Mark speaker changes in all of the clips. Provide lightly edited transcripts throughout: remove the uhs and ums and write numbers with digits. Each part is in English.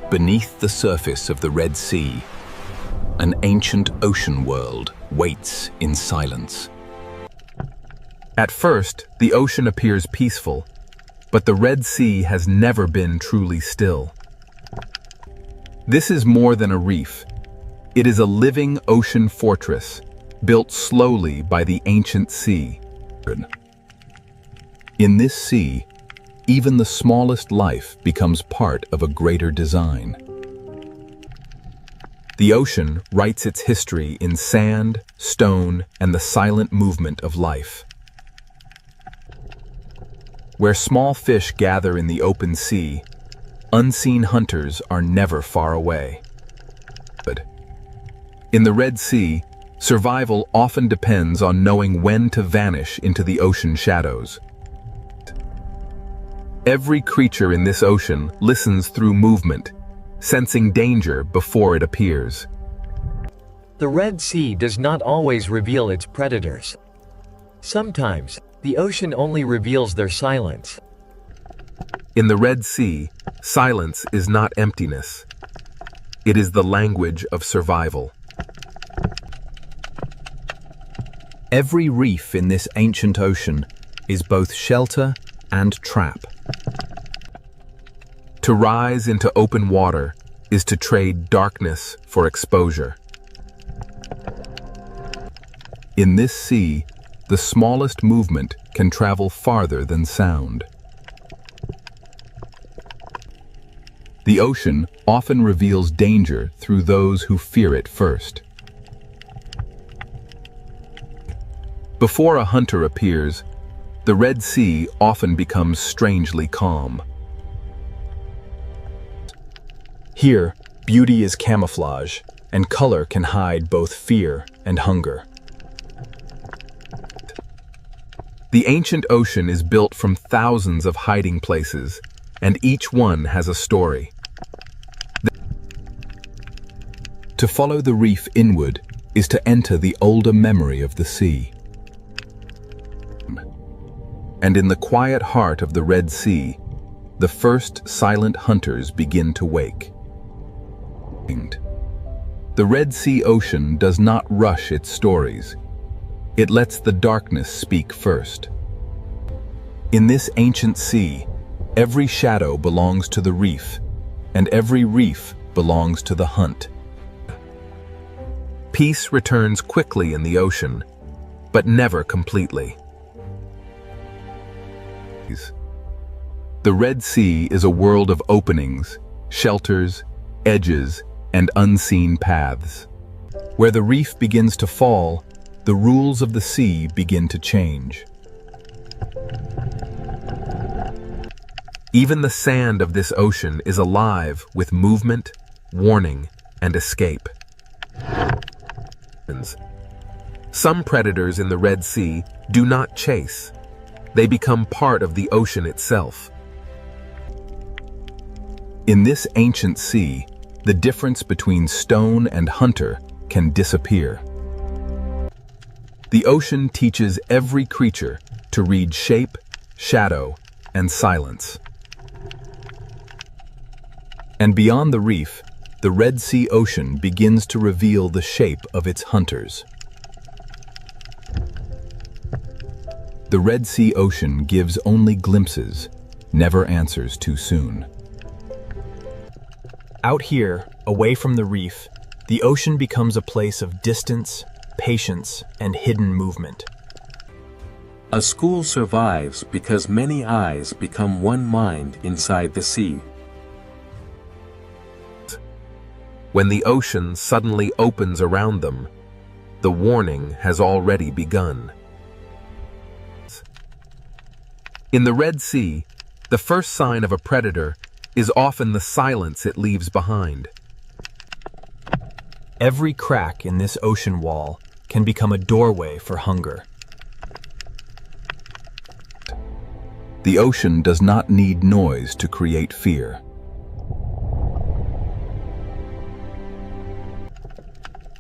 Speaker 1: Beneath the surface of the Red Sea, an ancient ocean world waits in silence. At first, the ocean appears peaceful, but the Red Sea has never been truly still. This is more than a reef. It is a living ocean fortress, built slowly by the ancient sea. In this sea, even the smallest life becomes part of a greater design. The ocean writes its history in sand, stone, and the silent movement of life. Where small fish gather in the open sea, unseen hunters are never far away. In the Red Sea, survival often depends on knowing when to vanish into the ocean shadows. Every creature in this ocean listens through movement, sensing danger before it appears.
Speaker 2: The Red Sea does not always reveal its predators. Sometimes, the ocean only reveals their silence.
Speaker 1: In the Red Sea, silence is not emptiness. It is the language of survival. Every reef in this ancient ocean is both shelter and trap. To rise into open water is to trade darkness for exposure. In this sea, the smallest movement can travel farther than sound. The ocean often reveals danger through those who fear it first. Before a hunter appears, the Red Sea often becomes strangely calm. Here, beauty is camouflage, and color can hide both fear and hunger. The ancient ocean is built from thousands of hiding places, and each one has a story. To follow the reef inward is to enter the older memory of the sea. And in the quiet heart of the Red Sea, the first silent hunters begin to wake. The Red Sea ocean does not rush its stories. It lets the darkness speak first. In this ancient sea, every shadow belongs to the reef, and every reef belongs to the hunt. Peace returns quickly in the ocean, but never completely. The Red Sea is a world of openings, shelters, edges, and unseen paths. Where the reef begins to fall, the rules of the sea begin to change. Even the sand of this ocean is alive with movement, warning, and escape. Some predators in the Red Sea do not chase. They become part of the ocean itself. In this ancient sea, the difference between stone and hunter can disappear. The ocean teaches every creature to read shape, shadow, and silence. And beyond the reef, the Red Sea ocean begins to reveal the shape of its hunters. The Red Sea ocean gives only glimpses, never answers too soon. Out here, away from the reef, the ocean becomes a place of distance, patience, and hidden movement.
Speaker 3: A school survives because many eyes become one mind inside the sea.
Speaker 1: When the ocean suddenly opens around them, the warning has already begun. In the Red Sea, the first sign of a predator is often the silence it leaves behind. Every crack in this ocean wall can become a doorway for hunger. The ocean does not need noise to create fear.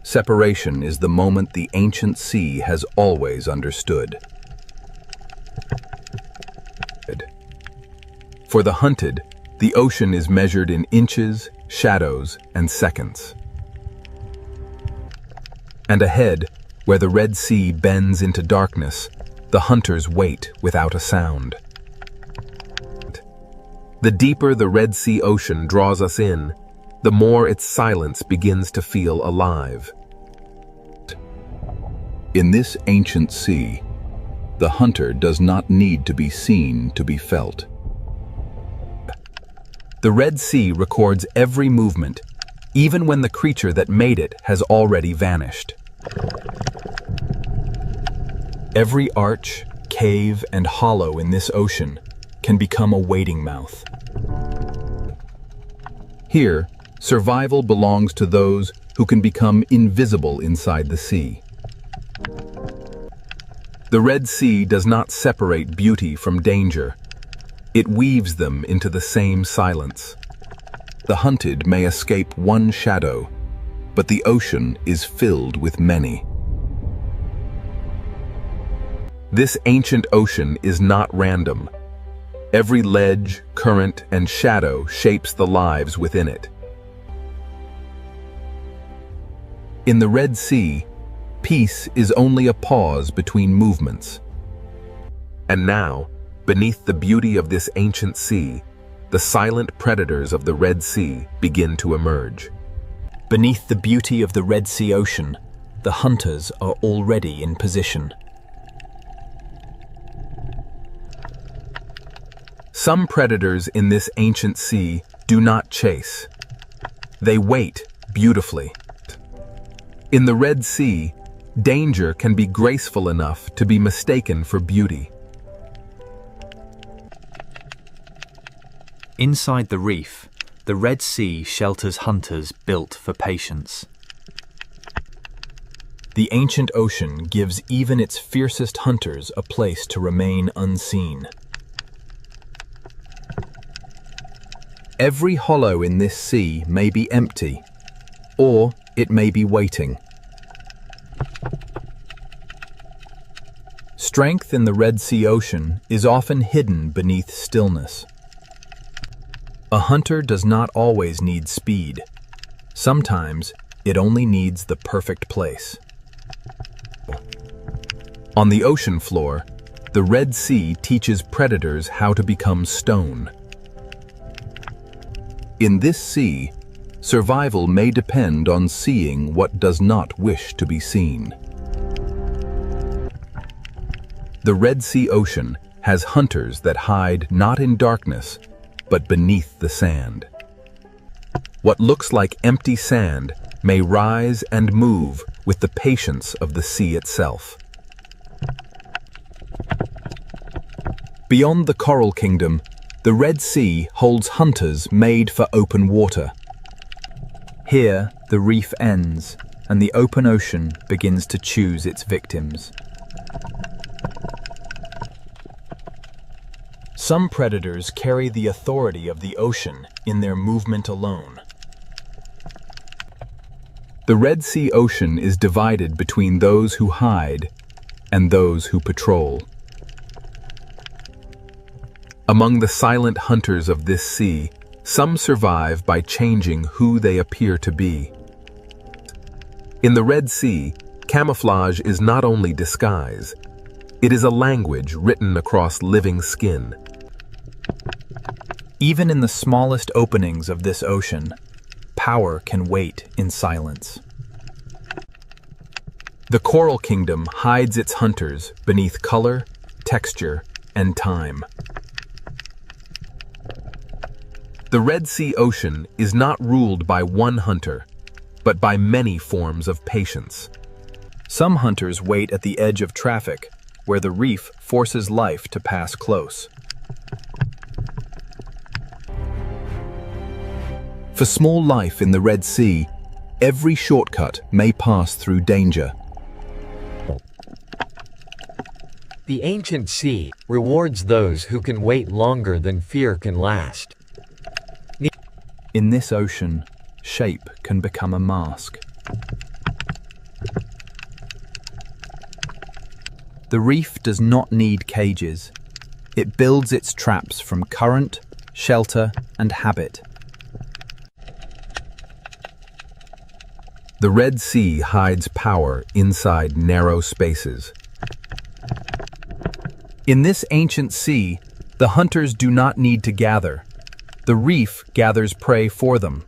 Speaker 1: Separation is the moment the ancient sea has always understood. For the hunted, The ocean is measured in inches, shadows, and seconds. And ahead, where the Red Sea bends into darkness, the hunters wait without a sound. The deeper the Red Sea ocean draws us in, the more its silence begins to feel alive. In this ancient sea, the hunter does not need to be seen to be felt. The Red Sea records every movement, even when the creature that made it has already vanished. Every arch, cave, and hollow in this ocean can become a waiting mouth. Here, survival belongs to those who can become invisible inside the sea. The Red Sea does not separate beauty from danger. It weaves them into the same silence. The hunted may escape one shadow, but the ocean is filled with many. This ancient ocean is not random. Every ledge, current, and shadow shapes the lives within it. In the Red Sea, peace is only a pause between movements. And now, beneath the beauty of this ancient sea, the silent predators of the Red Sea begin to emerge.
Speaker 4: Beneath the beauty of the Red Sea ocean, the hunters are already in position.
Speaker 1: Some predators in this ancient sea do not chase. They wait beautifully. In the Red Sea, danger can be graceful enough to be mistaken for beauty.
Speaker 4: Inside the reef, the Red Sea shelters hunters built for patience.
Speaker 1: The ancient ocean gives even its fiercest hunters a place to remain unseen. Every hollow in this sea may be empty, or it may be waiting. Strength in the Red Sea ocean is often hidden beneath stillness. A hunter does not always need speed. Sometimes it only needs the perfect place. On the ocean floor, the Red Sea teaches predators how to become stone. In this sea, survival may depend on seeing what does not wish to be seen. The Red Sea ocean has hunters that hide not in darkness, but beneath the sand. What looks like empty sand may rise and move with the patience of the sea itself. Beyond the Coral Kingdom, the Red Sea holds hunters made for open water.
Speaker 4: Here, the reef ends, and the open ocean begins to choose its victims.
Speaker 1: Some predators carry the authority of the ocean in their movement alone. The Red Sea ocean is divided between those who hide and those who patrol. Among the silent hunters of this sea, some survive by changing who they appear to be. In the Red Sea, camouflage is not only disguise, it is a language written across living skin.
Speaker 4: Even in the smallest openings of this ocean, power can wait in silence.
Speaker 1: The Coral Kingdom hides its hunters beneath color, texture, and time. The Red Sea ocean is not ruled by one hunter, but by many forms of patience. Some hunters wait at the edge of traffic, where the reef forces life to pass close. For small life in the Red Sea, every shortcut may pass through danger.
Speaker 2: The ancient sea rewards those who can wait longer than fear can last.
Speaker 4: In this ocean, shape can become a mask. The reef does not need cages. It builds its traps from current, shelter, and habit.
Speaker 1: The Red Sea hides power inside narrow spaces.
Speaker 4: In this ancient sea, the hunters do not need to gather. The reef gathers prey for them.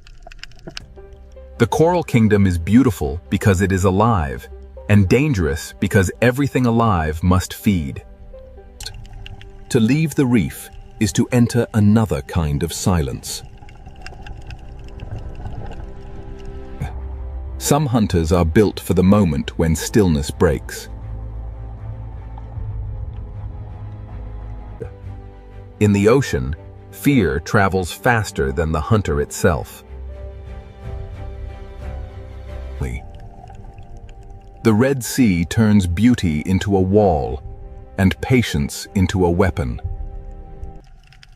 Speaker 1: The coral kingdom is beautiful because it is alive, and dangerous because everything alive must feed. To leave the reef is to enter another kind of silence. Some hunters are built for the moment when stillness breaks. In the ocean, fear travels faster than the hunter itself. The Red Sea turns beauty into a wall and patience into a weapon.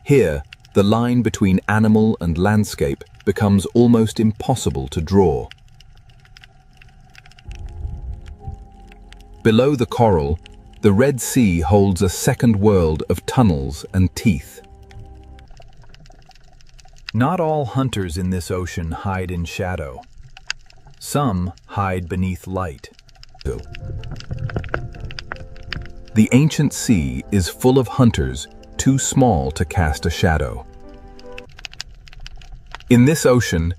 Speaker 1: Here, the line between animal and landscape becomes almost impossible to draw. Below the coral, the Red Sea holds a second world of tunnels and teeth.
Speaker 4: Not all hunters in this ocean hide in shadow. Some hide beneath light.
Speaker 1: The ancient sea is full of hunters too small to cast a shadow. In this ocean,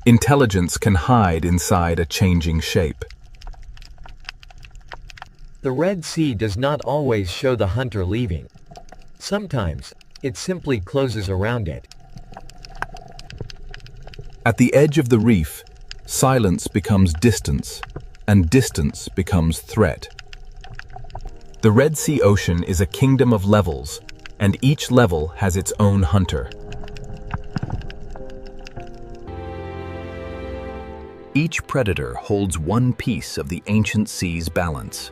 Speaker 1: intelligence can hide inside a changing shape.
Speaker 2: The Red Sea does not always show the hunter leaving. Sometimes, it simply closes around it.
Speaker 1: At the edge of the reef, silence becomes distance, and distance becomes threat. The Red Sea Ocean is a kingdom of levels, and each level has its own hunter. Each predator holds one piece of the ancient sea's balance.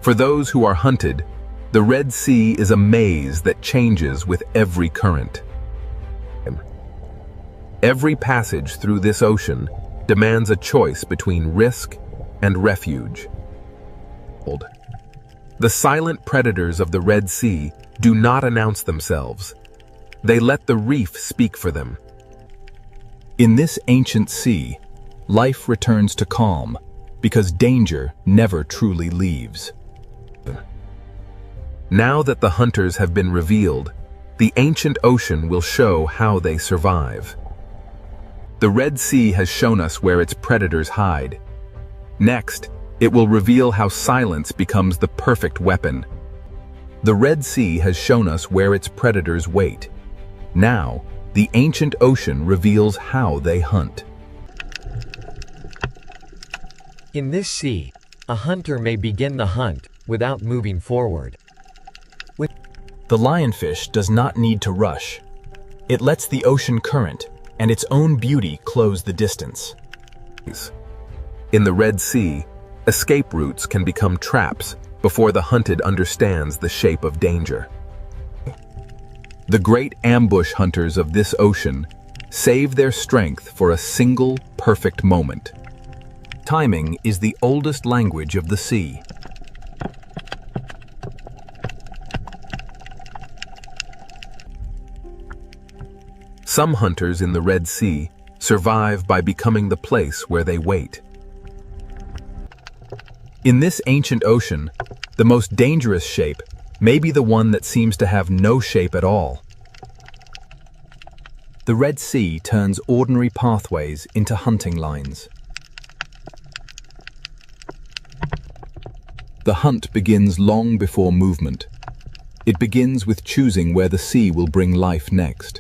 Speaker 1: For those who are hunted, the Red Sea is a maze that changes with every current. Every passage through this ocean demands a choice between risk and refuge. The silent predators of the Red Sea do not announce themselves. They let the reef speak for them. In this ancient sea, life returns to calm because danger never truly leaves. Now that the hunters have been revealed, the ancient ocean will show how they survive. The Red Sea has shown us where its predators hide. Next, it will reveal how silence becomes the perfect weapon. The Red Sea has shown us where its predators wait. Now, the ancient ocean reveals how they hunt.
Speaker 2: In this sea, a hunter may begin the hunt without moving forward.
Speaker 4: The lionfish does not need to rush. It lets the ocean current and its own beauty close the distance.
Speaker 1: In the Red Sea, escape routes can become traps before the hunted understands the shape of danger. The great ambush hunters of this ocean save their strength for a single perfect moment. Timing is the oldest language of the sea. Some hunters in the Red Sea survive by becoming the place where they wait. In this ancient ocean, the most dangerous shape may be the one that seems to have no shape at all.
Speaker 4: The Red Sea turns ordinary pathways into hunting lines.
Speaker 1: The hunt begins long before movement. It begins with choosing where the sea will bring life next.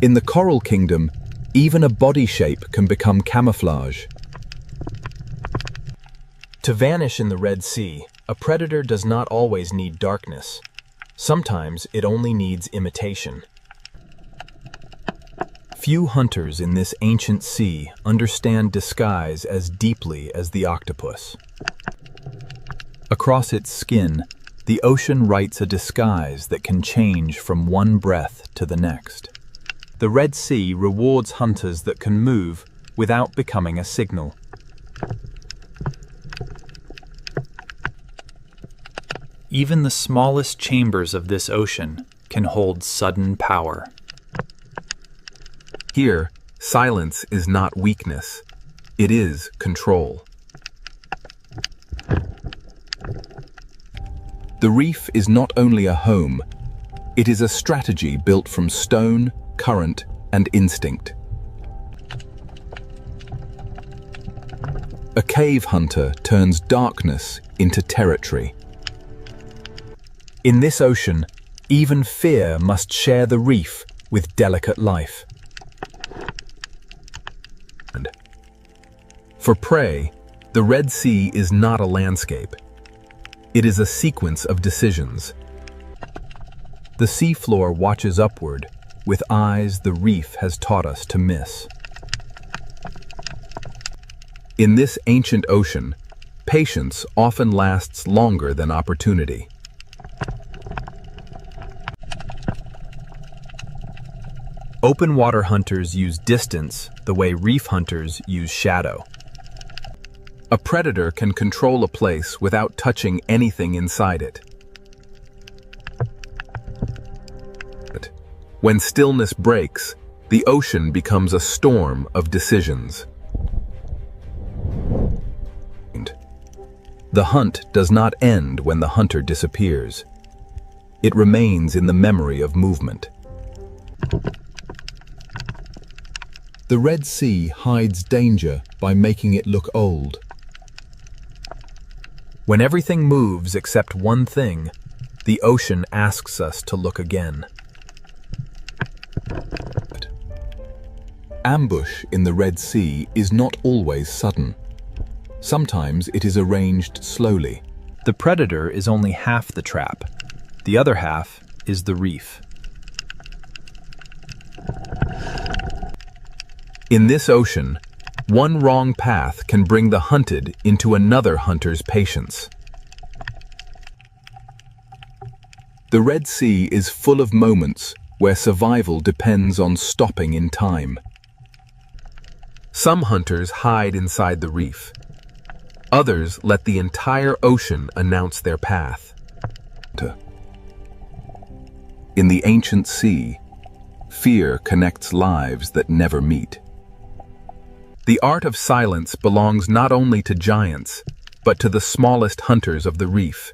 Speaker 1: In the coral kingdom, even a body shape can become camouflage.
Speaker 4: To vanish in the Red Sea, a predator does not always need darkness. Sometimes it only needs imitation. Few hunters in this ancient sea understand disguise as deeply as the octopus. Across its skin, the ocean writes a disguise that can change from one breath to the next. The Red Sea rewards hunters that can move without becoming a signal. Even the smallest chambers of this ocean can hold sudden power.
Speaker 1: Here, silence is not weakness. It is control. The reef is not only a home, it is a strategy built from stone, current, and instinct. A cave hunter turns darkness into territory. In this ocean, even fear must share the reef with delicate life. For prey, the Red Sea is not a landscape. It is a sequence of decisions. The seafloor watches upward with eyes the reef has taught us to miss. In this ancient ocean, patience often lasts longer than opportunity.
Speaker 4: Open water hunters use distance the way reef hunters use shadow.
Speaker 1: A predator can control a place without touching anything inside it. When stillness breaks, the ocean becomes a storm of decisions. The hunt does not end when the hunter disappears. It remains in the memory of movement. The Red Sea hides danger by making it look old.
Speaker 4: When everything moves except one thing, the ocean asks us to look again.
Speaker 1: Ambush in the Red Sea is not always sudden. Sometimes it is arranged slowly.
Speaker 4: The predator is only half the trap. The other half is the reef.
Speaker 1: In this ocean, one wrong path can bring the hunted into another hunter's patience. The Red Sea is full of moments where survival depends on stopping in time. Some hunters hide inside the reef. Others let the entire ocean announce their path. In the ancient sea, fear connects lives that never meet. The art of silence belongs not only to giants, but to the smallest hunters of the reef.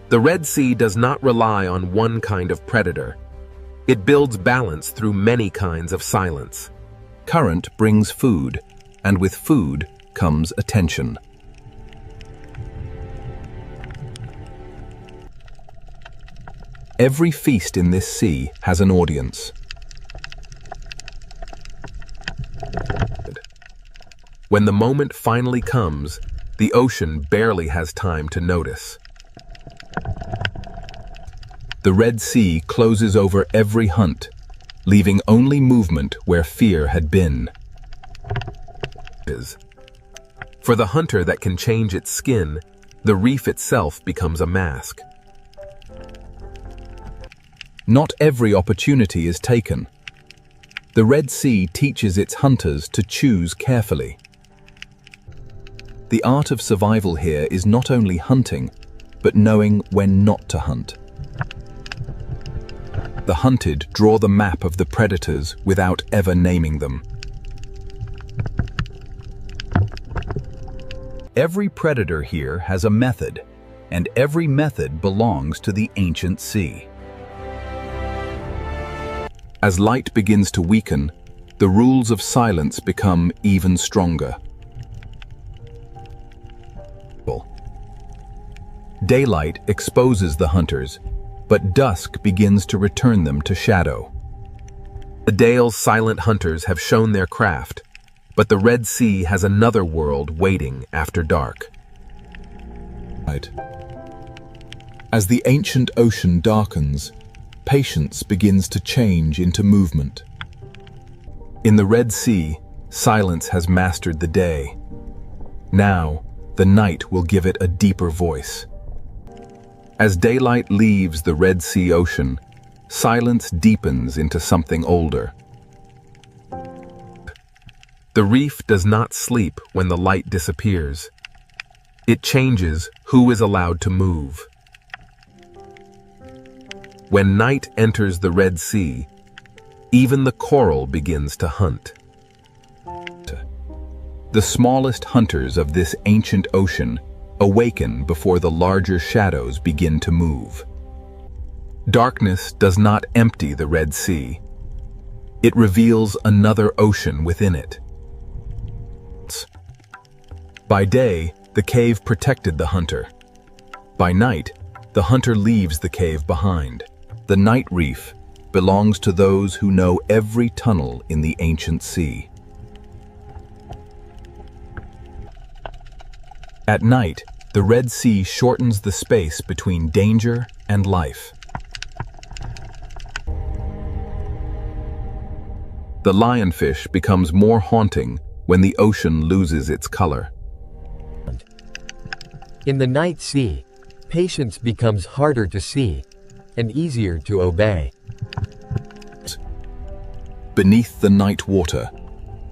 Speaker 1: The Red Sea does not rely on one kind of predator. It builds balance through many kinds of silence. Current brings food, and with food comes attention. Every feast in this sea has an audience. When the moment finally comes, the ocean barely has time to notice. The Red Sea closes over every hunt, leaving only movement where fear had been. For the hunter that can change its skin, the reef itself becomes a mask. Not every opportunity is taken. The Red Sea teaches its hunters to choose carefully. The art of survival here is not only hunting, but knowing when not to hunt. The hunted draw the map of the predators without ever naming them.
Speaker 4: Every predator here has a method, and every method belongs to the ancient sea.
Speaker 1: As light begins to weaken, the rules of silence become even stronger. Daylight exposes the hunters, but dusk begins to return them to shadow. The Dale's silent hunters have shown their craft, but the Red Sea has another world waiting after dark. As the ancient ocean darkens, patience begins to change into movement. In the Red Sea, silence has mastered the day. Now, the night will give it a deeper voice. As daylight leaves the Red Sea ocean, silence deepens into something older. The reef does not sleep when the light disappears. It changes who is allowed to move. When night enters the Red Sea, even the coral begins to hunt. The smallest hunters of this ancient ocean awaken before the larger shadows begin to move. Darkness does not empty the Red Sea. It reveals another ocean within it. By day, the cave protected the hunter. By night, the hunter leaves the cave behind. The night reef belongs to those who know every tunnel in the ancient sea. At night, the Red Sea shortens the space between danger and life. The lionfish becomes more haunting when the ocean loses its color.
Speaker 2: In the night sea, patience becomes harder to see and easier to obey.
Speaker 1: Beneath the night water,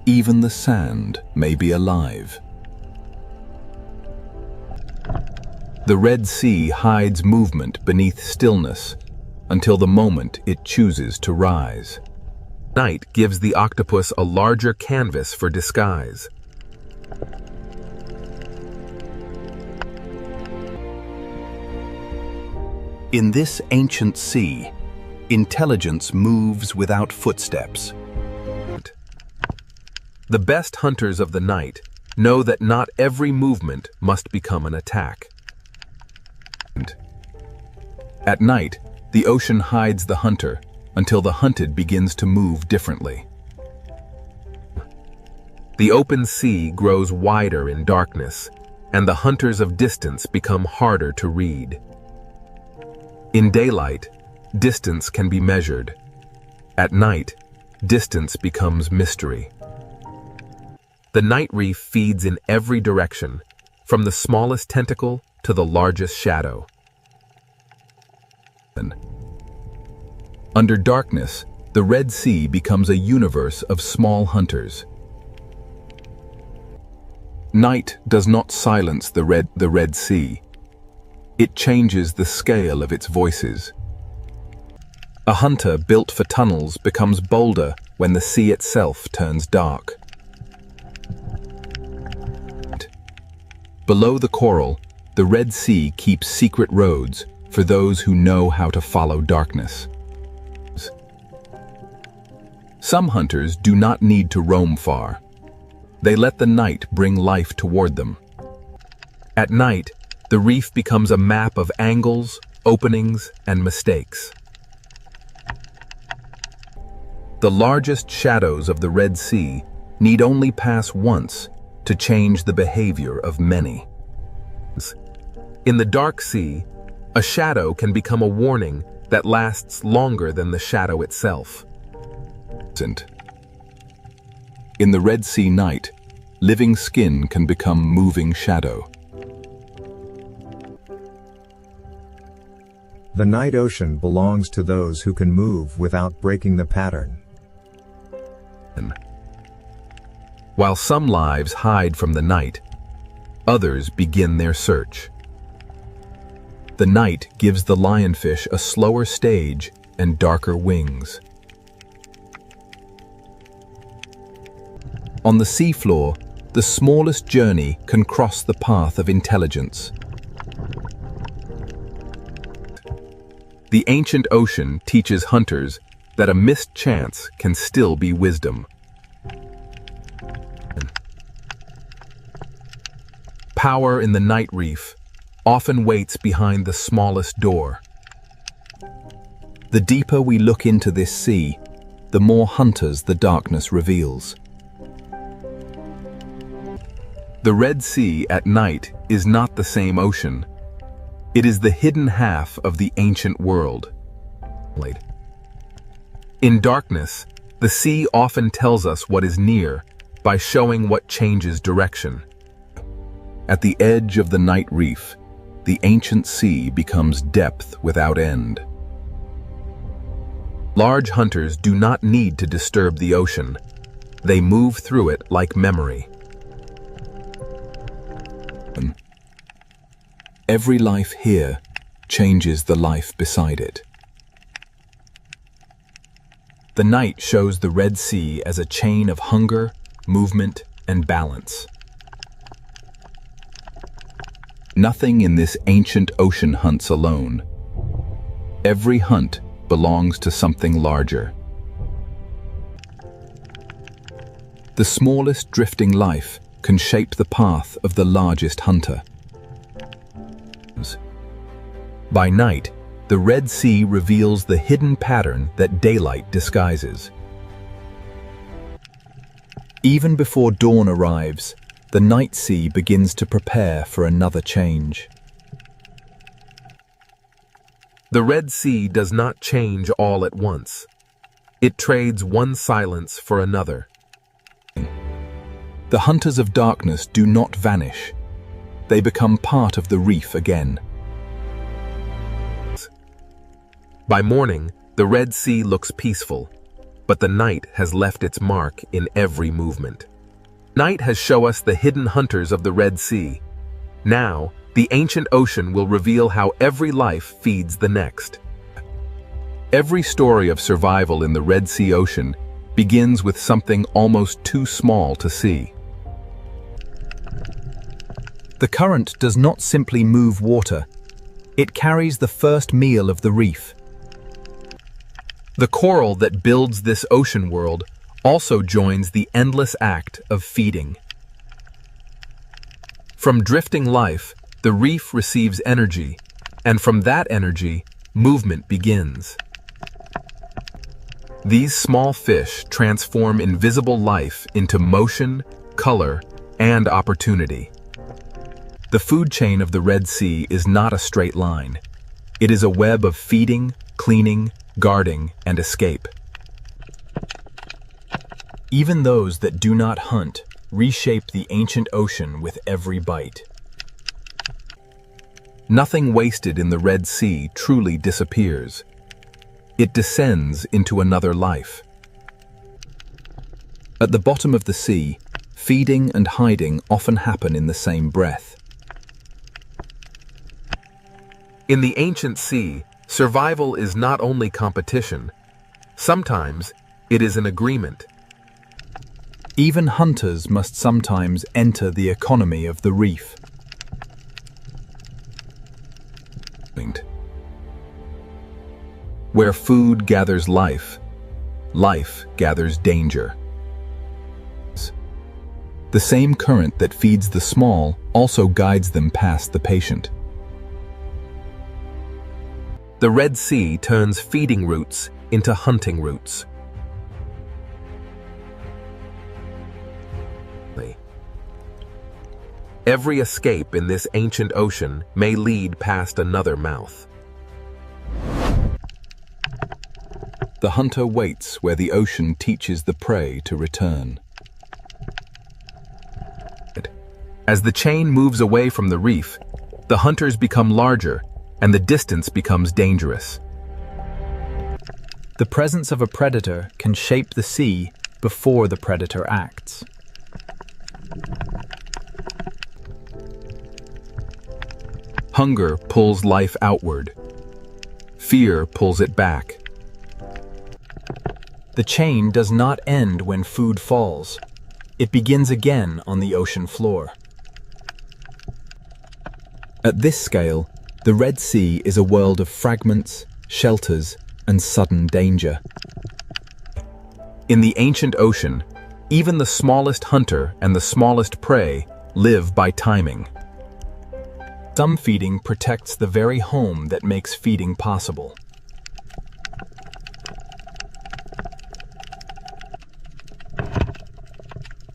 Speaker 1: even the sand may be alive. The Red Sea hides movement beneath stillness until the moment it chooses to rise. Night gives the octopus a larger canvas for disguise. In this ancient sea, intelligence moves without footsteps. The best hunters of the night know that not every movement must become an attack. At night, the ocean hides the hunter until the hunted begins to move differently. The open sea grows wider in darkness, and the hunters of distance become harder to read. In daylight, distance can be measured. At night, distance becomes mystery. The night reef feeds in every direction, from the smallest tentacle to the largest shadow. Under darkness, the Red Sea becomes a universe of small hunters. Night does not silence the Red Sea. It changes the scale of its voices. A hunter built for tunnels becomes bolder when the sea itself turns dark. Below the coral, the Red Sea keeps secret roads for those who know how to follow darkness. Some hunters do not need to roam far. They let the night bring life toward them. At night, the reef becomes a map of angles, openings, and mistakes. The largest shadows of the Red Sea need only pass once to change the behavior of many. In the dark sea, a shadow can become a warning that lasts longer than the shadow itself. In the Red Sea night, living skin can become moving shadow.
Speaker 5: The night ocean belongs to those who can move without breaking the pattern.
Speaker 1: While some lives hide from the night, others begin their search. The night gives the lionfish a slower stage and darker wings. On the seafloor, the smallest journey can cross the path of intelligence. The ancient ocean teaches hunters that a missed chance can still be wisdom. Power in the night reef often waits behind the smallest door. The deeper we look into this sea, the more hunters the darkness reveals. The Red Sea at night is not the same ocean. It is the hidden half of the ancient world. In darkness, the sea often tells us what is near by showing what changes direction. At the edge of the night reef, the ancient sea becomes depth without end. Large hunters do not need to disturb the ocean. They move through it like memory. Every life here changes the life beside it. The night shows the Red Sea as a chain of hunger, movement, and balance. Nothing in this ancient ocean hunts alone. Every hunt belongs to something larger. The smallest drifting life can shape the path of the largest hunter. By night, the Red Sea reveals the hidden pattern that daylight disguises. Even before dawn arrives, the night sea begins to prepare for another change.
Speaker 3: The Red Sea does not change all at once. It trades one silence for another.
Speaker 1: The hunters of darkness do not vanish. They become part of the reef again.
Speaker 3: By morning, the Red Sea looks peaceful, but the night has left its mark in every movement. Night has shown us the hidden hunters of the Red Sea. Now, the ancient ocean will reveal how every life feeds the next. Every story of survival in the Red Sea ocean begins with something almost too small to see.
Speaker 4: The current does not simply move water. It carries the first meal of the reef.
Speaker 1: The coral that builds this ocean world also joins the endless act of feeding. From drifting life, the reef receives energy, and from that energy, movement begins. These small fish transform invisible life into motion, color, and opportunity. The food chain of the Red Sea is not a straight line. It is a web of feeding, cleaning, guarding, and escape.
Speaker 4: Even those that do not hunt reshape the ancient ocean with every bite.
Speaker 1: Nothing wasted in the Red Sea truly disappears. It descends into another life. At the bottom of the sea, feeding and hiding often happen in the same breath.
Speaker 3: In the ancient sea, survival is not only competition. Sometimes it is an agreement.
Speaker 4: Even hunters must sometimes enter the economy of the reef.
Speaker 1: Where food gathers life, life gathers danger. The same current that feeds the small also guides them past the patient.
Speaker 3: The Red Sea turns feeding routes into hunting routes. Every escape in this ancient ocean may lead past another mouth.
Speaker 1: The hunter waits where the ocean teaches the prey to return. As the chain moves away from the reef, the hunters become larger and the distance becomes dangerous.
Speaker 4: The presence of a predator can shape the sea before the predator acts.
Speaker 1: Hunger pulls life outward. Fear pulls it back.
Speaker 4: The chain does not end when food falls. It begins again on the ocean floor.
Speaker 1: At this scale, the Red Sea is a world of fragments, shelters, and sudden danger. In the ancient ocean, even the smallest hunter and the smallest prey live by timing.
Speaker 4: Some feeding protects the very home that makes feeding possible.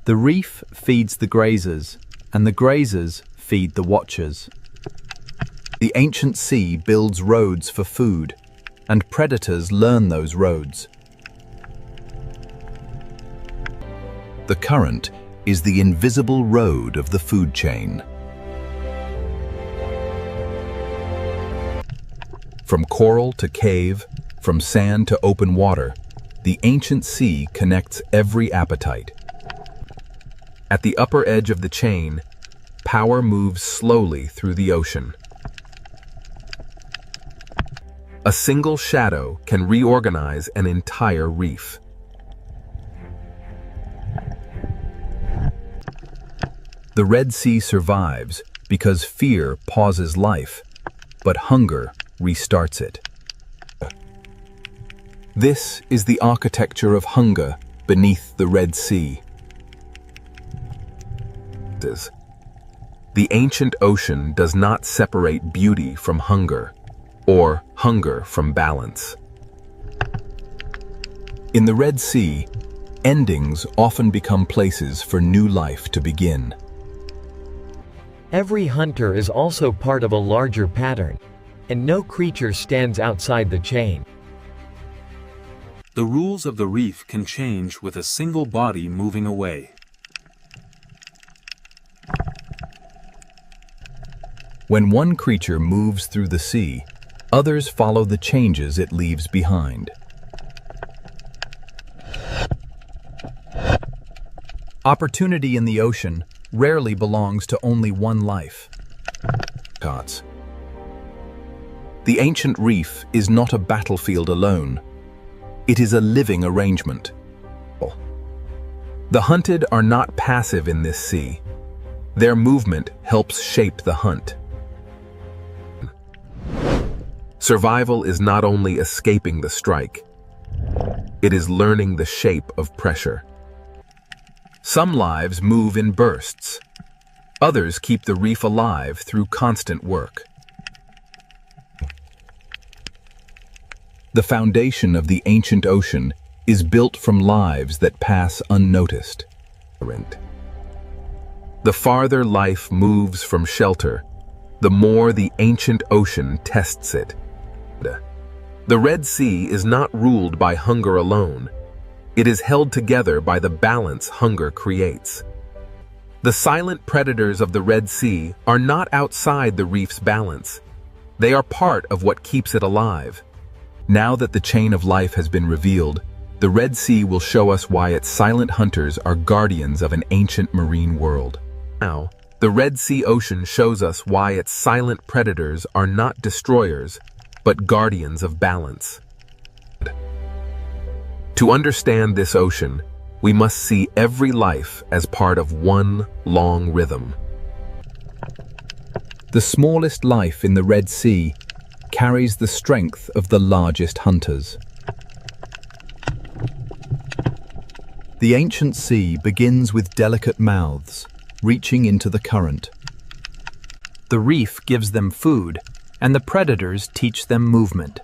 Speaker 4: The reef feeds the grazers, and the grazers feed the watchers.
Speaker 1: The ancient sea builds roads for food, and predators learn those roads. The current is the invisible road of the food chain. From coral to cave, from sand to open water, the ancient sea connects every appetite. At the upper edge of the chain, power moves slowly through the ocean.
Speaker 3: A single shadow can reorganize an entire reef.
Speaker 4: The Red Sea survives because fear pauses life, but hunger restarts it. This is the architecture of hunger beneath the Red Sea.
Speaker 3: The ancient ocean does not separate beauty from hunger, or hunger from balance.
Speaker 4: In the Red Sea, endings often become places for new life to begin.
Speaker 2: Every hunter is also part of a larger pattern, and no creature stands outside the chain.
Speaker 6: The rules of the reef can change with a single body moving away.
Speaker 4: When one creature moves through the sea, others follow the changes it leaves behind. Opportunity in the ocean rarely belongs to only one life. The ancient reef is not a battlefield alone. It is a living arrangement. The hunted are not passive in this sea. Their movement helps shape the hunt.
Speaker 3: Survival is not only escaping the strike, it is learning the shape of pressure.
Speaker 4: Some lives move in bursts. Others keep the reef alive through constant work. The foundation of the ancient ocean is built from lives that pass unnoticed.
Speaker 3: The farther life moves from shelter, the more the ancient ocean tests it. The Red Sea is not ruled by hunger alone. It is held together by the balance hunger creates. The silent predators of the Red Sea are not outside the reef's balance. They are part of what keeps it alive.
Speaker 4: Now that the chain of life has been revealed, the Red Sea will show us why its silent hunters are guardians of an ancient marine world.
Speaker 3: Now, the Red Sea ocean shows us why its silent predators are not destroyers, but guardians of balance. To understand this ocean, we must see every life as part of one long rhythm.
Speaker 4: The smallest life in the Red Sea carries the strength of the largest hunters. The ancient sea begins with delicate mouths, reaching into the current. The reef gives them food, and the predators teach them movement.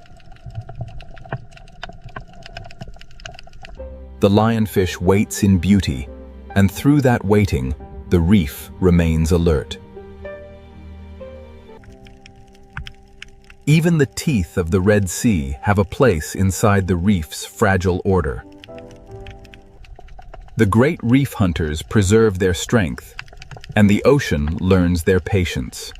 Speaker 4: The lionfish waits in beauty, and through that waiting, the reef remains alert. Even the teeth of the Red Sea have a place inside the reef's fragile order. The great reef hunters preserve their strength, and the ocean learns their patience.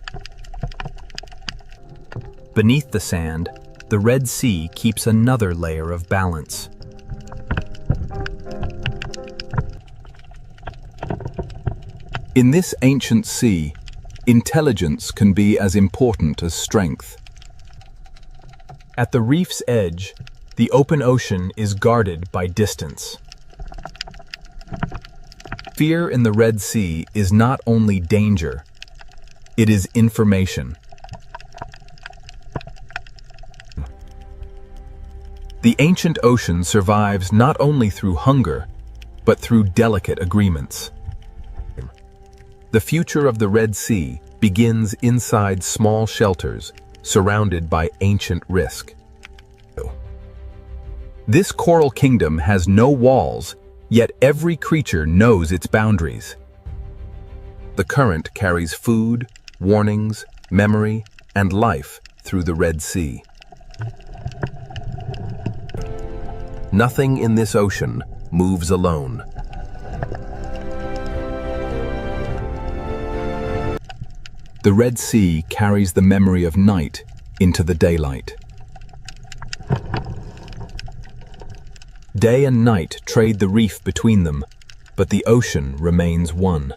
Speaker 4: Beneath the sand, the Red Sea keeps another layer of balance. In this ancient sea, intelligence can be as important as strength. At the reef's edge, the open ocean is guarded by distance. Fear in the Red Sea is not only danger, it is information. The ancient ocean survives not only through hunger, but through delicate agreements. The future of the Red Sea begins inside small shelters surrounded by ancient risk. This coral kingdom has no walls, yet every creature knows its boundaries. The current carries food, warnings, memory, and life through the Red Sea. Nothing in this ocean moves alone. The Red Sea carries the memory of night into the daylight. Day and night trade the reef between them, but the ocean remains one.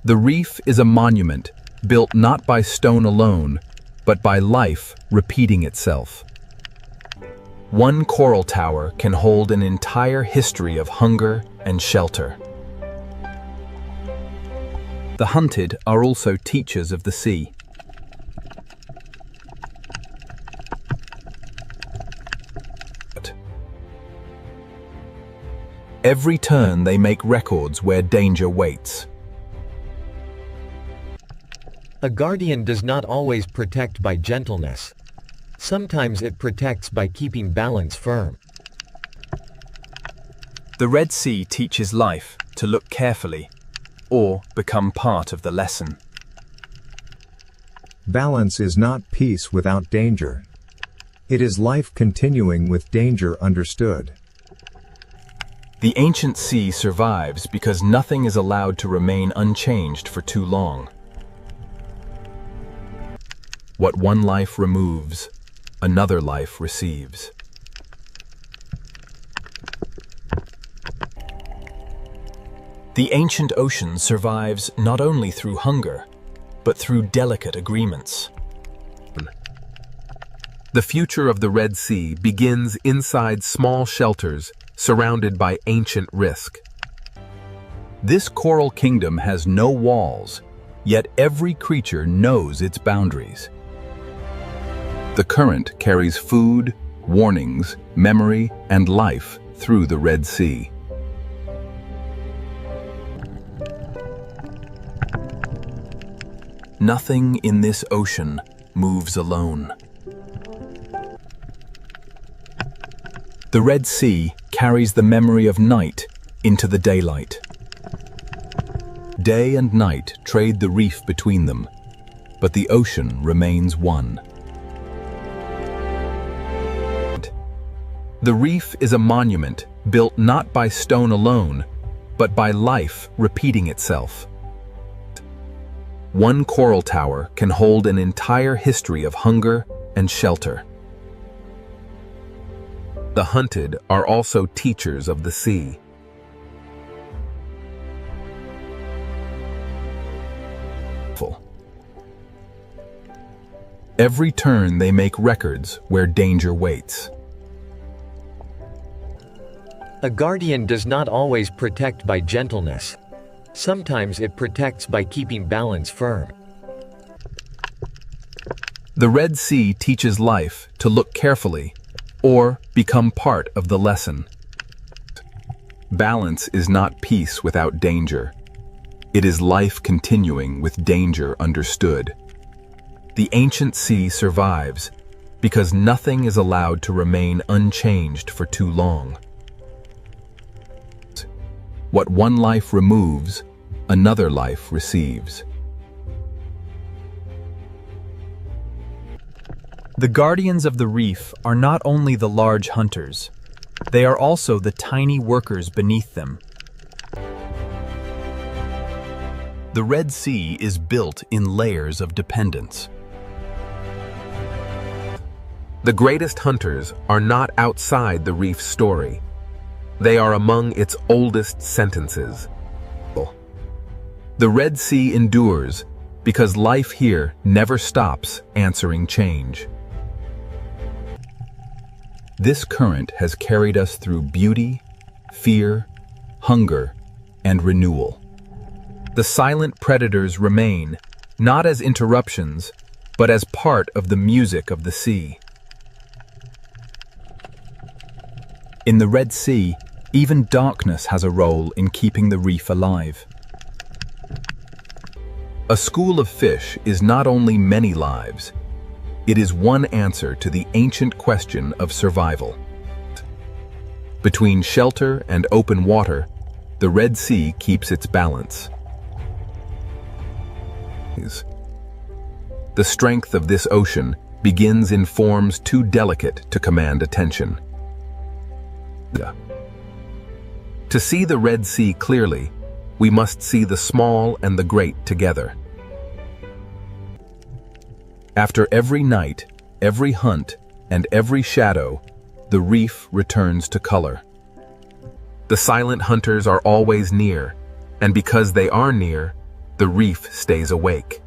Speaker 4: The reef is a monument
Speaker 1: built not by stone alone, but by life repeating itself. One coral tower can hold an entire history of hunger and shelter. The hunted are also teachers of the sea. Every turn they make records where danger waits.
Speaker 2: A guardian does not always protect by gentleness. Sometimes it protects by keeping balance firm.
Speaker 1: The Red Sea teaches life to look carefully, or become part of the lesson.
Speaker 5: Balance is not peace without danger. It is life continuing with danger understood.
Speaker 1: The ancient sea survives because nothing is allowed to remain unchanged for too long. What one life removes, another life receives. The ancient ocean survives not only through hunger, but through delicate agreements.
Speaker 3: The future of the Red Sea begins inside small shelters surrounded by ancient risk.
Speaker 1: This coral kingdom has no walls, yet every creature knows its boundaries. The current carries food, warnings, memory, and life through the Red Sea. Nothing in this ocean moves alone. The Red Sea carries the memory of night into the daylight. Day and night trade the reef between them, but the ocean remains one. The reef is a monument built not by stone alone, but by life repeating itself. One coral tower can hold an entire history of hunger and shelter.
Speaker 3: The hunted are also teachers of the sea.
Speaker 1: Every turn they make records where danger waits.
Speaker 2: A guardian does not always protect by gentleness. Sometimes it protects by keeping balance firm.
Speaker 1: The Red Sea teaches life to look carefully, or become part of the lesson. Balance is not peace without danger. It is life continuing with danger understood. The ancient sea survives because nothing is allowed to remain unchanged for too long. What one life removes, another life receives. The guardians of the reef are not only the large hunters, they are also the tiny workers beneath them. The Red Sea is built in layers of dependence.
Speaker 3: The greatest hunters are not outside the reef's story. They are among its oldest sentences.
Speaker 1: The Red Sea endures because life here never stops answering change. This current has carried us through beauty, fear, hunger, and renewal. The silent predators remain, not as interruptions, but as part of the music of the sea. In the Red Sea, even darkness has a role in keeping the reef alive. A school of fish is not only many lives, it is one answer to the ancient question of survival. Between shelter and open water, the Red Sea keeps its balance. The strength of this ocean begins in forms too delicate to command attention. To see the Red Sea clearly, we must see the small and the great together. After every night, every hunt, and every shadow, the reef returns to color. The silent hunters are always near, and because they are near, the reef stays awake.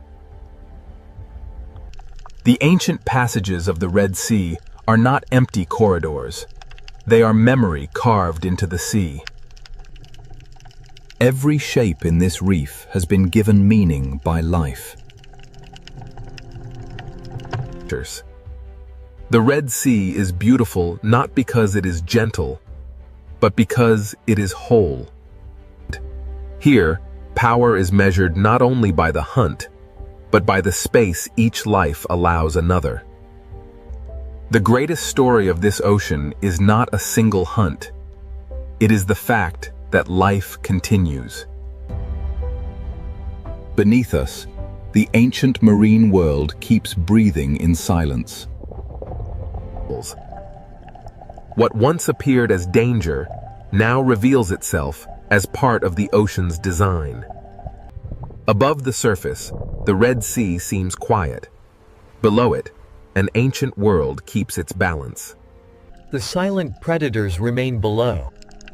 Speaker 1: The ancient passages of the Red Sea are not empty corridors. They are memory carved into the sea. Every shape in this reef has been given meaning by life. The Red Sea is beautiful not because it is gentle, but because it is whole. Here, power is measured not only by the hunt, but by the space each life allows another. The greatest story of this ocean is not a single hunt. It is the fact that life continues. Beneath us, the ancient marine world keeps breathing in silence. What once appeared as danger now reveals itself as part of the ocean's design. Above the surface, the Red Sea seems quiet. Below it, an ancient world keeps its balance.
Speaker 2: The silent predators remain below,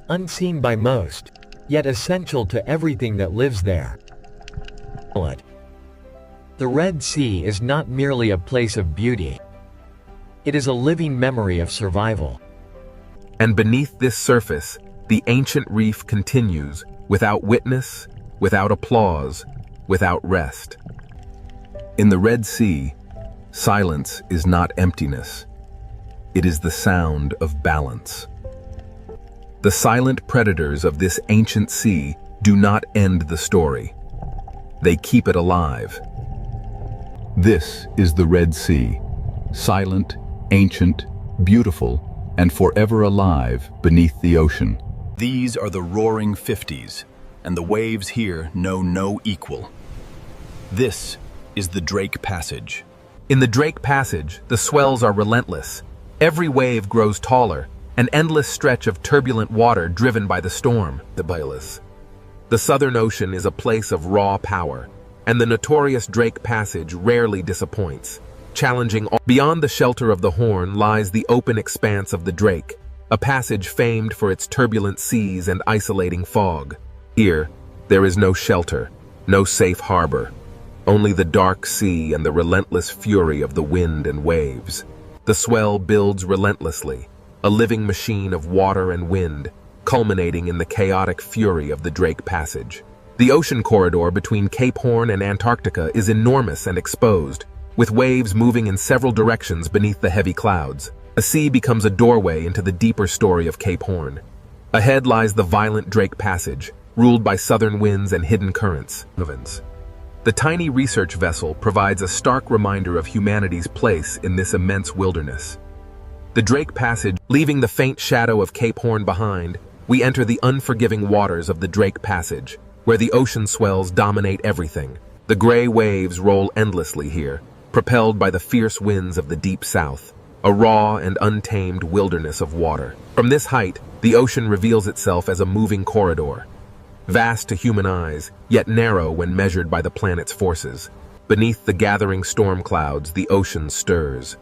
Speaker 2: unseen by most, yet essential to everything that lives there. The Red Sea is not merely a place of beauty. It is a living memory of survival.
Speaker 3: And beneath this surface, the ancient reef continues, without witness, without applause, without rest.
Speaker 1: In the Red Sea, silence is not emptiness. It is the sound of balance. The silent predators of this ancient sea do not end the story. They keep it alive. This is the Red Sea, silent, ancient, beautiful, and forever alive beneath the ocean. These are the roaring 50s, and the waves here know no equal. This is the Drake Passage.
Speaker 3: In the Drake Passage, the swells are relentless. Every wave grows taller, an endless stretch of turbulent water driven by the storm. The Southern Ocean is a place of raw power, and the notorious Drake Passage rarely disappoints. Challenging all. Beyond the shelter of the Horn lies the open expanse of the Drake, a passage famed for its turbulent seas and isolating fog. Here, there is no shelter, no safe harbor, only the dark sea and the relentless fury of the wind and waves. The swell builds relentlessly, a living machine of water and wind, culminating in the chaotic fury of the Drake Passage. The ocean corridor between Cape Horn and Antarctica is enormous and exposed, with waves moving in several directions beneath the heavy clouds. A sea becomes a doorway into the deeper story of Cape Horn. Ahead lies the violent Drake Passage, ruled by southern winds and hidden currents. The tiny research vessel provides a stark reminder of humanity's place in this immense wilderness. The Drake Passage, leaving the faint shadow of Cape Horn behind, we enter the unforgiving waters of the Drake Passage, where the ocean swells dominate everything. The gray waves roll endlessly here, propelled by the fierce winds of the deep south, a raw and untamed wilderness of water. From this height, the ocean reveals itself as a moving corridor, vast to human eyes, yet narrow when measured by the planet's forces. Beneath the gathering storm clouds, the ocean stirs,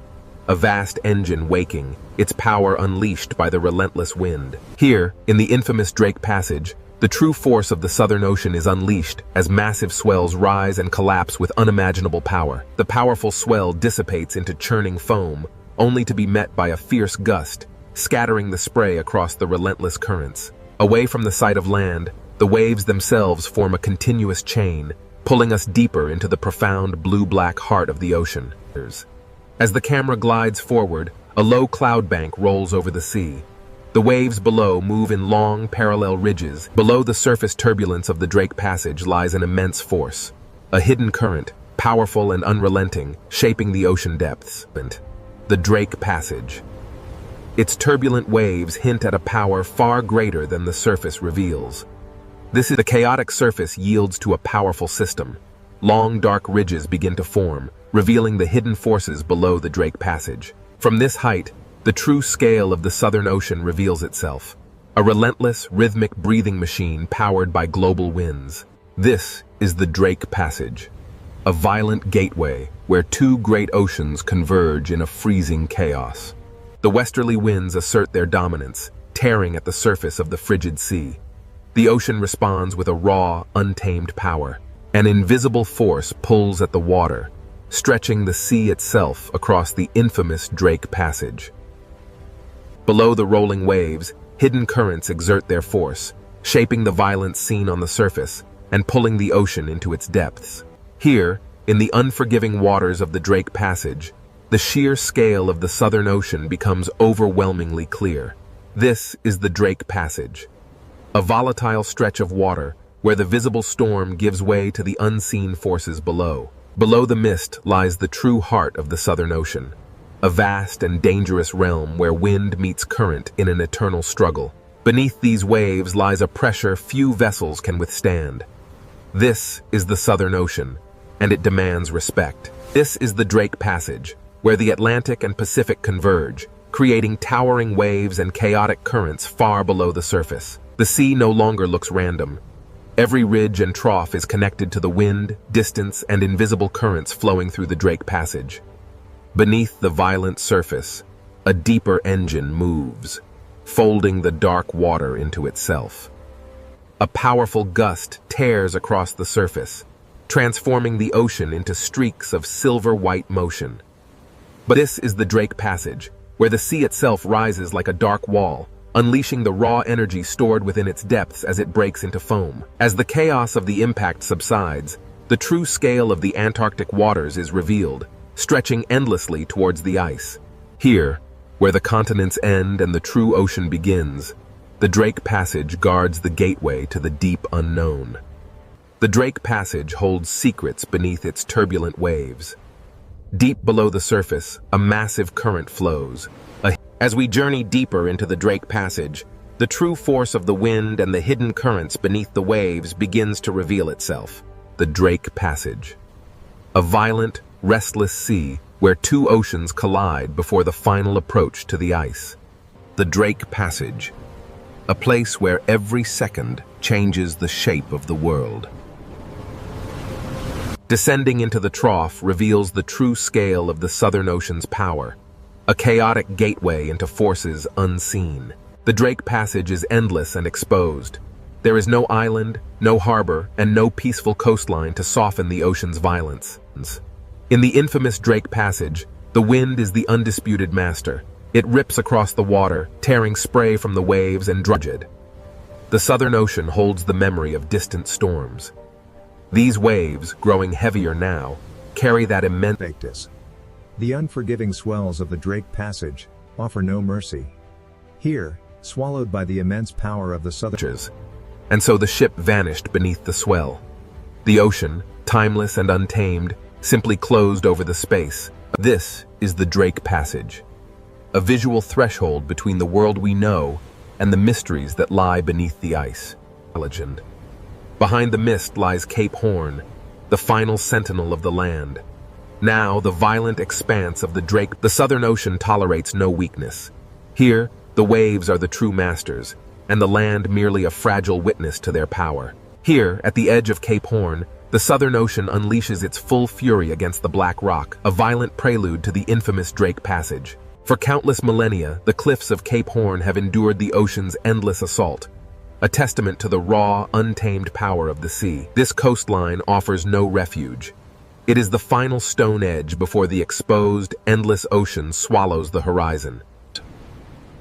Speaker 3: a vast engine waking, its power unleashed by the relentless wind. Here, in the infamous Drake Passage, the true force of the Southern Ocean is unleashed as massive swells rise and collapse with unimaginable power. The powerful swell dissipates into churning foam, only to be met by a fierce gust, scattering the spray across the relentless currents. Away from the sight of land, the waves themselves form a continuous chain, pulling us deeper into the profound blue-black heart of the ocean. As the camera glides forward, a low cloud bank rolls over the sea. The waves below move in long, parallel ridges. Below the surface turbulence of the Drake Passage lies an immense force, a hidden current, powerful and unrelenting, shaping the ocean depths. The Drake Passage. Its turbulent waves hint at a power far greater than the surface reveals. The chaotic surface yields to a powerful system. Long, dark ridges begin to form, revealing the hidden forces below the Drake Passage. From this height, the true scale of the Southern Ocean reveals itself, a relentless, rhythmic breathing machine powered by global winds. This is the Drake Passage, a violent gateway where two great oceans converge in a freezing chaos. The westerly winds assert their dominance, tearing at the surface of the frigid sea. The ocean responds with a raw, untamed power. An invisible force pulls at the water, stretching the sea itself across the infamous Drake Passage. Below the rolling waves, hidden currents exert their force, shaping the violent scene on the surface and pulling the ocean into its depths. Here, in the unforgiving waters of the Drake Passage, the sheer scale of the Southern Ocean becomes overwhelmingly clear. This is the Drake Passage, a volatile stretch of water where the visible storm gives way to the unseen forces below. Below the mist lies the true heart of the Southern Ocean, a vast and dangerous realm where wind meets current in an eternal struggle. Beneath these waves lies a pressure few vessels can withstand. This is the Southern Ocean, and it demands respect. This is the Drake Passage, where the Atlantic and Pacific converge, creating towering waves and chaotic currents far below the surface. The sea no longer looks random. Every ridge and trough is connected to the wind, distance, and invisible currents flowing through the Drake Passage. Beneath the violent surface, a deeper engine moves, folding the dark water into itself. A powerful gust tears across the surface, transforming the ocean into streaks of silver-white motion. But this is the Drake Passage, where the sea itself rises like a dark wall, unleashing the raw energy stored within its depths as it breaks into foam. As the chaos of the impact subsides, the true scale of the Antarctic waters is revealed, stretching endlessly towards the ice. Here, where the continents end and the true ocean begins, the Drake Passage guards the gateway to the deep unknown. The Drake Passage holds secrets beneath its turbulent waves. Deep below the surface, a massive current flows. As we journey deeper into the Drake Passage, the true force of the wind and the hidden currents beneath the waves begins to reveal itself. The Drake Passage, a violent, restless sea where two oceans collide before the final approach to the ice. The Drake Passage, a place where every second changes the shape of the world. Descending into the trough reveals the true scale of the Southern Ocean's power, a chaotic gateway into forces unseen. The Drake Passage is endless and exposed. There is no island, no harbor, and no peaceful coastline to soften the ocean's violence. In the infamous Drake Passage, the wind is the undisputed master. It rips across the water, tearing spray from the waves and drudged. The Southern Ocean holds the memory of distant storms. These waves, growing heavier now, carry that immense.
Speaker 5: The unforgiving swells of the Drake Passage offer no mercy. Here, swallowed by the immense power of the Southern.
Speaker 3: And so the ship vanished beneath the swell. The ocean, timeless and untamed, simply closed over the space. This is the Drake Passage, a visual threshold between the world we know and the mysteries that lie beneath the ice. Legend. Behind the mist lies Cape Horn, the final sentinel of the land. Now, the violent expanse of the Southern Ocean tolerates no weakness. Here, the waves are the true masters, and the land merely a fragile witness to their power. Here, at the edge of Cape Horn, the Southern Ocean unleashes its full fury against the Black Rock, a violent prelude to the infamous Drake Passage. For countless millennia, the cliffs of Cape Horn have endured the ocean's endless assault, a testament to the raw, untamed power of the sea. This coastline offers no refuge. It is the final stone edge before the exposed, endless ocean swallows the horizon.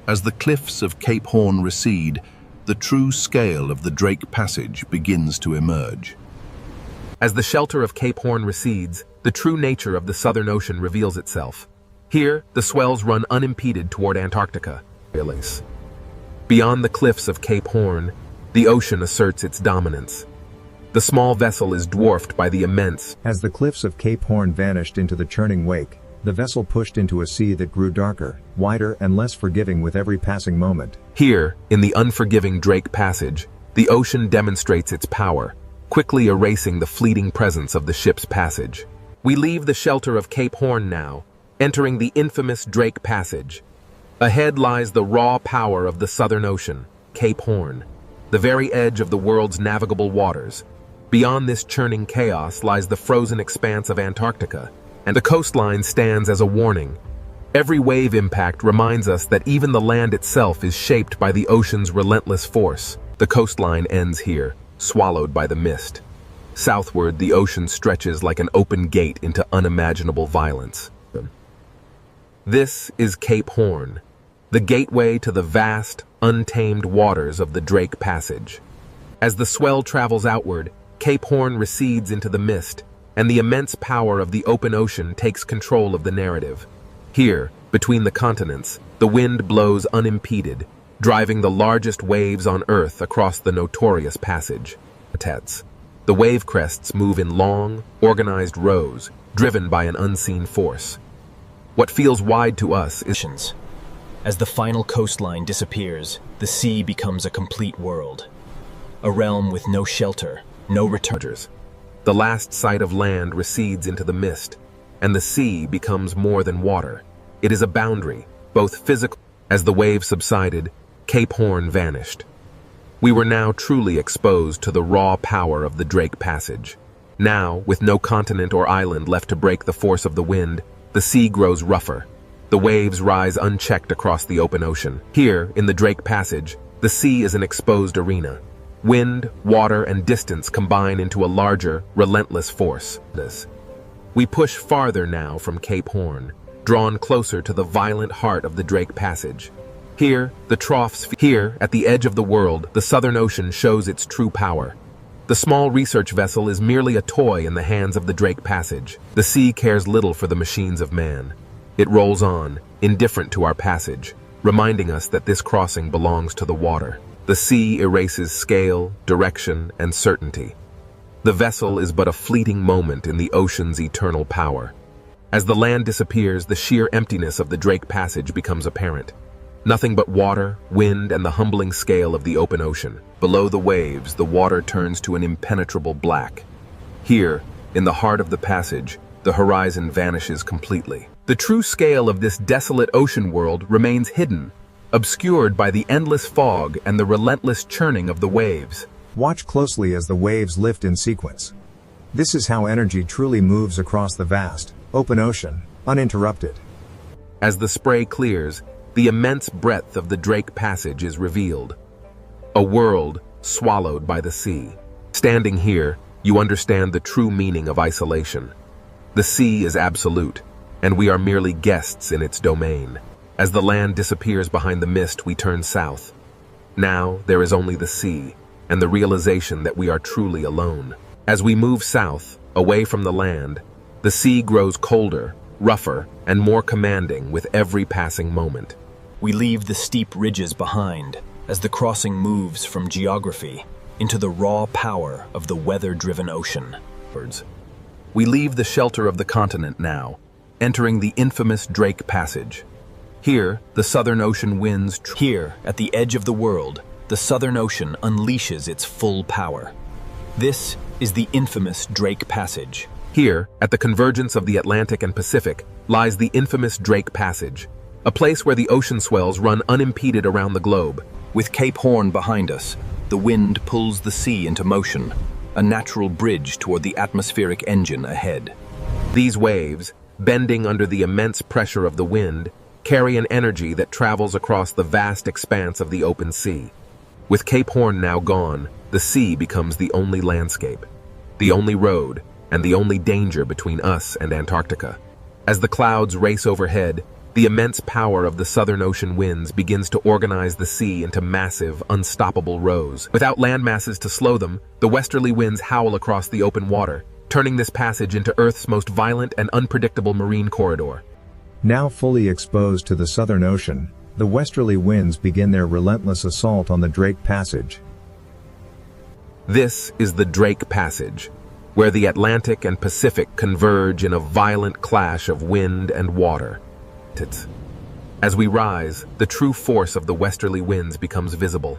Speaker 7: As the cliffs of Cape Horn recede, the true scale of the Drake Passage begins to emerge.
Speaker 3: As the shelter of Cape Horn recedes, the true nature of the Southern Ocean reveals itself. Here, the swells run unimpeded toward Antarctica. Beyond the cliffs of Cape Horn, the ocean asserts its dominance. The small vessel is dwarfed by the immense.
Speaker 5: As the cliffs of Cape Horn vanished into the churning wake, the vessel pushed into a sea that grew darker, wider, and less forgiving with every passing moment.
Speaker 3: Here, in the unforgiving Drake Passage, the ocean demonstrates its power, quickly erasing the fleeting presence of the ship's passage. We leave the shelter of Cape Horn now, entering the infamous Drake Passage. Ahead lies the raw power of the Southern Ocean, Cape Horn, the very edge of the world's navigable waters. Beyond this churning chaos lies the frozen expanse of Antarctica, and the coastline stands as a warning. Every wave impact reminds us that even the land itself is shaped by the ocean's relentless force. The coastline ends here, swallowed by the mist. Southward, the ocean stretches like an open gate into unimaginable violence. This is Cape Horn, the gateway to the vast, untamed waters of the Drake Passage. As the swell travels outward, Cape Horn recedes into the mist, and the immense power of the open ocean takes control of the narrative. Here, between the continents, the wind blows unimpeded, driving the largest waves on Earth across the notorious passage. The wave crests move in long, organized rows, driven by an unseen force. What feels wide to us is...
Speaker 1: As the final coastline disappears, the sea becomes a complete world. A realm with no shelter, no returners.
Speaker 3: The last sight of land recedes into the mist, and the sea becomes more than water. It is a boundary, both physical. As the waves subsided, Cape Horn vanished. We were now truly exposed to the raw power of the Drake Passage. Now, with no continent or island left to break the force of the wind, the sea grows rougher. The waves rise unchecked across the open ocean. Here, in the Drake Passage, the sea is an exposed arena. Wind, water, and distance combine into a larger, relentless force. We push farther now from Cape Horn, drawn closer to the violent heart of the Drake Passage. Here, at the edge of the world, the Southern Ocean shows its true power. The small research vessel is merely a toy in the hands of the Drake Passage. The sea cares little for the machines of man. It rolls on, indifferent to our passage, reminding us that this crossing belongs to the water. The sea erases scale, direction, and certainty. The vessel is but a fleeting moment in the ocean's eternal power. As the land disappears, the sheer emptiness of the Drake Passage becomes apparent. Nothing but water, wind, and the humbling scale of the open ocean. Below the waves, the water turns to an impenetrable black. Here, in the heart of the passage, the horizon vanishes completely. The true scale of this desolate ocean world remains hidden, obscured by the endless fog and the relentless churning of the waves.
Speaker 5: Watch closely as the waves lift in sequence. This is how energy truly moves across the vast, open ocean, uninterrupted.
Speaker 3: As the spray clears, the immense breadth of the Drake Passage is revealed. A world swallowed by the sea. Standing here, you understand the true meaning of isolation. The sea is absolute, and we are merely guests in its domain. As the land disappears behind the mist, we turn south. Now, there is only the sea, and the realization that we are truly alone. As we move south, away from the land, the sea grows colder, rougher, and more commanding with every passing moment.
Speaker 1: We leave the steep ridges behind as the crossing moves from geography into the raw power of the weather-driven ocean.
Speaker 3: We leave the shelter of the continent now, entering the infamous Drake Passage. Here, the Southern Ocean winds.
Speaker 1: Here, at the edge of the world, the Southern Ocean unleashes its full power. This is the infamous Drake Passage.
Speaker 3: Here, at the convergence of the Atlantic and Pacific, lies the infamous Drake Passage, a place where the ocean swells run unimpeded around the globe.
Speaker 1: With Cape Horn behind us, the wind pulls the sea into motion, a natural bridge toward the atmospheric engine ahead.
Speaker 3: These waves, bending under the immense pressure of the wind, carry an energy that travels across the vast expanse of the open sea. With Cape Horn now gone, the sea becomes the only landscape, the only road, and the only danger between us and Antarctica. As the clouds race overhead, the immense power of the Southern Ocean winds begins to organize the sea into massive, unstoppable rows. Without land masses to slow them, the westerly winds howl across the open water, turning this passage into Earth's most violent and unpredictable marine corridor.
Speaker 5: Now fully exposed to the Southern Ocean, the westerly winds begin their relentless assault on the Drake Passage.
Speaker 3: This is the Drake Passage, where the Atlantic and Pacific converge in a violent clash of wind and water. As we rise, the true force of the westerly winds becomes visible.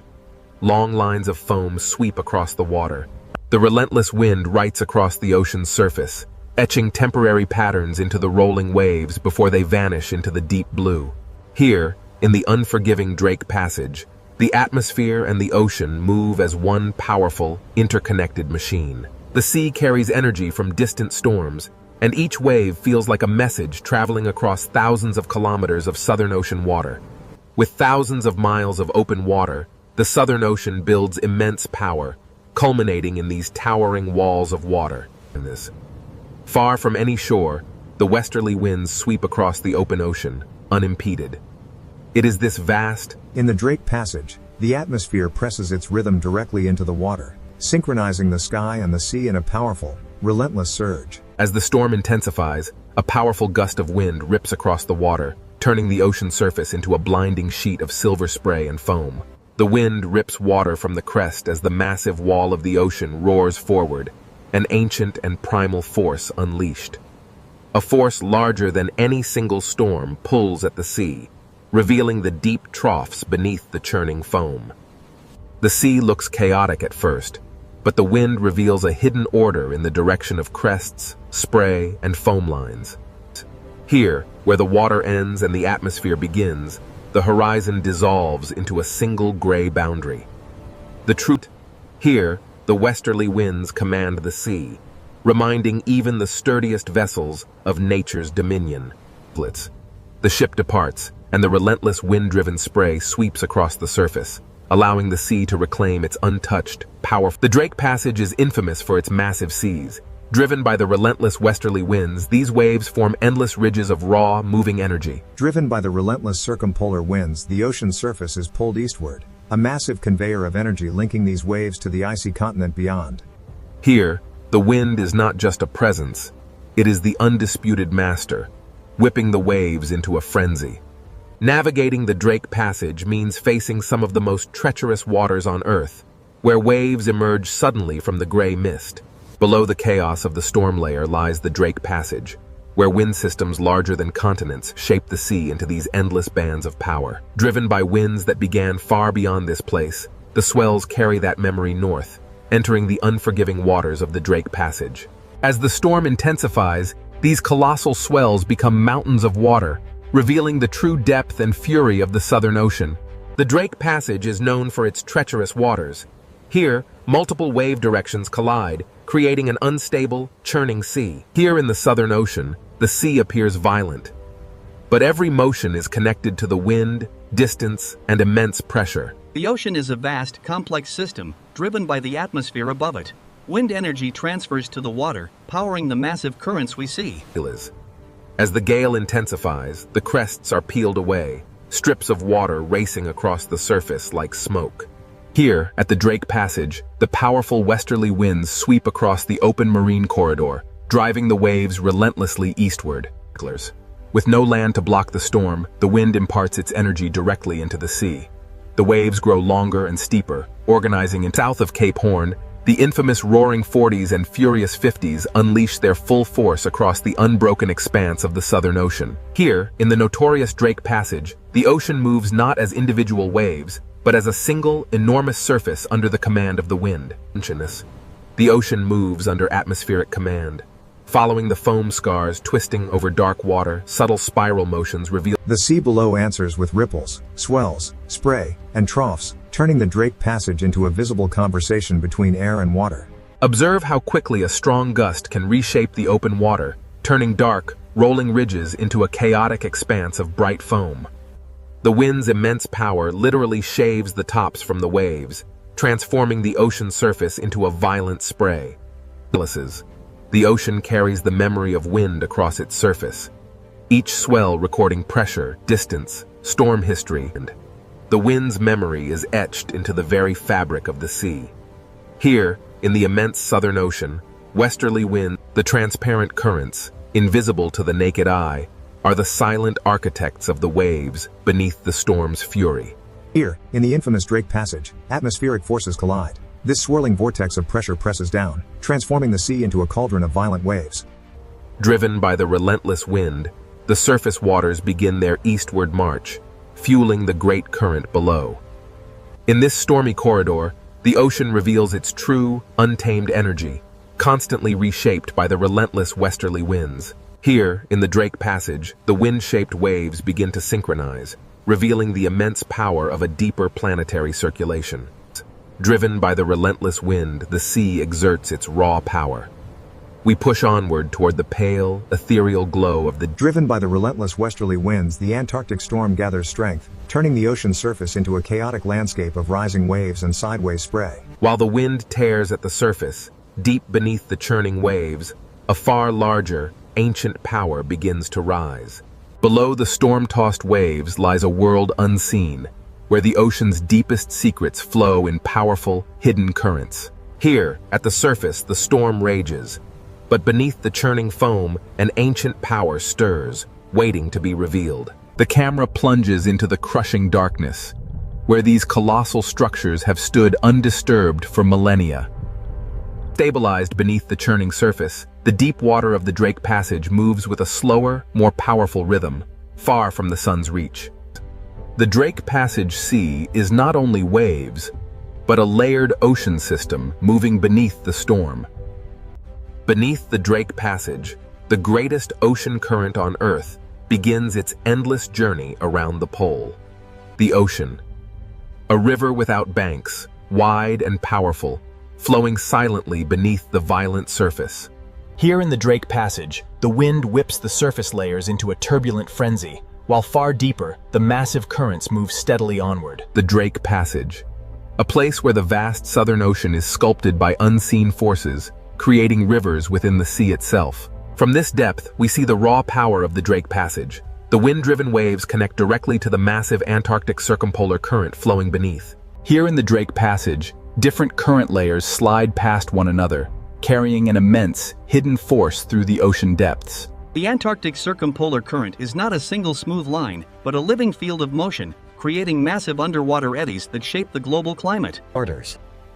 Speaker 3: Long lines of foam sweep across the water. The relentless wind writes across the ocean's surface, etching temporary patterns into the rolling waves before they vanish into the deep blue. Here, in the unforgiving Drake Passage, the atmosphere and the ocean move as one powerful, interconnected machine. The sea carries energy from distant storms, and each wave feels like a message traveling across thousands of kilometers of Southern Ocean water. With thousands of miles of open water, the Southern Ocean builds immense power, culminating in these towering walls of water. Far from any shore, the westerly winds sweep across the open ocean, unimpeded. It is this vast...
Speaker 5: In the Drake Passage, the atmosphere presses its rhythm directly into the water, synchronizing the sky and the sea in a powerful, relentless surge.
Speaker 3: As the storm intensifies, a powerful gust of wind rips across the water, turning the ocean surface into a blinding sheet of silver spray and foam. The wind rips water from the crest as the massive wall of the ocean roars forward, an ancient and primal force unleashed. A force larger than any single storm pulls at the sea, revealing the deep troughs beneath the churning foam. The sea looks chaotic at first, but the wind reveals a hidden order in the direction of crests, spray, and foam lines. Here, where the water ends and the atmosphere begins, the horizon dissolves into a single gray boundary. Here, the westerly winds command the sea, reminding even the sturdiest vessels of nature's dominion. The ship departs, and the relentless wind-driven spray sweeps across the surface, allowing the sea to reclaim its untouched, powerful... The Drake Passage is infamous for its massive seas. Driven by the relentless westerly winds, these waves form endless ridges of raw, moving energy.
Speaker 5: Driven by the relentless circumpolar winds, the ocean surface is pulled eastward, a massive conveyor of energy linking these waves to the icy continent beyond.
Speaker 3: Here, the wind is not just a presence, it is the undisputed master, whipping the waves into a frenzy. Navigating the Drake Passage means facing some of the most treacherous waters on Earth, where waves emerge suddenly from the gray mist. Below the chaos of the storm layer lies the Drake Passage, where wind systems larger than continents shape the sea into these endless bands of power. Driven by winds that began far beyond this place, the swells carry that memory north, entering the unforgiving waters of the Drake Passage. As the storm intensifies, these colossal swells become mountains of water, revealing the true depth and fury of the Southern Ocean. The Drake Passage is known for its treacherous waters. Here, multiple wave directions collide, creating an unstable, churning sea. Here in the Southern Ocean, the sea appears violent. But every motion is connected to the wind, distance, and immense pressure.
Speaker 8: The ocean is a vast, complex system, driven by the atmosphere above it. Wind energy transfers to the water, powering the massive currents we see.
Speaker 3: As the gale intensifies, the crests are peeled away, strips of water racing across the surface like smoke. Here, at the Drake Passage, the powerful westerly winds sweep across the open marine corridor, driving the waves relentlessly eastward. With no land to block the storm, the wind imparts its energy directly into the sea. The waves grow longer and steeper, organizing in south of Cape Horn. The infamous Roaring 40s and Furious 50s unleash their full force across the unbroken expanse of the Southern Ocean. Here, in the notorious Drake Passage, the ocean moves not as individual waves, but as a single, enormous surface under the command of the wind. The ocean moves under atmospheric command. Following the foam scars twisting over dark water, subtle spiral motions reveal...
Speaker 5: The sea below answers with ripples, swells, spray, and troughs, turning the Drake Passage into a visible conversation between air and water.
Speaker 3: Observe how quickly a strong gust can reshape the open water, turning dark, rolling ridges into a chaotic expanse of bright foam. The wind's immense power literally shaves the tops from the waves, transforming the ocean surface into a violent spray. The ocean carries the memory of wind across its surface, each swell recording pressure, distance, storm history, and the wind's memory is etched into the very fabric of the sea. Here, in the immense Southern Ocean, westerly wind, the transparent currents, invisible to the naked eye, are the silent architects of the waves beneath the storm's fury.
Speaker 5: Here, in the infamous Drake Passage, atmospheric forces collide. This swirling vortex of pressure presses down, transforming the sea into a cauldron of violent waves.
Speaker 3: Driven by the relentless wind, the surface waters begin their eastward march, fueling the great current below. In this stormy corridor, the ocean reveals its true, untamed energy, constantly reshaped by the relentless westerly winds. Here, in the Drake Passage, the wind-shaped waves begin to synchronize, revealing the immense power of a deeper planetary circulation. Driven by the relentless wind, the sea exerts its raw power. we push onward toward the pale, ethereal glow of the...
Speaker 5: Driven by the relentless westerly winds, the Antarctic storm gathers strength, turning the ocean surface into a chaotic landscape of rising waves and sideways spray.
Speaker 3: While the wind tears at the surface, deep beneath the churning waves, a far larger, ancient power begins to rise. Below the storm-tossed waves lies a world unseen, where the ocean's deepest secrets flow in powerful, hidden currents. Here, at the surface, the storm rages, but beneath the churning foam, an ancient power stirs, waiting to be revealed. The camera plunges into the crushing darkness, where these colossal structures have stood undisturbed for millennia. Stabilized beneath the churning surface, the deep water of the Drake Passage moves with a slower, more powerful rhythm, far from the sun's reach. The Drake Passage Sea is not only waves, but a layered ocean system moving beneath the storm. Beneath the Drake Passage, the greatest ocean current on Earth begins its endless journey around the pole. The ocean. A river without banks, wide and powerful, flowing silently beneath the violent surface.
Speaker 4: Here in the Drake Passage, the wind whips the surface layers into a turbulent frenzy, while far deeper, the massive currents move steadily onward.
Speaker 3: The Drake Passage. A place where the vast Southern Ocean is sculpted by unseen forces, creating rivers within the sea itself. From this depth, we see the raw power of the Drake Passage. The wind-driven waves connect directly to the massive Antarctic circumpolar current flowing beneath.
Speaker 4: Here in the Drake Passage, different current layers slide past one another, carrying an immense, hidden force through the ocean depths.
Speaker 8: The Antarctic circumpolar current is not a single smooth line, but a living field of motion, creating massive underwater eddies that shape the global climate.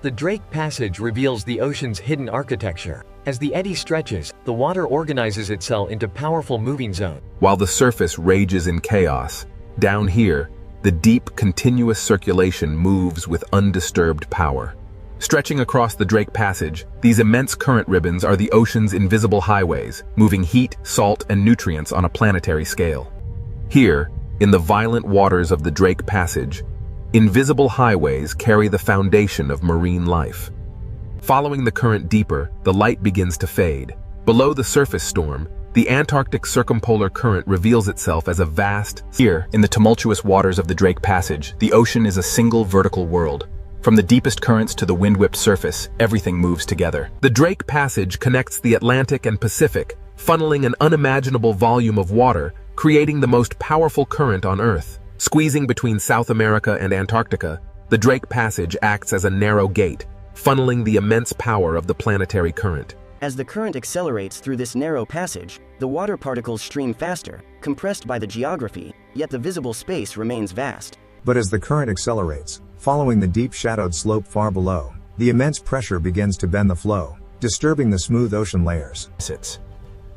Speaker 2: The Drake Passage reveals the ocean's hidden architecture. As the eddy stretches, the water organizes itself into powerful moving zones.
Speaker 3: While the surface rages in chaos, down here, the deep, continuous circulation moves with undisturbed power. Stretching across the Drake Passage, these immense current ribbons are the ocean's invisible highways, moving heat, salt, and nutrients on a planetary scale. Here, in the violent waters of the Drake Passage, invisible highways carry the foundation of marine life. Following the current deeper, the light begins to fade. Below the surface storm, the Antarctic circumpolar current reveals itself as a vast...
Speaker 4: Here, in the tumultuous waters of the Drake Passage, the ocean is a single vertical world. From the deepest currents to the wind-whipped surface, everything moves together.
Speaker 3: The Drake Passage connects the Atlantic and Pacific, funneling an unimaginable volume of water, creating the most powerful current on Earth. Squeezing between South America and Antarctica, the Drake Passage acts as a narrow gate, funneling the immense power of the planetary current.
Speaker 9: As the current accelerates through this narrow passage, the water particles stream faster, compressed by the geography, yet the visible space remains vast.
Speaker 5: But as the current accelerates, following the deep shadowed slope far below, the immense pressure begins to bend the flow, disturbing the smooth ocean layers.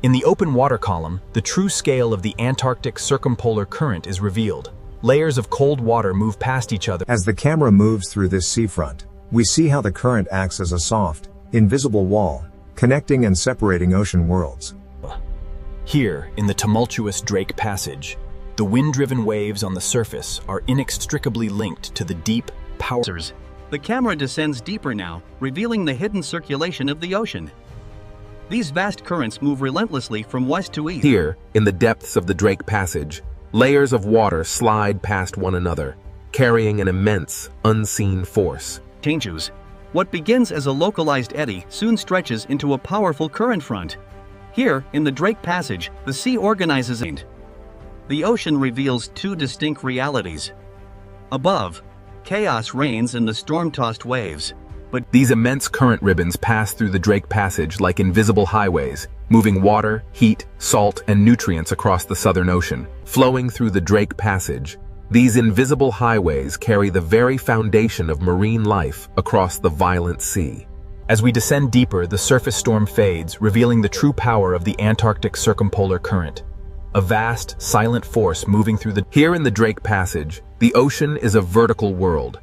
Speaker 4: In the open water column, the true scale of the Antarctic circumpolar current is revealed. Layers of cold water move past each other.
Speaker 5: As the camera moves through this seafront, we see how the current acts as a soft, invisible wall, connecting and separating ocean worlds.
Speaker 4: Here, in the tumultuous Drake Passage, the wind-driven waves on the surface are inextricably linked to the deep, powerful...
Speaker 8: The camera descends deeper now, revealing the hidden circulation of the ocean. These vast currents move relentlessly from west to east.
Speaker 3: Here, in the depths of the Drake Passage, layers of water slide past one another, carrying an immense, unseen force.
Speaker 8: Changes. What begins as a localized eddy soon stretches into a powerful current front. Here, in the Drake Passage, the sea organizes and the ocean reveals two distinct realities. Above, chaos reigns in the storm-tossed waves. But
Speaker 3: these immense current ribbons pass through the Drake Passage like invisible highways, moving water, heat, salt, and nutrients across the Southern Ocean. Flowing through the Drake Passage, these invisible highways carry the very foundation of marine life across the violent sea.
Speaker 4: As we descend deeper, the surface storm fades, revealing the true power of the Antarctic circumpolar current. A vast, silent force moving through the...
Speaker 3: Here in the Drake Passage, the ocean is a vertical world.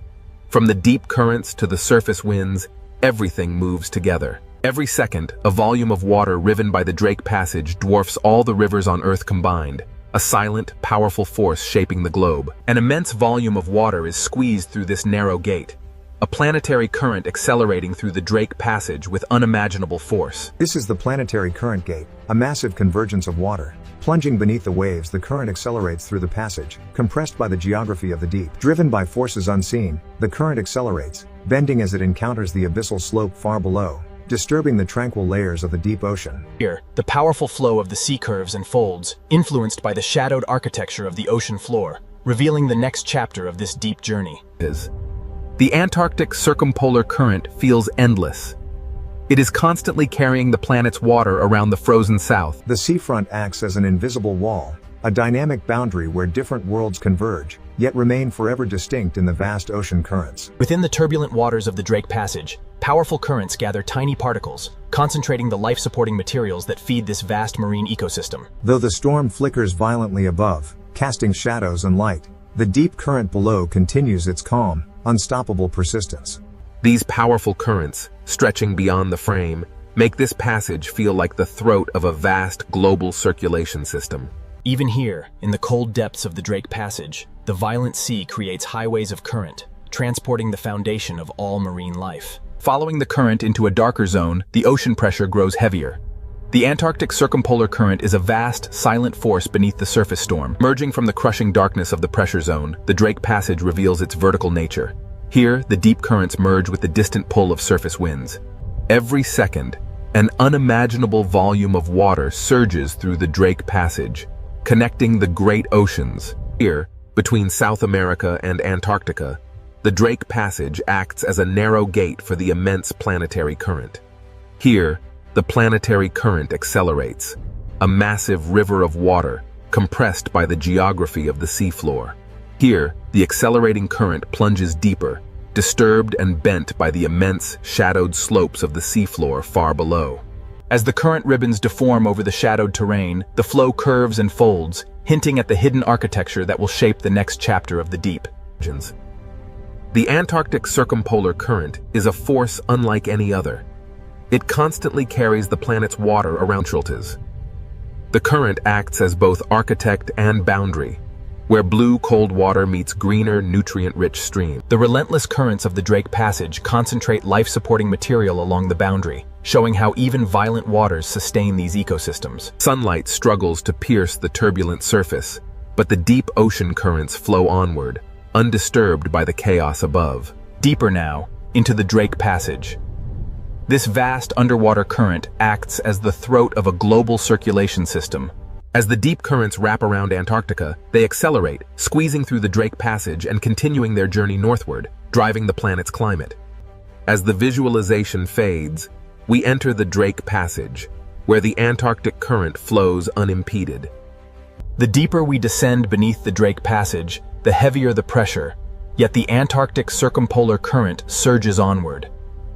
Speaker 3: From the deep currents to the surface winds, everything moves together. Every second, a volume of water riven by the Drake Passage dwarfs all the rivers on Earth combined, a silent, powerful force shaping the globe. An immense volume of water is squeezed through this narrow gate,
Speaker 4: a planetary current accelerating through the Drake Passage with unimaginable force.
Speaker 5: This is the planetary current gate, a massive convergence of water. Plunging beneath the waves, the current accelerates through the passage, compressed by the geography of the deep. Driven by forces unseen, the current accelerates, bending as it encounters the abyssal slope far below, disturbing the tranquil layers of the deep ocean.
Speaker 1: Here, the powerful flow of the sea curves and folds, influenced by the shadowed architecture of the ocean floor, revealing the next chapter of this deep journey.
Speaker 4: The Antarctic circumpolar current feels endless. It is constantly carrying the planet's water around the frozen south.
Speaker 5: The seafront acts as an invisible wall, a dynamic boundary where different worlds converge, yet remain forever distinct in the vast ocean currents.
Speaker 1: Within the turbulent waters of the Drake Passage, powerful currents gather tiny particles, concentrating the life-supporting materials that feed this vast marine ecosystem.
Speaker 5: Though the storm flickers violently above, casting shadows and light, the deep current below continues its calm, unstoppable persistence.
Speaker 4: These powerful currents, stretching beyond the frame, make this passage feel like the throat of a vast global circulation system.
Speaker 1: Even here, in the cold depths of the Drake Passage, the violent sea creates highways of current, transporting the foundation of all marine life.
Speaker 4: Following the current into a darker zone, the ocean pressure grows heavier. The Antarctic circumpolar current is a vast, silent force beneath the surface storm. Emerging from the crushing darkness of the pressure zone, the Drake Passage reveals its vertical nature. Here, the deep currents merge with the distant pull of surface winds. Every second, an unimaginable volume of water surges through the Drake Passage, connecting the great oceans. Here, between South America and Antarctica, the Drake Passage acts as a narrow gate for the immense planetary current. Here, the planetary current accelerates, a massive river of water compressed by the geography of the seafloor. Here, the accelerating current plunges deeper, disturbed and bent by the immense, shadowed slopes of the seafloor far below.
Speaker 1: As the current ribbons deform over the shadowed terrain, the flow curves and folds, hinting at the hidden architecture that will shape the next chapter of the deep.
Speaker 4: The Antarctic circumpolar current is a force unlike any other. It constantly carries the planet's water around Schultes. The current acts as both architect and boundary, where blue cold water meets greener, nutrient-rich stream.
Speaker 1: The relentless currents of the Drake Passage concentrate life-supporting material along the boundary, showing how even violent waters sustain these ecosystems.
Speaker 4: Sunlight struggles to pierce the turbulent surface, but the deep ocean currents flow onward, undisturbed by the chaos above.
Speaker 1: Deeper now, into the Drake Passage. This vast underwater current acts as the throat of a global circulation system.
Speaker 4: As the deep currents wrap around Antarctica, they accelerate, squeezing through the Drake Passage and continuing their journey northward, driving the planet's climate. As the visualization fades, we enter the Drake Passage, where the Antarctic current flows unimpeded.
Speaker 1: The deeper we descend beneath the Drake Passage, the heavier the pressure, yet the Antarctic circumpolar current surges onward.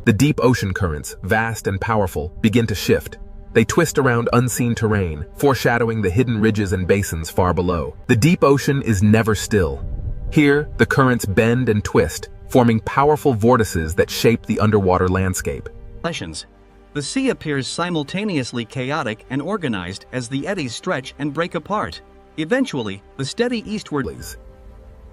Speaker 4: The deep ocean currents, vast and powerful, begin to shift. They twist around unseen terrain, foreshadowing the hidden ridges and basins far below. The deep ocean is never still. Here, the currents bend and twist, forming powerful vortices that shape the underwater landscape.
Speaker 8: The sea appears simultaneously chaotic and organized as the eddies stretch and break apart. Eventually, the steady eastward.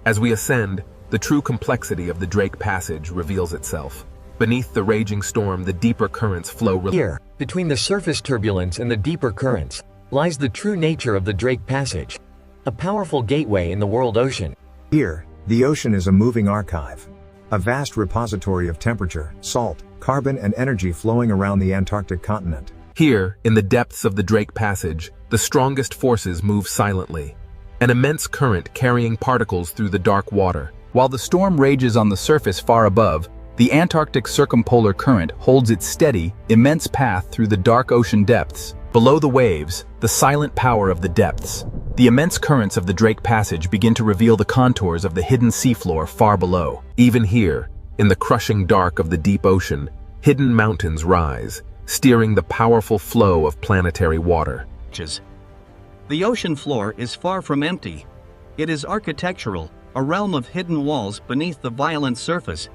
Speaker 4: As we ascend, the true complexity of the Drake Passage reveals itself. Beneath the raging storm, the deeper currents flow.
Speaker 2: Here, between the surface turbulence and the deeper currents, lies the true nature of the Drake Passage, a powerful gateway in the world ocean.
Speaker 5: Here, the ocean is a moving archive, a vast repository of temperature, salt, carbon and energy flowing around the Antarctic continent.
Speaker 4: Here, in the depths of the Drake Passage, the strongest forces move silently, an immense current carrying particles through the dark water.
Speaker 1: While the storm rages on the surface far above, the Antarctic circumpolar current holds its steady, immense path through the dark ocean depths. Below the waves, the silent power of the depths. The immense currents of the Drake Passage begin to reveal the contours of the hidden seafloor far below.
Speaker 4: Even here, in the crushing dark of the deep ocean, hidden mountains rise, steering the powerful flow of planetary water.
Speaker 8: The ocean floor is far from empty. It is architectural, a realm of hidden walls beneath the violent surface.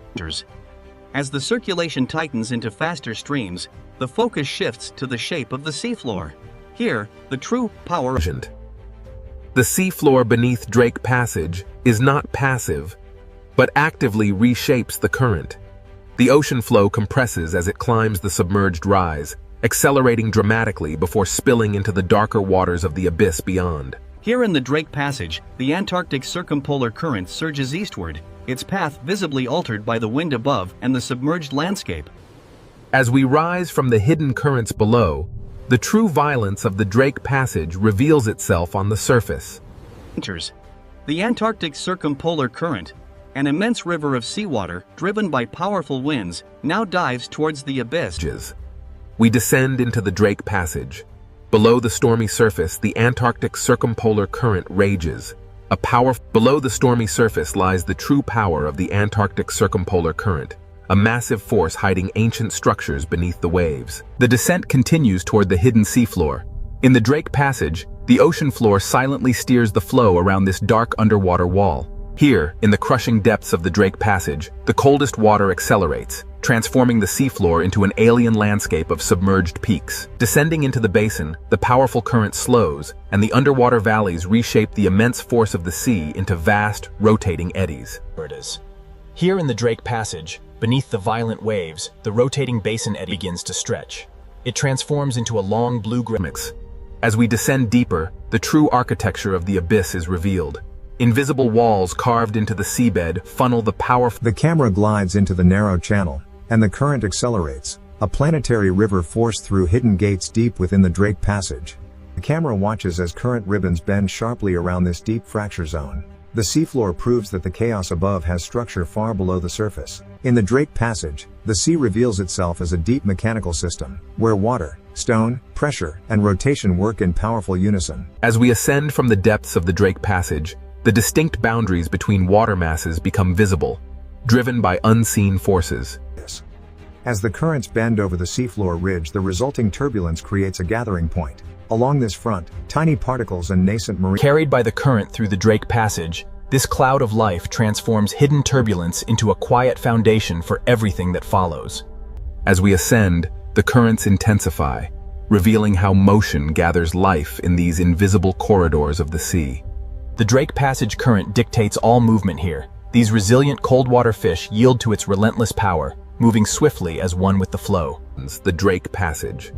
Speaker 8: As the circulation tightens into faster streams, the focus shifts to the shape of the seafloor. Here, the true power.
Speaker 4: The seafloor beneath Drake Passage is not passive, but actively reshapes the current.
Speaker 3: The ocean flow compresses as it climbs the submerged rise, accelerating dramatically before spilling into the darker waters of the abyss beyond.
Speaker 8: Here in the Drake Passage, the Antarctic circumpolar current surges eastward, its path visibly altered by the wind above and the submerged landscape.
Speaker 3: As we rise from the hidden currents below, the true violence of the Drake Passage reveals itself on the surface.
Speaker 8: The Antarctic circumpolar current, an immense river of seawater driven by powerful winds, now dives towards the abyss.
Speaker 3: We descend into the Drake Passage. Below the stormy surface, the Antarctic circumpolar current rages. Below the stormy surface lies the true power of the Antarctic circumpolar current, a massive force hiding ancient structures beneath the waves. The descent continues toward the hidden seafloor. In the Drake Passage, the ocean floor silently steers the flow around this dark underwater wall. Here, in the crushing depths of the Drake Passage, the coldest water accelerates, transforming the seafloor into an alien landscape of submerged peaks. Descending into the basin, the powerful current slows, and the underwater valleys reshape the immense force of the sea into vast, rotating eddies.
Speaker 1: Here in the Drake Passage, beneath the violent waves, the rotating basin eddy begins to stretch. It transforms into a long blue-gray.
Speaker 3: As we descend deeper, the true architecture of the abyss is revealed. Invisible walls carved into the seabed funnel the powerful.
Speaker 5: The camera glides into the narrow channel, and the current accelerates, a planetary river forced through hidden gates deep within the Drake Passage. The camera watches as current ribbons bend sharply around this deep fracture zone. The seafloor proves that the chaos above has structure far below the surface. In the Drake Passage, the sea reveals itself as a deep mechanical system, where water, stone, pressure, and rotation work in powerful unison.
Speaker 3: As we ascend from the depths of the Drake Passage, the distinct boundaries between water masses become visible, driven by unseen forces.
Speaker 5: As the currents bend over the seafloor ridge, the resulting turbulence creates a gathering point. Along this front, tiny particles and nascent marine.
Speaker 1: Carried by the current through the Drake Passage, this cloud of life transforms hidden turbulence into a quiet foundation for everything that follows.
Speaker 3: As we ascend, the currents intensify, revealing how motion gathers life in these invisible corridors of the sea.
Speaker 1: The Drake Passage current dictates all movement here. These resilient cold-water fish yield to its relentless power, moving swiftly as one with the flow.
Speaker 3: The Drake Passage.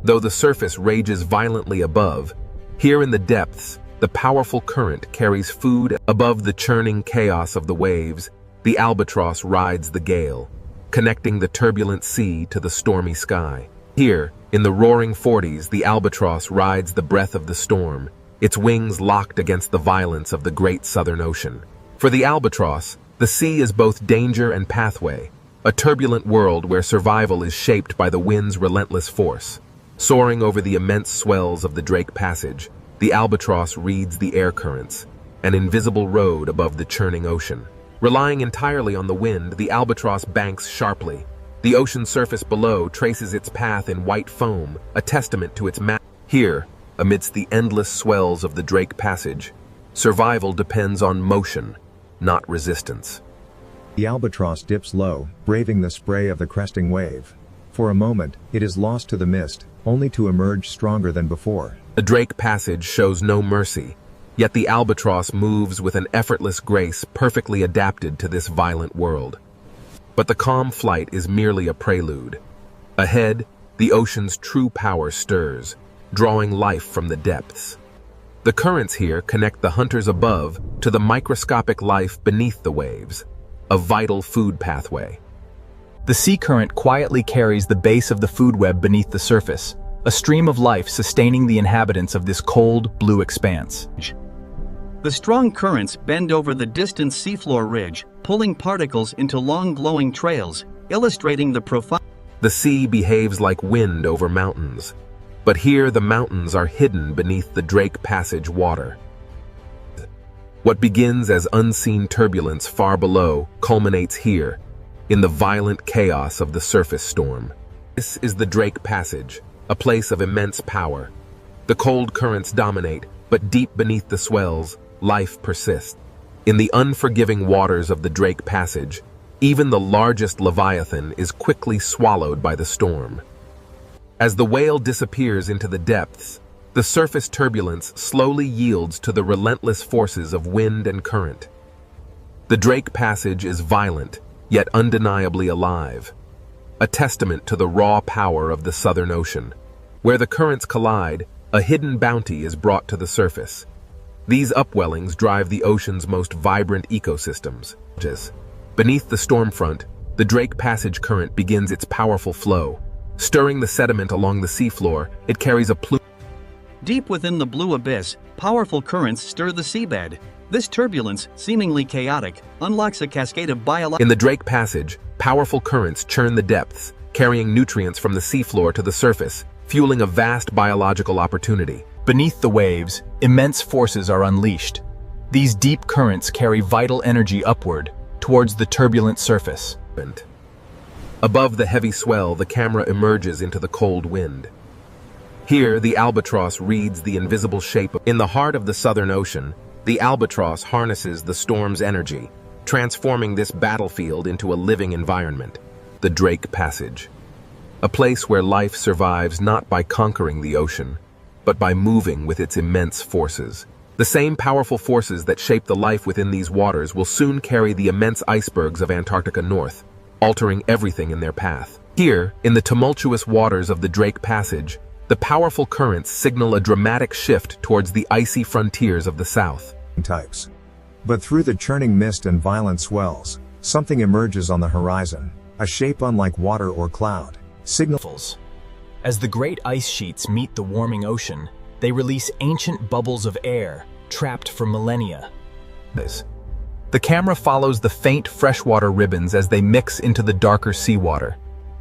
Speaker 3: Though the surface rages violently above, here in the depths, the powerful current carries food. Above the churning chaos of the waves, the albatross rides the gale, connecting the turbulent sea to the stormy sky. Here, in the roaring 40s, the albatross rides the breath of the storm, its wings locked against the violence of the great Southern Ocean. For the albatross, the sea is both danger and pathway, a turbulent world where survival is shaped by the wind's relentless force. Soaring over the immense swells of the Drake Passage, the albatross reads the air currents, an invisible road above the churning ocean. Relying entirely on the wind, the albatross banks sharply. The ocean surface below traces its path in white foam, a testament to its Here, amidst the endless swells of the Drake Passage, survival depends on motion, not resistance.
Speaker 5: The albatross dips low, braving the spray of the cresting wave. For a moment, it is lost to the mist, only to emerge stronger than before.
Speaker 3: The Drake Passage shows no mercy, yet the albatross moves with an effortless grace perfectly adapted to this violent world. But the calm flight is merely a prelude. Ahead, the ocean's true power stirs, drawing life from the depths. The currents here connect the hunters above to the microscopic life beneath the waves, a vital food pathway.
Speaker 1: The sea current quietly carries the base of the food web beneath the surface, a stream of life sustaining the inhabitants of this cold, blue expanse.
Speaker 8: The strong currents bend over the distant seafloor ridge, pulling particles into long glowing trails, illustrating the profound.
Speaker 3: The sea behaves like wind over mountains, but here the mountains are hidden beneath the Drake Passage water. What begins as unseen turbulence far below culminates here, in the violent chaos of the surface storm. This is the Drake Passage, a place of immense power. The cold currents dominate, but deep beneath the swells, life persists. In the unforgiving waters of the Drake Passage, even the largest leviathan is quickly swallowed by the storm. As the whale disappears into the depths, the surface turbulence slowly yields to the relentless forces of wind and current. The Drake Passage is violent, yet undeniably alive. A testament to the raw power of the Southern Ocean. Where the currents collide, a hidden bounty is brought to the surface. These upwellings drive the ocean's most vibrant ecosystems. Beneath the storm front, the Drake Passage current begins its powerful flow. Stirring the sediment along the seafloor, it carries a plume.
Speaker 8: Deep within the blue abyss, powerful currents stir the seabed. This turbulence, seemingly chaotic, unlocks a cascade of biological.
Speaker 3: In the Drake Passage, powerful currents churn the depths, carrying nutrients from the seafloor to the surface, fueling a vast biological opportunity.
Speaker 1: Beneath the waves, immense forces are unleashed. These deep currents carry vital energy upward, towards the turbulent surface.
Speaker 3: Above the heavy swell, the camera emerges into the cold wind. Here, the albatross reads the invisible shape. In the heart of the Southern Ocean, the albatross harnesses the storm's energy, transforming this battlefield into a living environment. The Drake Passage. A place where life survives not by conquering the ocean, but by moving with its immense forces. The same powerful forces that shape the life within these waters will soon carry the immense icebergs of Antarctica north, altering everything in their path. Here, in the tumultuous waters of the Drake Passage, the powerful currents signal a dramatic shift towards the icy frontiers of the south.
Speaker 5: Types. But through the churning mist and violent swells, something emerges on the horizon, a shape unlike water or cloud. Signals.
Speaker 1: As the great ice sheets meet the warming ocean, they release ancient bubbles of air, trapped for millennia. The camera follows the faint freshwater ribbons as they mix into the darker seawater.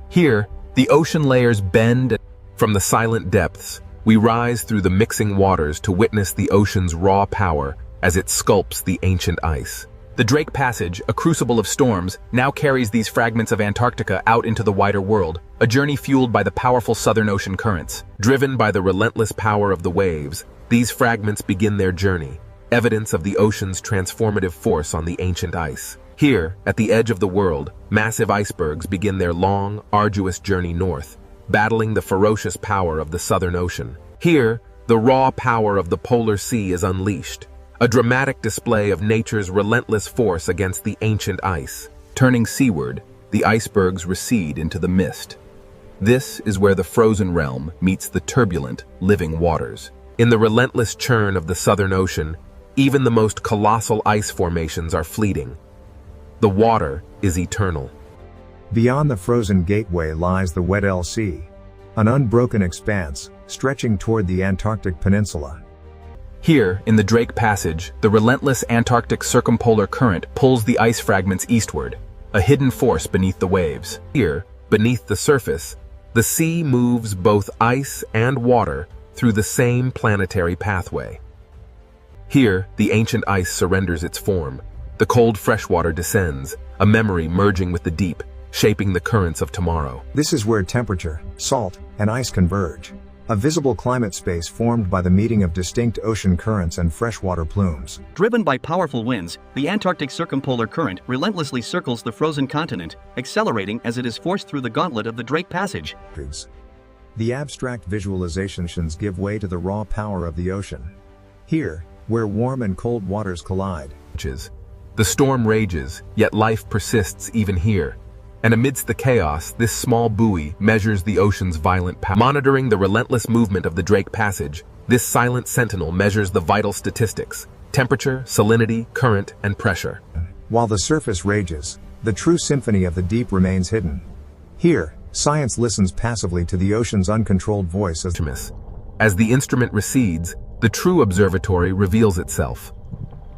Speaker 1: Here, the ocean layers bend. From the silent depths, we rise through the mixing waters to witness the ocean's raw power as it sculpts the ancient ice. The Drake Passage, a crucible of storms, now carries these fragments of Antarctica out into the wider world, a journey fueled by the powerful Southern Ocean currents. Driven by the relentless power of the waves, these fragments begin their journey, evidence of the ocean's transformative force on the ancient ice. Here, at the edge of the world, massive icebergs begin their long, arduous journey north, battling the ferocious power of the Southern Ocean. Here, the raw power of the polar sea is unleashed, a dramatic display of nature's relentless force against the ancient ice. Turning seaward, the icebergs recede into the mist. This is where the frozen realm meets the turbulent, living waters. In the relentless churn of the Southern Ocean, even the most colossal ice formations are fleeting. The water is eternal.
Speaker 5: Beyond the frozen gateway lies the Weddell Sea, an unbroken expanse, stretching toward the Antarctic Peninsula.
Speaker 1: Here, in the Drake Passage, the relentless Antarctic circumpolar current pulls the ice fragments eastward, a hidden force beneath the waves. Here, beneath the surface, the sea moves both ice and water through the same planetary pathway. Here, the ancient ice surrenders its form. The cold freshwater descends, a memory merging with the deep, shaping the currents of tomorrow.
Speaker 5: This is where temperature, salt, and ice converge. A visible climate space formed by the meeting of distinct ocean currents and freshwater plumes.
Speaker 8: Driven by powerful winds, the Antarctic circumpolar current relentlessly circles the frozen continent, accelerating as it is forced through the gauntlet of the Drake Passage.
Speaker 5: The abstract visualizations give way to the raw power of the ocean. Here, where warm and cold waters collide.
Speaker 3: The storm rages, yet life persists even here. And amidst the chaos, this small buoy measures the ocean's violent power. Monitoring the relentless movement of the Drake Passage, this silent sentinel measures the vital statistics: temperature, salinity, current, and pressure.
Speaker 5: While the surface rages, the true symphony of the deep remains hidden. Here, science listens passively to the ocean's uncontrolled voice
Speaker 3: as the instrument recedes, the true observatory reveals itself.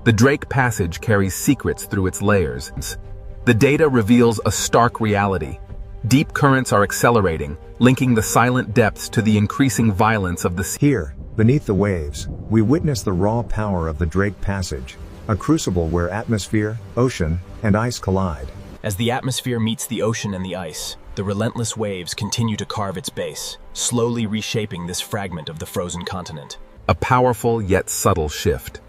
Speaker 3: The Drake Passage carries secrets through its layers. The data reveals a stark reality. Deep currents are accelerating, linking the silent depths to the increasing violence of the sea.
Speaker 5: Here, beneath the waves, we witness the raw power of the Drake Passage, a crucible where atmosphere, ocean, and ice collide.
Speaker 1: As the atmosphere meets the ocean and the ice, the relentless waves continue to carve its base, slowly reshaping this fragment of the frozen continent.
Speaker 3: A powerful yet subtle shift.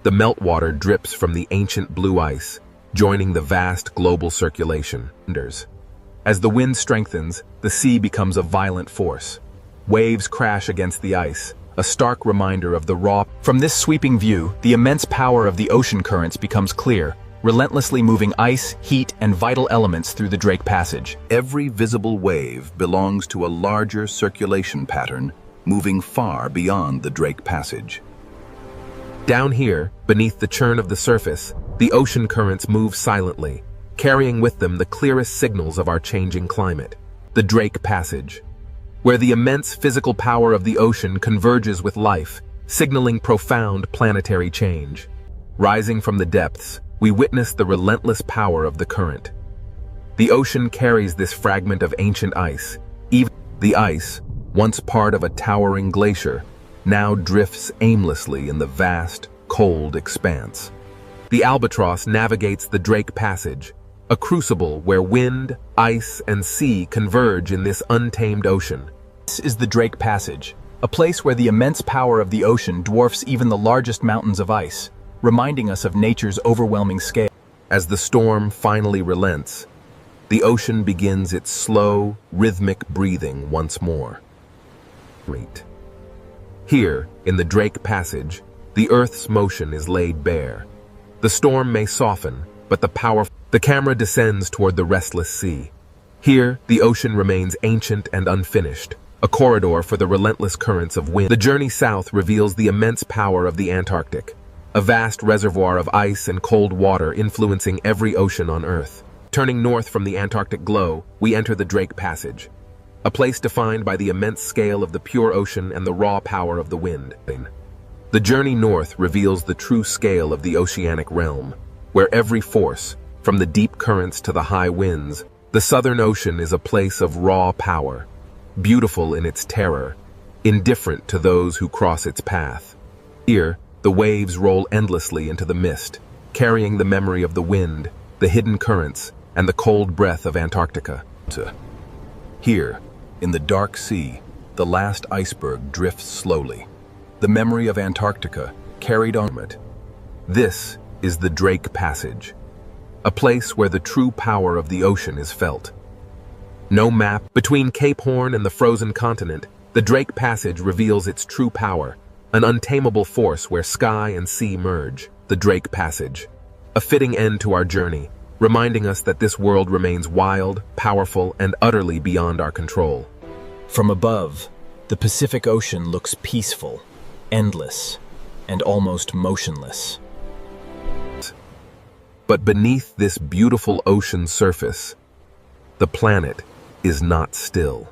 Speaker 3: The meltwater drips from the ancient blue ice, joining the vast global circulation. As the wind strengthens, the sea becomes a violent force. Waves crash against the ice, a stark reminder of the raw.
Speaker 1: From this sweeping view, the immense power of the ocean currents becomes clear, relentlessly moving ice, heat, and vital elements through the Drake Passage.
Speaker 7: Every visible wave belongs to a larger circulation pattern moving far beyond the Drake Passage.
Speaker 3: Down here, beneath the churn of the surface, the ocean currents move silently, carrying with them the clearest signals of our changing climate, the Drake Passage, where the immense physical power of the ocean converges with life, signaling profound planetary change. Rising from the depths, we witness the relentless power of the current. The ocean carries this fragment of ancient ice. Even the ice, once part of a towering glacier, now drifts aimlessly in the vast, cold expanse. The albatross navigates the Drake Passage, a crucible where wind, ice, and sea converge in this untamed ocean.
Speaker 1: This is the Drake Passage, a place where the immense power of the ocean dwarfs even the largest mountains of ice, reminding us of nature's overwhelming scale.
Speaker 3: As the storm finally relents, the ocean begins its slow, rhythmic breathing once more. Here, in the Drake Passage, the Earth's motion is laid bare. The storm may soften, but the camera descends toward the restless sea. Here, the ocean remains ancient and unfinished, a corridor for the relentless currents of wind. The journey south reveals the immense power of the Antarctic, a vast reservoir of ice and cold water influencing every ocean on Earth. Turning north from the Antarctic glow, we enter the Drake Passage, a place defined by the immense scale of the pure ocean and the raw power of the wind. The journey north reveals the true scale of the oceanic realm, where every force, from the deep currents to the high winds, the Southern Ocean is a place of raw power, beautiful in its terror, indifferent to those who cross its path. Here, the waves roll endlessly into the mist, carrying the memory of the wind, the hidden currents, and the cold breath of Antarctica.
Speaker 1: Here, in the dark sea, the last iceberg drifts slowly, the memory of Antarctica carried on it.
Speaker 3: This is the Drake Passage, a place where the true power of the ocean is felt. No map between Cape Horn and the frozen continent, the Drake Passage reveals its true power, an untamable force where sky and sea merge. The Drake Passage, a fitting end to our journey, reminding us that this world remains wild, powerful, and utterly beyond our control.
Speaker 1: From above, the Pacific Ocean looks peaceful, endless, and almost motionless.
Speaker 3: But beneath this beautiful ocean surface, the planet is not still.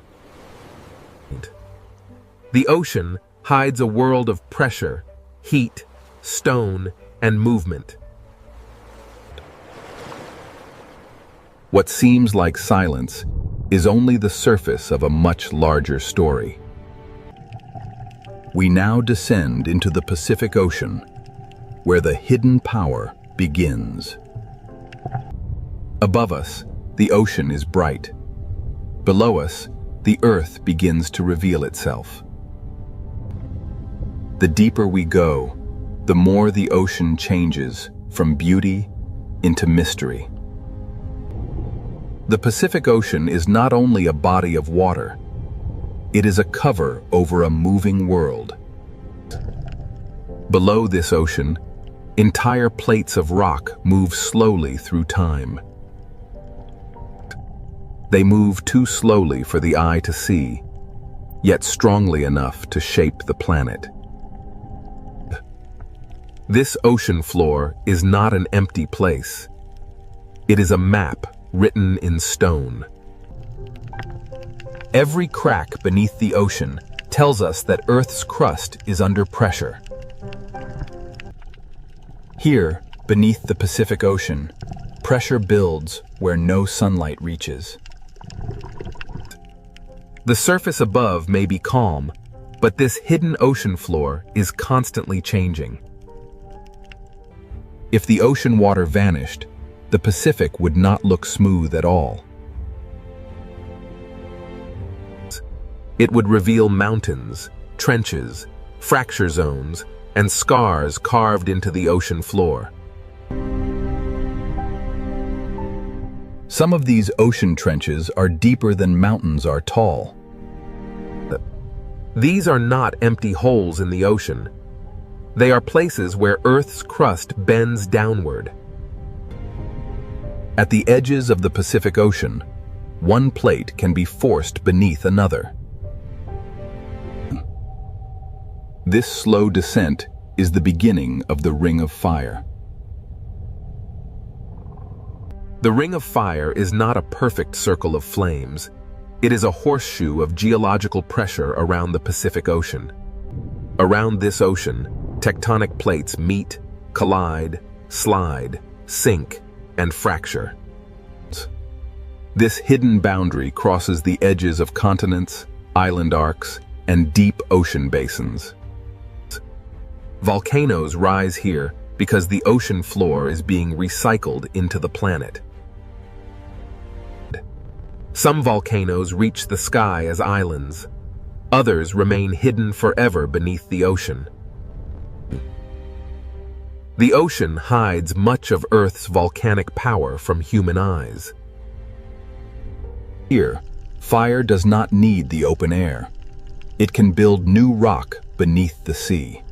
Speaker 3: The ocean hides a world of pressure, heat, stone, and movement.
Speaker 1: What seems like silence is only the surface of a much larger story. We now descend into the Pacific Ocean, where the hidden power begins. Above us, the ocean is bright. Below us, the earth begins to reveal itself. The deeper we go, the more the ocean changes from beauty into mystery. The Pacific Ocean is not only a body of water, it is a cover over a moving world. Below this ocean, entire plates of rock move slowly through time. They move too slowly for the eye to see, yet strongly enough to shape the planet. This ocean floor is not an empty place. It is a map written in stone. Every crack beneath the ocean tells us that Earth's crust is under pressure. Here, beneath the Pacific Ocean, pressure builds where no sunlight reaches.
Speaker 3: The surface above may be calm, but this hidden ocean floor is constantly changing.
Speaker 1: If the ocean water vanished, the Pacific would not look smooth at all.
Speaker 3: It would reveal mountains, trenches, fracture zones, and scars carved into the ocean floor.
Speaker 1: Some of these ocean trenches are deeper than mountains are tall.
Speaker 3: These are not empty holes in the ocean. They are places where Earth's crust bends downward.
Speaker 4: At the edges of the Pacific Ocean, one plate can be forced beneath another. This slow descent is the beginning of the Ring of Fire. The Ring of Fire is not a perfect circle of flames. It is a horseshoe of geological pressure around the Pacific Ocean. Around this ocean, tectonic plates meet, collide, slide, sink, and fracture. This hidden boundary crosses the edges of continents, island arcs, and deep ocean basins. Volcanoes rise here because the ocean floor is being recycled into the planet. Some volcanoes reach the sky as islands. Others remain hidden forever beneath the ocean. The ocean hides much of Earth's volcanic power from human eyes. Here, fire does not need the open air. It can build new rock beneath the sea.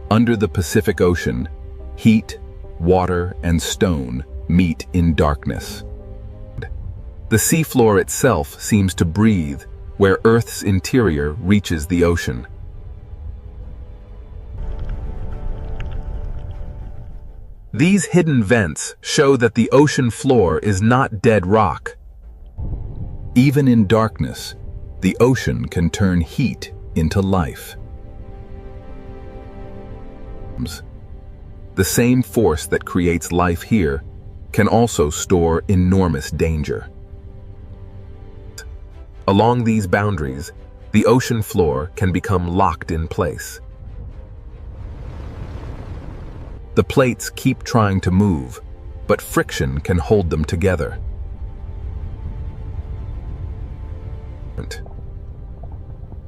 Speaker 4: Under the Pacific Ocean, heat, water, and stone meet in darkness. The seafloor itself seems to breathe where Earth's interior reaches the ocean. These hidden vents show that the ocean floor is not dead rock. Even in darkness, the ocean can turn heat into life. The same force that creates life here can also store enormous danger. Along these boundaries, the ocean floor can become locked in place. The plates keep trying to move, but friction can hold them together.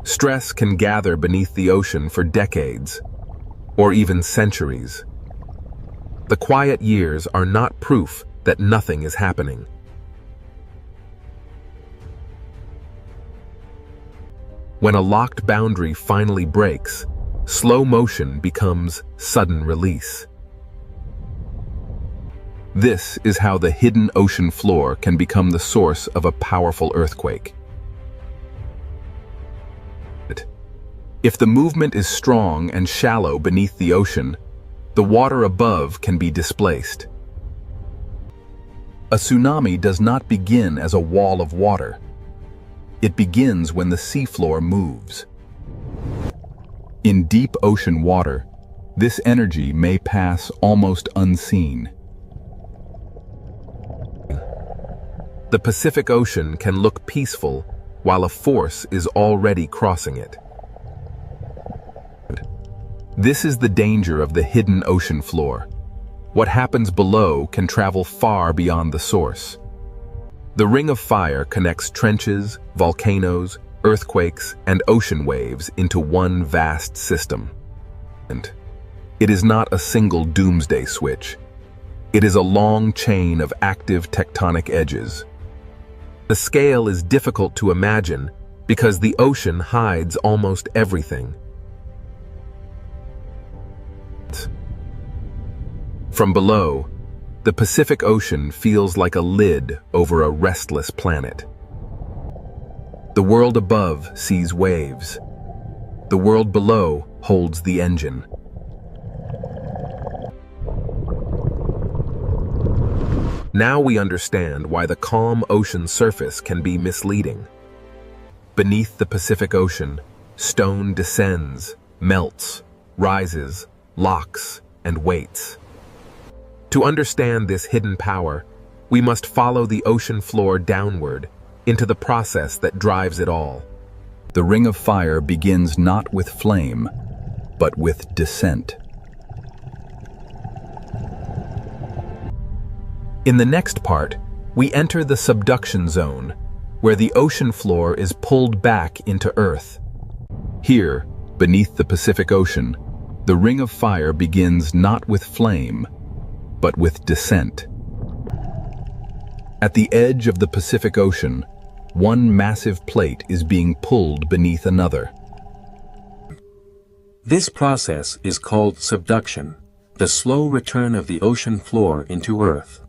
Speaker 4: Stress can gather beneath the ocean for decades, or even centuries. The quiet years are not proof that nothing is happening. When a locked boundary finally breaks, slow motion becomes sudden release. This is how the hidden ocean floor can become the source of a powerful earthquake. If the movement is strong and shallow beneath the ocean, the water above can be displaced. A tsunami does not begin as a wall of water. It begins when the seafloor moves. In deep ocean water, this energy may pass almost unseen. The Pacific Ocean can look peaceful while a force is already crossing it. This is the danger of the hidden ocean floor. What happens below can travel far beyond the source. The Ring of Fire connects trenches, volcanoes, earthquakes, and ocean waves into one vast system. And it is not a single doomsday switch. It is a long chain of active tectonic edges. The scale is difficult to imagine because the ocean hides almost everything. From below, the Pacific Ocean feels like a lid over a restless planet. The world above sees waves. The world below holds the engine. Now we understand why the calm ocean surface can be misleading. Beneath the Pacific Ocean, stone descends, melts, rises, locks, and waits. To understand this hidden power, we must follow the ocean floor downward into the process that drives it all. The Ring of Fire begins not with flame, but with descent. In the next part, we enter the subduction zone, where the ocean floor is pulled back into Earth. Here, beneath the Pacific Ocean, the Ring of Fire begins not with flame, but with descent. At the edge of the Pacific Ocean, one massive plate is being pulled beneath another.
Speaker 6: This process is called subduction. The slow return of the ocean floor into Earth.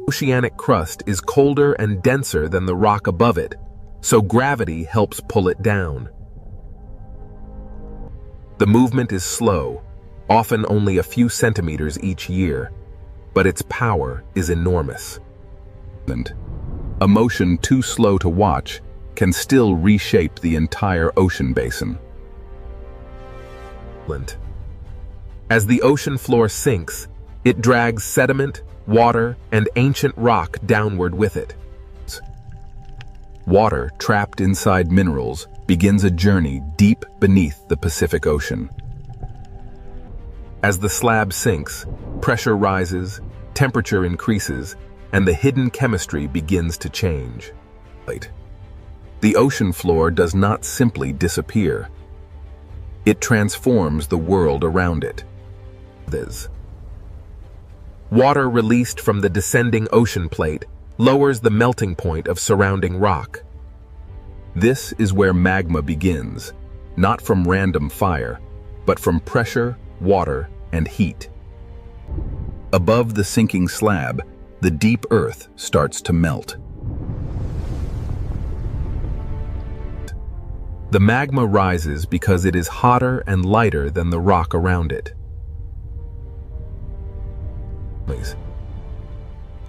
Speaker 3: Oceanic crust is colder and denser than the rock above it, so gravity helps pull it down. The movement is slow, often only a few centimeters each year, but its power is enormous. A motion too slow to watch can still reshape the entire ocean basin. As the ocean floor sinks, it drags sediment, water, and ancient rock downward with it. Water trapped inside minerals begins a journey deep beneath the Pacific Ocean. As the slab sinks, pressure rises, temperature increases, and the hidden chemistry begins to change. The ocean floor does not simply disappear. It transforms the world around it. Water released from the descending ocean plate lowers the melting point of surrounding rock. This is where magma begins, not from random fire, but from pressure, water, and heat. Above the sinking slab, the deep earth starts to melt. The magma rises because it is hotter and lighter than the rock around it.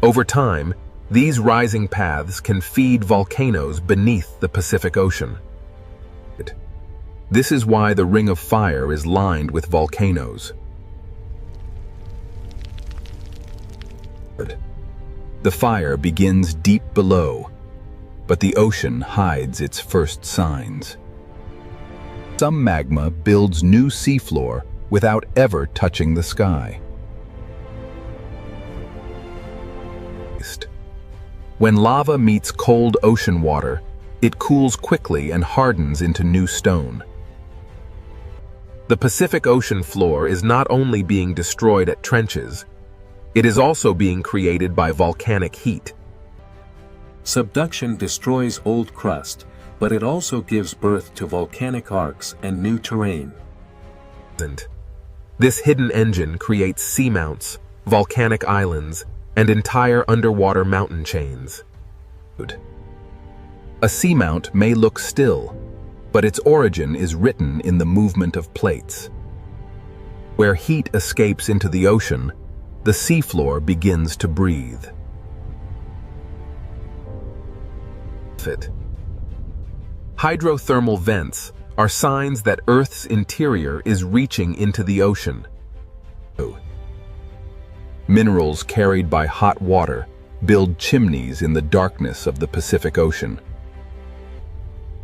Speaker 3: Over time, these rising paths can feed volcanoes beneath the Pacific Ocean. This is why the Ring of Fire is lined with volcanoes. The fire begins deep below, but the ocean hides its first signs. Some magma builds new seafloor without ever touching the sky. When lava meets cold ocean water, it cools quickly and hardens into new stone. The Pacific Ocean floor is not only being destroyed at trenches, it is also being created by volcanic heat.
Speaker 6: Subduction destroys old crust, but it also gives birth to volcanic arcs and new terrain.
Speaker 3: This hidden engine creates seamounts, volcanic islands, and entire underwater mountain chains. A seamount may look still, but its origin is written in the movement of plates. Where heat escapes into the ocean, the seafloor begins to breathe. Hydrothermal vents are signs that Earth's interior is reaching into the ocean. Minerals carried by hot water build chimneys in the darkness of the Pacific Ocean.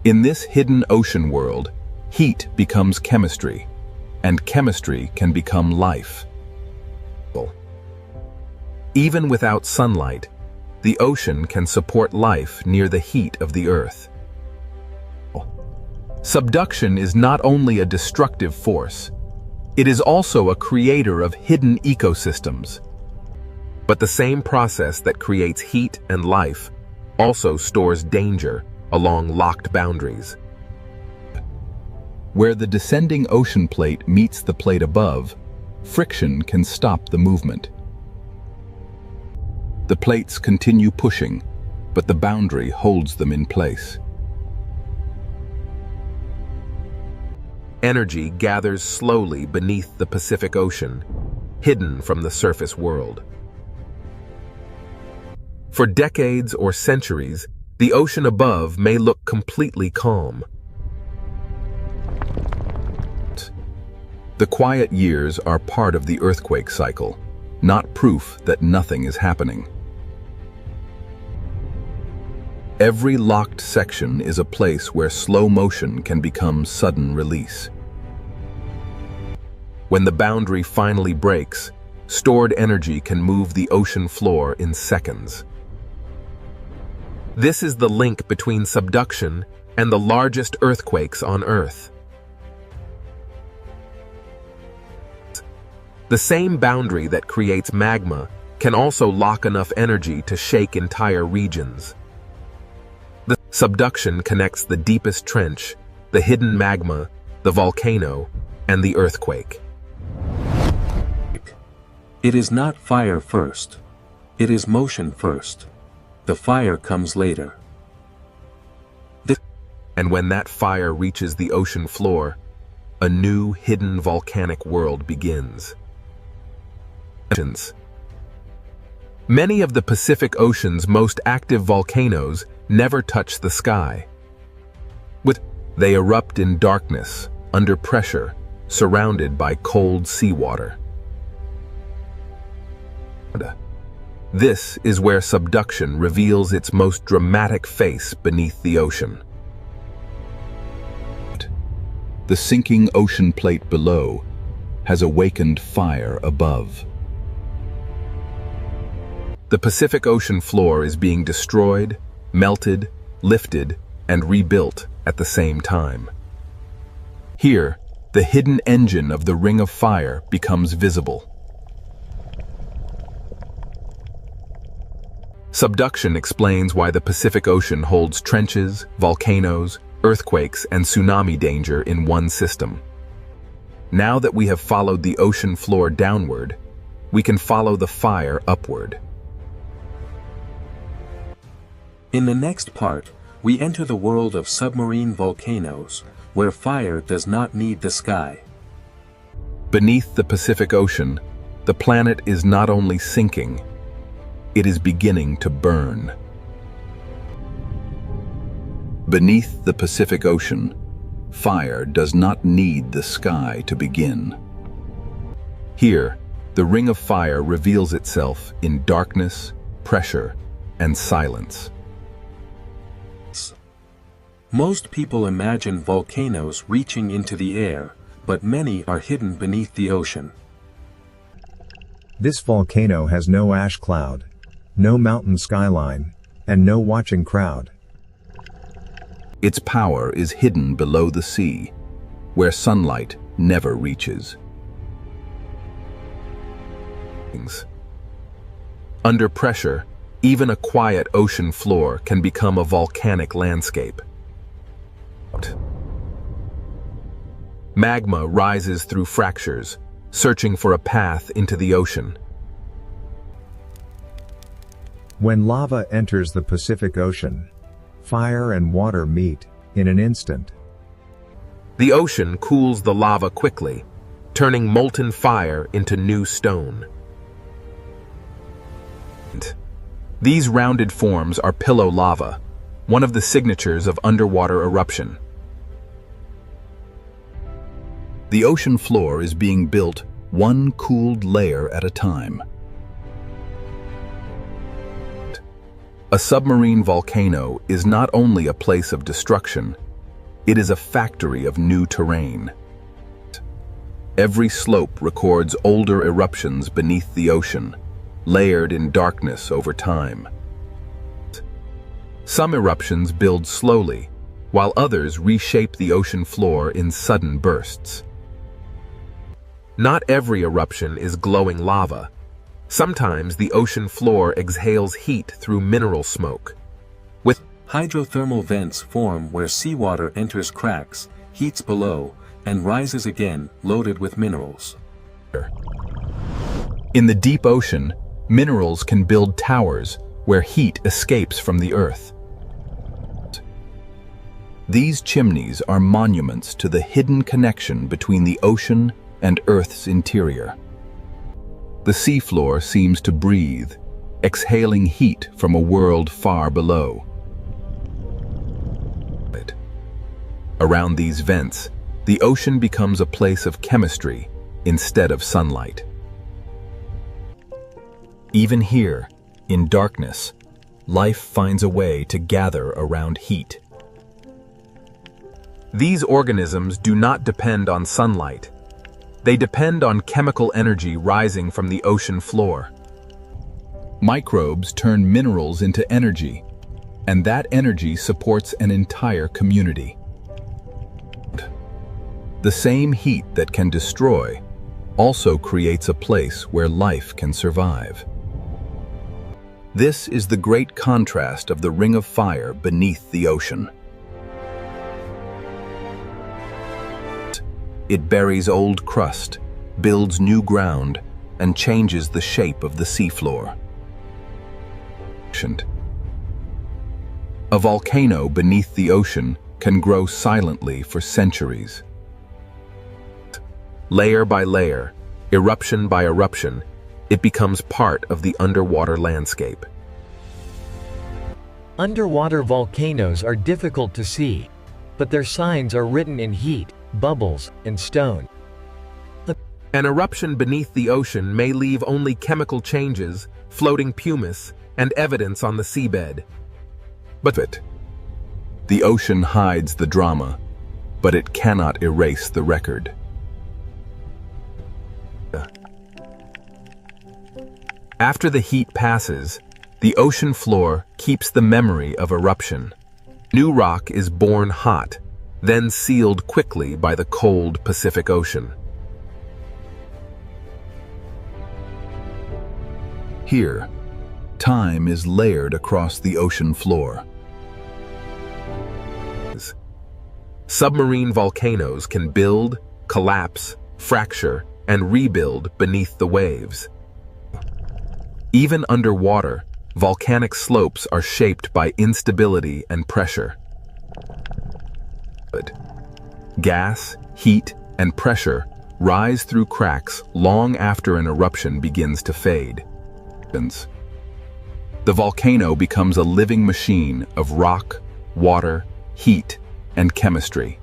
Speaker 3: In this hidden ocean world, heat becomes chemistry, and chemistry can become life. Even without sunlight, the ocean can support life near the heat of the Earth. Subduction is not only a destructive force, it is also a creator of hidden ecosystems. But the same process that creates heat and life also stores danger along locked boundaries. Where the descending ocean plate meets the plate above, friction can stop the movement. The plates continue pushing, but the boundary holds them in place. Energy gathers slowly beneath the Pacific Ocean, hidden from the surface world. For decades or centuries, the ocean above may look completely calm. The quiet years are part of the earthquake cycle, not proof that nothing is happening. Every locked section is a place where slow motion can become sudden release. When the boundary finally breaks, stored energy can move the ocean floor in seconds. This is the link between subduction and the largest earthquakes on Earth. The same boundary that creates magma can also lock enough energy to shake entire regions. The subduction connects the deepest trench, the hidden magma, the volcano, and the earthquake.
Speaker 6: It is not fire first. It is motion first. The fire comes later.
Speaker 3: And when that fire reaches the ocean floor, a new hidden volcanic world begins. Many of the Pacific Ocean's most active volcanoes never touch the sky. They erupt in darkness, under pressure, surrounded by cold seawater. This is where subduction reveals its most dramatic face beneath the ocean.
Speaker 1: The sinking ocean plate below has awakened fire above.
Speaker 3: The Pacific Ocean floor is being destroyed, melted, lifted, and rebuilt at the same time. Here, the hidden engine of the Ring of Fire becomes visible. Subduction explains why the Pacific Ocean holds trenches, volcanoes, earthquakes, and tsunami danger in one system. Now that we have followed the ocean floor downward, we can follow the fire upward.
Speaker 6: In the next part, we enter the world of submarine volcanoes, where fire does not need the sky.
Speaker 3: Beneath the Pacific Ocean, the planet is not only sinking, it is beginning to burn.
Speaker 1: Beneath the Pacific Ocean, fire does not need the sky to begin.
Speaker 3: Here, the Ring of Fire reveals itself in darkness, pressure, and silence.
Speaker 6: Most people imagine volcanoes reaching into the air, but many are hidden beneath the ocean.
Speaker 5: This volcano has no ash cloud, no mountain skyline, and no watching crowd.
Speaker 1: Its power is hidden below the sea, where sunlight never reaches.
Speaker 3: Under pressure, even a quiet ocean floor can become a volcanic landscape. Magma rises through fractures, searching for a path into the ocean.
Speaker 5: When lava enters the Pacific Ocean, fire and water meet in an instant.
Speaker 3: The ocean cools the lava quickly, turning molten fire into new stone. These rounded forms are pillow lava, one of the signatures of underwater eruption.
Speaker 1: The ocean floor is being built one cooled layer at a time.
Speaker 3: A submarine volcano is not only a place of destruction, it is a factory of new terrain. Every slope records older eruptions beneath the ocean, layered in darkness over time. Some eruptions build slowly, while others reshape the ocean floor in sudden bursts. Not every eruption is glowing lava. Sometimes the ocean floor exhales heat through mineral smoke.
Speaker 6: Hydrothermal vents form where seawater enters cracks, heats below, and rises again, loaded with minerals.
Speaker 3: In the deep ocean, minerals can build towers where heat escapes from the earth.
Speaker 1: These chimneys are monuments to the hidden connection between the ocean and Earth's interior.
Speaker 3: The seafloor seems to breathe, exhaling heat from a world far below. Around these vents, the ocean becomes a place of chemistry instead of sunlight. Even here, in darkness, life finds a way to gather around heat. These organisms do not depend on sunlight. They depend on chemical energy rising from the ocean floor.
Speaker 1: Microbes turn minerals into energy, and that energy supports an entire community. The same heat that can destroy also creates a place where life can survive. This is the great contrast of the Ring of Fire beneath the ocean. It buries old crust, builds new ground, and changes the shape of the seafloor. A volcano beneath the ocean can grow silently for centuries. Layer by layer, eruption by eruption, it becomes part of the underwater landscape.
Speaker 2: Underwater volcanoes are difficult to see, but their signs are written in heat, bubbles, and stone.
Speaker 3: An eruption beneath the ocean may leave only chemical changes, floating pumice, and evidence on the seabed.
Speaker 1: But the ocean hides the drama, but it cannot erase the record.
Speaker 3: After the heat passes, the ocean floor keeps the memory of eruption. New rock is born hot, then sealed quickly by the cold Pacific Ocean.
Speaker 1: Here, time is layered across the ocean floor.
Speaker 3: Submarine volcanoes can build, collapse, fracture, and rebuild beneath the waves. Even underwater, volcanic slopes are shaped by instability and pressure. Gas, heat, and pressure rise through cracks long after an eruption begins to fade. The volcano becomes a living machine of rock, water, heat, and chemistry.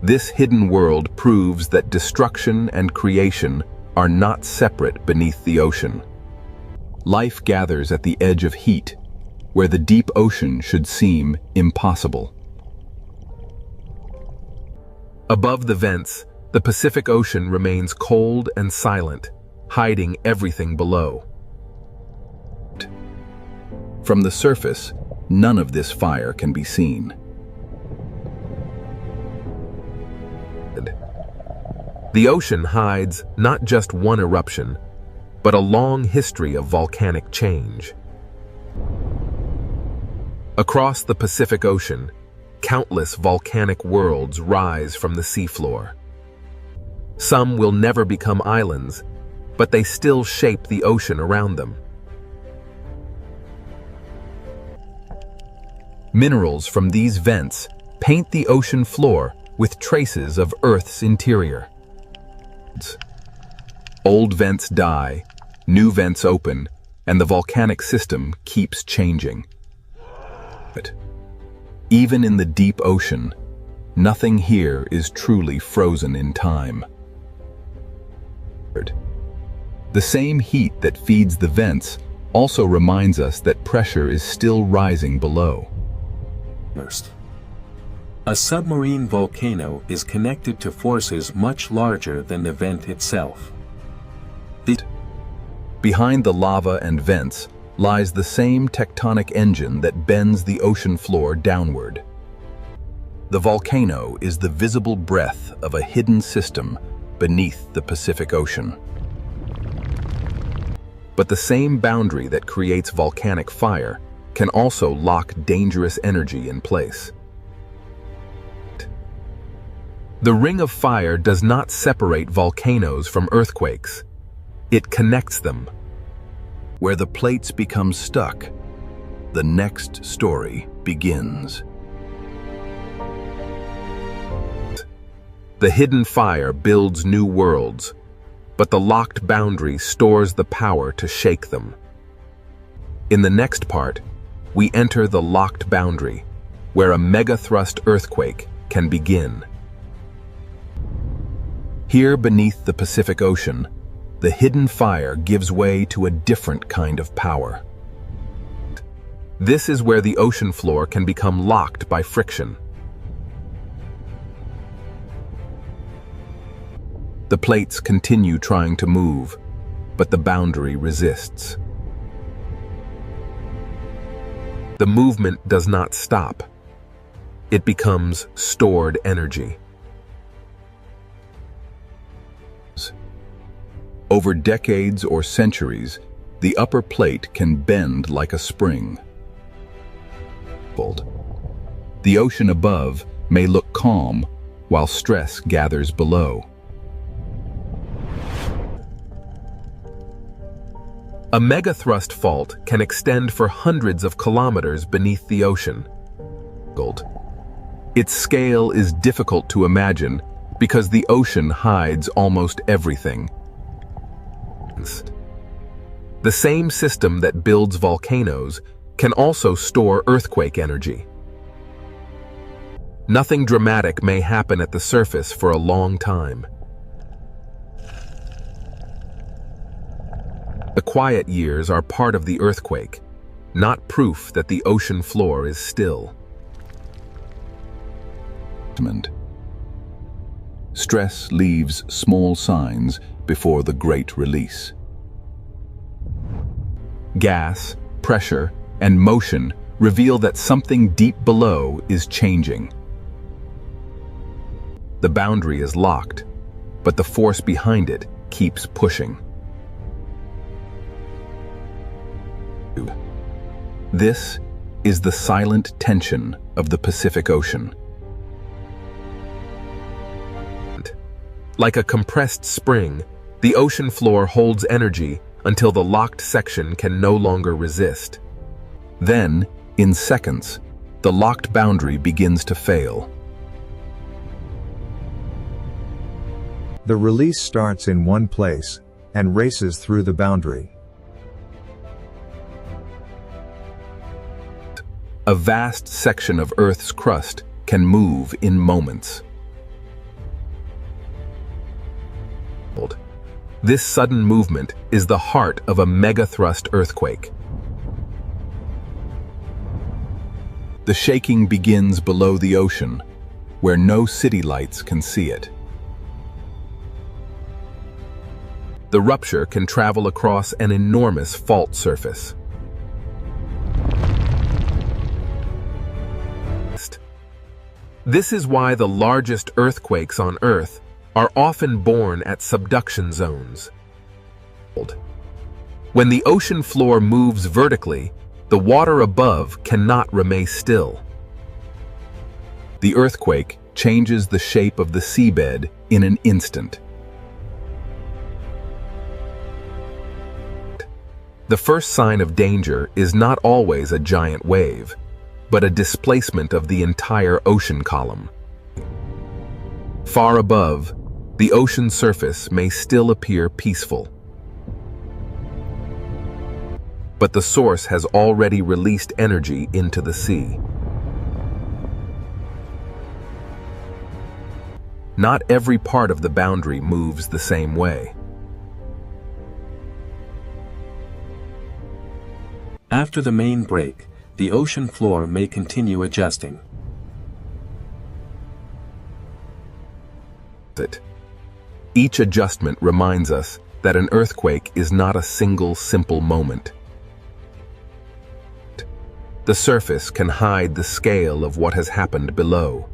Speaker 3: This hidden world proves that destruction and creation are not separate beneath the ocean. Life gathers at the edge of heat, where the deep ocean should seem impossible. Above the vents, the Pacific Ocean remains cold and silent, hiding everything below.
Speaker 1: From the surface, none of this fire can be seen.
Speaker 3: The ocean hides not just one eruption, but a long history of volcanic change. Across the Pacific Ocean, countless volcanic worlds rise from the seafloor. Some will never become islands, but they still shape the ocean around them. Minerals from these vents paint the ocean floor with traces of Earth's interior. Old vents die, new vents open, and the volcanic system keeps changing. But even in the deep ocean, nothing here is truly frozen in time. The same heat that feeds the vents also reminds us that pressure is still rising below.
Speaker 6: A submarine volcano is connected to forces much larger than the vent itself.
Speaker 1: Behind the lava and vents lies the same tectonic engine that bends the ocean floor downward. The volcano is the visible breath of a hidden system beneath the Pacific Ocean.
Speaker 3: But the same boundary that creates volcanic fire can also lock dangerous energy in place. The Ring of Fire does not separate volcanoes from earthquakes. It connects them.
Speaker 1: Where the plates become stuck, the next story begins.
Speaker 3: The hidden fire builds new worlds, but the locked boundary stores the power to shake them. In the next part, we enter the locked boundary, where a megathrust earthquake can begin. Here beneath the Pacific Ocean, the hidden fire gives way to a different kind of power. This is where the ocean floor can become locked by friction. The plates continue trying to move, but the boundary resists. The movement does not stop. It becomes stored energy.
Speaker 1: Over decades or centuries, the upper plate can bend like a spring. The ocean above may look calm, while stress gathers below.
Speaker 3: A megathrust fault can extend for hundreds of kilometers beneath the ocean. Its scale is difficult to imagine because the ocean hides almost everything. The same system that builds volcanoes can also store earthquake energy. Nothing dramatic may happen at the surface for a long time. The quiet years are part of the earthquake, not proof that the ocean floor is still.
Speaker 7: Stress leaves small signs before the great release.
Speaker 3: Gas, pressure, and motion reveal that something deep below is changing. The boundary is locked, but the force behind it keeps pushing. This is the silent tension of the Pacific Ocean. Like a compressed spring, the ocean floor holds energy until the locked section can no longer resist. Then, in seconds, the locked boundary begins to fail.
Speaker 5: The release starts in one place and races through the boundary.
Speaker 3: A vast section of Earth's crust can move in moments. This sudden movement is the heart of a megathrust earthquake. The shaking begins below the ocean, where no city lights can see it. The rupture can travel across an enormous fault surface. This is why the largest earthquakes on Earth are often born at subduction zones. When the ocean floor moves vertically, the water above cannot remain still. The earthquake changes the shape of the seabed in an instant. The first sign of danger is not always a giant wave, but a displacement of the entire ocean column. Far above, the ocean surface may still appear peaceful. But the source has already released energy into the sea. Not every part of the boundary moves the same way.
Speaker 6: After the main break, the ocean floor may continue adjusting.
Speaker 3: Each adjustment reminds us that an earthquake is not a single simple moment. The surface can hide the scale of what has happened below.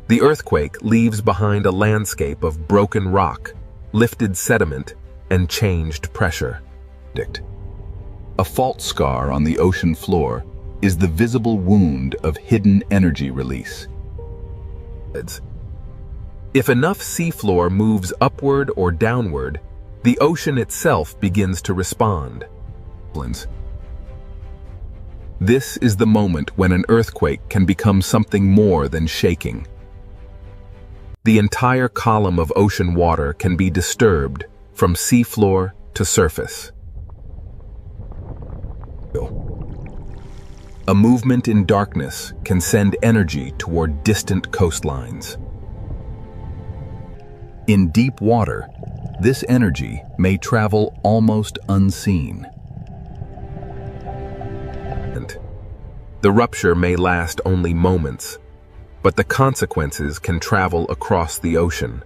Speaker 3: The earthquake leaves behind a landscape of broken rock, lifted sediment, and changed pressure.
Speaker 7: A fault scar on the ocean floor is the visible wound of hidden energy release.
Speaker 3: If enough seafloor moves upward or downward, the ocean itself begins to respond. This is the moment when an earthquake can become something more than shaking. The entire column of ocean water can be disturbed from seafloor to surface. A movement in darkness can send energy toward distant coastlines.
Speaker 7: In deep water, this energy may travel almost unseen.
Speaker 3: The rupture may last only moments, but the consequences can travel across the ocean.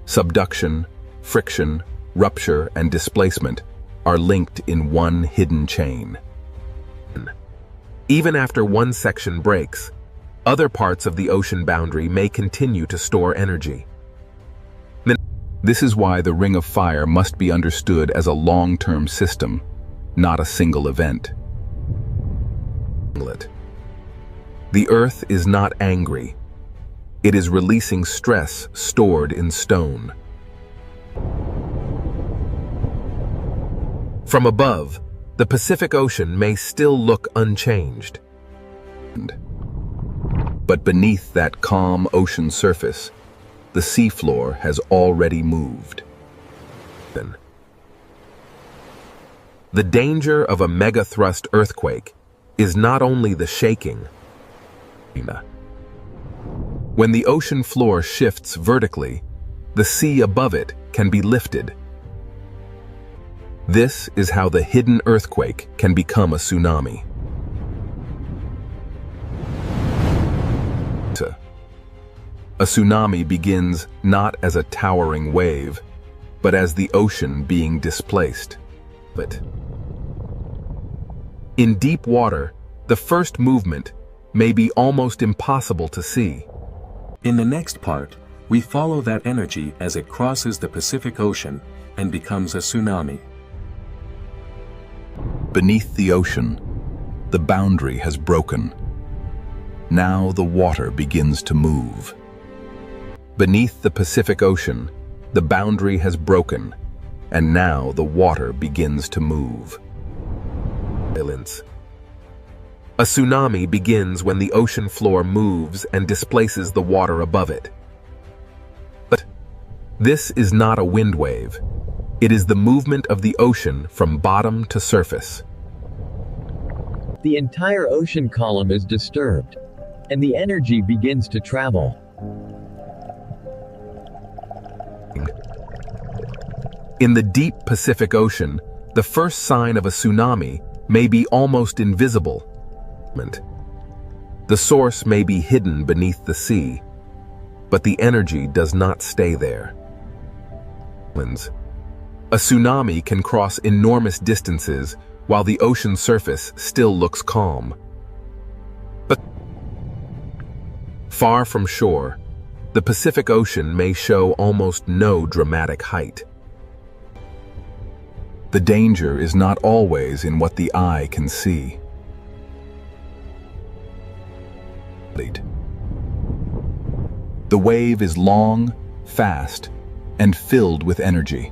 Speaker 3: Subduction, friction, rupture, and displacement are linked in one hidden chain. Even after one section breaks, other parts of the ocean boundary may continue to store energy. This is why the Ring of Fire must be understood as a long-term system, not a single event. The Earth is not angry. It is releasing stress stored in stone. From above, the Pacific Ocean may still look unchanged. But beneath that calm ocean surface, the seafloor has already moved. The danger of a megathrust earthquake is not only the shaking. When the ocean floor shifts vertically, the sea above it can be lifted. This is how the hidden earthquake can become a tsunami. A tsunami begins not as a towering wave, but as the ocean being displaced. In deep water, the first movement may be almost impossible to see.
Speaker 6: In the next part, we follow that energy as it crosses the Pacific Ocean and becomes a tsunami.
Speaker 7: Beneath the ocean, the boundary has broken. Now the water begins to move.
Speaker 3: Beneath the Pacific Ocean, the boundary has broken, and now the water begins to move. A tsunami begins when the ocean floor moves and displaces the water above it. But this is not a wind wave. It is the movement of the ocean from bottom to surface.
Speaker 2: The entire ocean column is disturbed, and the energy begins to travel.
Speaker 3: In the deep Pacific Ocean, the first sign of a tsunami may be almost invisible. The source may be hidden beneath the sea, but the energy does not stay there. A tsunami can cross enormous distances while the ocean surface still looks calm. But far from shore, the Pacific Ocean may show almost no dramatic height. The danger is not always in what the eye can see. The wave is long, fast, and filled with energy.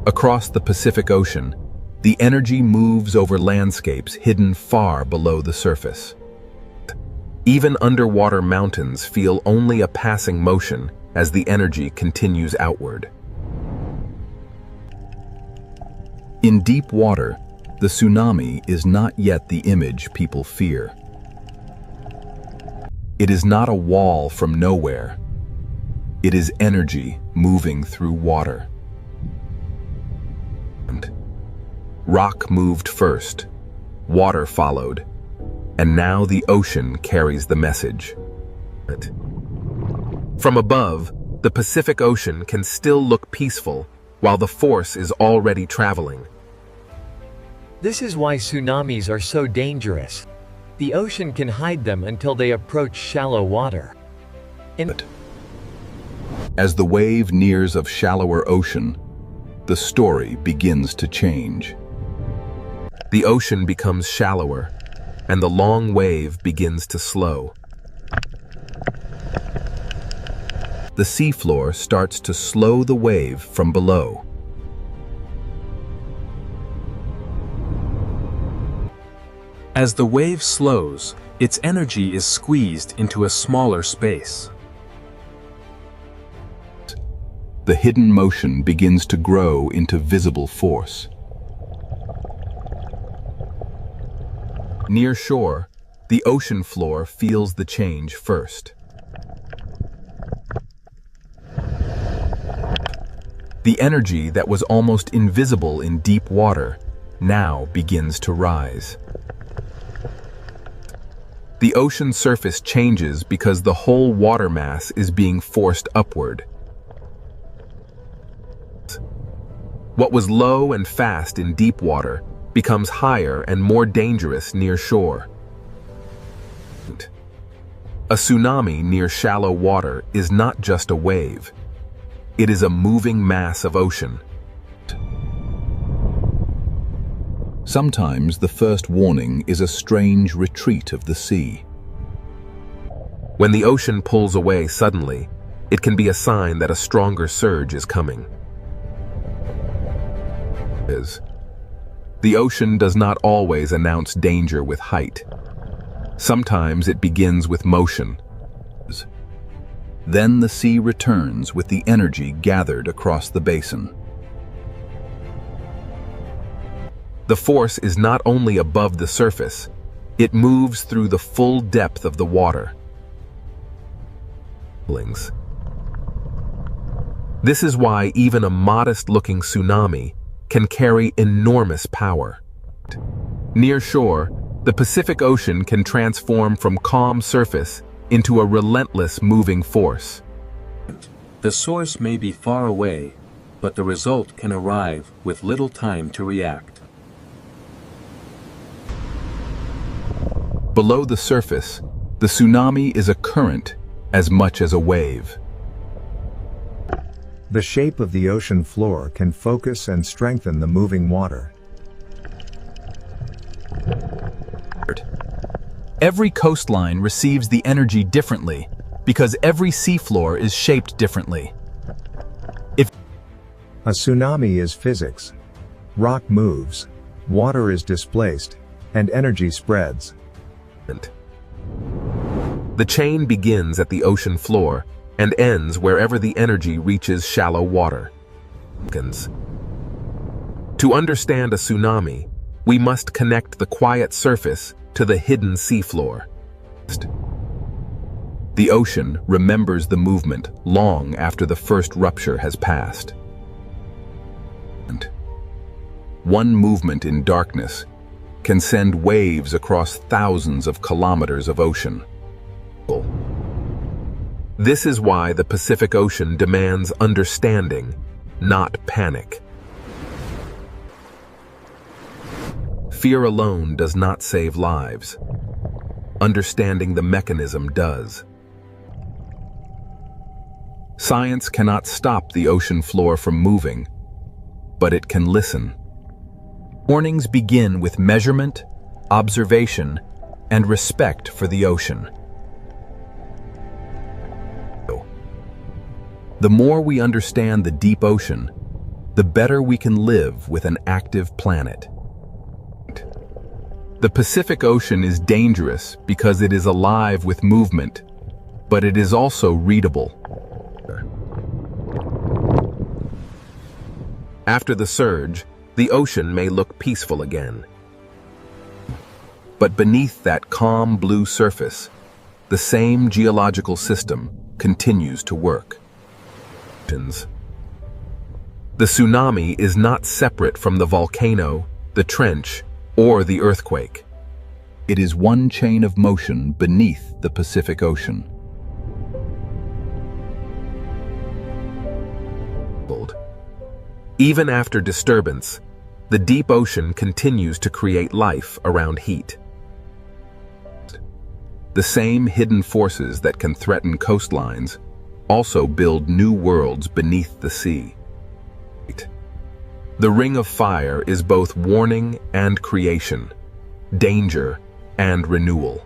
Speaker 3: Across the Pacific Ocean, the energy moves over landscapes hidden far below the surface. Even underwater mountains feel only a passing motion as the energy continues outward. In deep water, the tsunami is not yet the image people fear. It is not a wall from nowhere. It is energy moving through water. Rock moved first, water followed, and now the ocean carries the message. From above, the Pacific Ocean can still look peaceful while the force is already traveling.
Speaker 2: This is why tsunamis are so dangerous. The ocean can hide them until they approach shallow water.
Speaker 7: As the wave nears of shallower ocean, the story begins to change.
Speaker 3: The ocean becomes shallower, and the long wave begins to slow. The seafloor starts to slow the wave from below.
Speaker 6: As the wave slows, its energy is squeezed into a smaller space.
Speaker 7: The hidden motion begins to grow into visible force.
Speaker 3: Near shore, the ocean floor feels the change first. The energy that was almost invisible in deep water now begins to rise. The ocean surface changes because the whole water mass is being forced upward. What was low and fast in deep water becomes higher and more dangerous near shore. A tsunami near shallow water is not just a wave. It is a moving mass of ocean.
Speaker 7: Sometimes the first warning is a strange retreat of the sea.
Speaker 3: When the ocean pulls away suddenly, it can be a sign that a stronger surge is coming. The ocean does not always announce danger with height. Sometimes it begins with motion.
Speaker 1: Then the sea returns with the energy gathered across the basin.
Speaker 3: The force is not only above the surface, it moves through the full depth of the water. This is why even a modest-looking tsunami can carry enormous power. Near shore, the Pacific Ocean can transform from calm surface into a relentless moving force.
Speaker 6: The source may be far away, but the result can arrive with little time to react.
Speaker 1: Below the surface, the tsunami is a current as much as a wave.
Speaker 5: The shape of the ocean floor can focus and strengthen the moving water.
Speaker 1: Every coastline receives the energy differently because every seafloor is shaped differently.
Speaker 5: A tsunami is physics. Rock moves, water is displaced, and energy spreads.
Speaker 3: The chain begins at the ocean floor and ends wherever the energy reaches shallow water. To understand a tsunami, we must connect the quiet surface to the hidden seafloor.
Speaker 1: The ocean remembers the movement long after the first rupture has passed. One movement in darkness can send waves across thousands of kilometers of ocean.
Speaker 3: This is why the Pacific Ocean demands understanding, not panic. Fear alone does not save lives. Understanding the mechanism does.
Speaker 1: Science cannot stop the ocean floor from moving, but it can listen. Warnings begin with measurement, observation, and respect for the ocean. The more we understand the deep ocean, the better we can live with an active planet. The Pacific Ocean is dangerous because it is alive with movement, but it is also readable.
Speaker 3: After the surge, the ocean may look peaceful again. But beneath that calm blue surface, the same geological system continues to work. The tsunami is not separate from the volcano, the trench, or the earthquake.
Speaker 1: It is one chain of motion beneath the Pacific Ocean.
Speaker 3: Even after disturbance, the deep ocean continues to create life around heat. The same hidden forces that can threaten coastlines also build new worlds beneath the sea. The Ring of Fire is both warning and creation, danger and renewal.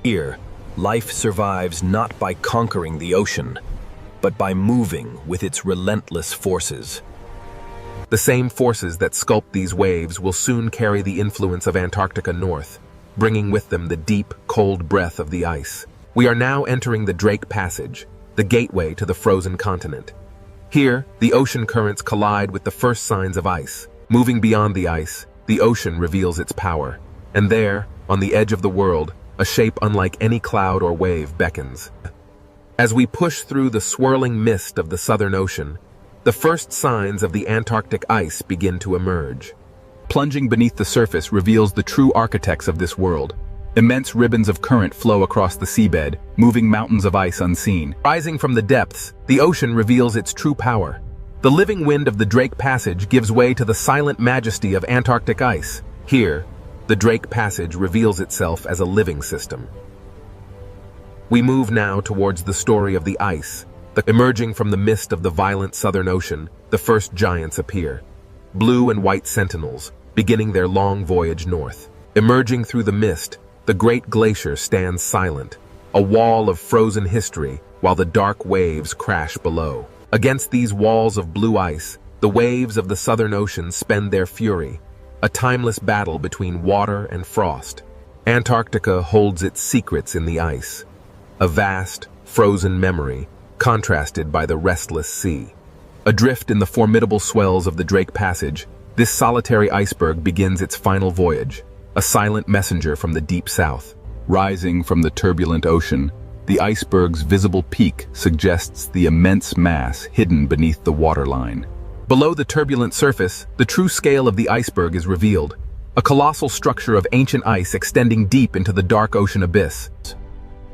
Speaker 4: Here, life survives not by conquering the ocean, but by moving with its relentless forces.
Speaker 3: The same forces that sculpt these waves will soon carry the influence of Antarctica north, bringing with them the deep, cold breath of the ice. We are now entering the Drake Passage, the gateway to the frozen continent. Here, the ocean currents collide with the first signs of ice. Moving beyond the ice, the ocean reveals its power. And there, on the edge of the world, a shape unlike any cloud or wave beckons. As we push through the swirling mist of the Southern Ocean, the first signs of the Antarctic ice begin to emerge.
Speaker 1: Plunging beneath the surface reveals the true architects of this world. Immense ribbons of current flow across the seabed, moving mountains of ice unseen.
Speaker 3: Rising from the depths, the ocean reveals its true power. The living wind of the Drake Passage gives way to the silent majesty of Antarctic ice. Here, the Drake Passage reveals itself as a living system. We move now towards the story of the ice. Emerging from the mist of the violent Southern Ocean, the first giants appear. Blue and white sentinels, beginning their long voyage north. Emerging through the mist, the great glacier stands silent, a wall of frozen history, while the dark waves crash below. Against these walls of blue ice, the waves of the Southern Ocean spend their fury, a timeless battle between water and frost. Antarctica holds its secrets in the ice, a vast, frozen memory, contrasted by the restless sea. Adrift in the formidable swells of the Drake Passage, this solitary iceberg begins its final voyage, a silent messenger from the deep south.
Speaker 1: Rising from the turbulent ocean, the iceberg's visible peak suggests the immense mass hidden beneath the waterline.
Speaker 3: Below the turbulent surface, the true scale of the iceberg is revealed, a colossal structure of ancient ice extending deep into the dark ocean abyss.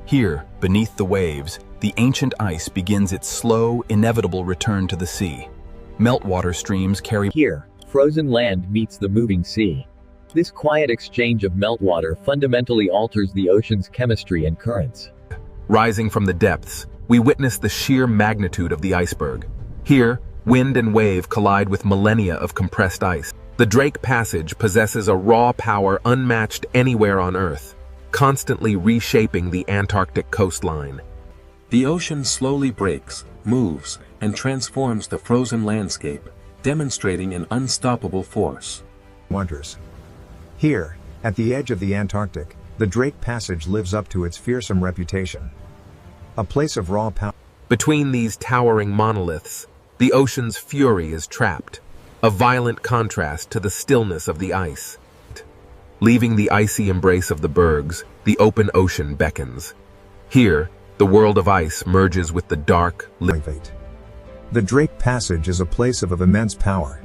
Speaker 1: Here, beneath the waves, the ancient ice begins its slow, inevitable return to the sea. Meltwater streams carry.
Speaker 2: Here, frozen land meets the moving sea. This quiet exchange of meltwater fundamentally alters the ocean's chemistry and currents.
Speaker 3: Rising from the depths, we witness the sheer magnitude of the iceberg. Here, wind and wave collide with millennia of compressed ice. The Drake Passage possesses a raw power unmatched anywhere on Earth, constantly reshaping the Antarctic coastline.
Speaker 6: The ocean slowly breaks, moves, and transforms the frozen landscape, demonstrating an unstoppable force.
Speaker 5: Wonders. Here, at the edge of the Antarctic, the Drake Passage lives up to its fearsome reputation. A place of raw power.
Speaker 3: Between these towering monoliths, the ocean's fury is trapped, a violent contrast to the stillness of the ice. Leaving the icy embrace of the bergs, the open ocean beckons. Here, the world of ice merges with the dark,
Speaker 5: The Drake Passage is a place of immense power.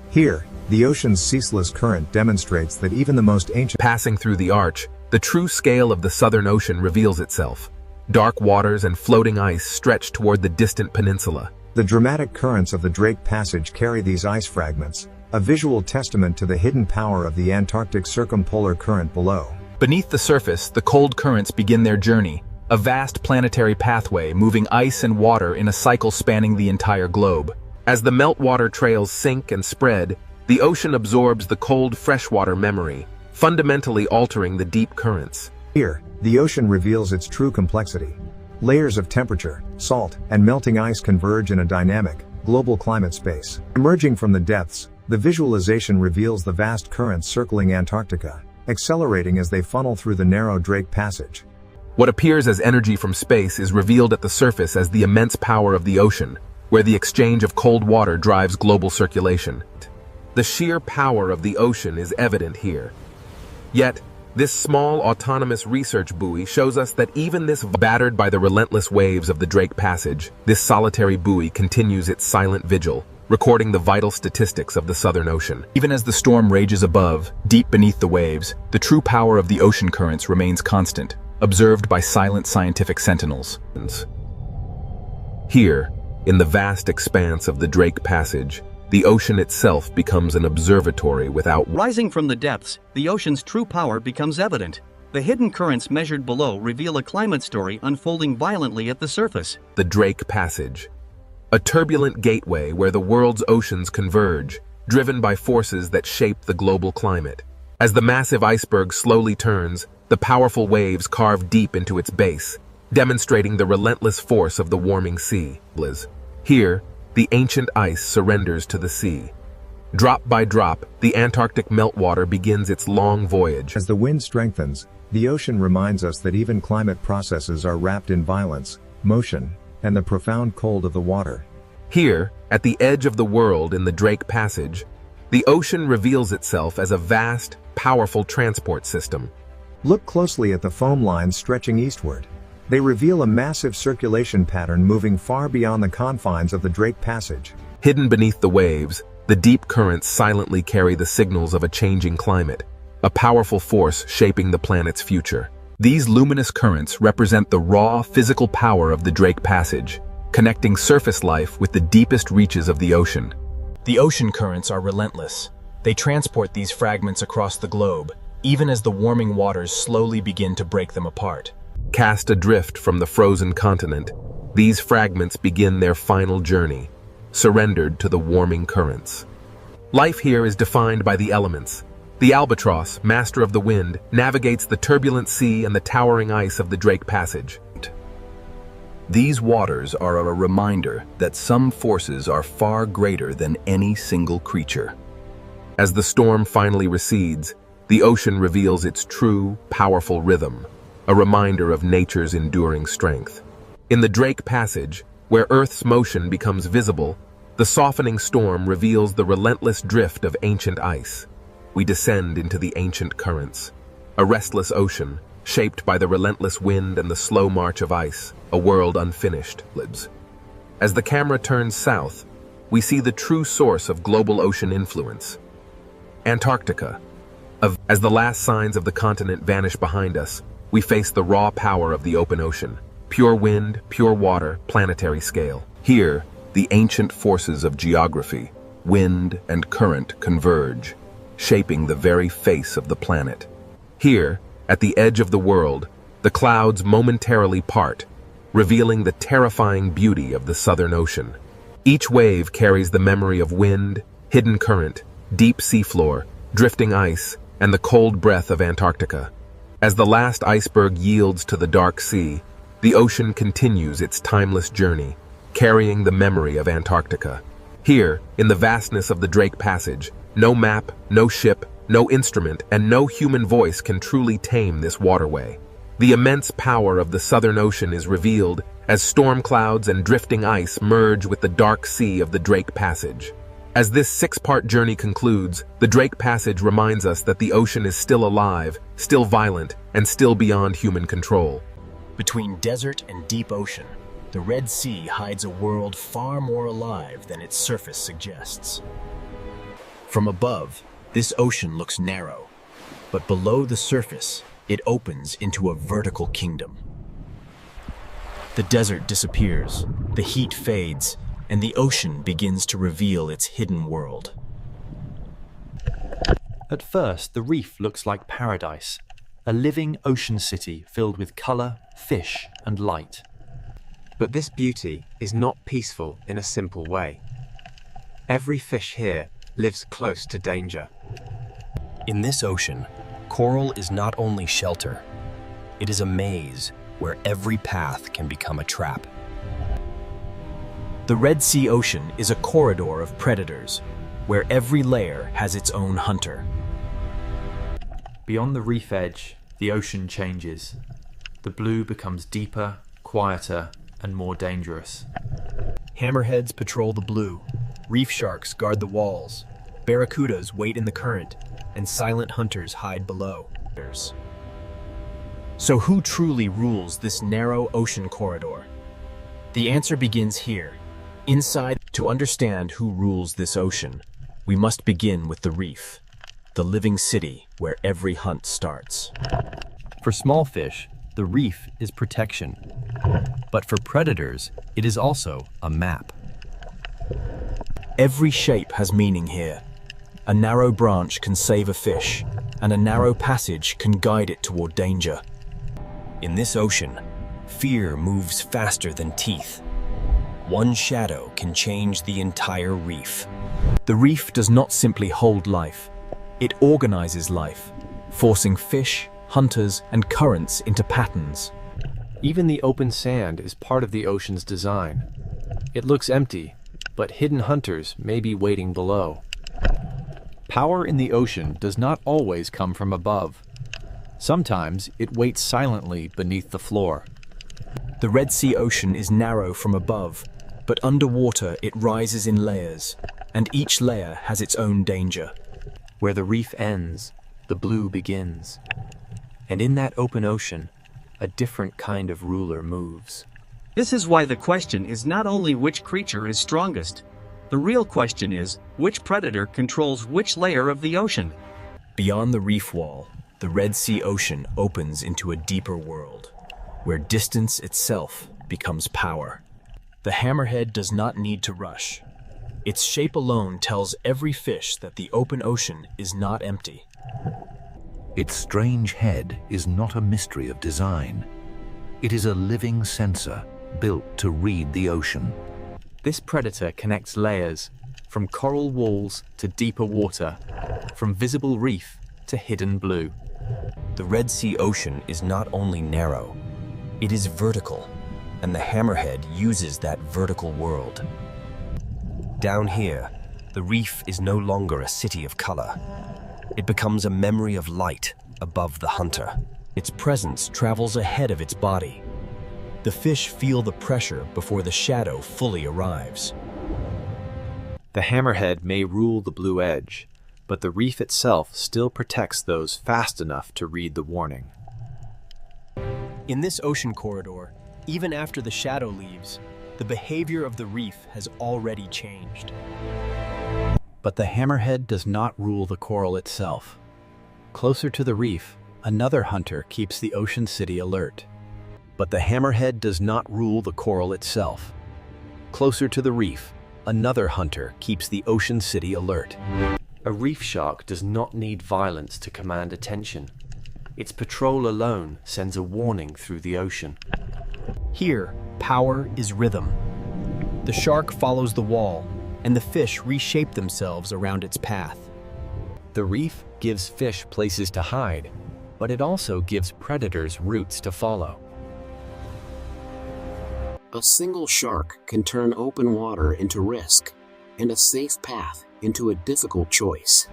Speaker 5: Here, the ocean's ceaseless current demonstrates that even the most ancient.
Speaker 3: Passing through the arch, the true scale of the Southern Ocean reveals itself. Dark waters and floating ice stretch toward the distant peninsula.
Speaker 5: The dramatic currents of the Drake Passage carry these ice fragments, a visual testament to the hidden power of the Antarctic circumpolar current below.
Speaker 1: Beneath the surface, the cold currents begin their journey, a vast planetary pathway moving ice and water in a cycle spanning the entire globe.
Speaker 3: As the meltwater trails sink and spread, the ocean absorbs the cold freshwater memory, fundamentally altering the deep currents.
Speaker 5: Here, the ocean reveals its true complexity. Layers of temperature, salt, and melting ice converge in a dynamic, global climate space. Emerging from the depths, the visualization reveals the vast currents circling Antarctica, accelerating as they funnel through the narrow Drake Passage.
Speaker 3: What appears as energy from space is revealed at the surface as the immense power of the ocean, where the exchange of cold water drives global circulation. The sheer power of the ocean is evident here. Yet, this small autonomous research buoy shows us that even this battered by the relentless waves of the Drake Passage, this solitary buoy continues its silent vigil, recording the vital statistics of the Southern Ocean.
Speaker 1: Even as the storm rages above, deep beneath the waves, the true power of the ocean currents remains constant, observed by silent scientific sentinels.
Speaker 3: Here, in the vast expanse of the Drake Passage, the ocean itself becomes an observatory without.
Speaker 8: Rising from the depths, the ocean's true power becomes evident. The hidden currents measured below reveal a climate story unfolding violently at the surface.
Speaker 3: The Drake Passage, a turbulent gateway where the world's oceans converge, driven by forces that shape the global climate. As the massive iceberg slowly turns, the powerful waves carve deep into its base, demonstrating the relentless force of the warming sea. Here, the ancient ice surrenders to the sea. Drop by drop, the Antarctic meltwater begins its long voyage.
Speaker 5: As the wind strengthens, the ocean reminds us that even climate processes are wrapped in violence, motion, and the profound cold of the water.
Speaker 3: Here, at the edge of the world in the Drake Passage, the ocean reveals itself as a vast, powerful transport system.
Speaker 5: Look closely at the foam lines stretching eastward. They reveal a massive circulation pattern moving far beyond the confines of the Drake Passage.
Speaker 3: Hidden beneath the waves, the deep currents silently carry the signals of a changing climate, a powerful force shaping the planet's future.
Speaker 1: These luminous currents represent the raw, physical power of the Drake Passage, connecting surface life with the deepest reaches of the ocean. The ocean currents are relentless. They transport these fragments across the globe, even as the warming waters slowly begin to break them apart.
Speaker 3: Cast adrift from the frozen continent, these fragments begin their final journey, surrendered to the warming currents. Life here is defined by the elements. The albatross, master of the wind, navigates the turbulent sea and the towering ice of the Drake Passage.
Speaker 1: These waters are a reminder that some forces are far greater than any single creature.
Speaker 3: As the storm finally recedes, the ocean reveals its true, powerful rhythm, a reminder of nature's enduring strength. In the Drake Passage, where Earth's motion becomes visible, the softening storm reveals the relentless drift of ancient ice. We descend into the ancient currents, a restless ocean, shaped by the relentless wind and the slow march of ice, a world unfinished. As the camera turns south, we see the true source of global ocean influence. Antarctica. As the last signs of the continent vanish behind us, we face the raw power of the open ocean. Pure wind, pure water, planetary scale.
Speaker 1: Here, the ancient forces of geography, wind and current converge, shaping the very face of the planet.
Speaker 3: Here, at the edge of the world, the clouds momentarily part, revealing the terrifying beauty of the Southern Ocean. Each wave carries the memory of wind, hidden current, deep seafloor, drifting ice, and the cold breath of Antarctica. As the last iceberg yields to the dark sea, the ocean continues its timeless journey, carrying the memory of Antarctica. Here, in the vastness of the Drake Passage, no map, no ship, no instrument, and no human voice can truly tame this waterway. The immense power of the Southern Ocean is revealed as storm clouds and drifting ice merge with the dark sea of the Drake Passage. As this six-part journey concludes, the Drake Passage reminds us that the ocean is still alive, still violent, and still beyond human control.
Speaker 10: Between desert and deep ocean, the Red Sea hides a world far more alive than its surface suggests. From above, this ocean looks narrow, but below the surface, it opens into a vertical kingdom. The desert disappears, the heat fades, and the ocean begins to reveal its hidden world.
Speaker 11: At first, the reef looks like paradise, a living ocean city filled with color, fish, and light.
Speaker 12: But this beauty is not peaceful in a simple way. Every fish here lives close to danger.
Speaker 10: In this ocean, coral is not only shelter, it is a maze where every path can become a trap. The Red Sea Ocean is a corridor of predators, where every layer has its own hunter.
Speaker 11: Beyond the reef edge, the ocean changes. The blue becomes deeper, quieter, and more dangerous.
Speaker 10: Hammerheads patrol the blue, reef sharks guard the walls, barracudas wait in the current, and silent hunters hide below. So who truly rules this narrow ocean corridor? The answer begins here, inside. To understand who rules this ocean, we must begin with the reef, the living city where every hunt starts.
Speaker 11: For small fish, the reef is protection. But for predators, it is also a map.
Speaker 10: Every shape has meaning here. A narrow branch can save a fish, and a narrow passage can guide it toward danger. In this ocean, fear moves faster than teeth. One shadow can change the entire reef. The reef does not simply hold life, it organizes life, forcing fish, hunters, and currents into patterns.
Speaker 12: Even the open sand is part of the ocean's design. It looks empty, but hidden hunters may be waiting below.
Speaker 11: Power in the ocean does not always come from above. Sometimes it waits silently beneath the floor.
Speaker 10: The Red Sea Ocean is narrow from above, but underwater it rises in layers, and each layer has its own danger.
Speaker 12: Where the reef ends, the blue begins. And in that open ocean, a different kind of ruler moves.
Speaker 8: This is why the question is not only which creature is strongest. The real question is, which predator controls which layer of the ocean?
Speaker 10: Beyond the reef wall, the Red Sea Ocean opens into a deeper world, where distance itself becomes power. The hammerhead does not need to rush. Its shape alone tells every fish that the open ocean is not empty.
Speaker 13: Its strange head is not a mystery of design. It is a living sensor built to read the ocean.
Speaker 12: This predator connects layers, from coral walls to deeper water, from visible reef to hidden blue.
Speaker 10: The Red Sea Ocean is not only narrow, it is vertical, and the hammerhead uses that vertical world. Down here, the reef is no longer a city of color. It becomes a memory of light above the hunter. Its presence travels ahead of its body. The fish feel the pressure before the shadow fully arrives.
Speaker 11: The hammerhead may rule the blue edge, but the reef itself still protects those fast enough to read the warning.
Speaker 10: In this ocean corridor, even after the shadow leaves, the behavior of the reef has already changed.
Speaker 11: But the hammerhead does not rule the coral itself. Closer to the reef, another hunter keeps the ocean city alert. But the hammerhead does not rule the coral itself. Closer to the reef, another hunter keeps the ocean city alert.
Speaker 12: A reef shark does not need violence to command attention. Its patrol alone sends a warning through the ocean.
Speaker 10: Here, power is rhythm. The shark follows the wall, and the fish reshape themselves around its path.
Speaker 11: The reef gives fish places to hide, but it also gives predators routes to follow.
Speaker 14: A single shark can turn open water into risk, and a safe path into a difficult choice.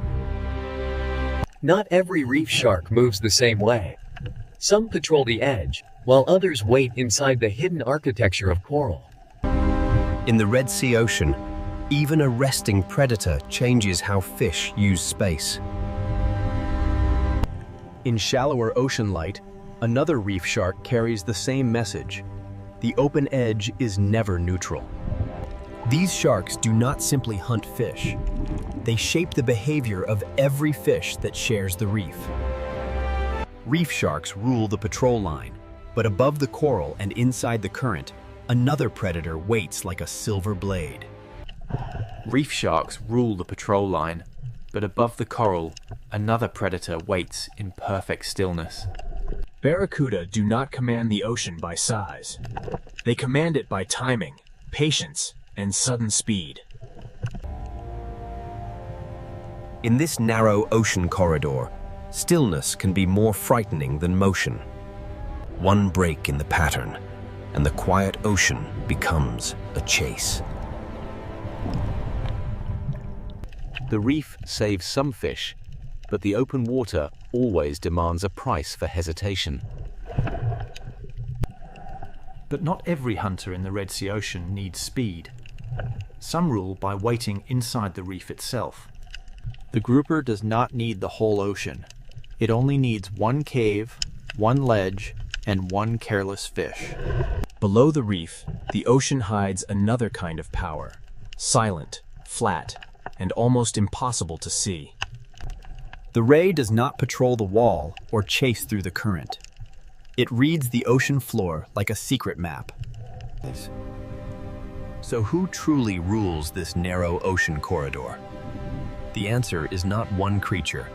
Speaker 2: Not every reef shark moves the same way. Some patrol the edge, while others wait inside the hidden architecture of coral.
Speaker 10: In the Red Sea Ocean, even a resting predator changes how fish use space.
Speaker 11: In shallower ocean light, another reef shark carries the same message. The open edge is never neutral.
Speaker 10: These sharks do not simply hunt fish. They shape the behavior of every fish that shares the reef. Reef sharks rule the patrol line, but above the coral and inside the current, another predator waits like a silver blade.
Speaker 12: Reef sharks rule the patrol line, but above the coral, another predator waits in perfect stillness.
Speaker 10: Barracuda do not command the ocean by size. They command it by timing, patience, and sudden speed. In this narrow ocean corridor, stillness can be more frightening than motion. One break in the pattern, and the quiet ocean becomes a chase.
Speaker 11: The reef saves some fish, but the open water always demands a price for hesitation.
Speaker 15: But not every hunter in the Red Sea Ocean needs speed. Some rule by waiting inside the reef itself.
Speaker 11: The grouper does not need the whole ocean. It only needs one cave, one ledge, and one careless fish.
Speaker 10: Below the reef, the ocean hides another kind of power, silent, flat, and almost impossible to see. The ray does not patrol the wall or chase through the current. It reads the ocean floor like a secret map. So who truly rules this narrow ocean corridor? The answer is not one creature.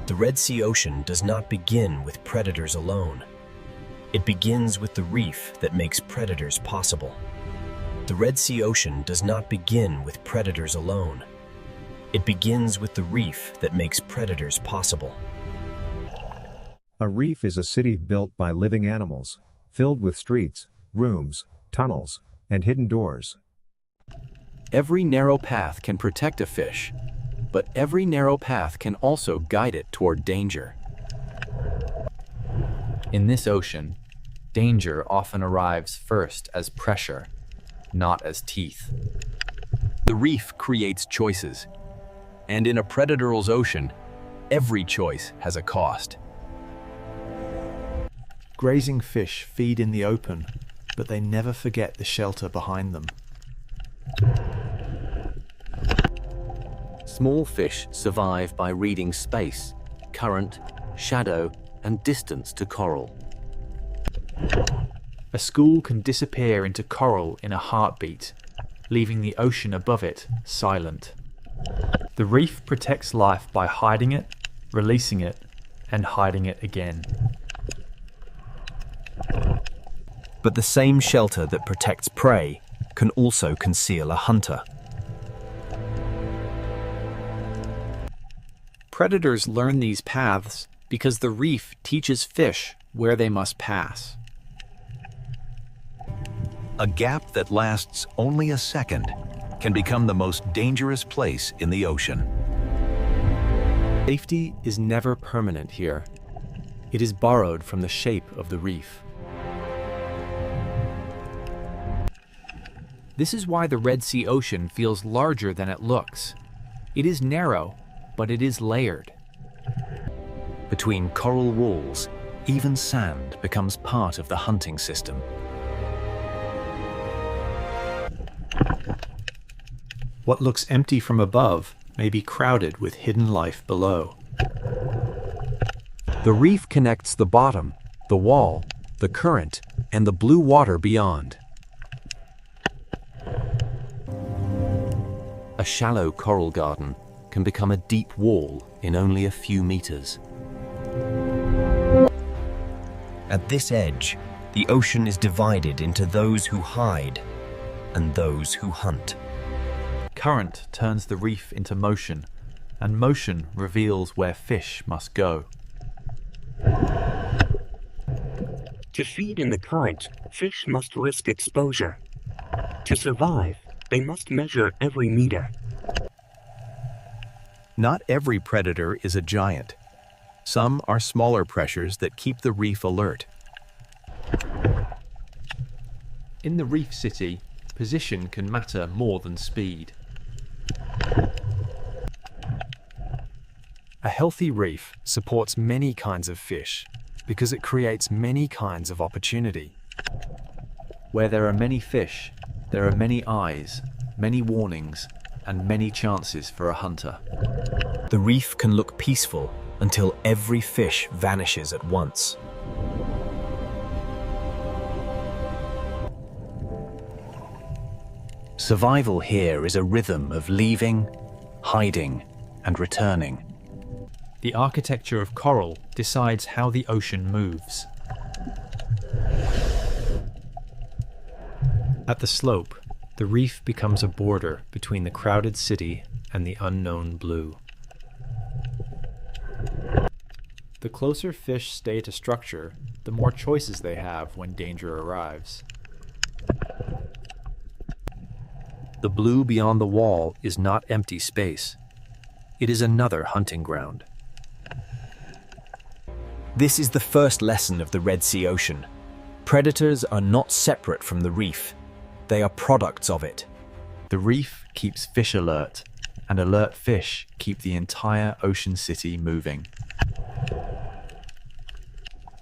Speaker 10: The Red Sea Ocean does not begin with predators alone. It begins with the reef that makes predators possible. The Red Sea Ocean does not begin with predators alone. It begins with the reef that makes predators possible.
Speaker 5: A reef is a city built by living animals, filled with streets, rooms, tunnels, and hidden doors.
Speaker 11: Every narrow path can protect a fish, but every narrow path can also guide it toward danger.
Speaker 12: In this ocean, danger often arrives first as pressure, not as teeth.
Speaker 11: The reef creates choices, and in a predator's ocean, every choice has a cost.
Speaker 15: Grazing fish feed in the open, but they never forget the shelter behind them.
Speaker 14: Small fish survive by reading space, current, shadow, and distance to coral.
Speaker 15: A school can disappear into coral in a heartbeat, leaving the ocean above it silent. The reef protects life by hiding it, releasing it, and hiding it again.
Speaker 10: But the same shelter that protects prey can also conceal a hunter.
Speaker 11: Predators learn these paths because the reef teaches fish where they must pass.
Speaker 13: A gap that lasts only a second can become the most dangerous place in the ocean.
Speaker 12: Safety is never permanent here. It is borrowed from the shape of the reef. This is why the Red Sea Ocean feels larger than it looks. It is narrow, but it is layered.
Speaker 10: Between coral walls, even sand becomes part of the hunting system.
Speaker 11: What looks empty from above may be crowded with hidden life below.
Speaker 16: The reef connects the bottom, the wall, the current, and the blue water beyond.
Speaker 12: A shallow coral garden can become a deep wall in only a few meters.
Speaker 10: At this edge, the ocean is divided into those who hide and those who hunt.
Speaker 15: Current turns the reef into motion, and motion reveals where fish must go.
Speaker 17: To feed in the current, fish must risk exposure. To survive, they must measure every meter.
Speaker 16: Not every predator is a giant. Some are smaller pressures that keep the reef alert.
Speaker 15: In the reef city, position can matter more than speed.
Speaker 12: A healthy reef supports many kinds of fish because it creates many kinds of opportunity.
Speaker 15: Where there are many fish, there are many eyes, many warnings, and many chances for a hunter.
Speaker 10: The reef can look peaceful until every fish vanishes at once. Survival here is a rhythm of leaving, hiding, and returning.
Speaker 15: The architecture of coral decides how the ocean moves. At the slope, the reef becomes a border between the crowded city and the unknown blue. The closer fish stay to structure, the more choices they have when danger arrives.
Speaker 16: The blue beyond the wall is not empty space. It is another hunting ground.
Speaker 10: This is the first lesson of the Red Sea Ocean. Predators are not separate from the reef. They are products of it.
Speaker 15: The reef keeps fish alert, and alert fish keep the entire ocean city moving.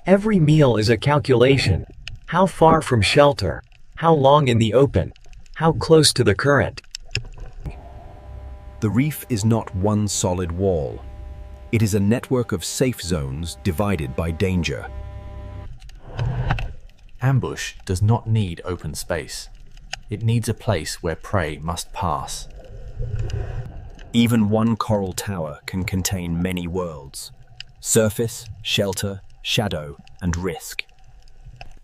Speaker 2: Every meal is a calculation. How far from shelter? How long in the open? How close to the current?
Speaker 4: The reef is not one solid wall. It is a network of safe zones divided by danger.
Speaker 15: Ambush does not need open space. It needs a place where prey must pass.
Speaker 10: Even one coral tower can contain many worlds: surface, shelter, shadow, and risk.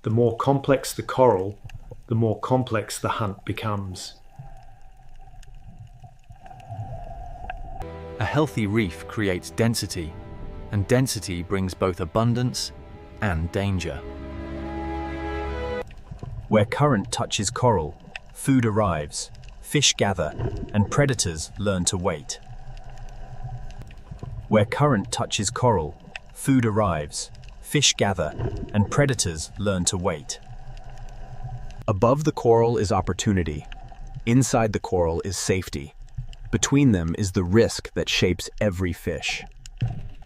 Speaker 15: The more complex the coral, the more complex the hunt becomes. A healthy reef creates density, and density brings both abundance and danger.
Speaker 10: Where current touches coral, food arrives, fish gather, and predators learn to wait. Where current touches coral, food arrives, fish gather, and predators learn to wait.
Speaker 4: Above the coral is opportunity. Inside the coral is safety. Between them is the risk that shapes every fish.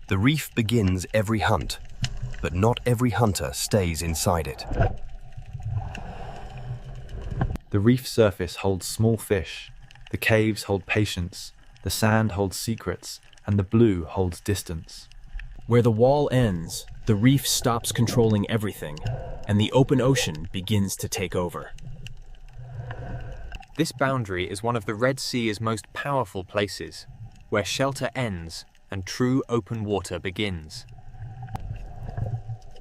Speaker 18: The reef begins every hunt, but not every hunter stays inside it.
Speaker 15: The reef surface holds small fish, the caves hold patience, the sand holds secrets, and the blue holds distance.
Speaker 10: Where the wall ends, the reef stops controlling everything, and the open ocean begins to take over.
Speaker 12: This boundary is one of the Red Sea's most powerful places, where shelter ends and true open water begins.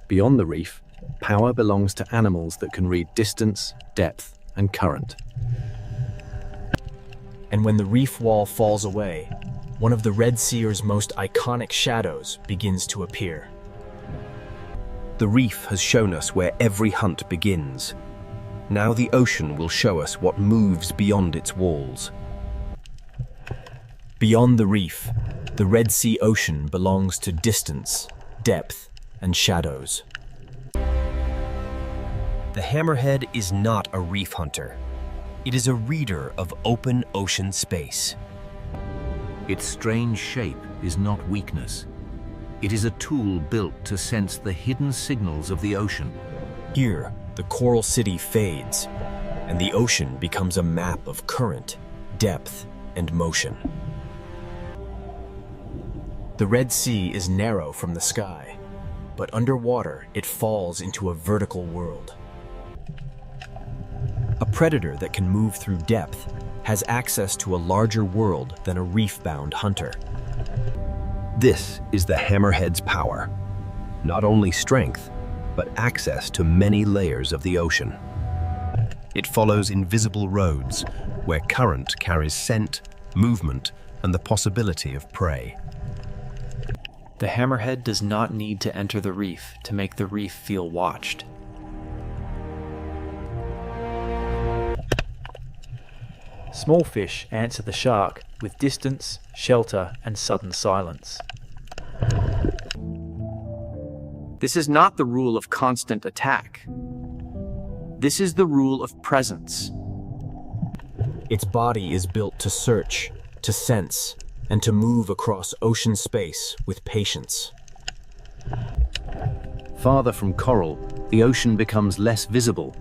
Speaker 16: Beyond the reef, power belongs to animals that can read distance, depth, and current.
Speaker 10: And when the reef wall falls away, one of the Red Sea's most iconic shadows begins to appear.
Speaker 18: The reef has shown us where every hunt begins. Now the ocean will show us what moves beyond its walls.
Speaker 10: Beyond the reef, the Red Sea Ocean belongs to distance, depth, and shadows.
Speaker 18: The hammerhead is not a reef hunter. It is a reader of open ocean space. Its strange shape is not weakness. It is a tool built to sense the hidden signals of the ocean.
Speaker 10: Here, the coral city fades, and the ocean becomes a map of current, depth, and motion. The Red Sea is narrow from the sky, but underwater it falls into a vertical world. A predator that can move through depth has access to a larger world than a reef-bound hunter.
Speaker 18: This is the hammerhead's power. Not only strength, but access to many layers of the ocean. It follows invisible roads where current carries scent, movement, and the possibility of prey.
Speaker 12: The hammerhead does not need to enter the reef to make the reef feel watched.
Speaker 15: Small fish answer the shark with distance, shelter, and sudden silence.
Speaker 12: This is not the rule of constant attack. This is the rule of presence.
Speaker 10: Its body is built to search, to sense, and to move across ocean space with patience.
Speaker 16: Farther from coral, the ocean becomes less visible,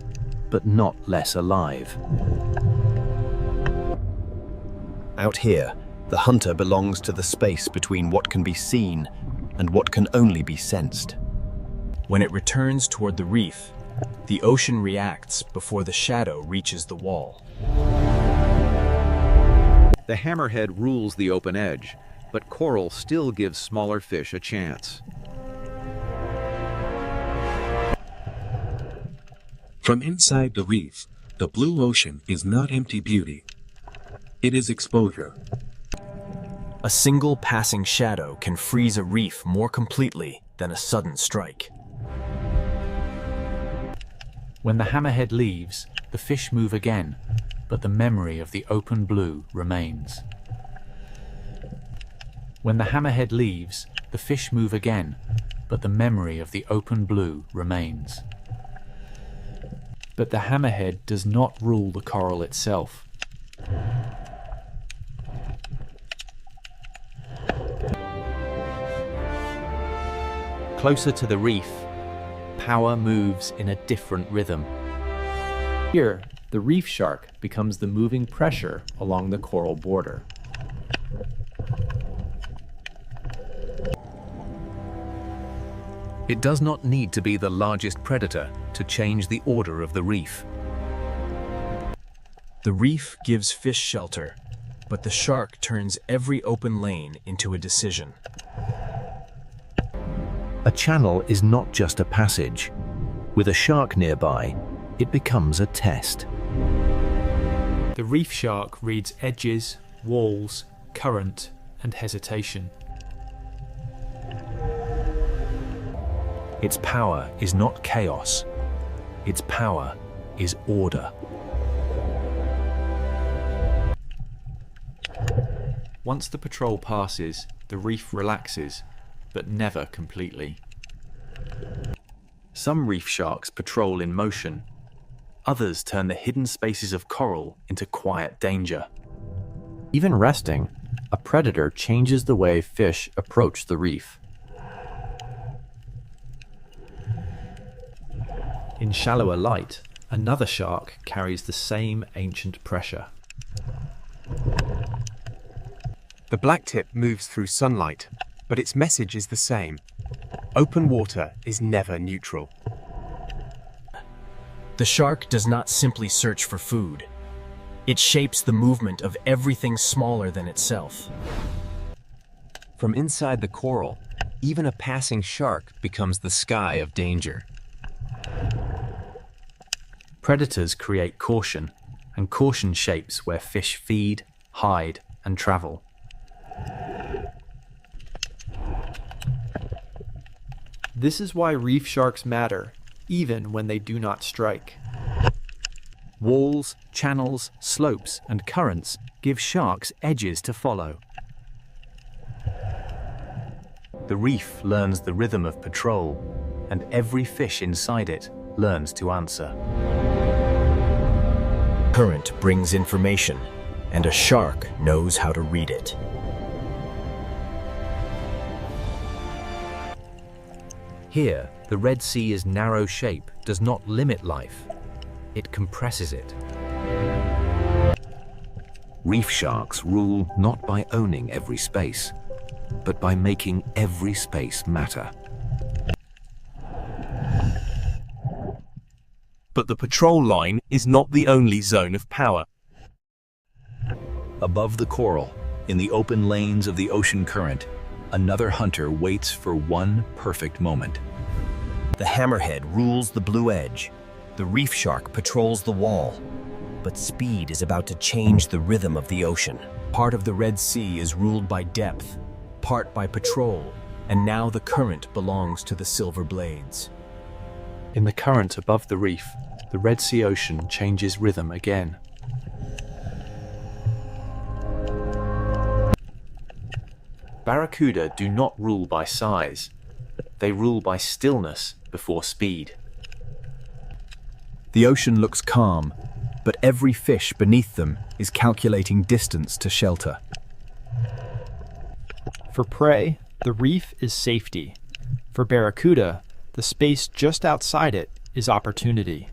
Speaker 16: but not less alive.
Speaker 18: Out here, the hunter belongs to the space between what can be seen and what can only be sensed.
Speaker 10: When it returns toward the reef, the ocean reacts before the shadow reaches the wall.
Speaker 19: The hammerhead rules the open edge, but coral still gives smaller fish a chance.
Speaker 6: From inside the reef, the blue ocean is not empty beauty. It is exposure.
Speaker 10: A single passing shadow can freeze a reef more completely than a sudden strike.
Speaker 15: When the hammerhead leaves, the fish move again, but the memory of the open blue remains. When the hammerhead leaves, the fish move again, but the memory of the open blue remains. But the hammerhead does not rule the coral itself.
Speaker 11: Closer to the reef, power moves in a different rhythm. Here, the reef shark becomes the moving pressure along the coral border.
Speaker 13: It does not need to be the largest predator to change the order of the reef.
Speaker 10: The reef gives fish shelter, but the shark turns every open lane into a decision.
Speaker 13: A channel is not just a passage. With a shark nearby, it becomes a test.
Speaker 15: The reef shark reads edges, walls, current, and hesitation.
Speaker 18: Its power is not chaos. Its power is order.
Speaker 15: Once the patrol passes, the reef relaxes, but never completely.
Speaker 12: Some reef sharks patrol in motion. Others turn the hidden spaces of coral into quiet danger.
Speaker 11: Even resting, a predator changes the way fish approach the reef.
Speaker 15: In shallower light, another shark carries the same ancient pressure.
Speaker 20: The blacktip moves through sunlight, but its message is the same. Open water is never neutral.
Speaker 10: The shark does not simply search for food. It shapes the movement of everything smaller than itself.
Speaker 2: From inside the coral, even a passing shark becomes the sky of danger.
Speaker 15: Predators create caution, and caution shapes where fish feed, hide, and travel. This is why reef sharks matter, even when they do not strike.
Speaker 16: Walls, channels, slopes, and currents give sharks edges to follow.
Speaker 10: The reef learns the rhythm of patrol, and every fish inside it learns to answer. Current brings information, and a shark knows how to read it.
Speaker 16: Here, the Red Sea's narrow shape does not limit life. It compresses it.
Speaker 13: Reef sharks rule not by owning every space, but by making every space matter.
Speaker 21: But the patrol line is not the only zone of power.
Speaker 18: Above the coral, in the open lanes of the ocean current, another hunter waits for one perfect moment.
Speaker 10: The hammerhead rules the blue edge. The reef shark patrols the wall. But speed is about to change the rhythm of the ocean. Part of the Red Sea is ruled by depth, part by patrol, and now the current belongs to the silver blades.
Speaker 15: In the current above the reef, the Red Sea Ocean changes rhythm again. Barracuda do not rule by size. They rule by stillness before speed.
Speaker 4: The ocean looks calm, but every fish beneath them is calculating distance to shelter.
Speaker 15: For prey, the reef is safety. For barracuda, the space just outside it is opportunity.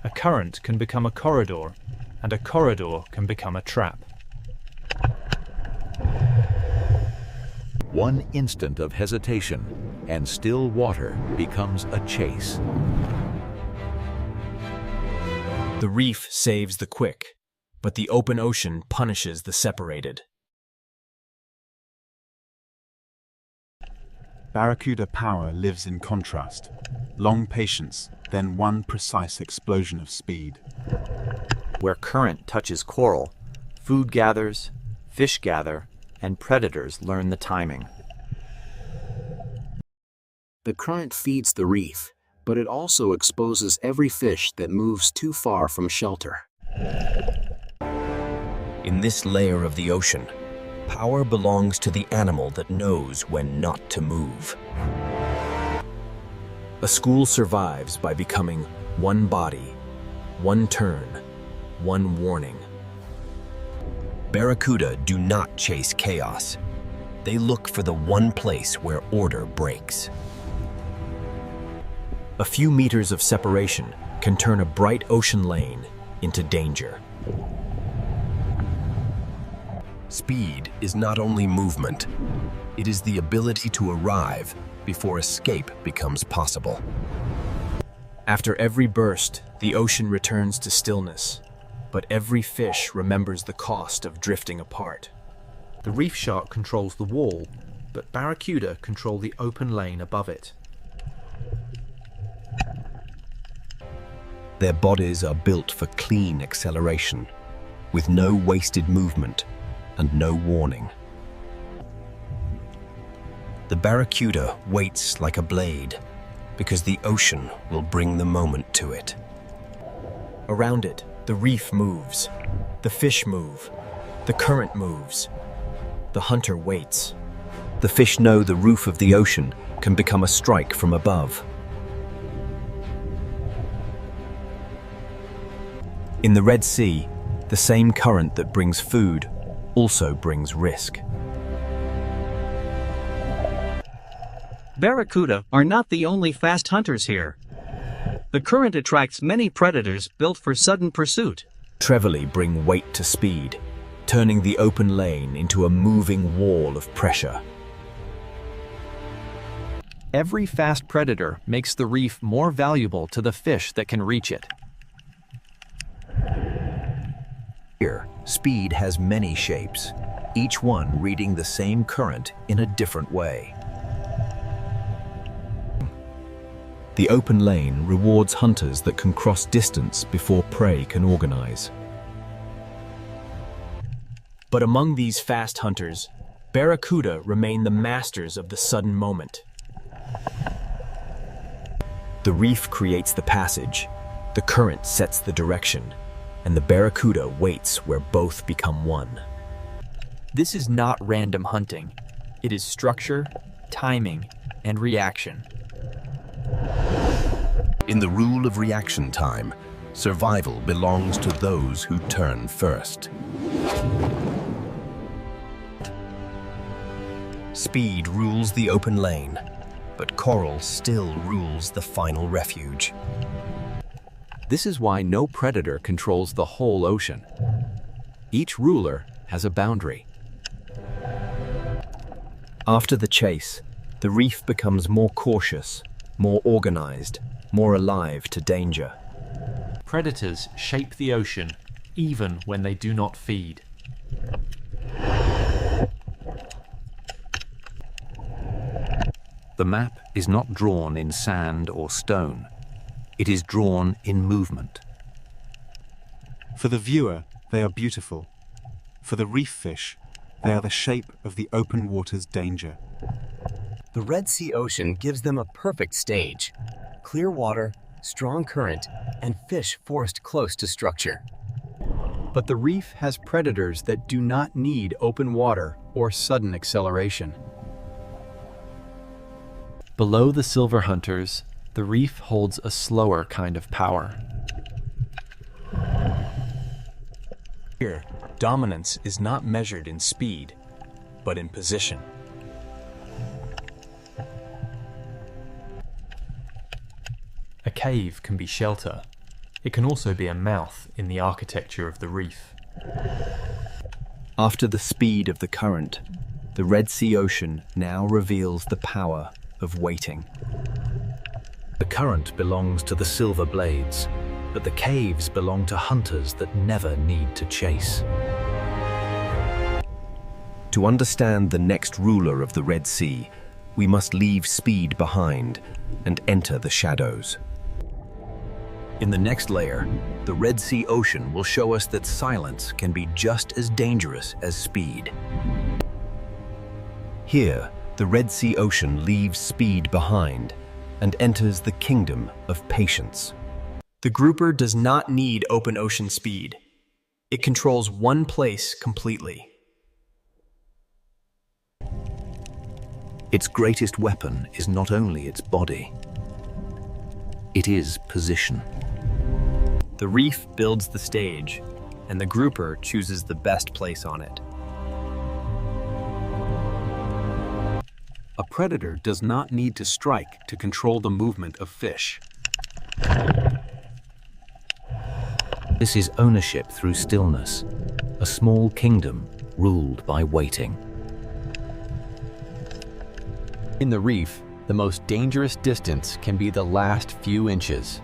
Speaker 15: A current can become a corridor, and a corridor can become a trap.
Speaker 13: One instant of hesitation, and still water becomes a chase.
Speaker 10: The reef saves the quick, but the open ocean punishes the separated.
Speaker 22: Barracuda power lives in contrast. Long patience, then one precise explosion of speed.
Speaker 23: Where current touches coral, food gathers, fish gather, and predators learn the timing.
Speaker 14: The current feeds the reef, but it also exposes every fish that moves too far from shelter.
Speaker 10: In this layer of the ocean, power belongs to the animal that knows when not to move. A school survives by becoming one body, one turn, one warning. Barracuda do not chase chaos. They look for the one place where order breaks. A few meters of separation can turn a bright ocean lane into danger. Speed is not only movement, it is the ability to arrive before escape becomes possible. After every burst, the ocean returns to stillness, but every fish remembers the cost of drifting apart.
Speaker 15: The reef shark controls the wall, but barracuda control the open lane above it.
Speaker 10: Their bodies are built for clean acceleration, with no wasted movement and no warning. The barracuda waits like a blade, because the ocean will bring the moment to it. Around it, the reef moves, the fish move, the current moves. The hunter waits. The fish know the roof of the ocean can become a strike from above. In the Red Sea, the same current that brings food also brings risk.
Speaker 8: Barracuda are not the only fast hunters here. The current attracts many predators built for sudden pursuit.
Speaker 10: Trevally bring weight to speed, turning the open lane into a moving wall of pressure.
Speaker 16: Every fast predator makes the reef more valuable to the fish that can reach it.
Speaker 10: Here, speed has many shapes, each one reading the same current in a different way. The open lane rewards hunters that can cross distance before prey can organize. But among these fast hunters, barracuda remain the masters of the sudden moment. The reef creates the passage, the current sets the direction, and the barracuda waits where both become one.
Speaker 12: This is not random hunting. It is structure, timing, and reaction.
Speaker 18: In the rule of reaction time, survival belongs to those who turn first. Speed rules the open lane, but coral still rules the final refuge.
Speaker 19: This is why no predator controls the whole ocean. Each ruler has a boundary.
Speaker 10: After the chase, the reef becomes more cautious, more organized, more alive to danger.
Speaker 15: Predators shape the ocean even when they do not feed.
Speaker 13: The map is not drawn in sand or stone. It is drawn in movement.
Speaker 22: For the viewer, they are beautiful. For the reef fish, they are the shape of the open water's danger.
Speaker 1: The Red Sea Ocean gives them a perfect stage. Clear water, strong current, and fish forced close to structure.
Speaker 11: But the reef has predators that do not need open water or sudden acceleration.
Speaker 15: Below the silver hunters, the reef holds a slower kind of power.
Speaker 10: Here, dominance is not measured in speed, but in position.
Speaker 15: A cave can be shelter. It can also be a mouth in the architecture of the reef.
Speaker 10: After the speed of the current, the Red Sea Ocean now reveals the power of waiting.
Speaker 18: The current belongs to the silver blades, but the caves belong to hunters that never need to chase. To understand the next ruler of the Red Sea, we must leave speed behind and enter the shadows. In the next layer, the Red Sea Ocean will show us that silence can be just as dangerous as speed. Here, the Red Sea Ocean leaves speed behind and enters the kingdom of patience.
Speaker 10: The grouper does not need open ocean speed. It controls one place completely.
Speaker 13: Its greatest weapon is not only its body, it is position.
Speaker 10: The reef builds the stage, and the grouper chooses the best place on it.
Speaker 19: A predator does not need to strike to control the movement of fish.
Speaker 13: This is ownership through stillness, a small kingdom ruled by waiting.
Speaker 19: In the reef, the most dangerous distance can be the last few inches.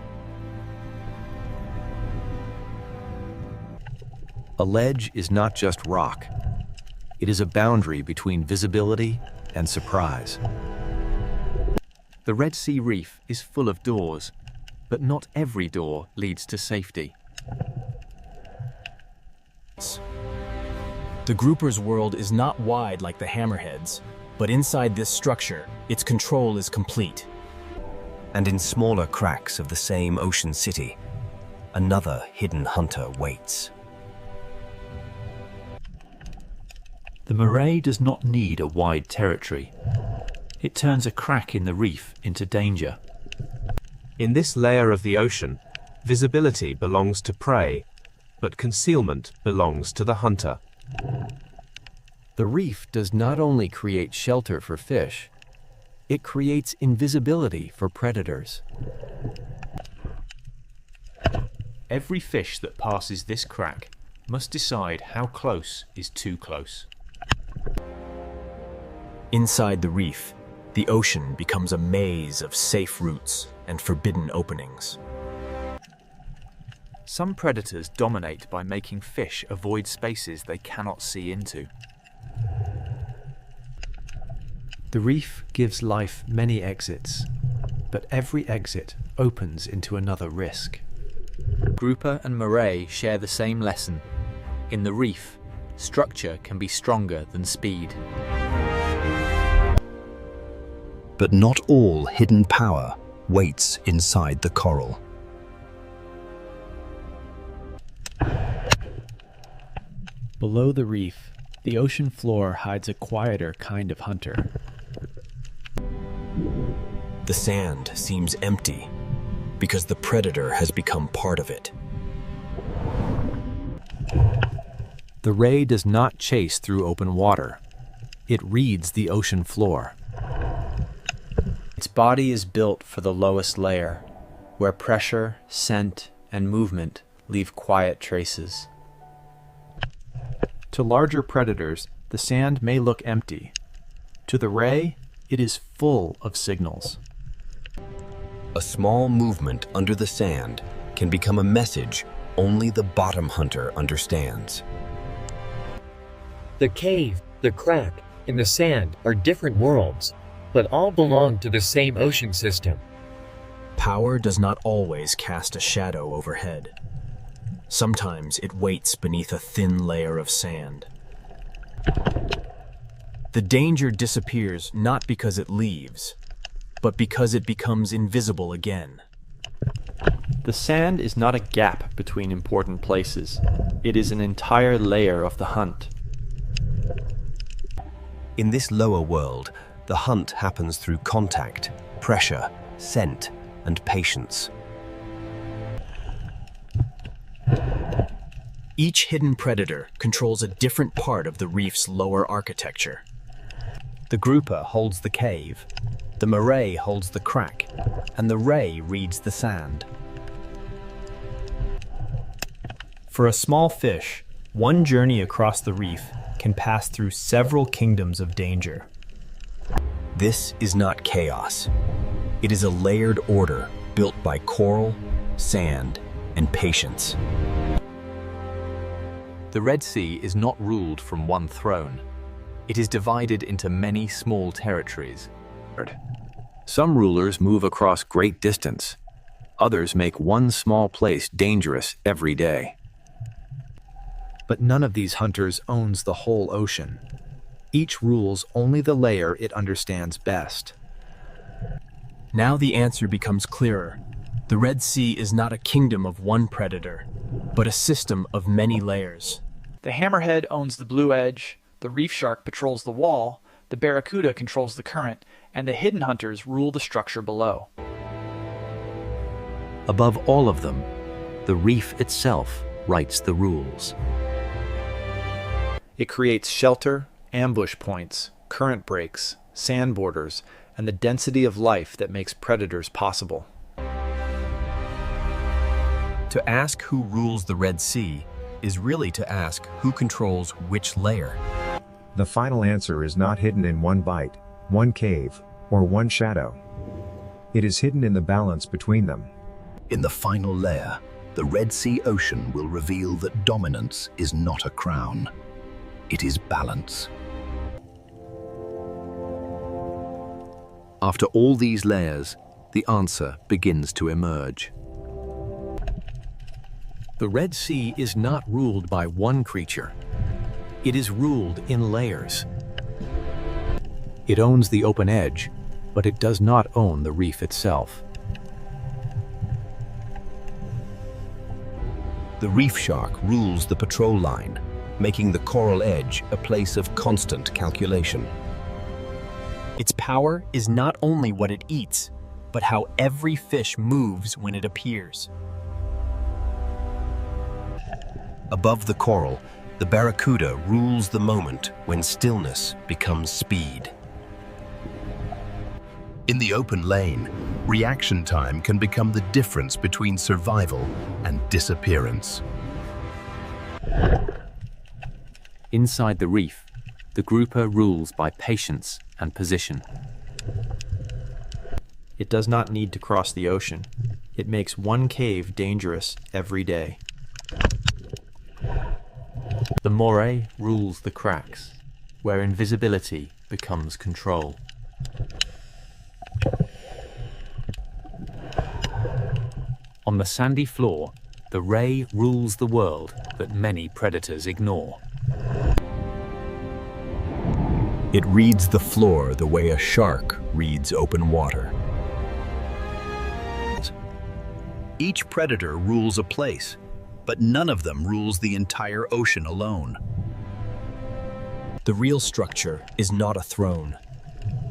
Speaker 19: A ledge is not just rock. It is a boundary between visibility and surprise.
Speaker 15: The Red Sea Reef is full of doors, but not every door leads to safety.
Speaker 10: The grouper's world is not wide like the hammerheads, but inside this structure, its control is complete.
Speaker 18: And in smaller cracks of the same ocean city, another hidden hunter waits.
Speaker 6: The moray does not need a wide territory. It turns a crack in the reef into danger.
Speaker 20: In this layer of the ocean, visibility belongs to prey, but concealment belongs to the hunter.
Speaker 19: The reef does not only create shelter for fish, it creates invisibility for predators.
Speaker 15: Every fish that passes this crack must decide how close is too close.
Speaker 10: Inside the reef, the ocean becomes a maze of safe routes and forbidden openings.
Speaker 15: Some predators dominate by making fish avoid spaces they cannot see into. The reef gives life many exits, but every exit opens into another risk.
Speaker 12: Grouper and moray share the same lesson. In the reef, structure can be stronger than speed.
Speaker 18: But not all hidden power waits inside the coral.
Speaker 11: Below the reef, the ocean floor hides a quieter kind of hunter.
Speaker 10: The sand seems empty because the predator has become part of it.
Speaker 19: The ray does not chase through open water. It reads the ocean floor.
Speaker 23: Its body is built for the lowest layer, where pressure, scent, and movement leave quiet traces.
Speaker 11: To larger predators, the sand may look empty. To the ray, it is full of signals.
Speaker 18: A small movement under the sand can become a message only the bottom hunter understands.
Speaker 2: The cave, the crack, and the sand are different worlds, but all belong to the same ocean system.
Speaker 10: Power does not always cast a shadow overhead. Sometimes it waits beneath a thin layer of sand. The danger disappears not because it leaves, but because it becomes invisible again.
Speaker 15: The sand is not a gap between important places. It is an entire layer of the hunt.
Speaker 18: In this lower world, the hunt happens through contact, pressure, scent, and patience.
Speaker 10: Each hidden predator controls a different part of the reef's lower architecture.
Speaker 18: The grouper holds the cave, the moray holds the crack, and the ray reads the sand.
Speaker 11: For a small fish, one journey across the reef can pass through several kingdoms of danger.
Speaker 10: This is not chaos. It is a layered order built by coral, sand, and patience.
Speaker 12: The Red Sea is not ruled from one throne. It is divided into many small territories. Some rulers move across great distance. Others make one small place dangerous every day.
Speaker 11: But none of these hunters owns the whole ocean. Each rules only the layer it understands best.
Speaker 10: Now the answer becomes clearer. The Red Sea is not a kingdom of one predator, but a system of many layers.
Speaker 3: The hammerhead owns the blue edge, the reef shark patrols the wall, the barracuda controls the current, and the hidden hunters rule the structure below.
Speaker 13: Above all of them, the reef itself writes the rules.
Speaker 11: It creates shelter, ambush points, current breaks, sand borders, and the density of life that makes predators possible.
Speaker 18: To ask who rules the Red Sea is really to ask who controls which layer.
Speaker 5: The final answer is not hidden in one bite, one cave, or one shadow. It is hidden in the balance between them.
Speaker 13: In the final layer, the Red Sea Ocean will reveal that dominance is not a crown. It is balance. After all these layers, the answer begins to emerge.
Speaker 19: The Red Sea is not ruled by one creature. It is ruled in layers. It owns the open edge, but it does not own the reef itself.
Speaker 18: The reef shark rules the patrol line, making the coral edge a place of constant calculation.
Speaker 10: Its power is not only what it eats, but how every fish moves when it appears.
Speaker 18: Above the coral, the barracuda rules the moment when stillness becomes speed. In the open lane, reaction time can become the difference between survival and disappearance.
Speaker 12: Inside the reef, the grouper rules by patience and position.
Speaker 11: It does not need to cross the ocean. It makes one cave dangerous every day.
Speaker 15: The moray rules the cracks, where invisibility becomes control. On the sandy floor, the ray rules the world that many predators ignore.
Speaker 18: It reads the floor the way a shark reads open water. Each predator rules a place, but none of them rules the entire ocean alone.
Speaker 10: The real structure is not a throne.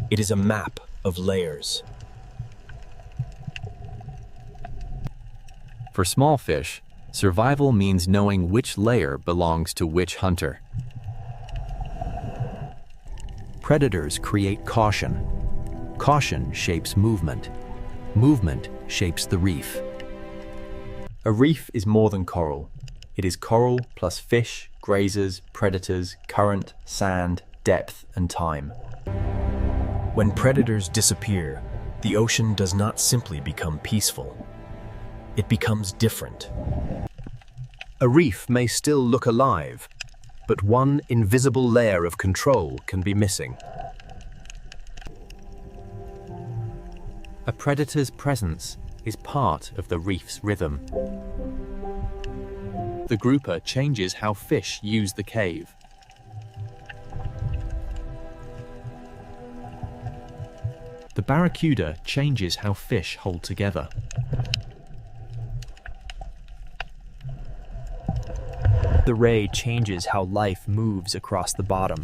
Speaker 10: It is a map of layers.
Speaker 12: For small fish, survival means knowing which layer belongs to which hunter.
Speaker 19: Predators create caution. Caution shapes movement. Movement shapes the reef.
Speaker 3: A reef is more than coral. It is coral plus fish, grazers, predators, current, sand, depth, and time.
Speaker 10: When predators disappear, the ocean does not simply become peaceful. It becomes different.
Speaker 18: A reef may still look alive, but one invisible layer of control can be missing.
Speaker 3: A predator's presence is part of the reef's rhythm. The grouper changes how fish use the cave. The barracuda changes how fish hold together. The ray changes how life moves across the bottom.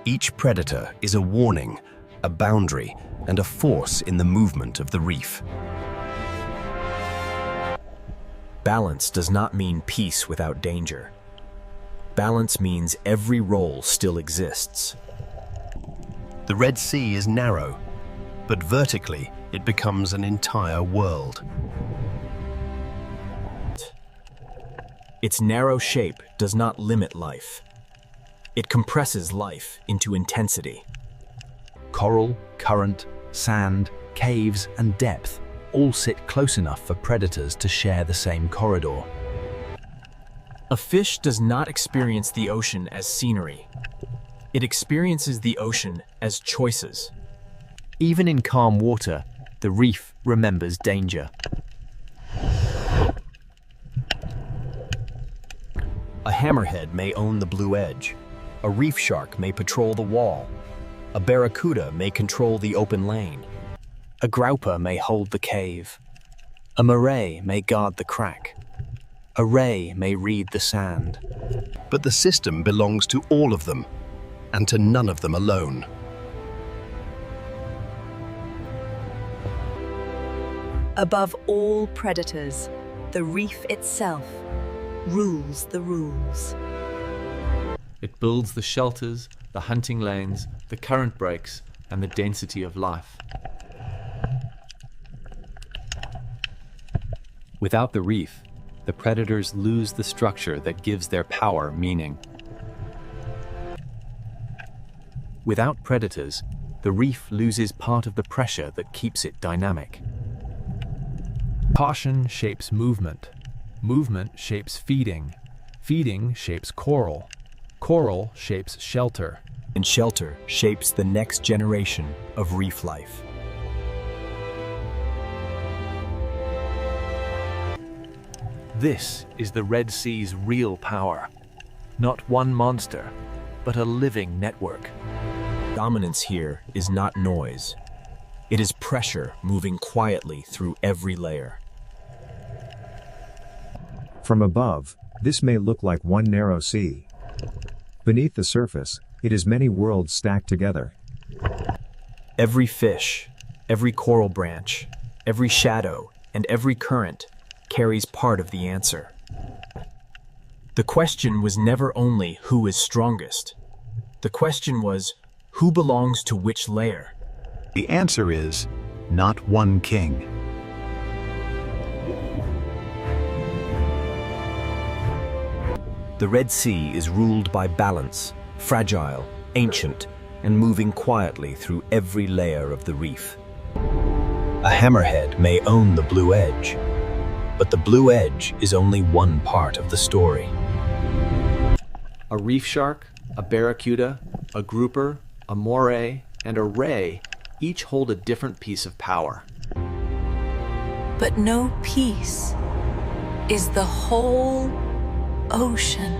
Speaker 18: Each predator is a warning, a boundary, and a force in the movement of the reef.
Speaker 10: Balance does not mean peace without danger. Balance means every role still exists.
Speaker 18: The Red Sea is narrow, but vertically it becomes an entire world.
Speaker 10: Its narrow shape does not limit life. It compresses life into intensity.
Speaker 19: Coral, current, sand, caves, and depth all sit close enough for predators to share the same corridor.
Speaker 10: A fish does not experience the ocean as scenery. It experiences the ocean as choices.
Speaker 3: Even in calm water, the reef remembers danger.
Speaker 10: A hammerhead may own the blue edge. A reef shark may patrol the wall. A barracuda may control the open lane.
Speaker 23: A grouper may hold the cave. A moray may guard the crack. A ray may read the sand.
Speaker 18: But the system belongs to all of them, and to none of them alone.
Speaker 7: Above all predators, the reef itself rules the rules.
Speaker 3: It builds the shelters, the hunting lanes, the current breaks, and the density of life.
Speaker 12: Without the reef, the predators lose the structure that gives their power meaning.
Speaker 3: Without predators, the reef loses part of the pressure that keeps it dynamic. Caution shapes movement. Movement shapes feeding. Feeding shapes coral. Coral shapes shelter.
Speaker 10: And shelter shapes the next generation of reef life.
Speaker 3: This is the Red Sea's real power. Not one monster, but a living network.
Speaker 10: Dominance here is not noise. It is pressure moving quietly through every layer.
Speaker 5: From above, this may look like one narrow sea. Beneath the surface, it is many worlds stacked together.
Speaker 10: Every fish, every coral branch, every shadow, and every current carries part of the answer. The question was never only who is strongest. The question was, who belongs to which layer?
Speaker 9: The answer is, not one king.
Speaker 10: The Red Sea is ruled by balance, fragile, ancient, and moving quietly through every layer of the reef. A hammerhead may own the blue edge, but the blue edge is only one part of the story.
Speaker 3: A reef shark, a barracuda, a grouper, a moray, and a ray each hold a different piece of power.
Speaker 7: But no piece is the whole ocean.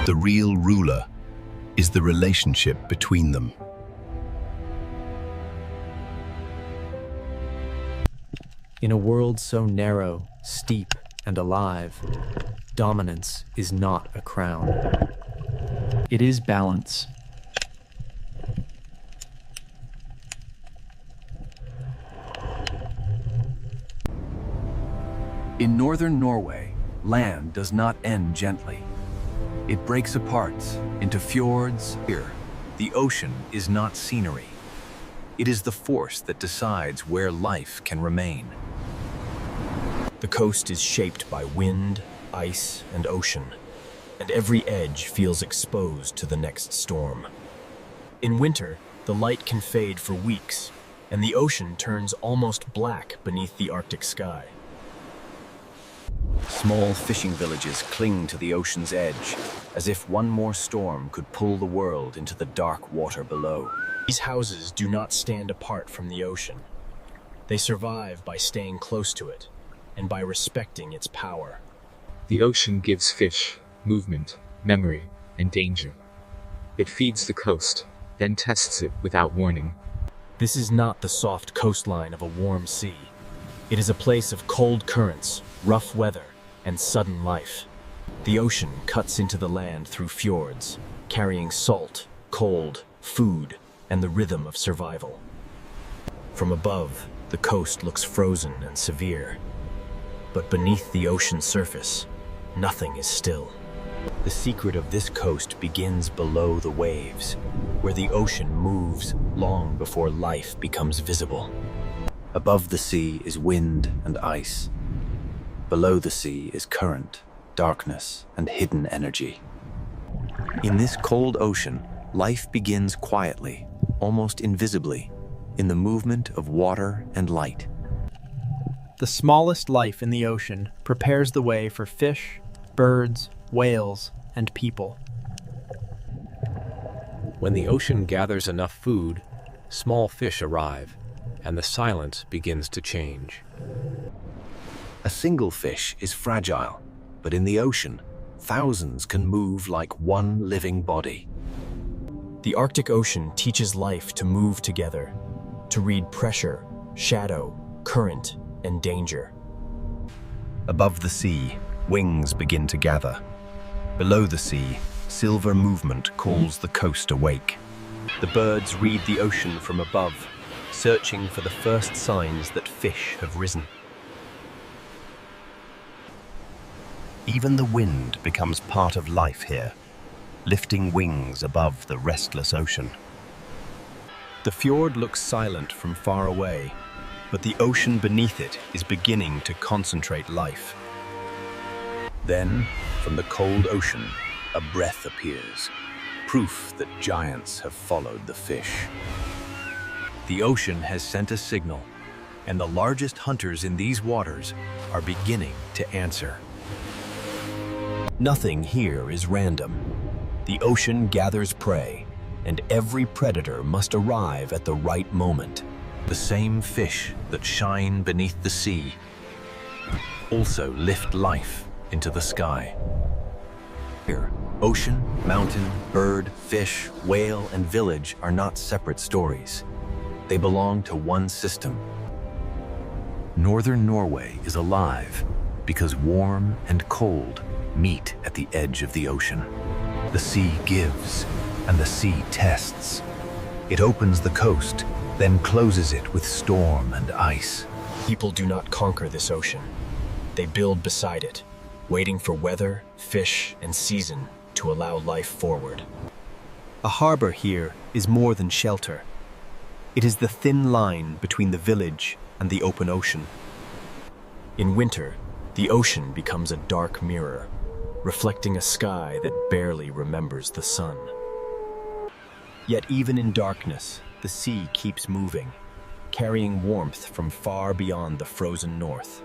Speaker 18: The real ruler is the relationship between them.
Speaker 16: In a world so narrow, steep, and alive, dominance is not a crown. It is balance.
Speaker 4: In northern Norway, land does not end gently. It breaks apart into fjords.
Speaker 18: Here, the ocean is not scenery. It is the force that decides where life can remain.
Speaker 10: The coast is shaped by wind, ice, and ocean, and every edge feels exposed to the next storm. In winter, the light can fade for weeks, and the ocean turns almost black beneath the Arctic sky. Small fishing villages cling to the ocean's edge, as if one more storm could pull the world into the dark water below. These houses do not stand apart from the ocean. They survive by staying close to it, and by respecting its power.
Speaker 17: The ocean gives fish movement, memory, and danger. It feeds the coast, then tests it without warning.
Speaker 10: This is not the soft coastline of a warm sea. It is a place of cold currents, rough weather, and sudden life. The ocean cuts into the land through fjords, carrying salt, cold, food, and the rhythm of survival. From above, the coast looks frozen and severe. But beneath the ocean's surface, nothing is still. The secret of this coast begins below the waves, where the ocean moves long before life becomes visible. Above the sea is wind and ice. Below the sea is current, darkness, and hidden energy. In this cold ocean, life begins quietly, almost invisibly, in the movement of water and light.
Speaker 23: The smallest life in the ocean prepares the way for fish, birds, whales, and people.
Speaker 12: When the ocean gathers enough food, small fish arrive, and the silence begins to change.
Speaker 18: A single fish is fragile, but in the ocean, thousands can move like one living body.
Speaker 10: The Arctic Ocean teaches life to move together, to read pressure, shadow, current, and danger.
Speaker 18: Above the sea, wings begin to gather. Below the sea, silver movement calls the coast awake.
Speaker 10: The birds read the ocean from above, searching for the first signs that fish have risen.
Speaker 18: Even the wind becomes part of life here, lifting wings above the restless ocean.
Speaker 10: The fjord looks silent from far away, but the ocean beneath it is beginning to concentrate life.
Speaker 18: Then, from the cold ocean, a breath appears, proof that giants have followed the fish. The ocean has sent a signal, and the largest hunters in these waters are beginning to answer.
Speaker 10: Nothing here is random. The ocean gathers prey, and every predator must arrive at the right moment.
Speaker 18: The same fish that shine beneath the sea also lift life into the sky. Here, ocean, mountain, bird, fish, whale, and village are not separate stories. They belong to one system. Northern Norway is alive because warm and cold meet at the edge of the ocean. The sea gives, and the sea tests. It opens the coast, then closes it with storm and ice.
Speaker 10: People do not conquer this ocean. They build beside it, waiting for weather, fish, and season to allow life forward. A harbor here is more than shelter. It is the thin line between the village and the open ocean. In winter, the ocean becomes a dark mirror, reflecting a sky that barely remembers the sun. Yet even in darkness, the sea keeps moving, carrying warmth from far beyond the frozen north.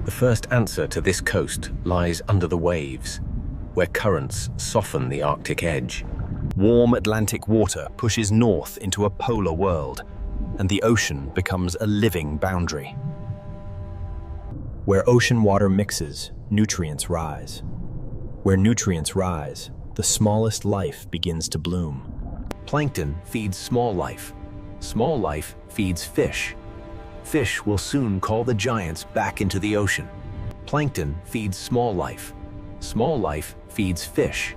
Speaker 18: The first answer to this coast lies under the waves, where currents soften the Arctic edge.
Speaker 10: Warm Atlantic water pushes north into a polar world, and the ocean becomes a living boundary. Where ocean water mixes, nutrients rise. Where nutrients rise, the smallest life begins to bloom.
Speaker 18: Plankton feeds small life. Small life feeds fish. Fish will soon call the giants back into the ocean. Plankton feeds small life. Small life feeds fish.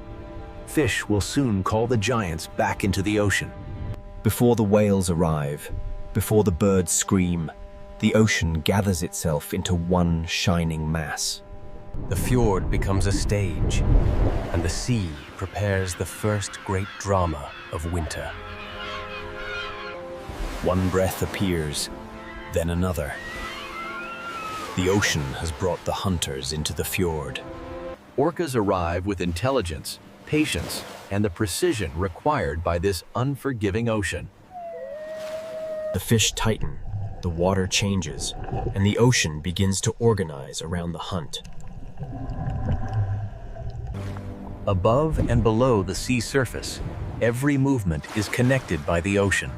Speaker 18: Fish will soon call the giants back into the ocean.
Speaker 10: Before the whales arrive, before the birds scream, the ocean gathers itself into one shining mass.
Speaker 18: The fjord becomes a stage, and the sea prepares the first great drama of winter.
Speaker 10: One breath appears, then another. The ocean has brought the hunters into the fjord.
Speaker 18: Orcas arrive with intelligence, patience, and the precision required by this unforgiving ocean.
Speaker 10: The fish tighten, the water changes, and the ocean begins to organize around the hunt.
Speaker 18: Above and below the sea surface, every movement is connected by the ocean.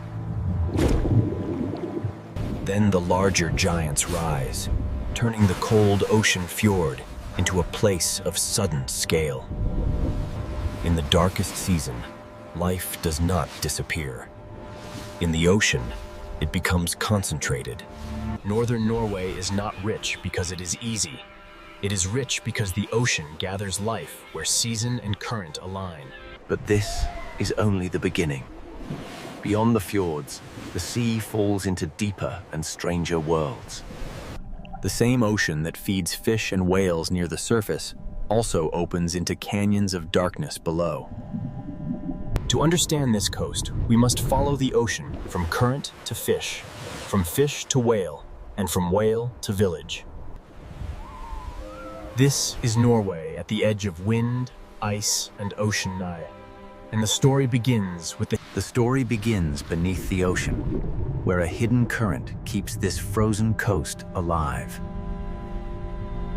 Speaker 10: Then the larger giants rise, turning the cold ocean fjord into a place of sudden scale. In the darkest season, life does not disappear. In the ocean, it becomes concentrated. Northern Norway is not rich because it is easy. It is rich because the ocean gathers life where season and current align.
Speaker 18: But this is only the beginning. Beyond the fjords, the sea falls into deeper and stranger worlds.
Speaker 10: The same ocean that feeds fish and whales near the surface also opens into canyons of darkness below. To understand this coast, we must follow the ocean from current to fish, from fish to whale, and from whale to village. This is Norway at the edge of wind, ice, and ocean nigh. And the story begins with
Speaker 18: The story begins beneath the ocean, where a hidden current keeps this frozen coast alive.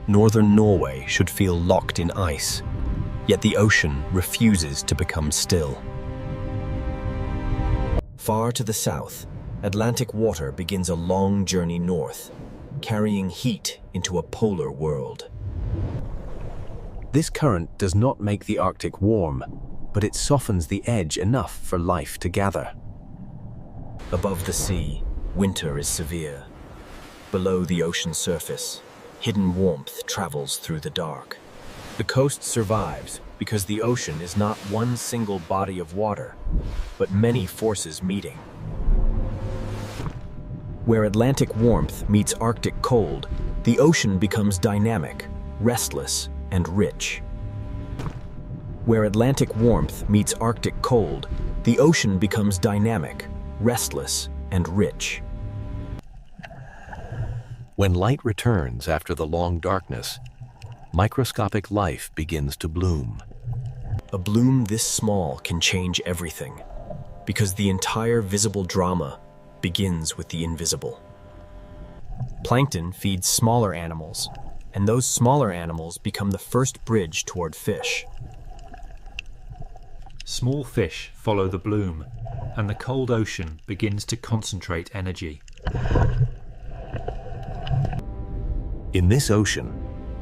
Speaker 10: Northern Norway should feel locked in ice, yet the ocean refuses to become still. Far to the south, Atlantic water begins a long journey north, carrying heat into a polar world.
Speaker 18: This current does not make the Arctic warm, but it softens the edge enough for life to gather.
Speaker 10: Above the sea, winter is severe. Below the ocean surface, hidden warmth travels through the dark. The coast survives because the ocean is not one single body of water, but many forces meeting. Where Atlantic warmth meets Arctic cold, the ocean becomes dynamic, restless, and rich. Where Atlantic warmth meets Arctic cold, the ocean becomes dynamic, restless, and rich.
Speaker 18: When light returns after the long darkness, microscopic life begins to bloom.
Speaker 10: A bloom this small can change everything, because the entire visible drama begins with the invisible. Plankton feeds smaller animals, and those smaller animals become the first bridge toward fish.
Speaker 15: Small fish follow the bloom, and the cold ocean begins to concentrate energy.
Speaker 18: In this ocean,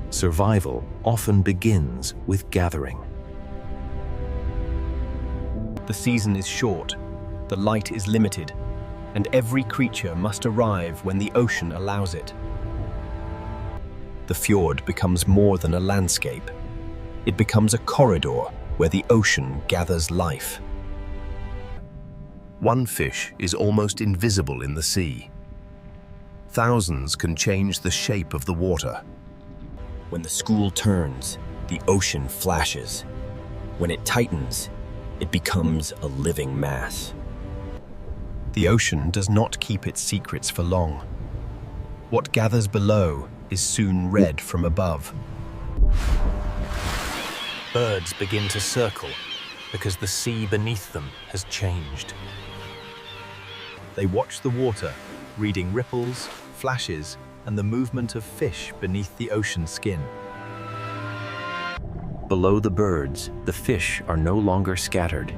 Speaker 18: survival often begins with gathering.
Speaker 10: The season is short, the light is limited, and every creature must arrive when the ocean allows it. The fjord becomes more than a landscape. It becomes a corridor where the ocean gathers life.
Speaker 18: One fish is almost invisible in the sea. Thousands can change the shape of the water.
Speaker 10: When the school turns, the ocean flashes. When it tightens, it becomes a living mass. The ocean does not keep its secrets for long. What gathers below is soon read from above.
Speaker 18: Birds begin to circle because the sea beneath them has changed.
Speaker 10: They watch the water, reading ripples, flashes, and the movement of fish beneath the ocean skin.
Speaker 18: Below the birds, the fish are no longer scattered.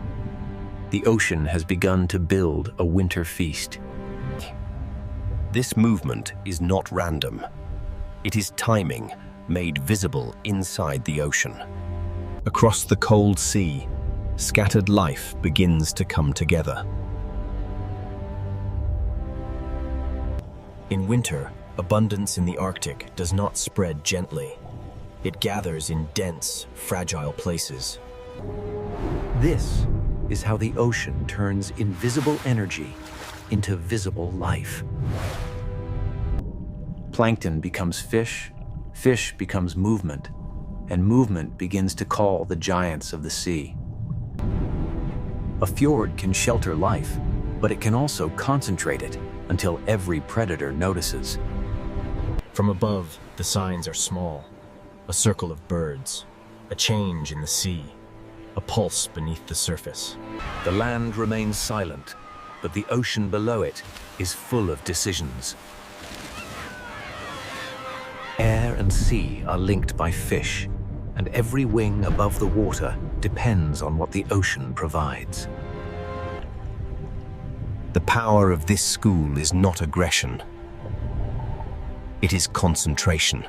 Speaker 18: The ocean has begun to build a winter feast.
Speaker 10: This movement is not random. It is timing made visible inside the ocean. Across the cold sea, scattered life begins to come together. In winter, abundance in the Arctic does not spread gently. It gathers in dense, fragile places.
Speaker 18: This is how the ocean turns invisible energy into visible life.
Speaker 12: Plankton becomes fish, fish becomes movement, and movement begins to call the giants of the sea. A fjord can shelter life, but it can also concentrate it until every predator notices.
Speaker 10: From above, the signs are small. A circle of birds, a change in the sea, a pulse beneath the surface.
Speaker 18: The land remains silent, but the ocean below it is full of decisions. Air and sea are linked by fish, and every wing above the water depends on what the ocean provides.
Speaker 8: The power of this school is not aggression. It is concentration.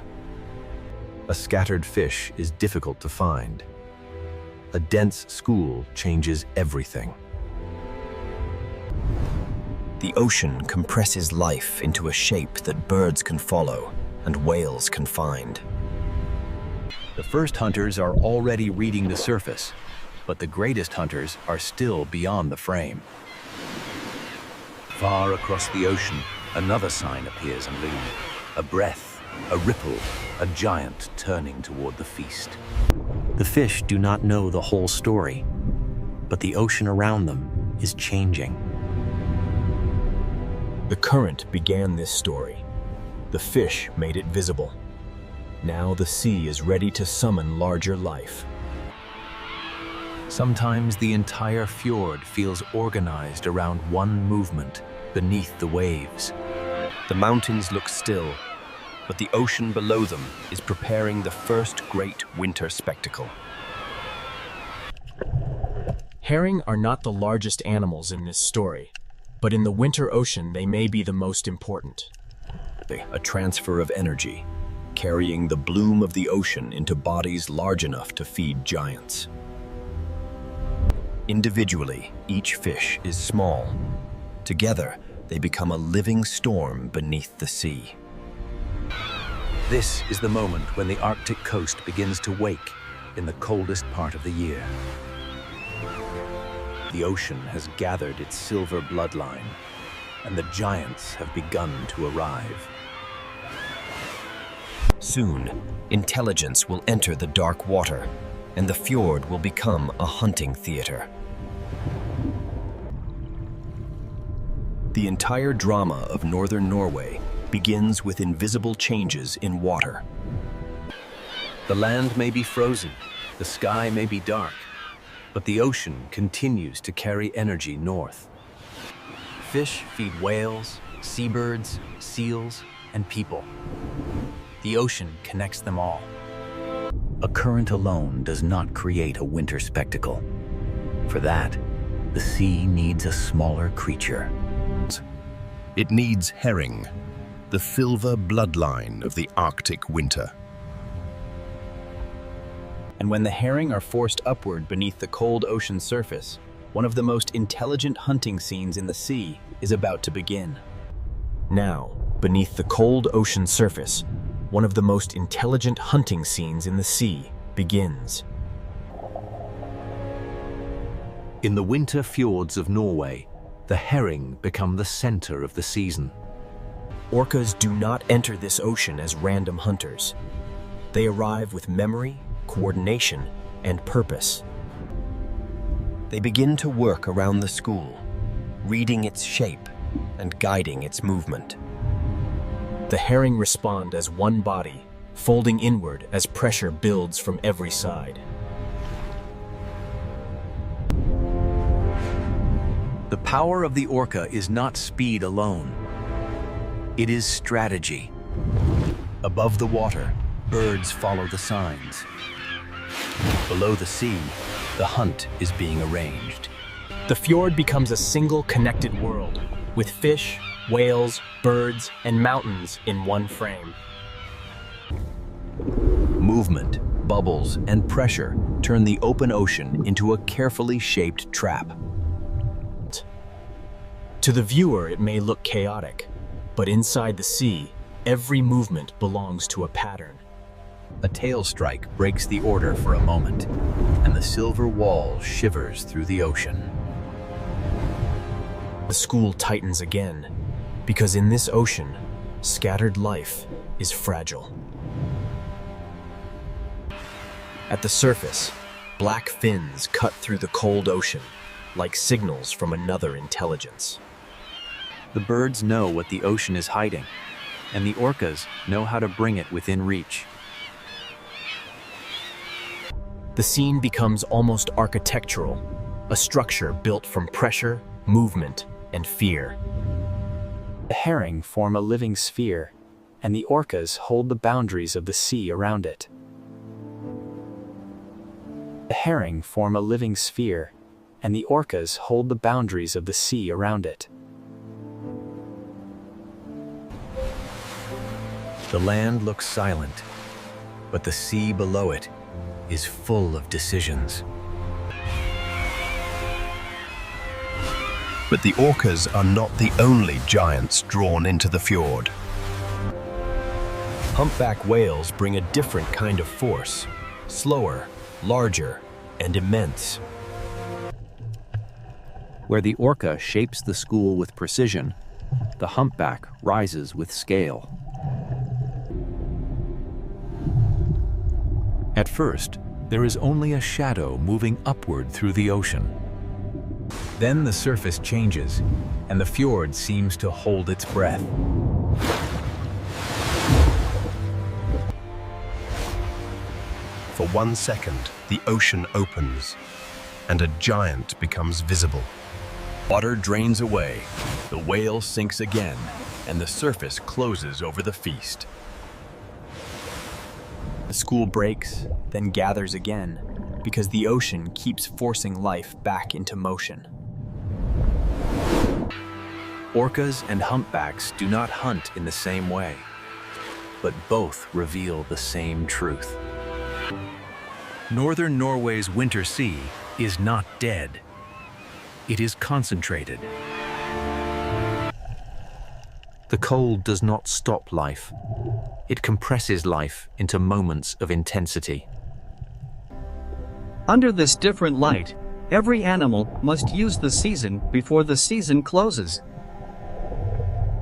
Speaker 18: A scattered fish is difficult to find. A dense school changes everything.
Speaker 8: The ocean compresses life into a shape that birds can follow and whales can find.
Speaker 18: The first hunters are already reading the surface, but the greatest hunters are still beyond the frame. Far across the ocean, another sign appears and looms. A breath, a ripple, a giant turning toward the feast.
Speaker 12: The fish do not know the whole story, but the ocean around them is changing.
Speaker 10: The current began this story. The fish made it visible. Now the sea is ready to summon larger life.
Speaker 18: Sometimes the entire fjord feels organized around one movement beneath the waves.
Speaker 8: The mountains look still, but the ocean below them is preparing the first great winter spectacle.
Speaker 10: Herring are not the largest animals in this story, but in the winter ocean they may be the most important.
Speaker 8: A transfer of energy, carrying the bloom of the ocean into bodies large enough to feed giants. Individually, each fish is small. Together, they become a living storm beneath the sea.
Speaker 18: This is the moment when the Arctic coast begins to wake in the coldest part of the year. The ocean has gathered its silver bloodline, and the giants have begun to arrive.
Speaker 8: Soon, intelligence will enter the dark water, and the fjord will become a hunting theater. The entire drama of northern Norway begins with invisible changes in water.
Speaker 18: The land may be frozen, the sky may be dark, but the ocean continues to carry energy north.
Speaker 12: Fish feed whales, seabirds, seals, and people. The ocean connects them all.
Speaker 18: A current alone does not create a winter spectacle. For that, the sea needs a smaller creature.
Speaker 8: It needs herring, the silver bloodline of the Arctic winter.
Speaker 11: And when the herring are forced upward beneath the cold ocean surface, one of the most intelligent hunting scenes in the sea is about to begin.
Speaker 10: Now, beneath the cold ocean surface, one of the most intelligent hunting scenes in the sea begins.
Speaker 18: In the winter fjords of Norway, the herring become the center of the season.
Speaker 10: Orcas do not enter this ocean as random hunters. They arrive with memory, coordination, and purpose.
Speaker 8: They begin to work around the school, reading its shape and guiding its movement.
Speaker 10: The herring respond as one body, folding inward as pressure builds from every side.
Speaker 18: The power of the orca is not speed alone. It is strategy. Above the water, birds follow the signs. Below the sea, the hunt is being arranged.
Speaker 10: The fjord becomes a single connected world, with fish, whales, birds, and mountains in one frame.
Speaker 18: Movement, bubbles, and pressure turn the open ocean into a carefully shaped trap.
Speaker 10: To the viewer, it may look chaotic, But inside the sea, every movement belongs to a pattern.
Speaker 18: A tail strike breaks the order for a moment, and the silver wall shivers through the ocean.
Speaker 10: The school tightens again, because in this ocean, scattered life is fragile. At the surface, black fins cut through the cold ocean, like signals from another intelligence.
Speaker 11: The birds know what the ocean is hiding, and the orcas know how to bring it within reach.
Speaker 10: The scene becomes almost architectural, a structure built from pressure, movement, and fear.
Speaker 23: The herring form a living sphere, and the orcas hold the boundaries of the sea around it. The herring form a living sphere, and the orcas hold the boundaries of the sea around it.
Speaker 18: The land looks silent, but the sea below it is full of decisions. But the orcas are not the only giants drawn into the fjord.
Speaker 10: Humpback whales bring a different kind of force, slower, larger, and immense.
Speaker 11: Where the orca shapes the school with precision, the humpback rises with scale.
Speaker 13: At first, there is only a shadow moving upward through the ocean. Then the surface changes, and the fjord seems to hold its breath.
Speaker 18: For 1 second, the ocean opens, and a giant becomes visible. Water drains away, the whale sinks again, and the surface closes over the feast.
Speaker 10: The school breaks, then gathers again, because the ocean keeps forcing life back into motion.
Speaker 11: Orcas and humpbacks do not hunt in the same way, but both reveal the same truth.
Speaker 13: Northern Norway's winter sea is not dead. It is concentrated.
Speaker 12: The cold does not stop life. It compresses life into moments of intensity.
Speaker 14: Under this different light, every animal must use the season before the season closes.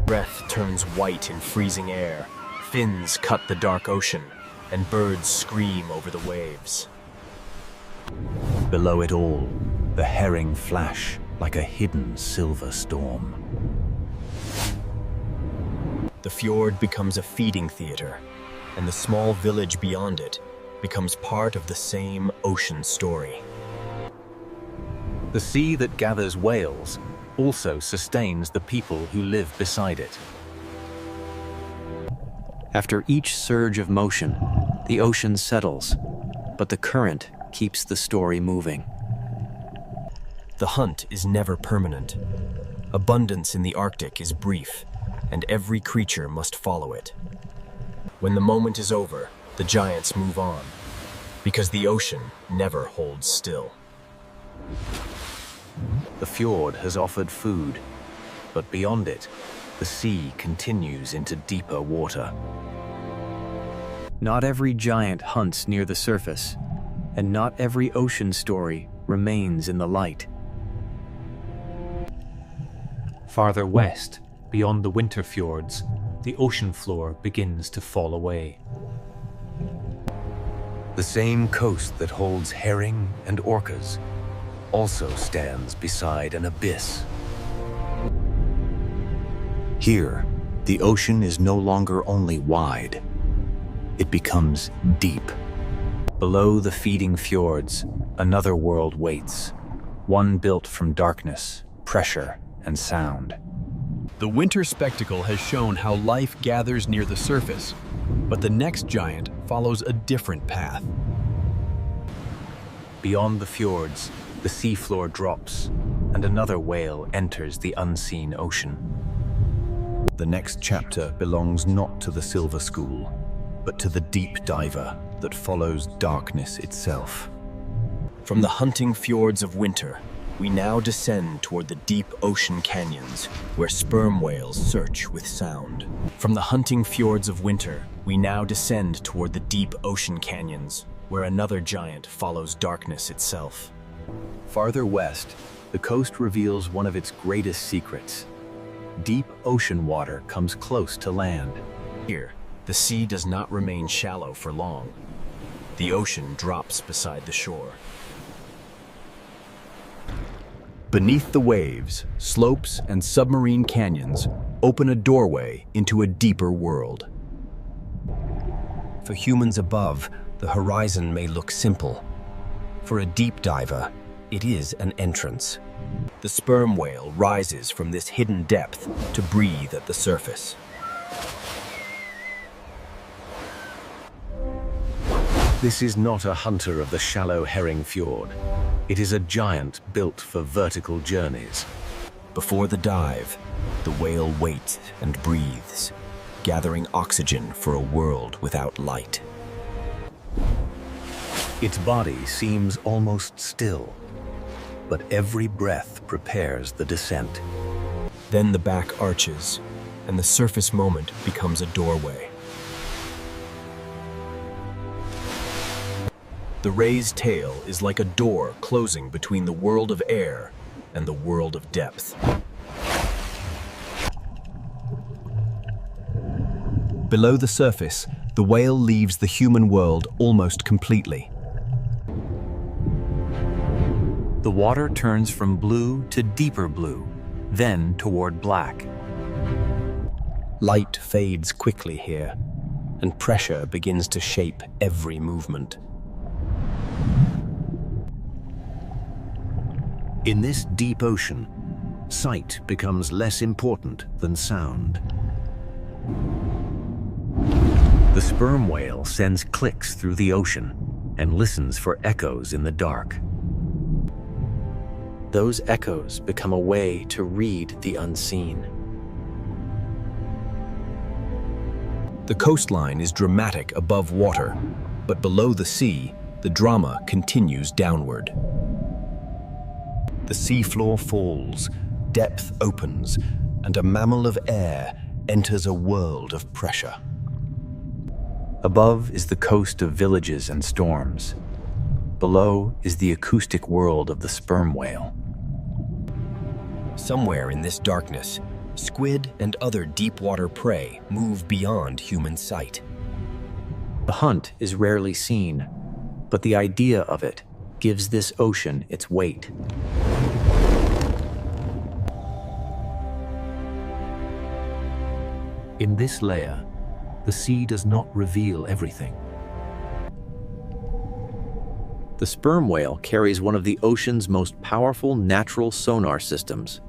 Speaker 10: Breath turns white in freezing air, fins cut the dark ocean, and birds scream over the waves.
Speaker 13: Below it all, the herring flash like a hidden silver storm.
Speaker 10: The fjord becomes a feeding theater, and the small village beyond it becomes part of the same ocean story.
Speaker 13: The sea that gathers whales also sustains the people who live beside it.
Speaker 11: After each surge of motion, the ocean settles, but the current keeps the story moving.
Speaker 10: The hunt is never permanent. Abundance in the Arctic is brief, and every creature must follow it. When the moment is over, the giants move on, because the ocean never holds still.
Speaker 11: The fjord has offered food, but beyond it, the sea continues into deeper water. Not every giant hunts near the surface, and not every ocean story remains in the light.
Speaker 15: Farther west, beyond the winter fjords, the ocean floor begins to fall away.
Speaker 13: The same coast that holds herring and orcas also stands beside an abyss.
Speaker 18: Here, the ocean is no longer only wide, it becomes deep.
Speaker 11: Below the feeding fjords, another world waits, one built from darkness, pressure, and sound.
Speaker 21: The winter spectacle has shown how life gathers near the surface, but the next giant follows a different path.
Speaker 11: Beyond the fjords, the seafloor drops, and another whale enters the unseen ocean.
Speaker 18: The next chapter belongs not to the Silver School, but to the deep diver that follows darkness itself.
Speaker 10: From the hunting fjords of winter,
Speaker 8: We now descend toward the deep ocean canyons, where sperm whales search with sound. From the hunting fjords of winter, we now descend toward the deep ocean canyons, where another giant follows darkness itself.
Speaker 11: Farther west, the coast reveals one of its greatest secrets. Deep ocean water comes close to land.
Speaker 8: Here, the sea does not remain shallow for long. The ocean drops beside the shore.
Speaker 10: Beneath the waves, slopes and submarine canyons open a doorway into a deeper world.
Speaker 18: For humans above, the horizon may look simple. For a deep diver, it is an entrance.
Speaker 8: The sperm whale rises from this hidden depth to breathe at the surface.
Speaker 18: This is not a hunter of the shallow herring fjord. It is a giant built for vertical journeys.
Speaker 8: Before the dive, the whale waits and breathes, gathering oxygen for a world without light.
Speaker 18: Its body seems almost still, but every breath prepares the descent.
Speaker 8: Then the back arches, and the surface moment becomes a doorway. The raised tail is like a door closing between the world of air and the world of depth.
Speaker 10: Below the surface, the whale leaves the human world almost completely.
Speaker 11: The water turns from blue to deeper blue, then toward black.
Speaker 8: Light fades quickly here, and pressure begins to shape every movement.
Speaker 18: In this deep ocean, sight becomes less important than sound. The sperm whale sends clicks through the ocean and listens for echoes in the dark.
Speaker 23: Those echoes become a way to read the unseen.
Speaker 8: The coastline is dramatic above water, but below the sea, the drama continues downward. The seafloor falls, depth opens, and a mammal of air enters a world of pressure.
Speaker 11: Above is the coast of villages and storms. Below is the acoustic world of the sperm whale.
Speaker 8: Somewhere in this darkness, squid and other deep-water prey move beyond human sight.
Speaker 23: The hunt is rarely seen, but the idea of it gives this ocean its weight.
Speaker 18: In this layer, the sea does not reveal everything.
Speaker 23: The sperm whale carries one of the ocean's most powerful natural sonar systems.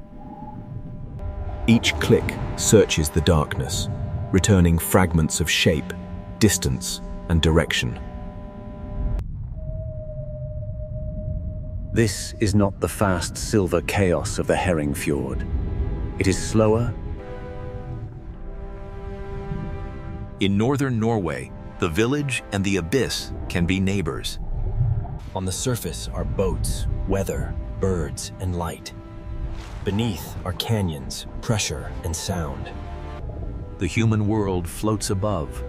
Speaker 8: Each click searches the darkness, returning fragments of shape, distance, and direction.
Speaker 11: This is not the fast silver chaos of the herring fjord. It is slower.
Speaker 13: In northern Norway, the village and the abyss can be neighbors.
Speaker 8: On the surface are boats, weather, birds, and light. Beneath are canyons, pressure, and sound.
Speaker 18: The human world floats above,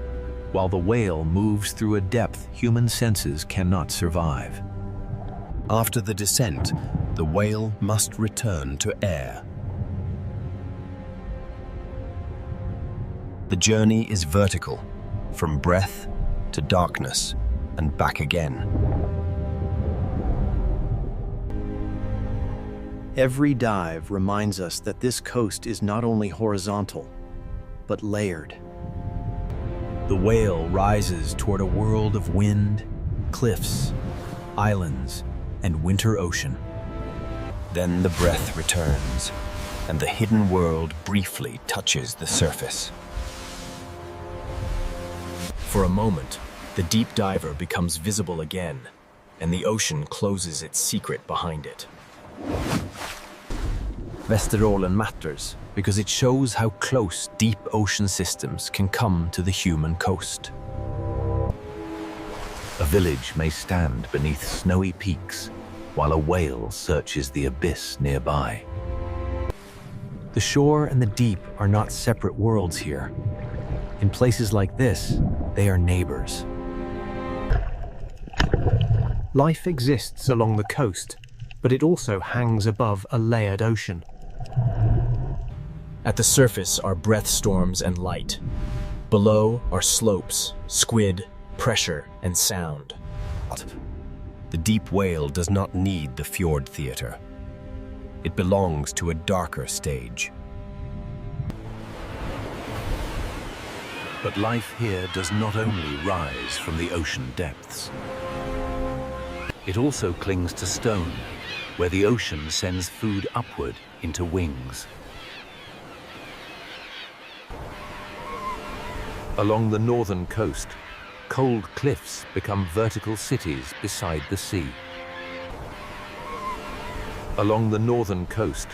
Speaker 18: while the whale moves through a depth human senses cannot survive.
Speaker 8: After the descent, the whale must return to air. The journey is vertical, from breath to darkness and back again.
Speaker 23: Every dive reminds us that this coast is not only horizontal, but layered.
Speaker 10: The whale rises toward a world of wind, cliffs, islands, and winter ocean.
Speaker 8: Then the breath returns, and the hidden world briefly touches the surface. For a moment, the deep diver becomes visible again, and the ocean closes its secret behind it.
Speaker 10: Vesterålen matters because it shows how close deep ocean systems can come to the human coast.
Speaker 18: A village may stand beneath snowy peaks, while a whale searches the abyss nearby.
Speaker 19: The shore and the deep are not separate worlds here. In places like this, they are neighbors. Life exists along the coast, but it also hangs above a layered ocean.
Speaker 10: At the surface are breath storms and light. Below are slopes, squid, pressure, and sound.
Speaker 18: The deep whale does not need the fjord theater. It belongs to a darker stage. But life here does not only rise from the ocean depths. It also clings to stone, where the ocean sends food upward into wings. Along the northern coast, cold cliffs become vertical cities beside the sea. Along the northern coast,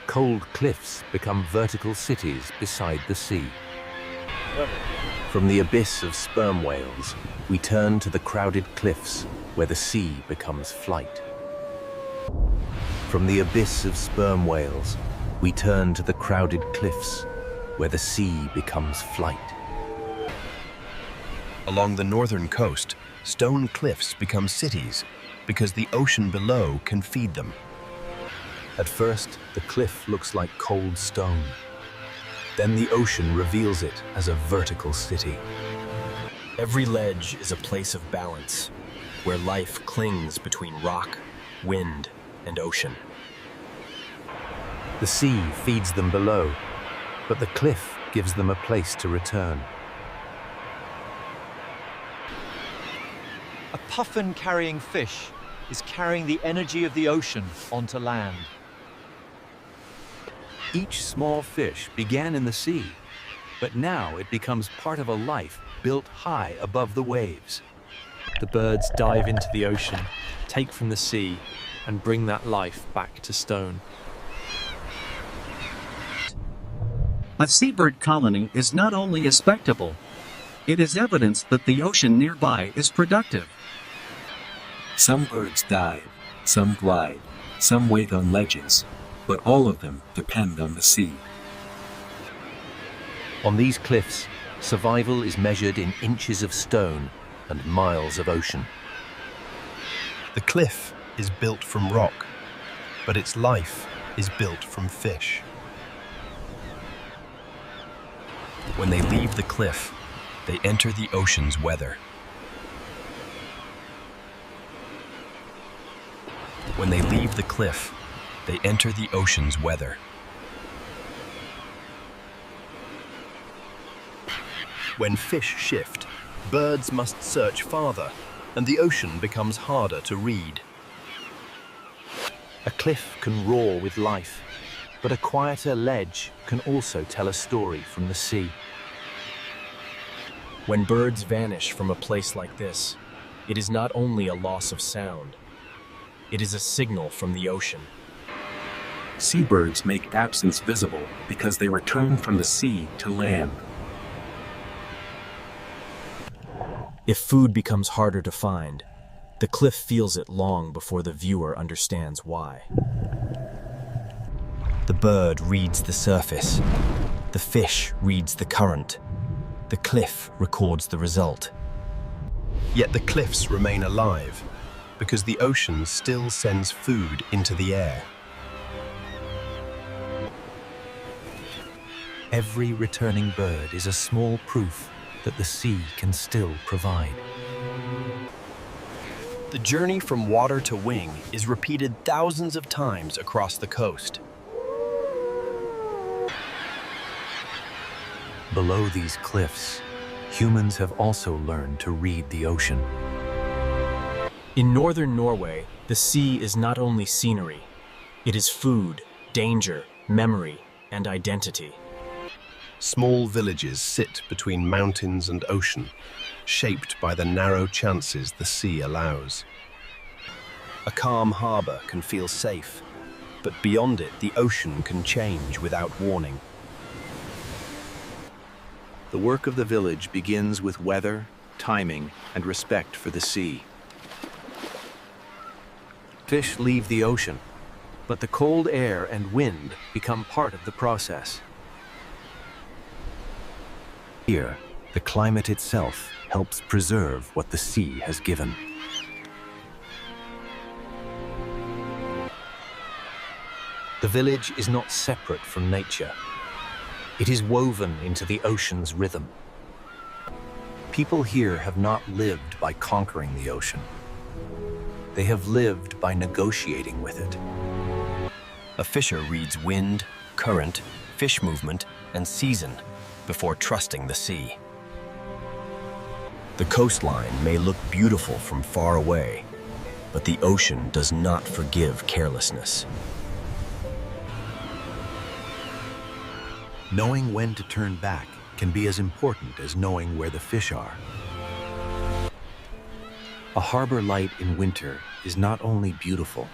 Speaker 18: cold cliffs become vertical cities beside the sea. From the abyss of sperm whales, we turn to the crowded cliffs where the sea becomes flight. From the abyss of sperm whales, we turn to the crowded cliffs where the sea becomes flight. Along the northern coast, stone cliffs become cities because the ocean below can feed them. At first, the cliff looks like cold stone. Then the ocean reveals it as a vertical city.
Speaker 10: Every ledge is a place of balance, where life clings between rock, wind, and ocean.
Speaker 18: The sea feeds them below, but the cliff gives them a place to return.
Speaker 1: A puffin carrying fish is carrying the energy of the ocean onto land.
Speaker 21: Each small fish began in the sea, but now it becomes part of a life built high above the waves.
Speaker 15: The birds dive into the ocean, take from the sea, and bring that life back to stone.
Speaker 14: A seabird colony is not only a spectacle, it is evidence that the ocean nearby is productive.
Speaker 6: Some birds dive, some glide, some wait on ledges, but all of them depend on the sea.
Speaker 18: On these cliffs, survival is measured in inches of stone and miles of ocean. The cliff is built from rock, but its life is built from fish. When they leave the cliff, they enter the ocean's weather. When they leave the cliff, they enter the ocean's weather. When fish shift, birds must search farther, and the ocean becomes harder to read. A cliff can roar with life, but a quieter ledge can also tell a story from the sea.
Speaker 10: When birds vanish from a place like this, it is not only a loss of sound, it is a signal from the ocean.
Speaker 6: Seabirds make absence visible because they return from the sea to land.
Speaker 10: If food becomes harder to find, the cliff feels it long before the viewer understands why. The bird reads the surface, the fish reads the current, the cliff records the result.
Speaker 18: Yet the cliffs remain alive because the ocean still sends food into the air. Every returning bird is a small proof that the sea can still provide. The journey from water to wing is repeated thousands of times across the coast. Below these cliffs, humans have also learned to read the ocean.
Speaker 10: In northern Norway, the sea is not only scenery, it is food, danger, memory, and identity.
Speaker 18: Small villages sit between mountains and ocean, shaped by the narrow chances the sea allows. A calm harbor can feel safe, but beyond it the ocean can change without warning. The work of the village begins with weather, timing, and respect for the sea.
Speaker 3: Fish leave the ocean, but the cold air and wind become part of the process.
Speaker 8: Here, the climate itself helps preserve what the sea has given.
Speaker 19: The village is not separate from nature. It is woven into the ocean's rhythm. People here have not lived by conquering the ocean. They have lived by negotiating with it.
Speaker 8: A fisher reads wind, current, fish movement, and season before trusting the sea. The coastline may look beautiful from far away, but the ocean does not forgive carelessness.
Speaker 9: Knowing when to turn back can be as important as knowing where the fish are.
Speaker 3: A harbor light in winter is not only beautiful,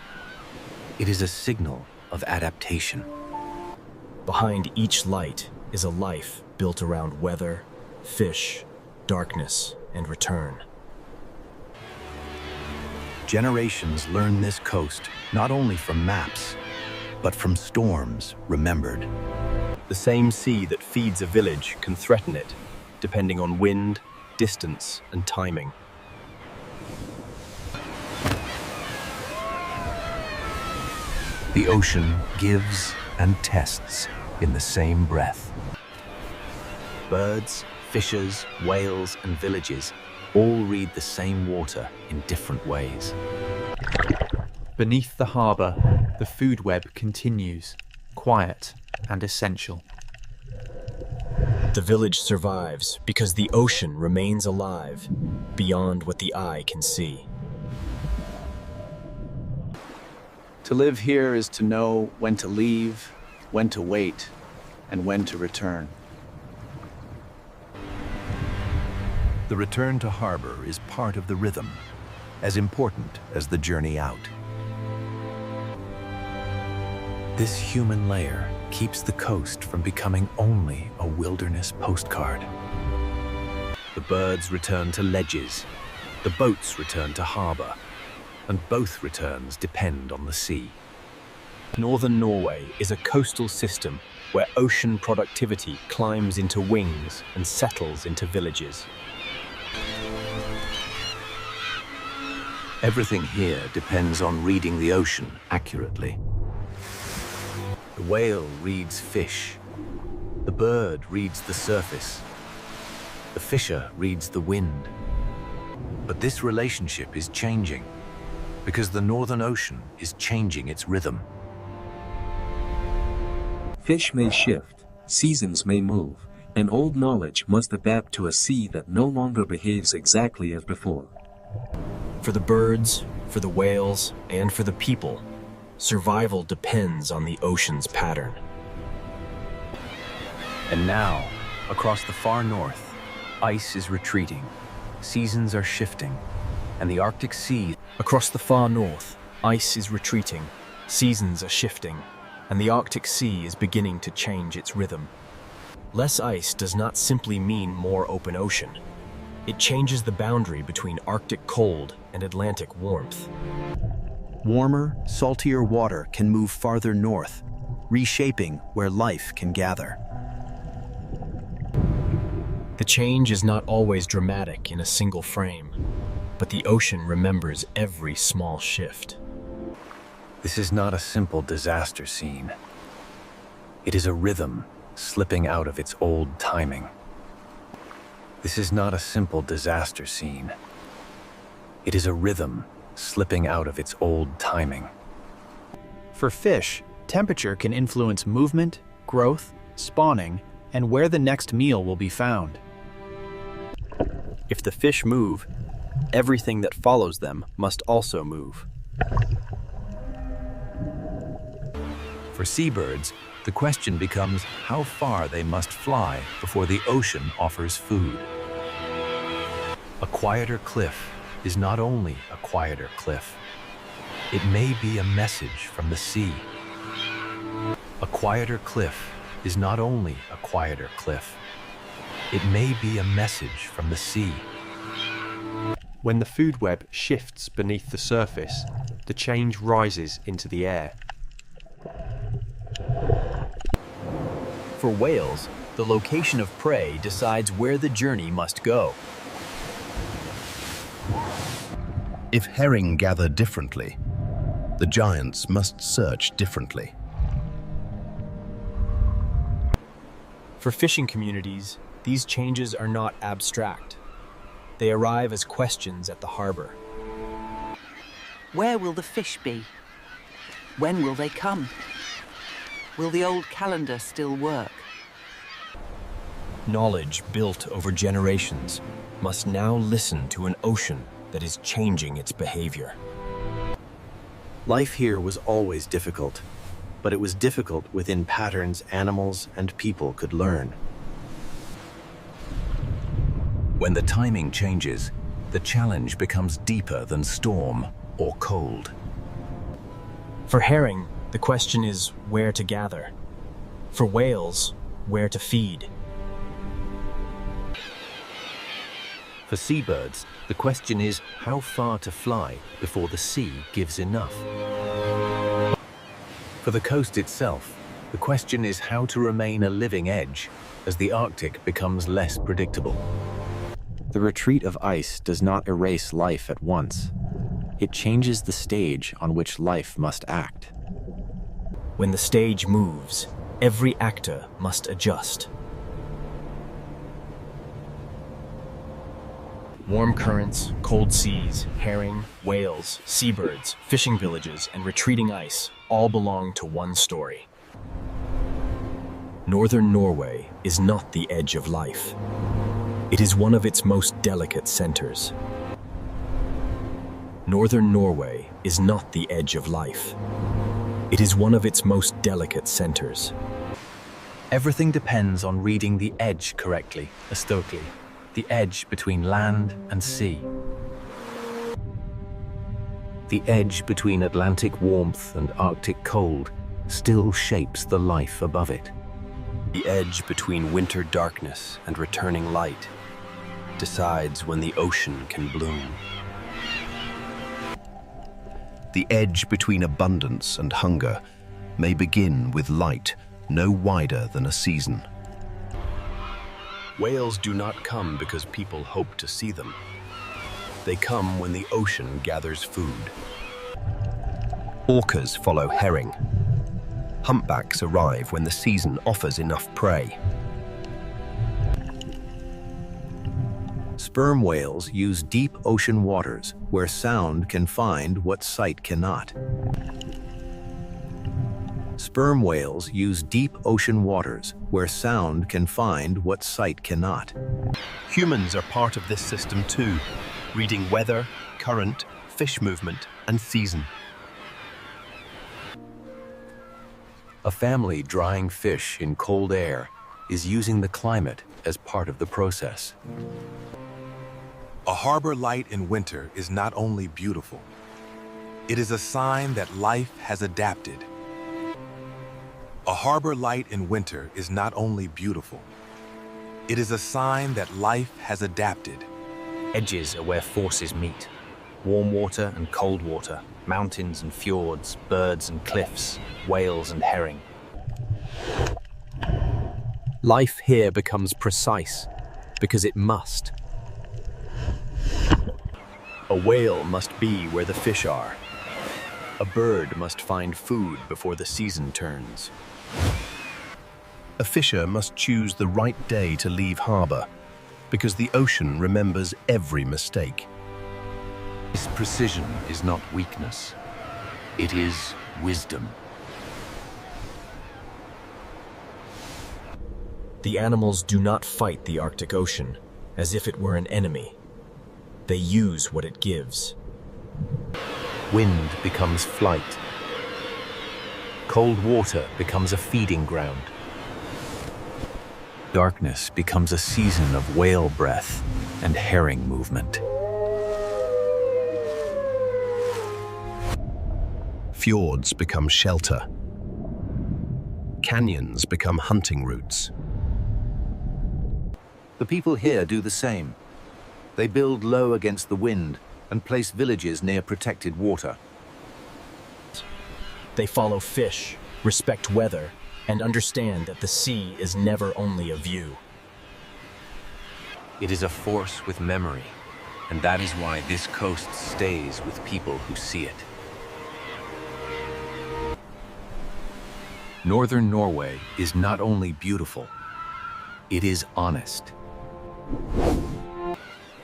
Speaker 3: it is a signal of adaptation.
Speaker 8: Behind each light is a life built around weather, fish, darkness, and return.
Speaker 9: Generations learn this coast not only from maps, but from storms remembered.
Speaker 8: The same sea that feeds a village can threaten it, depending on wind, distance, and timing.
Speaker 9: The ocean gives and tests in the same breath.
Speaker 3: Birds, fishers, whales, and villages all read the same water in different ways.
Speaker 15: Beneath the harbour, the food web continues, quiet and essential.
Speaker 8: The village survives because the ocean remains alive, beyond what the eye can see.
Speaker 3: To live here is to know when to leave, when to wait, and when to return.
Speaker 9: The return to harbor is part of the rhythm, as important as the journey out. This human layer keeps the coast from becoming only a wilderness postcard.
Speaker 3: The birds return to ledges, the boats return to harbor, and both returns depend on the sea.
Speaker 8: Northern Norway is a coastal system where ocean productivity climbs into wings and settles into villages.
Speaker 3: Everything here depends on reading the ocean accurately. The whale reads fish. The bird reads the surface. The fisher reads the wind. But this relationship is changing because the Northern Ocean is changing its rhythm.
Speaker 6: Fish may shift, seasons may move, and old knowledge must adapt to a sea that no longer behaves exactly as before.
Speaker 8: For the birds, for the whales, and for the people, survival depends on the ocean's pattern.
Speaker 3: And now, across the far north, ice is retreating, seasons are shifting, and the Arctic Sea...
Speaker 8: Across the far north, ice is retreating, seasons are shifting, and the Arctic Sea is beginning to change its rhythm. Less ice does not simply mean more open ocean. It changes the boundary between Arctic cold and Atlantic warmth.
Speaker 19: Warmer, saltier water can move farther north, reshaping where life can gather.
Speaker 8: The change is not always dramatic in a single frame, but the ocean remembers every small shift.
Speaker 3: This is not a simple disaster scene. It is a rhythm slipping out of its old timing. This is not a simple disaster scene. It is a rhythm slipping out of its old timing.
Speaker 11: For fish, temperature can influence movement, growth, spawning, and where the next meal will be found.
Speaker 19: If the fish move, everything that follows them must also move.
Speaker 9: For seabirds, the question becomes how far they must fly before the ocean offers food. A quieter cliff is not only a quieter cliff. It may be a message from the sea. A quieter cliff is not only a quieter cliff. It may be a message from the sea.
Speaker 2: When the food web shifts beneath the surface, the change rises into the air.
Speaker 10: For whales, the location of prey decides where the journey must go.
Speaker 18: If herring gather differently, the giants must search differently.
Speaker 10: For fishing communities, these changes are not abstract. They arrive as questions at the harbor.
Speaker 20: Where will the fish be? When will they come? Will the old calendar still work?
Speaker 10: Knowledge built over generations must now listen to an ocean that is changing its behavior.
Speaker 11: Life here was always difficult, but it was difficult within patterns animals and people could learn.
Speaker 9: When the timing changes, the challenge becomes deeper than storm or cold.
Speaker 10: For herring, the question is where to gather. For whales, where to feed.
Speaker 3: For seabirds, the question is how far to fly before the sea gives enough. For the coast itself, the question is how to remain a living edge as the Arctic becomes less predictable.
Speaker 23: The retreat of ice does not erase life at once. It changes the stage on which life must act.
Speaker 10: When the stage moves, every actor must adjust. Warm currents, cold seas, herring, whales, seabirds, fishing villages, and retreating ice all belong to one story. Northern Norway is not the edge of life. It is one of its most delicate centers. Northern Norway is not the edge of life. It is one of its most delicate centers.
Speaker 1: Everything depends on reading the edge correctly, Stokely. The edge between land and sea.
Speaker 3: The edge between Atlantic warmth and Arctic cold still shapes the life above it.
Speaker 18: The edge between winter darkness and returning light decides when the ocean can bloom. The edge between abundance and hunger may begin with light no wider than a season. Whales do not come because people hope to see them. They come when the ocean gathers food. Orcas follow herring. Humpbacks arrive when the season offers enough prey.
Speaker 3: Sperm whales use deep ocean waters where sound can find what sight cannot. Sperm whales use deep ocean waters where sound can find what sight cannot.
Speaker 18: Humans are part of this system too, reading weather, current, fish movement, and season.
Speaker 3: A family drying fish in cold air is using the climate as part of the process.
Speaker 22: A harbor light in winter is not only beautiful, it is a sign that life has adapted. A harbor light in winter is not only beautiful, it is a sign that life has adapted.
Speaker 12: Edges are where forces meet. Warm water and cold water, mountains and fjords, birds and cliffs, whales and herring.
Speaker 10: Life here becomes precise because it must. A whale must be where the fish are. A bird must find food before the season turns.
Speaker 18: A fisher must choose the right day to leave harbor because the ocean remembers every mistake.
Speaker 3: This precision is not weakness. It is wisdom.
Speaker 10: The animals do not fight the Arctic Ocean as if it were an enemy. They use what it gives.
Speaker 3: Wind becomes flight. Cold water becomes a feeding ground. Darkness becomes a season of whale breath and herring movement.
Speaker 18: Fjords become shelter. Canyons become hunting routes.
Speaker 3: The people here do the same. They build low against the wind and place villages near protected water.
Speaker 10: They follow fish, respect weather, and understand that the sea is never only a view.
Speaker 3: It is a force with memory, and that is why this coast stays with people who see it.
Speaker 9: Northern Norway is not only beautiful, it is honest.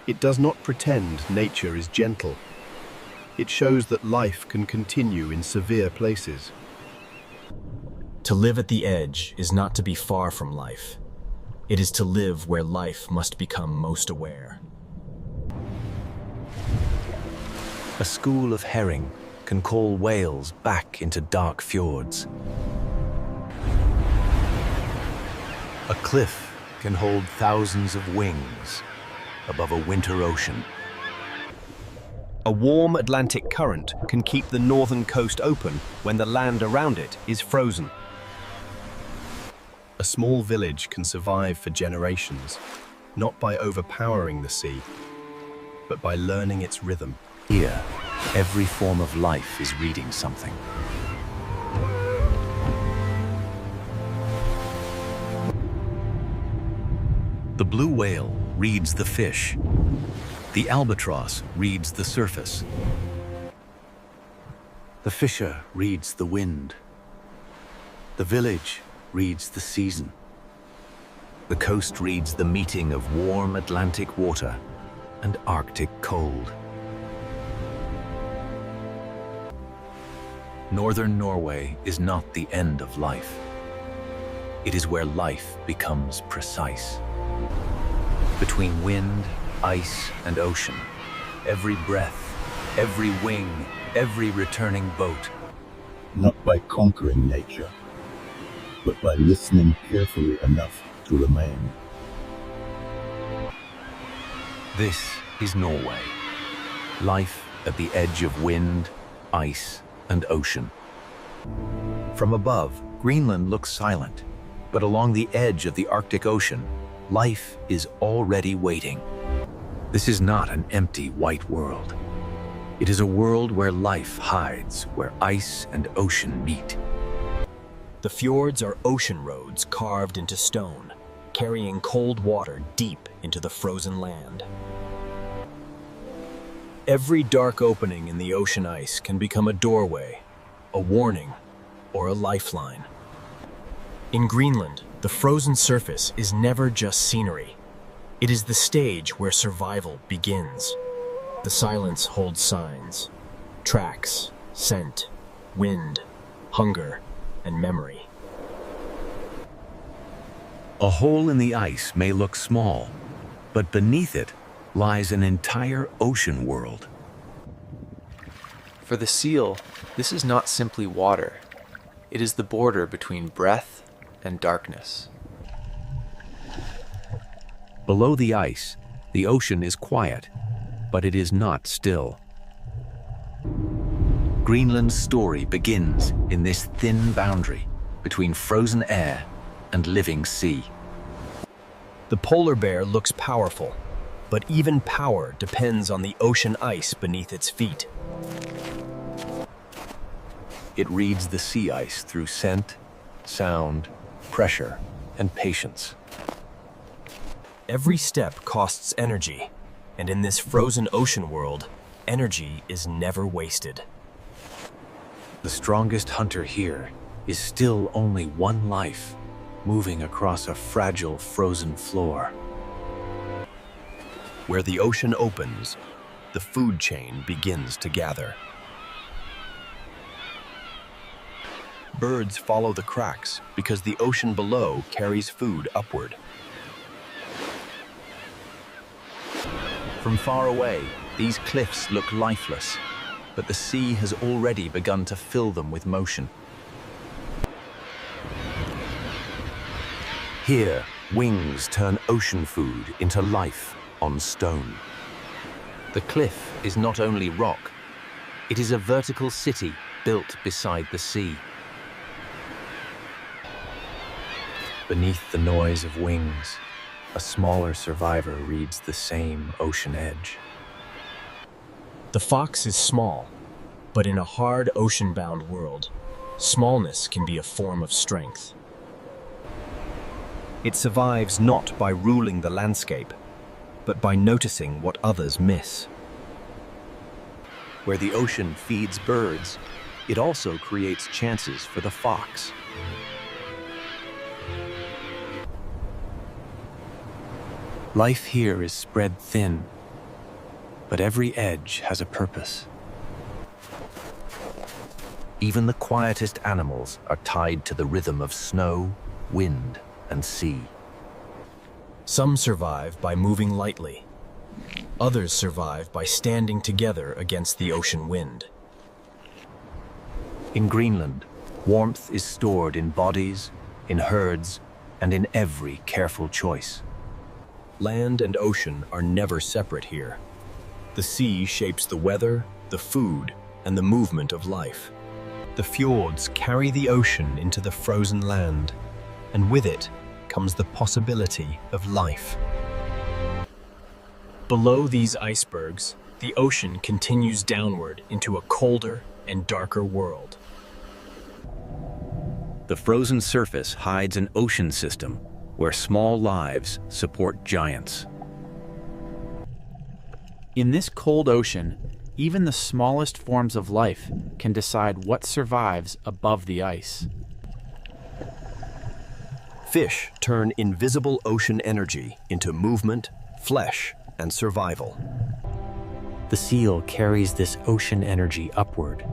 Speaker 18: It does not pretend nature is gentle. It shows that life can continue in severe places.
Speaker 10: To live at the edge is not to be far from life. It is to live where life must become most aware.
Speaker 1: A school of herring can call whales back into dark fjords. A cliff can hold thousands of wings above a winter ocean.
Speaker 18: A warm Atlantic current can keep the northern coast open when the land around it is frozen. A small village can survive for generations, not by overpowering the sea, but by learning its rhythm.
Speaker 1: Here, every form of life is reading something. The blue whale reads the fish. The albatross reads the surface. The fisher reads the wind. The village reads the season. The coast reads the meeting of warm Atlantic water and Arctic cold. Northern Norway is not the end of life. It is where life becomes precise. Between wind, ice, and ocean, every breath, every wing, every returning boat.
Speaker 5: Not by conquering nature, but by listening carefully enough to remain.
Speaker 1: This is Norway. Life at the edge of wind, ice, and ocean. From above, Greenland looks silent, but along the edge of the Arctic Ocean, life is already waiting. This is not an empty white world. It is a world where life hides, where ice and ocean meet.
Speaker 10: The fjords are ocean roads carved into stone, carrying cold water deep into the frozen land. Every dark opening in the ocean ice can become a doorway, a warning, or a lifeline. In Greenland, the frozen surface is never just scenery. It is the stage where survival begins. The silence holds signs, tracks, scent, wind, hunger, and memory.
Speaker 1: A hole in the ice may look small, but beneath it lies an entire ocean world.
Speaker 23: For the seal, this is not simply water. It is the border between breath and darkness.
Speaker 1: Below the ice, the ocean is quiet, but it is not still. Greenland's story begins in this thin boundary between frozen air and living sea.
Speaker 10: The polar bear looks powerful, but even power depends on the ocean ice beneath its feet.
Speaker 1: It reads the sea ice through scent, sound, pressure, and patience.
Speaker 10: Every step costs energy, and in this frozen ocean world, energy is never wasted.
Speaker 1: The strongest hunter here is still only one life, moving across a fragile frozen floor.
Speaker 18: Where the ocean opens, the food chain begins to gather. Birds follow the cracks because the ocean below carries food upward.
Speaker 1: From far away, these cliffs look lifeless, but the sea has already begun to fill them with motion. Here, wings turn ocean food into life on stone. The cliff is not only rock, it is a vertical city built beside the sea. Beneath the noise of wings, a smaller survivor reads the same ocean edge.
Speaker 10: The fox is small, but in a hard ocean-bound world,
Speaker 8: smallness can be a form of strength. It survives not by ruling the landscape, but by noticing what others miss.
Speaker 1: Where the ocean feeds birds, it also creates chances for the fox. Life here is spread thin, but every edge has a purpose. Even the quietest animals are tied to the rhythm of snow, wind, and sea.
Speaker 8: Some survive by moving lightly. Others survive by standing together against the ocean wind.
Speaker 1: In Greenland, warmth is stored in bodies, in herds, and in every careful choice.
Speaker 8: Land and ocean are never separate here. The sea shapes the weather, the food, and the movement of life. The fjords carry the ocean into the frozen land, and with it comes the possibility of life. Below these icebergs, the ocean continues downward into a colder and darker world.
Speaker 1: The frozen surface hides an ocean system where small lives support giants.
Speaker 15: In this cold ocean, even the smallest forms of life can decide what survives above the ice.
Speaker 8: Fish turn invisible ocean energy into movement, flesh, and survival.
Speaker 11: The seal carries this ocean energy upward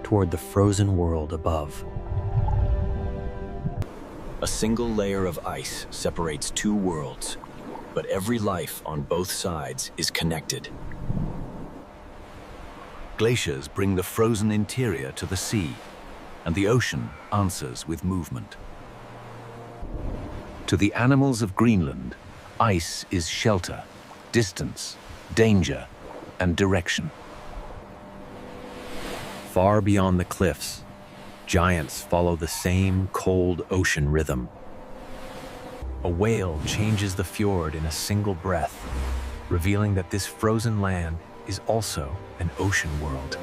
Speaker 11: toward the frozen world above.
Speaker 8: A single layer of ice separates two worlds, but every life on both sides is connected.
Speaker 1: Glaciers bring the frozen interior to the sea, and the ocean answers with movement. To the animals of Greenland, ice is shelter, distance, danger, and direction. Far beyond the cliffs, giants follow the same cold ocean rhythm. A whale changes the fjord in a single breath, revealing that this frozen land is also an ocean world.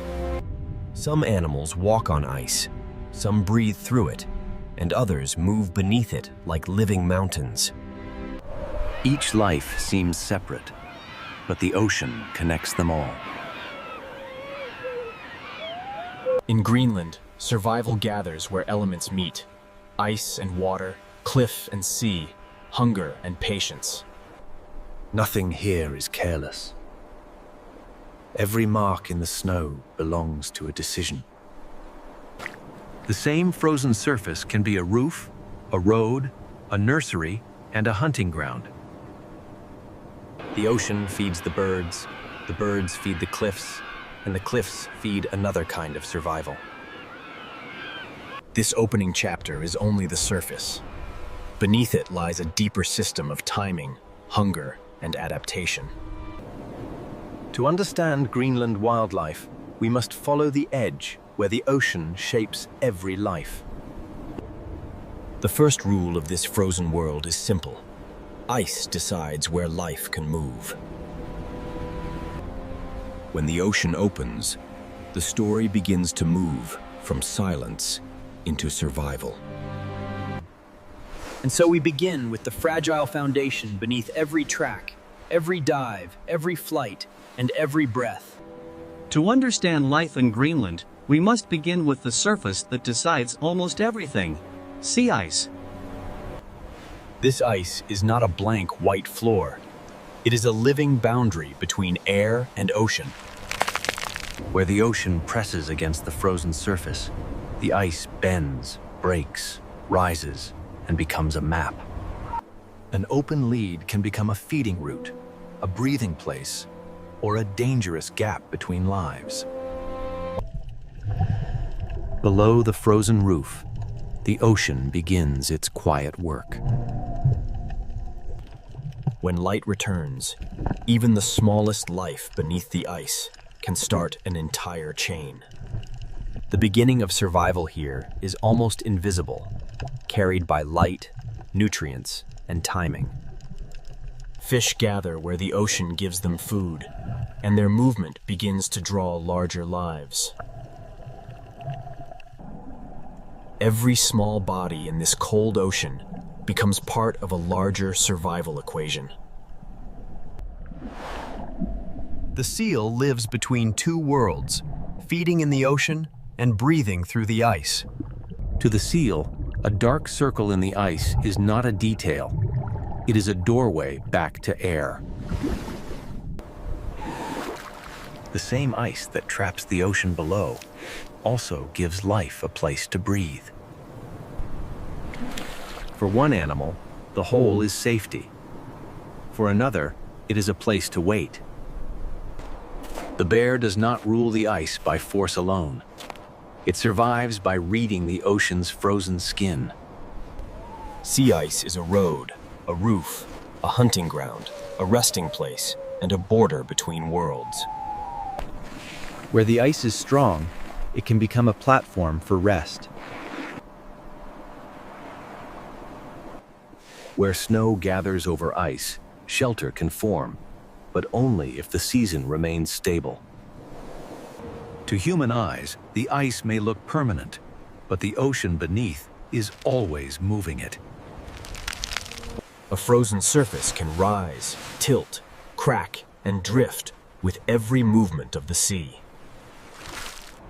Speaker 8: Some animals walk on ice, some breathe through it, and others move beneath it like living mountains.
Speaker 1: Each life seems separate, but the ocean connects them all.
Speaker 8: In Greenland, survival gathers where elements meet: ice and water, cliff and sea, hunger and patience.
Speaker 1: Nothing here is careless. Every mark in the snow belongs to a decision. The same frozen surface can be a roof, a road, a nursery, and a hunting ground.
Speaker 8: The ocean feeds the birds feed the cliffs, and the cliffs feed another kind of survival. This opening chapter is only the surface. Beneath it lies a deeper system of timing, hunger, and adaptation.
Speaker 1: To understand Greenland wildlife, we must follow the edge where the ocean shapes every life.
Speaker 8: The first rule of this frozen world is simple. Ice decides where life can move. When the ocean opens, the story begins to move from silence into survival.
Speaker 10: And so we begin with the fragile foundation beneath every track, every dive, every flight, and every breath.
Speaker 14: To understand life in Greenland, we must begin with the surface that decides almost everything: sea ice.
Speaker 8: This ice is not a blank white floor. It is a living boundary between air and ocean.
Speaker 1: Where the ocean presses against the frozen surface, the ice bends, breaks, rises, and becomes a map. An open lead can become a feeding route, a breathing place, or a dangerous gap between lives. Below the frozen roof, the ocean begins its quiet work.
Speaker 8: When light returns, even the smallest life beneath the ice can start an entire chain. The beginning of survival here is almost invisible, carried by light, nutrients, and timing. Fish gather where the ocean gives them food, and their movement begins to draw larger lives.
Speaker 10: Every small body in this cold ocean becomes part of a larger survival equation. The seal lives between two worlds, feeding in the ocean and breathing through the ice.
Speaker 1: To the seal, a dark circle in the ice is not a detail. It is a doorway back to air. The same ice that traps the ocean below also gives life a place to breathe. For one animal, the hole is safety. For another, it is a place to wait. The bear does not rule the ice by force alone. It survives by reading the ocean's frozen skin.
Speaker 10: Sea ice is a road, a roof, a hunting ground, a resting place, and a border between worlds.
Speaker 11: Where the ice is strong, it can become a platform for rest.
Speaker 1: Where snow gathers over ice, shelter can form, but only if the season remains stable. To human eyes, the ice may look permanent, but the ocean beneath is always moving it.
Speaker 10: A frozen surface can rise, tilt, crack, and drift with every movement of the sea.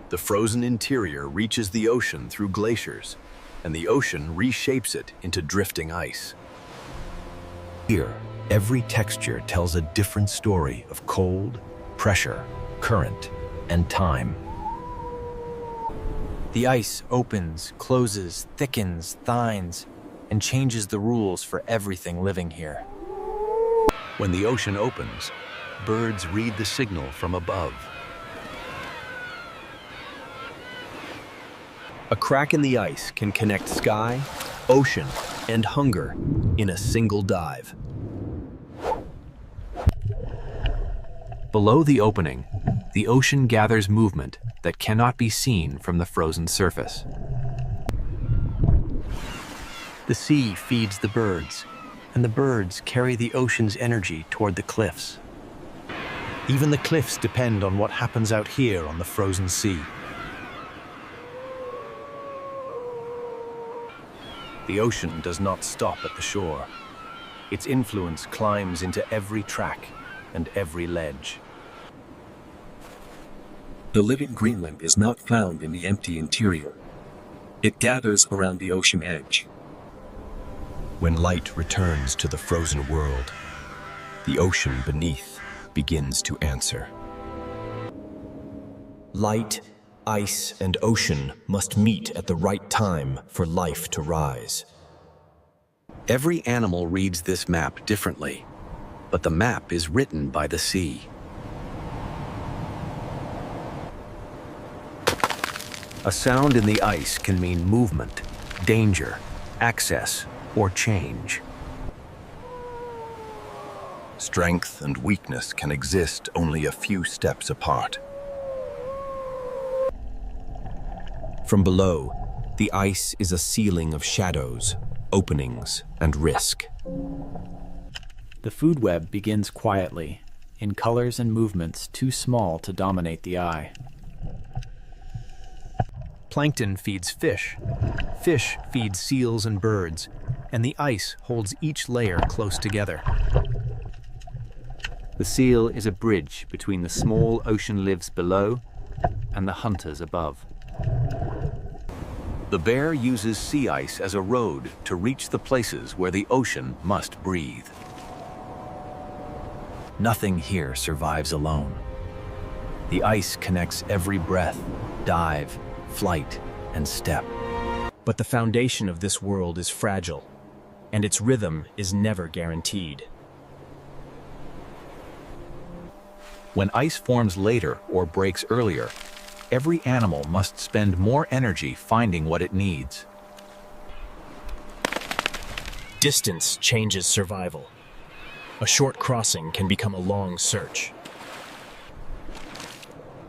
Speaker 18: The frozen interior reaches the ocean through glaciers, and the ocean reshapes it into drifting ice.
Speaker 1: Here, every texture tells a different story of cold, pressure, current, and time.
Speaker 23: The ice opens, closes, thickens, thins, and changes the rules for everything living here.
Speaker 1: When the ocean opens, birds read the signal from above.
Speaker 10: A crack in the ice can connect sky, ocean, and hunger in a single dive.
Speaker 1: Below the opening, the ocean gathers movement that cannot be seen from the frozen surface. The sea feeds the birds, and the birds carry the ocean's energy toward the cliffs. Even the cliffs depend on what happens out here on the frozen sea. The ocean does not stop at the shore. Its influence climbs into every track and every ledge.
Speaker 6: The living Greenland is not found in the empty interior. It gathers around the ocean edge.
Speaker 18: When light returns to the frozen world, the ocean beneath begins to answer.
Speaker 10: Light, ice, and ocean must meet at the right time for life to rise.
Speaker 1: Every animal reads this map differently, but the map is written by the sea. A sound in the ice can mean movement, danger, access, or change.
Speaker 18: Strength and weakness can exist only a few steps apart.
Speaker 10: From below, the ice is a ceiling of shadows, openings, and risk.
Speaker 15: The food web begins quietly, in colors and movements too small to dominate the eye.
Speaker 19: Plankton feeds fish. Fish feed seals and birds, and the ice holds each layer close together.
Speaker 12: The seal is a bridge between the small ocean lives below and the hunters above.
Speaker 1: The bear uses sea ice as a road to reach the places where the ocean must breathe. Nothing here survives alone. The ice connects every breath, dive, flight, and step.
Speaker 10: But the foundation of this world is fragile, and its rhythm is never guaranteed.
Speaker 19: When ice forms later or breaks earlier, every animal must spend more energy finding what it needs.
Speaker 10: Distance changes survival. A short crossing can become a long search.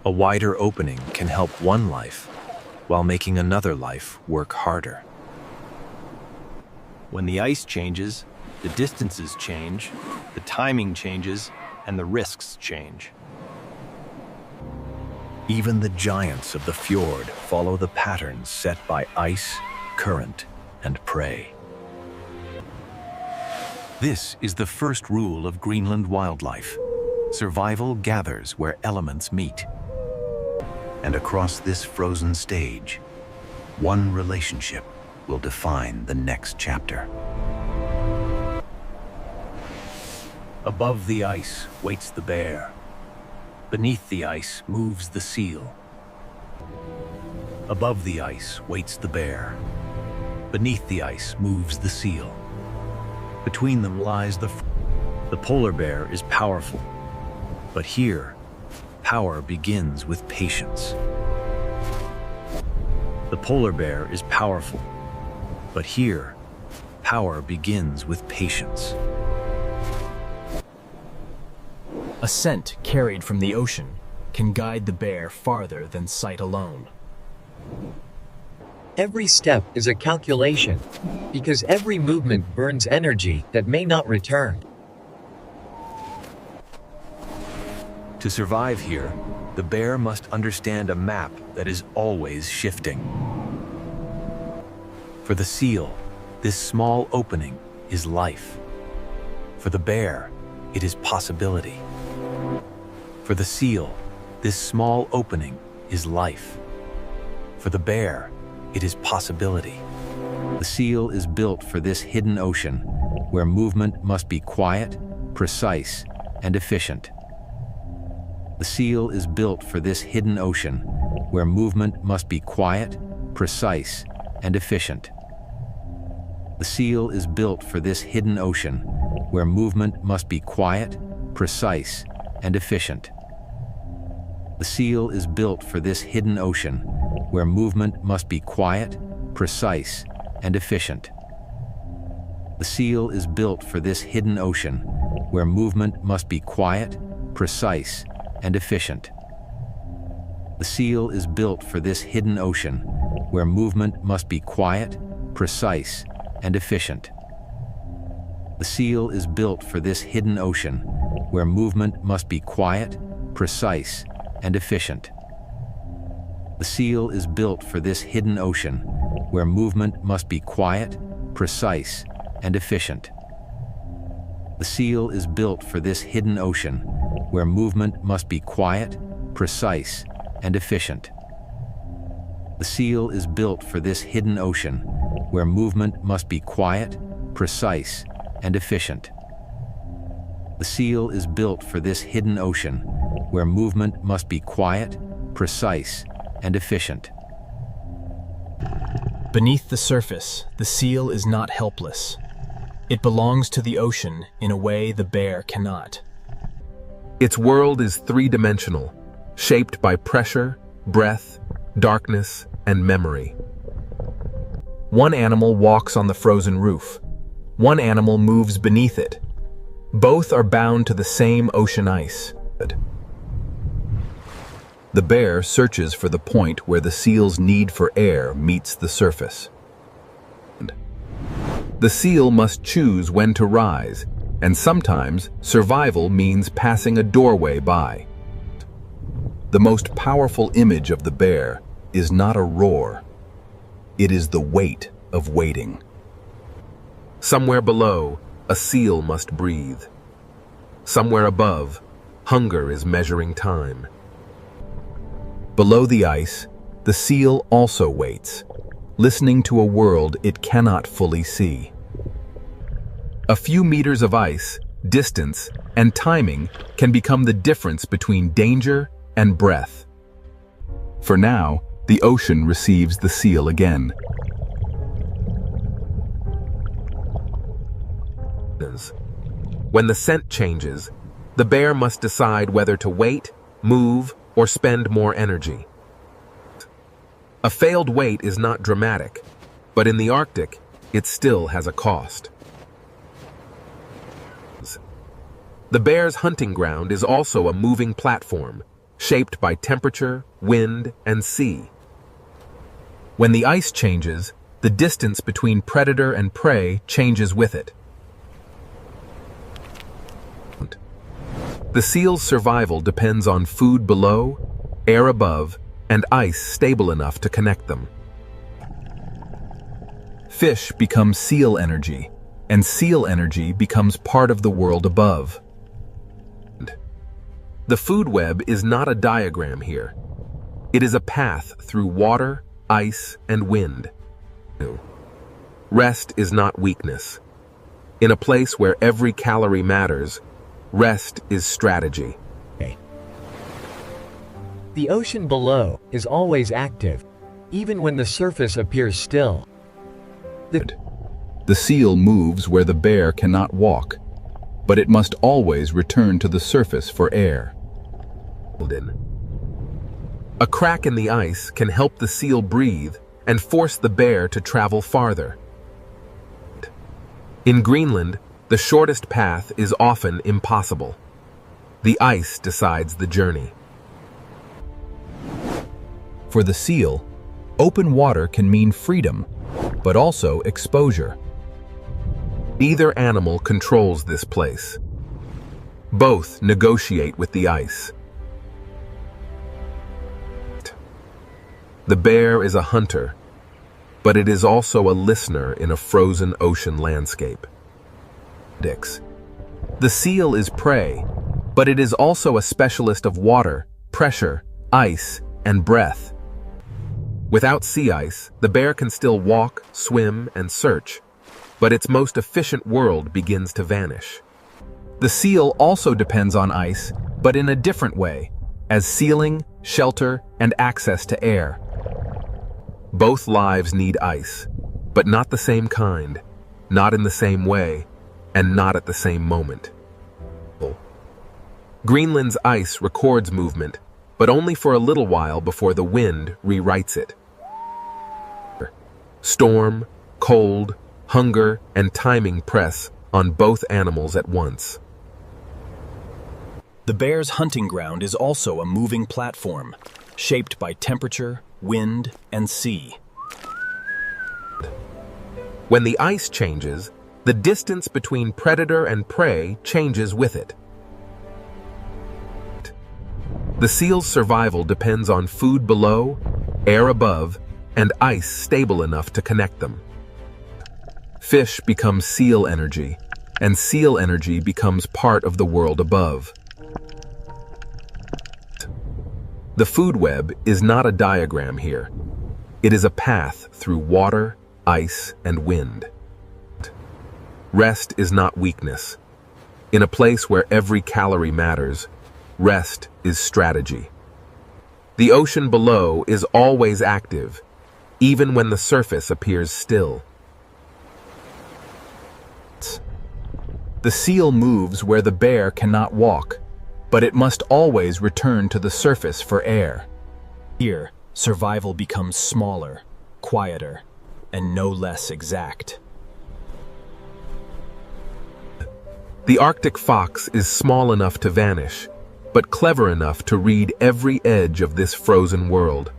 Speaker 1: A wider opening can help one life, while making another life work harder.
Speaker 19: When the ice changes, the distances change, the timing changes, and the risks change.
Speaker 1: Even the giants of the fjord follow the patterns set by ice current and prey. This is the first rule of Greenland wildlife. Survival gathers where elements meet. And across this frozen stage, one relationship will define the next chapter. Above the ice waits the bear. Beneath the ice moves the seal. Above the ice waits the bear. Beneath the ice moves the seal. Between them lies the polar bear is powerful. But here, power begins with patience. The polar bear is powerful. But here, power begins with patience.
Speaker 10: A scent carried from the ocean can guide the bear farther than sight alone.
Speaker 4: Every step is a calculation, because every movement burns energy that may not return.
Speaker 1: To survive here, the bear must understand a map that is always shifting. For the seal, this small opening is life. For the bear, it is possibility. For the seal, this small opening is life. For the bear, it is possibility. The seal is built for this hidden ocean, where movement must be quiet, precise, and efficient. The seal is built for this hidden ocean, where movement must be quiet, precise, and efficient. The seal is built for this hidden ocean, where movement must be quiet, precise, and efficient. The seal is built for this hidden ocean, where movement must be quiet, precise, and efficient. The seal is built for this hidden ocean, where movement must be quiet, precise, and efficient. The seal is built for this hidden ocean, where movement must be quiet, precise, and efficient. The seal is built for this hidden ocean, where movement must be quiet, precise, and efficient. The seal is built for this hidden ocean, where movement must be quiet, precise, and efficient. The seal is built for this hidden ocean, where movement must be quiet, precise, and efficient. The seal is built for this hidden ocean, where movement must be quiet, precise, and efficient. The seal is built for this hidden ocean, where movement must be quiet, precise, and efficient.
Speaker 10: Beneath the surface, the seal is not helpless. It belongs to the ocean in a way the bear cannot.
Speaker 7: Its world is three-dimensional, shaped by pressure, breath, darkness, and memory. One animal walks on the frozen roof. One animal moves beneath it. Both are bound to the same ocean ice.
Speaker 21: The bear searches for the point where the seal's need for air meets the surface.
Speaker 7: The seal must choose when to rise, and sometimes survival means passing a doorway by.
Speaker 21: The most powerful image of the bear is not a roar. It is the weight of waiting.
Speaker 7: Somewhere below, a seal must breathe. Somewhere above, hunger is measuring time.
Speaker 21: Below the ice, the seal also waits, listening to a world it cannot fully see.
Speaker 7: A few meters of ice, distance, and timing can become the difference between danger and breath.
Speaker 21: For now, the ocean receives the seal again.
Speaker 7: When the scent changes, the bear must decide whether to wait, move, or spend more energy. A failed wait is not dramatic, but in the Arctic, it still has a cost. The bear's hunting ground is also a moving platform, shaped by temperature, wind, and sea. When the ice changes, the distance between predator and prey changes with it. The seal's survival depends on food below, air above, and ice stable enough to connect them. Fish becomes seal energy, and seal energy becomes part of the world above. The food web is not a diagram here. It is a path through water, ice, and wind. Rest is not weakness. In a place where every calorie matters, rest is strategy.
Speaker 4: The ocean below is always active, even when the surface appears still.
Speaker 7: The seal moves where the bear cannot walk, but it must always return to the surface for air. A crack in the ice can help the seal breathe and force the bear to travel farther. In Greenland, the shortest path is often impossible. The ice decides the journey. For the seal, open water can mean freedom, but also exposure. Neither animal controls this place. Both negotiate with the ice. The bear is a hunter, but it is also a listener in a frozen ocean landscape. The seal is prey, but it is also a specialist of water, pressure, ice, and breath. Without sea ice, the bear can still walk, swim, and search, but its most efficient world begins to vanish. The seal also depends on ice, but in a different way, as sealing, shelter, and access to air. Both lives need ice, but not the same kind, not in the same way, and not at the same moment. Greenland's ice records movement, but only for a little while before the wind rewrites it. Storm, cold, hunger, and timing press on both animals at once.
Speaker 10: The bear's hunting ground is also a moving platform, shaped by temperature, wind, and sea.
Speaker 7: When the ice changes, the distance between predator and prey changes with it. The seal's survival depends on food below, air above, and ice stable enough to connect them. Fish becomes seal energy, and seal energy becomes part of the world above. The food web is not a diagram here. It is a path through water, ice, and wind. Rest is not weakness. In a place where every calorie matters, rest is strategy. The ocean below is always active, even when the surface appears still. The seal moves where the bear cannot walk, but it must always return to the surface for air.
Speaker 10: Here, survival becomes smaller, quieter, and no less exact.
Speaker 7: The Arctic fox is small enough to vanish, but clever enough to read every edge of this frozen world.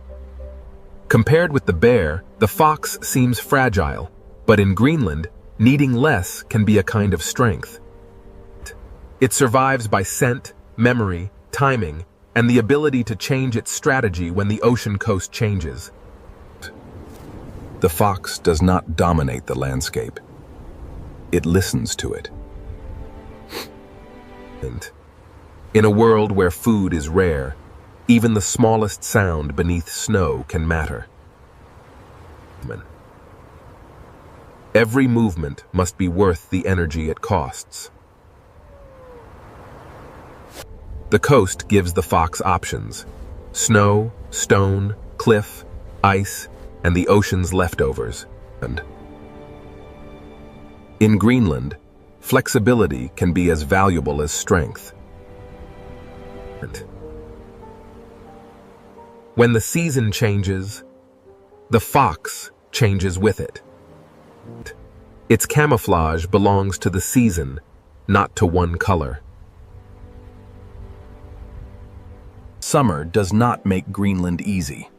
Speaker 7: Compared with the bear, the fox seems fragile, but in Greenland, needing less can be a kind of strength. It survives by scent, memory, timing, and the ability to change its strategy when the ocean coast changes. The fox does not dominate the landscape. It listens to it. In a world where food is rare, even the smallest sound beneath snow can matter. Every movement must be worth the energy it costs. The coast gives the fox options: snow, stone, cliff, ice, and the ocean's leftovers. In Greenland, flexibility can be as valuable as strength. When the season changes, the fox changes with it. Its camouflage belongs to the season, not to one color.
Speaker 10: Summer does not make Greenland easy.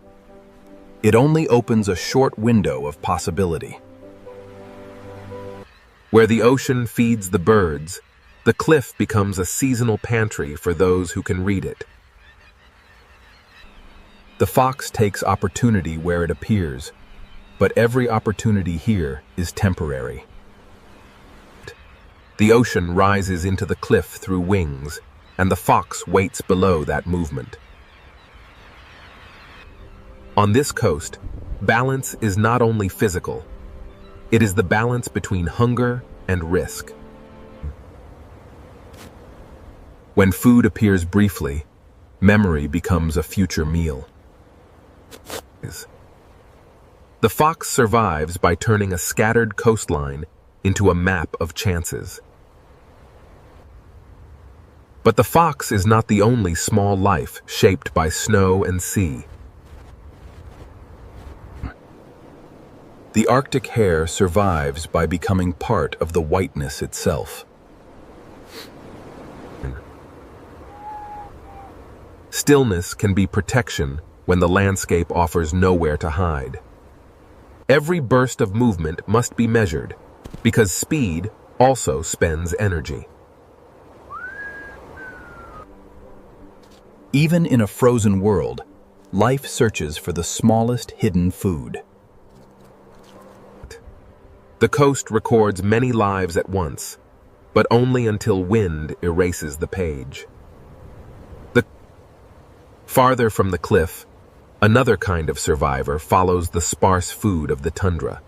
Speaker 10: It only opens a short window of possibility.
Speaker 7: Where the ocean feeds the birds, the cliff becomes a seasonal pantry for those who can read it. The fox takes opportunity where it appears, but every opportunity here is temporary. The ocean rises into the cliff through wings, and the fox waits below that movement. On this coast, balance is not only physical, it is the balance between hunger and risk. When food appears briefly, memory becomes a future meal. The fox survives by turning a scattered coastline into a map of chances. But the fox is not the only small life shaped by snow and sea. The Arctic hare survives by becoming part of the whiteness itself. Stillness can be protection when the landscape offers nowhere to hide. Every burst of movement must be measured, because speed also spends energy.
Speaker 8: Even in a frozen world, life searches for the smallest hidden food.
Speaker 7: The coast records many lives at once, but only until wind erases the page. Farther from the cliff, another kind of survivor follows the sparse food of the tundra.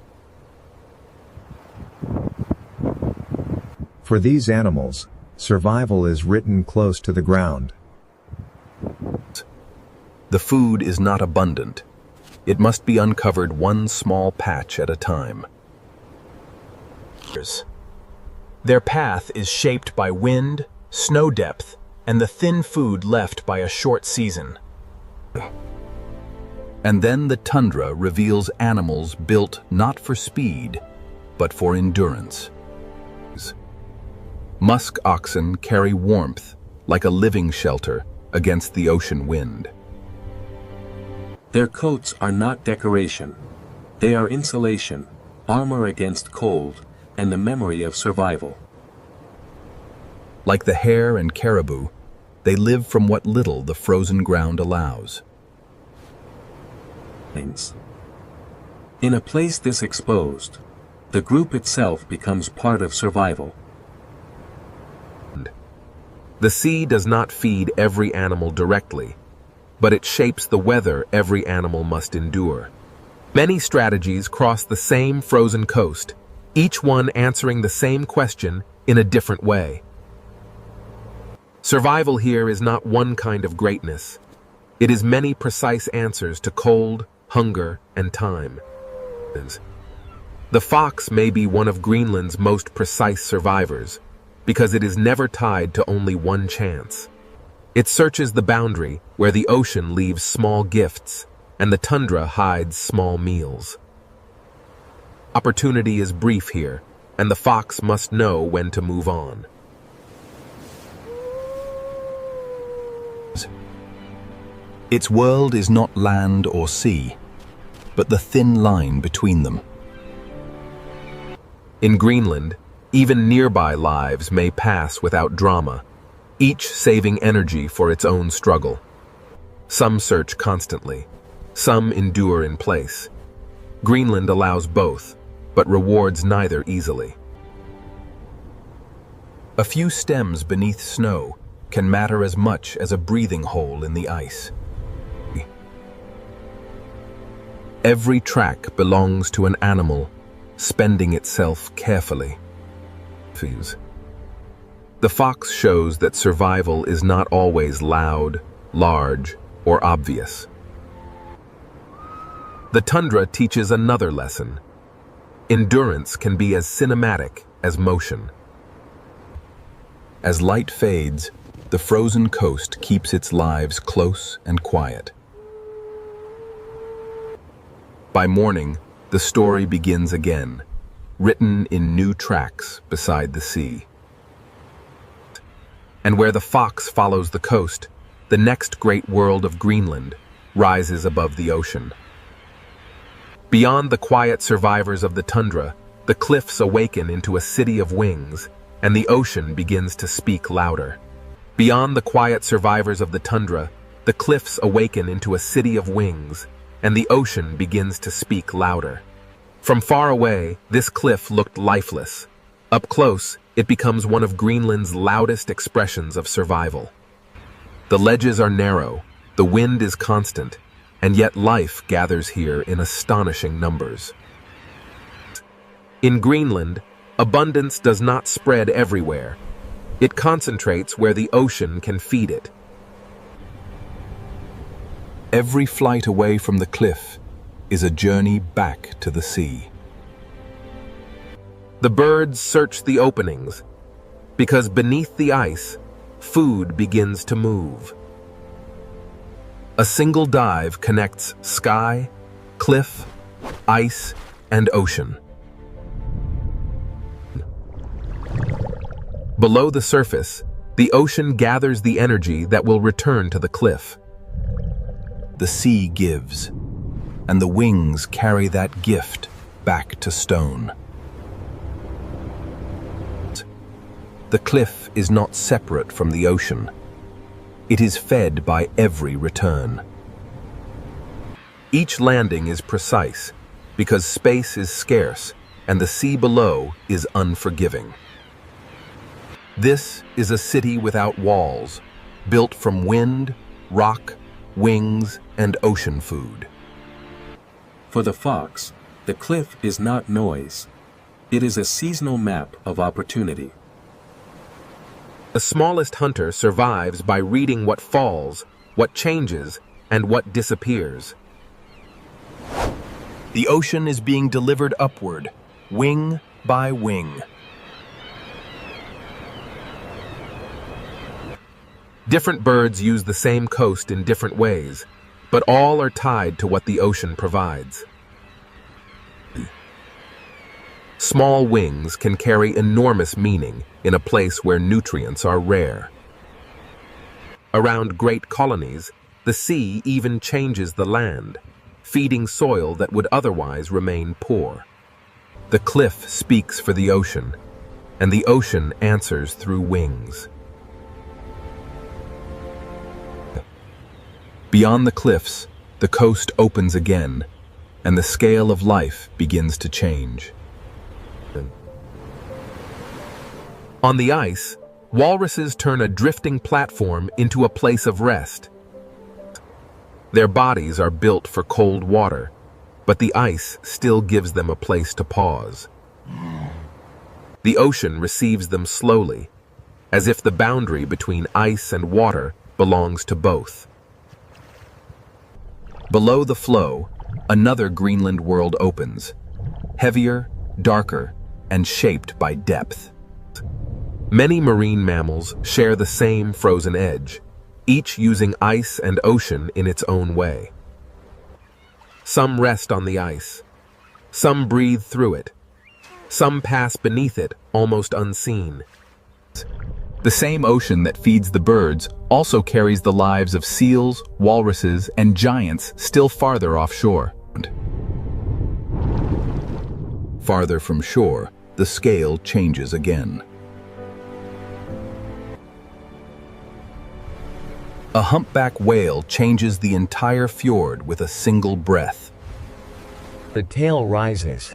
Speaker 13: For these animals, survival is written close to the ground.
Speaker 7: The food is not abundant. It must be uncovered one small patch at a time.
Speaker 8: Their path is shaped by wind, snow depth, and the thin food left by a short season.
Speaker 7: And then the tundra reveals animals built not for speed, but for endurance. Musk oxen carry warmth like a living shelter against the ocean wind.
Speaker 6: Their coats are not decoration. They are insulation, armor against cold, and the memory of survival.
Speaker 7: Like the hare and caribou, they live from what little the frozen ground allows.
Speaker 6: In a place this exposed, the group itself becomes part of survival.
Speaker 7: The sea does not feed every animal directly, but it shapes the weather every animal must endure. Many strategies cross the same frozen coast, each one answering the same question in a different way. Survival here is not one kind of greatness. It is many precise answers to cold, hunger, and time. The fox may be one of Greenland's most precise survivors, because it is never tied to only one chance. It searches the boundary where the ocean leaves small gifts and the tundra hides small meals. Opportunity is brief here, and the fox must know when to move on.
Speaker 8: Its world is not land or sea, but the thin line between them.
Speaker 7: In Greenland, even nearby lives may pass without drama, each saving energy for its own struggle. Some search constantly, some endure in place. Greenland allows both, but rewards neither easily.
Speaker 8: A few stems beneath snow can matter as much as a breathing hole in the ice.
Speaker 7: Every track belongs to an animal, spending itself carefully. The fox shows that survival is not always loud, large, or obvious. The tundra teaches another lesson. Endurance can be as cinematic as motion.
Speaker 8: As light fades, the frozen coast keeps its lives close and quiet.
Speaker 7: By morning, the story begins again, written in new tracks beside the sea. And where the fox follows the coast, the next great world of Greenland rises above the ocean. Beyond the quiet survivors of the tundra, the cliffs awaken into a city of wings, and the ocean begins to speak louder. Beyond the quiet survivors of the tundra, the cliffs awaken into a city of wings, and the ocean begins to speak louder. From far away, this cliff looked lifeless. Up close, it becomes one of Greenland's loudest expressions of survival. The ledges are narrow, the wind is constant, and yet life gathers here in astonishing numbers. In Greenland, abundance does not spread everywhere. It concentrates where the ocean can feed it.
Speaker 8: Every flight away from the cliff is a journey back to the sea.
Speaker 7: The birds search the openings, because beneath the ice, food begins to move. A single dive connects sky, cliff, ice, and ocean. Below the surface, the ocean gathers the energy that will return to the cliff.
Speaker 8: The sea gives, and the wings carry that gift back to stone. The cliff is not separate from the ocean. It is fed by every return.
Speaker 7: Each landing is precise, because space is scarce and the sea below is unforgiving. This is a city without walls, built from wind, rock, wings, and ocean food.
Speaker 6: For the fox, the cliff is not noise. It is a seasonal map of opportunity.
Speaker 7: The smallest hunter survives by reading what falls, what changes, and what disappears.
Speaker 8: The ocean is being delivered upward, wing by wing.
Speaker 7: Different birds use the same coast in different ways, but all are tied to what the ocean provides. Small wings can carry enormous meaning in a place where nutrients are rare. Around great colonies, the sea even changes the land, feeding soil that would otherwise remain poor. The cliff speaks for the ocean, and the ocean answers through wings. Beyond the cliffs, the coast opens again, and the scale of life begins to change. On the ice, walruses turn a drifting platform into a place of rest. Their bodies are built for cold water, but the ice still gives them a place to pause. The ocean receives them slowly, as if the boundary between ice and water belongs to both. Below the flow, another Greenland world opens, heavier, darker, and shaped by depth. Many marine mammals share the same frozen edge, each using ice and ocean in its own way. Some rest on the ice, some breathe through it, some pass beneath it almost unseen. The same ocean that feeds the birds also carries the lives of seals, walruses, and giants still farther offshore.
Speaker 8: Farther from shore, the scale changes again. A humpback whale changes the entire fjord with a single breath.
Speaker 4: The tail rises,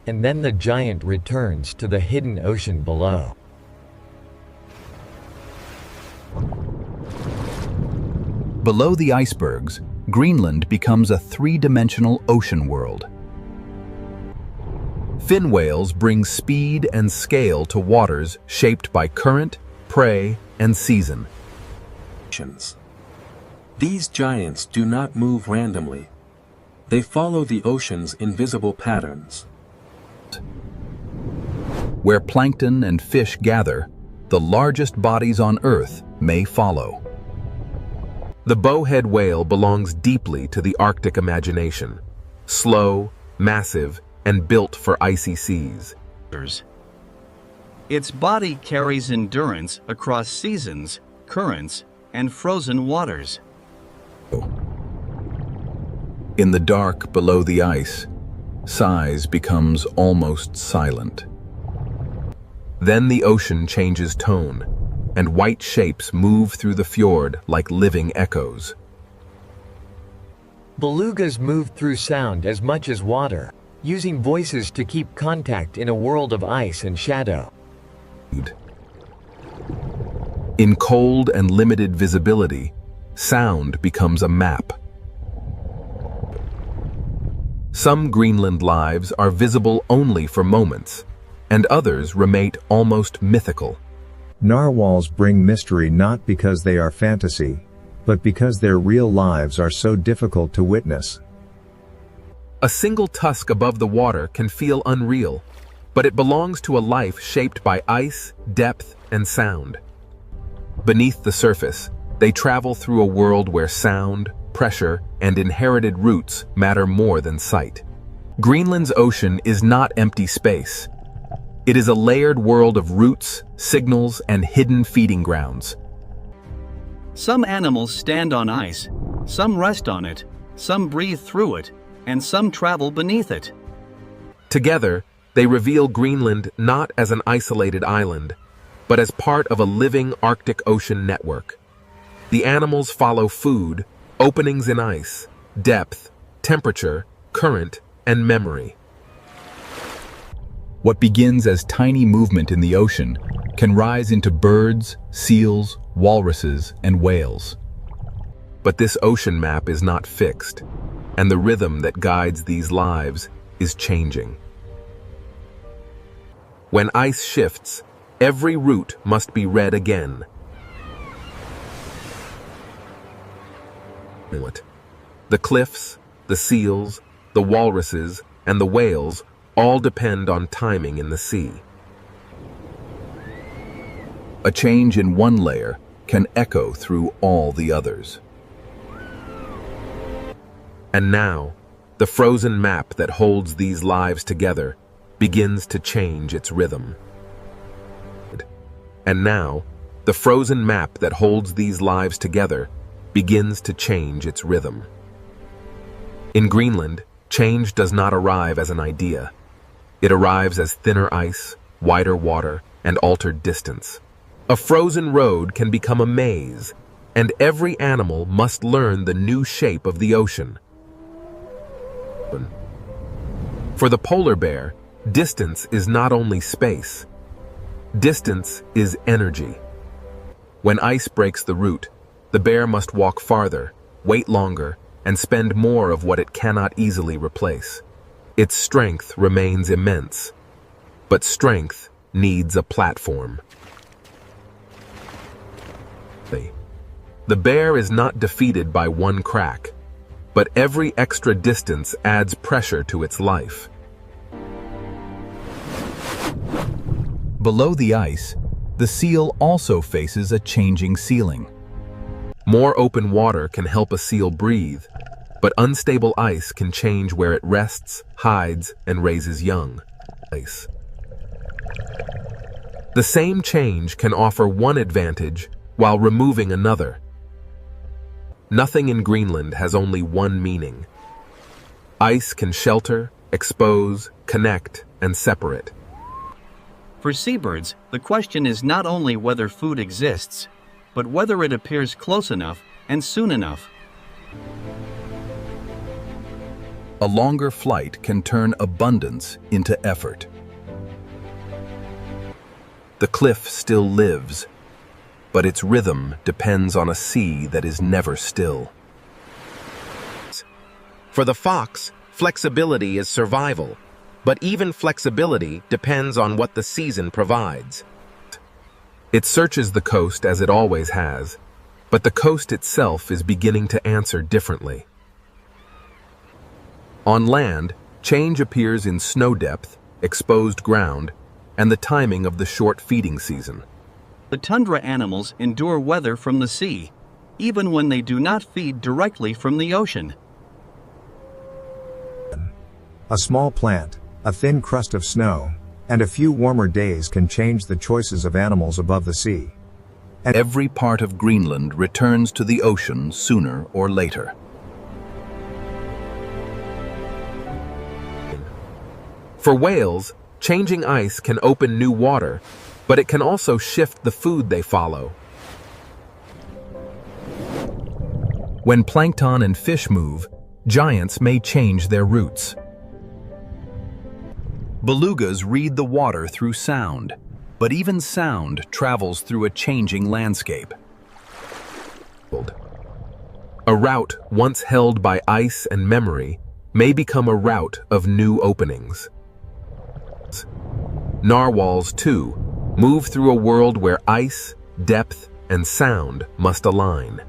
Speaker 4: and then the giant returns to the hidden ocean below.
Speaker 8: Below the icebergs, Greenland becomes a three-dimensional ocean world.
Speaker 7: Fin whales bring speed and scale to waters shaped by current, prey, and season.
Speaker 6: These giants do not move randomly. They follow the ocean's invisible patterns.
Speaker 8: Where plankton and fish gather, the largest bodies on Earth may follow.
Speaker 7: The bowhead whale belongs deeply to the Arctic imagination, slow, massive, and built for icy seas.
Speaker 14: Its body carries endurance across seasons, currents, and frozen waters.
Speaker 8: In the dark below the ice, size becomes almost silent.
Speaker 7: Then the ocean changes tone, and white shapes move through the fjord like living echoes.
Speaker 4: Belugas move through sound as much as water. using voices to keep contact in a world of ice and shadow.
Speaker 7: In cold and limited visibility, sound becomes a map. Some Greenland lives are visible only for moments, and others remain almost mythical.
Speaker 13: Narwhals bring mystery not because they are fantasy, but because their real lives are so difficult to witness.
Speaker 7: A single tusk above the water can feel unreal, but it belongs to a life shaped by ice, depth, and sound. Beneath the surface, they travel through a world where sound, pressure, and inherited roots matter more than sight. Greenland's ocean is not empty space. It is a layered world of roots, signals, and hidden feeding grounds.
Speaker 14: Some animals stand on ice, some rest on it, some breathe through it, and some travel beneath it.
Speaker 7: Together, they reveal Greenland not as an isolated island, but as part of a living Arctic Ocean network. The animals follow food, openings in ice, depth, temperature, current, and memory.
Speaker 2: What begins as tiny movement in the ocean can rise into birds, seals, walruses, and whales.
Speaker 7: But this ocean map is not fixed, and the rhythm that guides these lives is changing. When ice shifts, every route must be read again. The cliffs, the seals, the walruses, and the whales all depend on timing in the sea.
Speaker 2: A change in one layer can echo through all the others.
Speaker 7: And now, the frozen map that holds these lives together begins to change its rhythm. And now, the frozen map that holds these lives together begins to change its rhythm. In Greenland, change does not arrive as an idea. It arrives as thinner ice, wider water, and altered distance. A frozen road can become a maze, and every animal must learn the new shape of the ocean. For the polar bear, distance is not only space. Distance is energy. When ice breaks the route, the bear must walk farther, wait longer, and spend more of what it cannot easily replace. Its strength remains immense, but strength needs a platform. The bear is not defeated by one crack, but every extra distance adds pressure to its life.
Speaker 2: Below the ice, the seal also faces a changing ceiling.
Speaker 7: More open water can help a seal breathe, but unstable ice can change where it rests, hides, and raises young. The same change can offer one advantage while removing another. Nothing in Greenland has only one meaning. Ice can shelter, expose, connect, and separate.
Speaker 14: For seabirds, the question is not only whether food exists, but whether it appears close enough and soon enough.
Speaker 2: A longer flight can turn abundance into effort.
Speaker 7: The cliff still lives, but its rhythm depends on a sea that is never still. For the fox, flexibility is survival, but even flexibility depends on what the season provides. It searches the coast as it always has, but the coast itself is beginning to answer differently. On land, change appears in snow depth, exposed ground, and the timing of the short feeding season.
Speaker 14: The tundra animals endure weather from the sea, even when they do not feed directly from the ocean.
Speaker 13: A small plant, a thin crust of snow, and a few warmer days can change the choices of animals above the sea.
Speaker 2: And every part of Greenland returns to the ocean sooner or later.
Speaker 7: For whales, changing ice can open new water, but it can also shift the food they follow.
Speaker 2: When plankton and fish move, giants may change their routes.
Speaker 8: Belugas read the water through sound, but even sound travels through a changing landscape. A route once held by ice and memory may become a route of new openings. Narwhals, too, move through a world where ice, depth, and sound must align.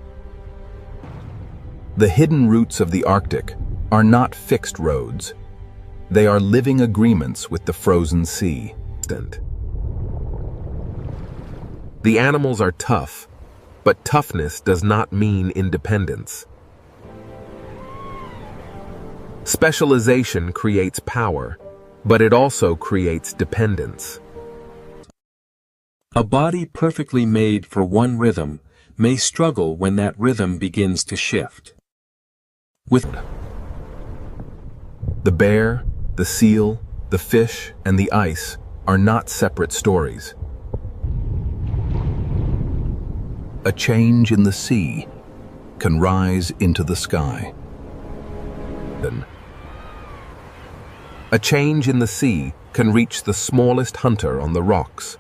Speaker 8: The hidden routes of the Arctic are not fixed roads. They are living agreements with the frozen sea. The animals are tough, but toughness does not mean independence. Specialization creates power, but it also creates dependence.
Speaker 6: A body perfectly made for one rhythm may struggle when that rhythm begins to shift. With
Speaker 2: the bear, the seal, the fish, and the ice are not separate stories. A change in the sea can rise into the sky. A change in the sea can reach the smallest hunter on the rocks.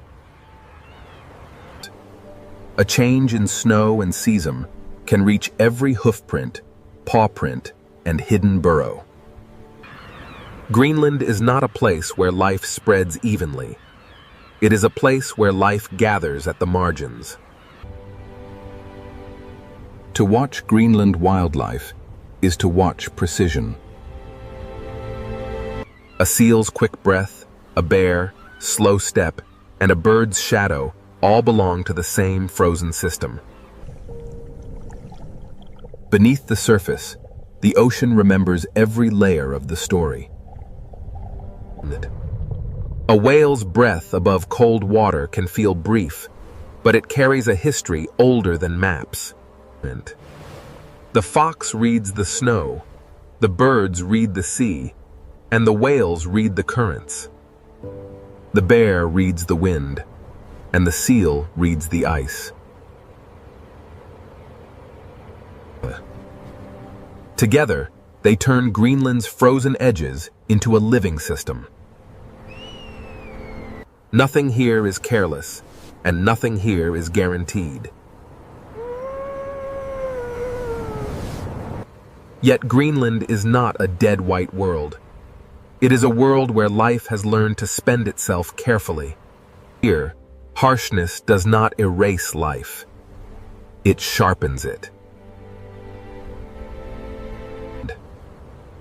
Speaker 2: A change in snow and sesame can reach every hoofprint, pawprint, and hidden burrow. Greenland is not a place where life spreads evenly. It is a place where life gathers at the margins. To watch Greenland wildlife is to watch precision. A seal's quick breath, a bear, slow step, and a bird's shadow all belong to the same frozen system. Beneath the surface, the ocean remembers every layer of the story. A whale's breath above cold water can feel brief, but it carries a history older than maps. The fox reads the snow, the birds read the sea, and the whales read the currents. The bear reads the wind, and the seal reads the ice. Together, they turn Greenland's frozen edges into a living system. Nothing here is careless, and nothing here is guaranteed. Yet Greenland is not a dead white world. It is a world where life has learned to spend itself carefully. Here, harshness does not erase life. It sharpens it.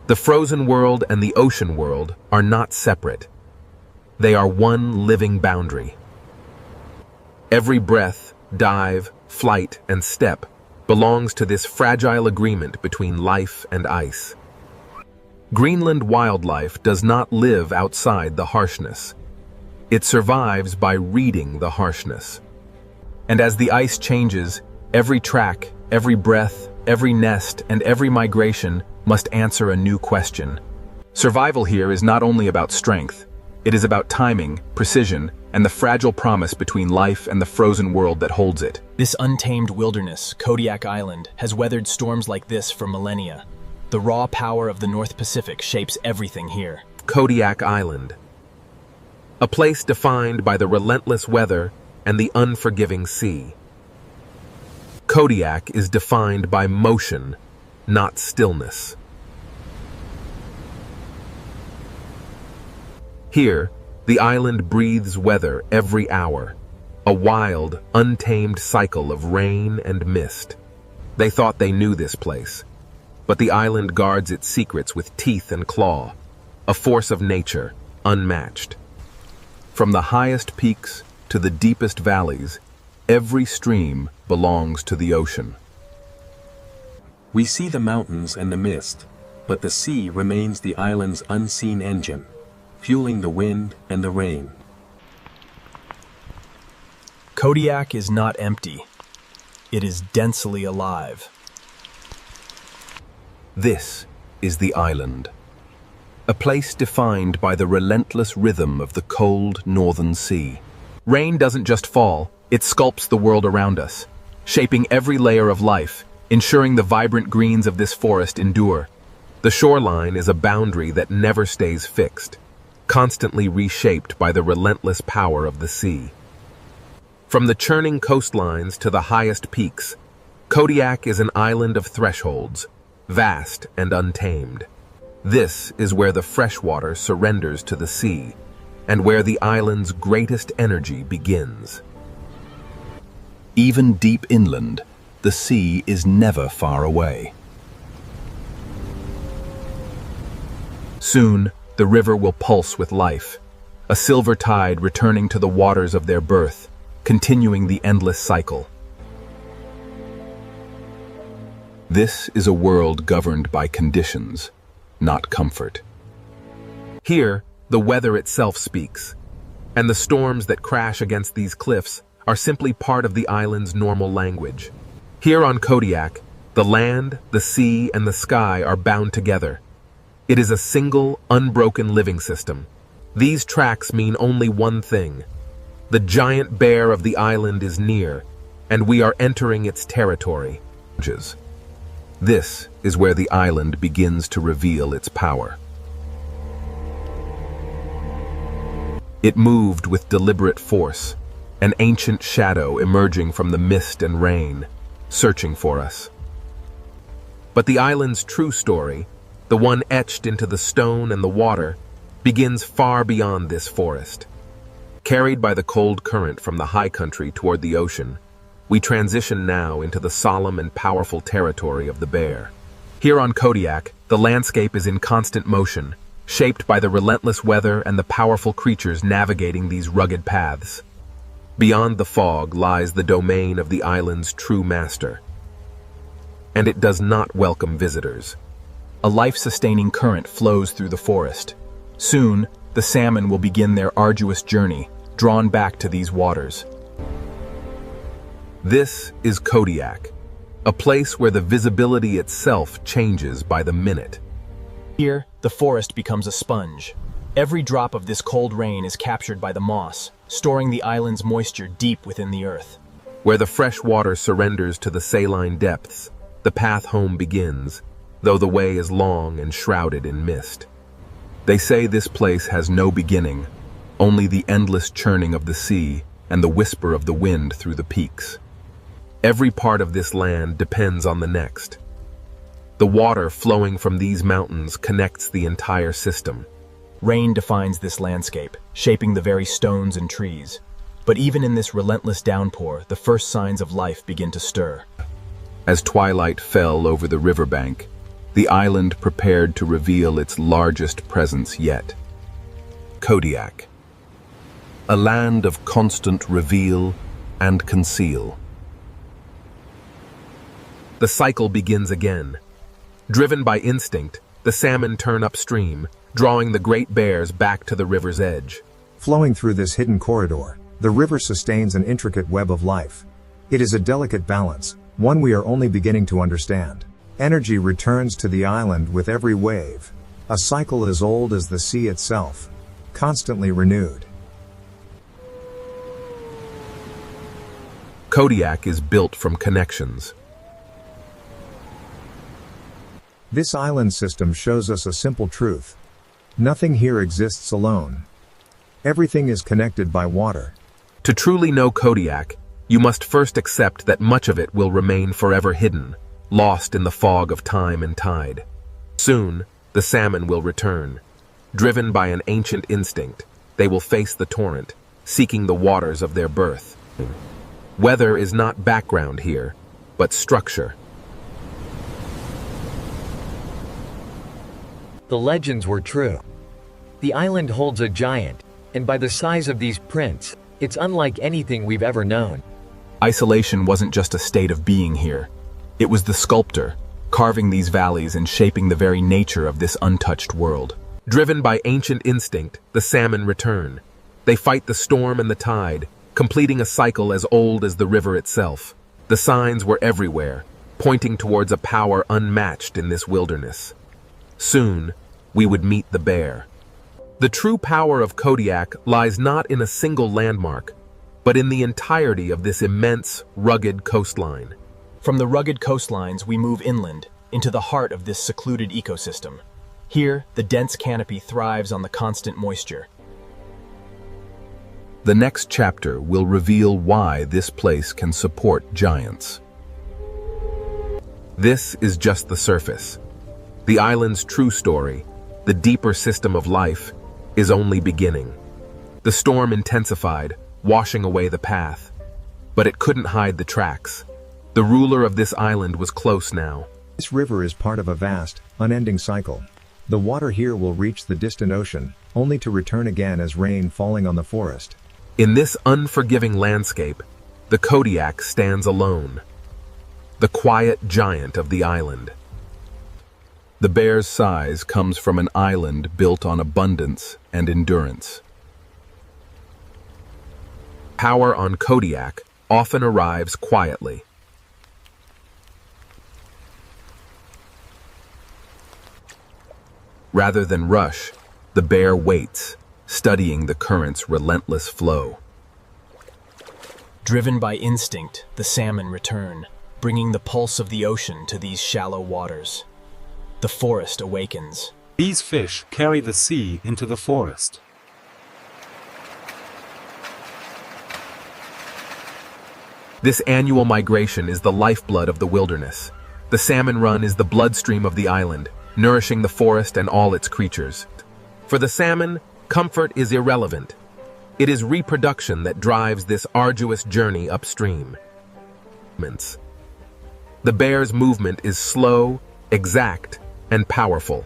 Speaker 2: The frozen world and the ocean world are not separate. They are one living boundary. Every breath, dive, flight, and step belongs to this fragile agreement between life and ice. Greenland wildlife does not live outside the harshness. It survives by reading the harshness. And as the ice changes, every track, every breath, every nest, and every migration must answer a new question. Survival here is not only about strength, it is about timing, precision, and the fragile promise between life and the frozen world that holds it.
Speaker 10: This untamed wilderness, Kodiak Island, has weathered storms like this for millennia. The raw power of the North Pacific shapes everything here.
Speaker 2: Kodiak Island. A place defined by the relentless weather and the unforgiving sea. Kodiak is defined by motion, not stillness. Here, the island breathes weather every hour, a wild, untamed cycle of rain and mist. They thought they knew this place, but the island guards its secrets with teeth and claw, a force of nature, unmatched. From the highest peaks to the deepest valleys, every stream belongs to the ocean.
Speaker 6: We see the mountains and the mist, but the sea remains the island's unseen engine, fueling the wind and the rain.
Speaker 10: Kodiak is not empty. It is densely alive.
Speaker 2: This is the island. A place defined by the relentless rhythm of the cold northern sea. Rain doesn't just fall, it sculpts the world around us, shaping every layer of life, ensuring the vibrant greens of this forest endure. The shoreline is a boundary that never stays fixed. constantly reshaped by the relentless power of the sea. From the churning coastlines to the highest peaks, Kodiak is an island of thresholds, vast and untamed. This is where the freshwater surrenders to the sea, and where the island's greatest energy begins.
Speaker 18: Even deep inland, the sea is never far away.
Speaker 2: Soon, the river will pulse with life, a silver tide returning to the waters of their birth, continuing the endless cycle. This is a world governed by conditions, not comfort. Here, the weather itself speaks, and the storms that crash against these cliffs are simply part of the island's normal language. Here on Kodiak, the land, the sea, and the sky are bound together. It is a single, unbroken living system. These tracks mean only one thing. The giant bear of the island is near, and we are entering its territory. This is where the island begins to reveal its power. It moved with deliberate force, an ancient shadow emerging from the mist and rain, searching for us. But the island's true story, the one etched into the stone and the water, begins far beyond this forest. Carried by the cold current from the high country toward the ocean, we transition now into the solemn and powerful territory of the bear. Here on Kodiak, the landscape is in constant motion, shaped by the relentless weather and the powerful creatures navigating these rugged paths. Beyond the fog lies the domain of the island's true master, and it does not welcome visitors.
Speaker 10: A life-sustaining current flows through the forest. Soon, the salmon will begin their arduous journey, drawn back to these waters.
Speaker 2: This is Kodiak, a place where the visibility itself changes by the minute.
Speaker 10: Here, the forest becomes a sponge. Every drop of this cold rain is captured by the moss, storing the island's moisture deep within the earth.
Speaker 2: Where the fresh water surrenders to the saline depths, the path home begins, though the way is long and shrouded in mist. They say this place has no beginning, only the endless churning of the sea and the whisper of the wind through the peaks. Every part of this land depends on the next. The water flowing from these mountains connects the entire system.
Speaker 10: Rain defines this landscape, shaping the very stones and trees. But even in this relentless downpour, the first signs of life begin to stir.
Speaker 2: As twilight fell over the riverbank, the island prepared to reveal its largest presence yet. Kodiak, a land of constant reveal and conceal. The cycle begins again. Driven by instinct, the salmon turn upstream, drawing the great bears back to the river's edge.
Speaker 13: Flowing through this hidden corridor, the river sustains an intricate web of life. It is a delicate balance, one we are only beginning to understand. Energy returns to the island with every wave, a cycle as old as the sea itself, constantly renewed.
Speaker 2: Kodiak is built from connections.
Speaker 13: This island system shows us a simple truth. Nothing here exists alone. Everything is connected by water.
Speaker 2: To truly know Kodiak, you must first accept that much of it will remain forever hidden, lost in the fog of time and tide. Soon, the salmon will return. Driven by an ancient instinct, they will face the torrent, seeking the waters of their birth. Weather is not background here, but structure.
Speaker 4: The legends were true. The island holds a giant, and by the size of these prints, it's unlike anything we've ever known.
Speaker 10: Isolation wasn't just a state of being here. It was the sculptor, carving these valleys and shaping the very nature of this untouched world.
Speaker 2: Driven by ancient instinct, the salmon return. They fight the storm and the tide, completing a cycle as old as the river itself. The signs were everywhere, pointing towards a power unmatched in this wilderness. Soon, we would meet the bear. The true power of Kodiak lies not in a single landmark, but in the entirety of this immense, rugged coastline.
Speaker 10: From the rugged coastlines, we move inland, into the heart of this secluded ecosystem. Here, the dense canopy thrives on the constant moisture.
Speaker 2: The next chapter will reveal why this place can support giants. This is just the surface. The island's true story, the deeper system of life, is only beginning. The storm intensified, washing away the path. But it couldn't hide the tracks. The ruler of this island was close now.
Speaker 13: This river is part of a vast, unending cycle. The water here will reach the distant ocean, only to return again as rain falling on the forest.
Speaker 2: In this unforgiving landscape, the Kodiak stands alone, the quiet giant of the island. The bear's size comes from an island built on abundance and endurance. Power on Kodiak often arrives quietly. Rather than rush, the bear waits, studying the current's relentless flow.
Speaker 10: Driven by instinct, the salmon return, bringing the pulse of the ocean to these shallow waters. The forest awakens.
Speaker 6: These fish carry the sea into the forest.
Speaker 2: This annual migration is the lifeblood of the wilderness. The salmon run is the bloodstream of the island, nourishing the forest and all its creatures. For the salmon, comfort is irrelevant. It is reproduction that drives this arduous journey upstream. The bear's movement is slow, exact, and powerful.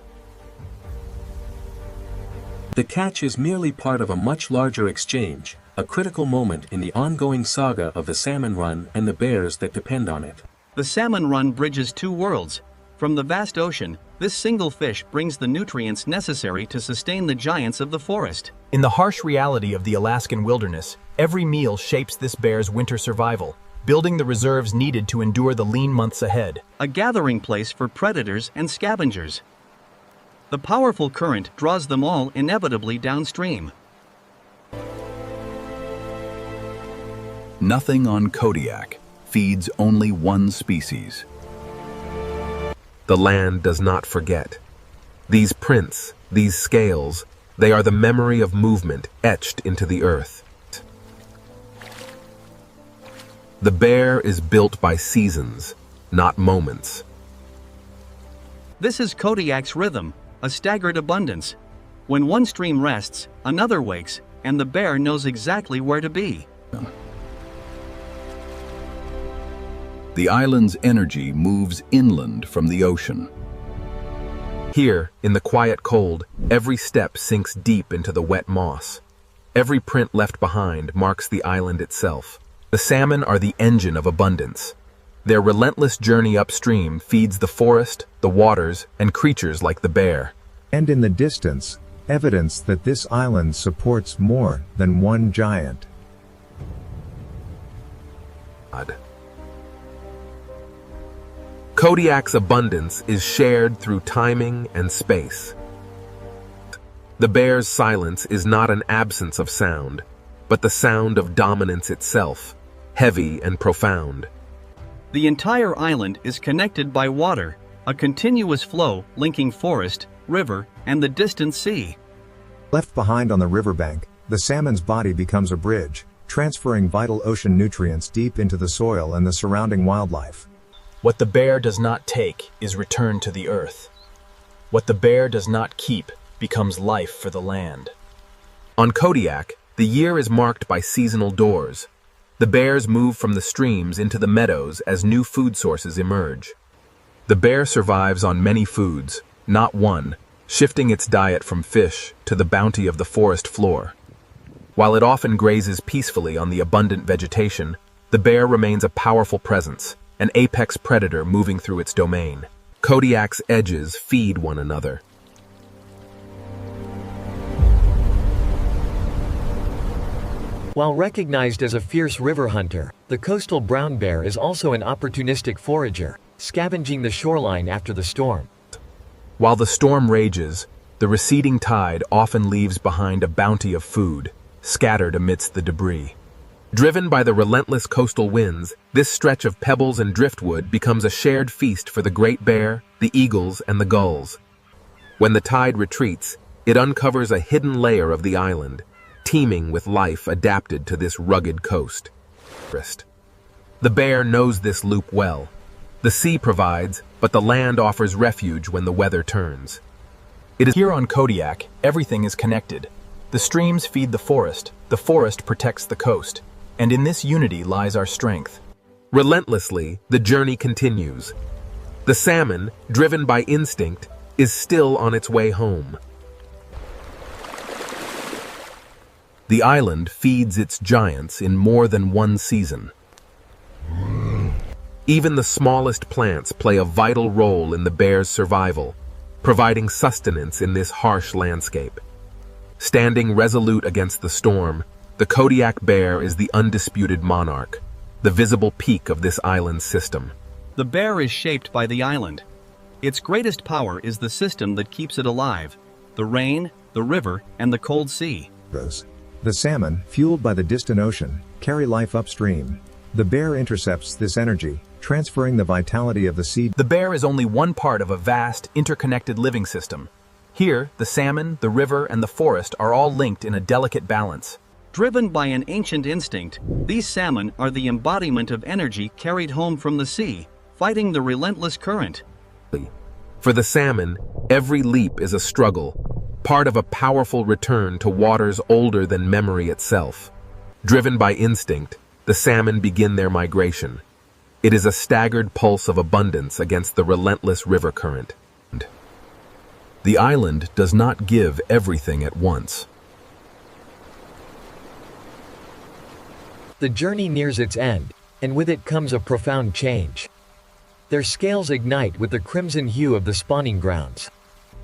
Speaker 6: The catch is merely part of a much larger exchange, a critical moment in the ongoing saga of the salmon run and the bears that depend on it.
Speaker 14: The salmon run bridges two worlds. From the vast ocean, this single fish brings the nutrients necessary to sustain the giants of the forest.
Speaker 10: In the harsh reality of the Alaskan wilderness, every meal shapes this bear's winter survival, building the reserves needed to endure the lean months ahead.
Speaker 14: A gathering place for predators and scavengers. The powerful current draws them all inevitably downstream.
Speaker 8: Nothing on Kodiak feeds only one species.
Speaker 2: The land does not forget. These prints, these scales, they are the memory of movement etched into the earth. The bear is built by seasons, not moments.
Speaker 14: This is Kodiak's rhythm, a staggered abundance. When one stream rests, another wakes, and the bear knows exactly where to be.
Speaker 8: The island's energy moves inland from the ocean.
Speaker 2: Here, in the quiet cold, every step sinks deep into the wet moss. Every print left behind marks the island itself. The salmon are the engine of abundance. Their relentless journey upstream feeds the forest, the waters, and creatures like the bear.
Speaker 13: And in the distance, evidence that this island supports more than one giant.
Speaker 2: Kodiak's abundance is shared through timing and space. The bear's silence is not an absence of sound, but the sound of dominance itself, heavy and profound.
Speaker 14: The entire island is connected by water, a continuous flow linking forest, river, and the distant sea.
Speaker 13: Left behind on the riverbank, the salmon's body becomes a bridge, transferring vital ocean nutrients deep into the soil and the surrounding wildlife.
Speaker 10: What the bear does not take is returned to the earth. What the bear does not keep becomes life for the land.
Speaker 2: On Kodiak, the year is marked by seasonal doors. The bears move from the streams into the meadows as new food sources emerge. The bear survives on many foods, not one, shifting its diet from fish to the bounty of the forest floor. While it often grazes peacefully on the abundant vegetation, the bear remains a powerful presence, an apex predator moving through its domain. Kodiak's edges feed one another.
Speaker 4: While recognized as a fierce river hunter, the coastal brown bear is also an opportunistic forager, scavenging the shoreline after the storm.
Speaker 2: While the storm rages, the receding tide often leaves behind a bounty of food, scattered amidst the debris. Driven by the relentless coastal winds, this stretch of pebbles and driftwood becomes a shared feast for the great bear, the eagles, and the gulls. When the tide retreats, it uncovers a hidden layer of the island, teeming with life adapted to this rugged coast. The bear knows this loop well. The sea provides, but the land offers refuge when the weather turns.
Speaker 7: It is here on Kodiak, everything is connected. The streams feed the forest protects the coast, and in this unity lies our strength.
Speaker 2: Relentlessly, the journey continues. The salmon, driven by instinct, is still on its way home. The island feeds its giants in more than one season. Even the smallest plants play a vital role in the bear's survival, providing sustenance in this harsh landscape. Standing resolute against the storm, the Kodiak bear is the undisputed monarch, the visible peak of this island system.
Speaker 14: The bear is shaped by the island. Its greatest power is the system that keeps it alive: the rain, the river, and the cold sea.
Speaker 13: The salmon, fueled by the distant ocean, carry life upstream. The bear intercepts this energy, transferring the vitality of the sea.
Speaker 7: The bear is only one part of a vast, interconnected living system. Here, the salmon, the river, and the forest are all linked in a delicate balance.
Speaker 14: Driven by an ancient instinct, these salmon are the embodiment of energy carried home from the sea, fighting the relentless current.
Speaker 2: For the salmon, every leap is a struggle, part of a powerful return to waters older than memory itself. Driven by instinct, the salmon begin their migration. It is a staggered pulse of abundance against the relentless river current. The island does not give everything at once.
Speaker 4: The journey nears its end, and with it comes a profound change. Their scales ignite with the crimson hue of the spawning grounds.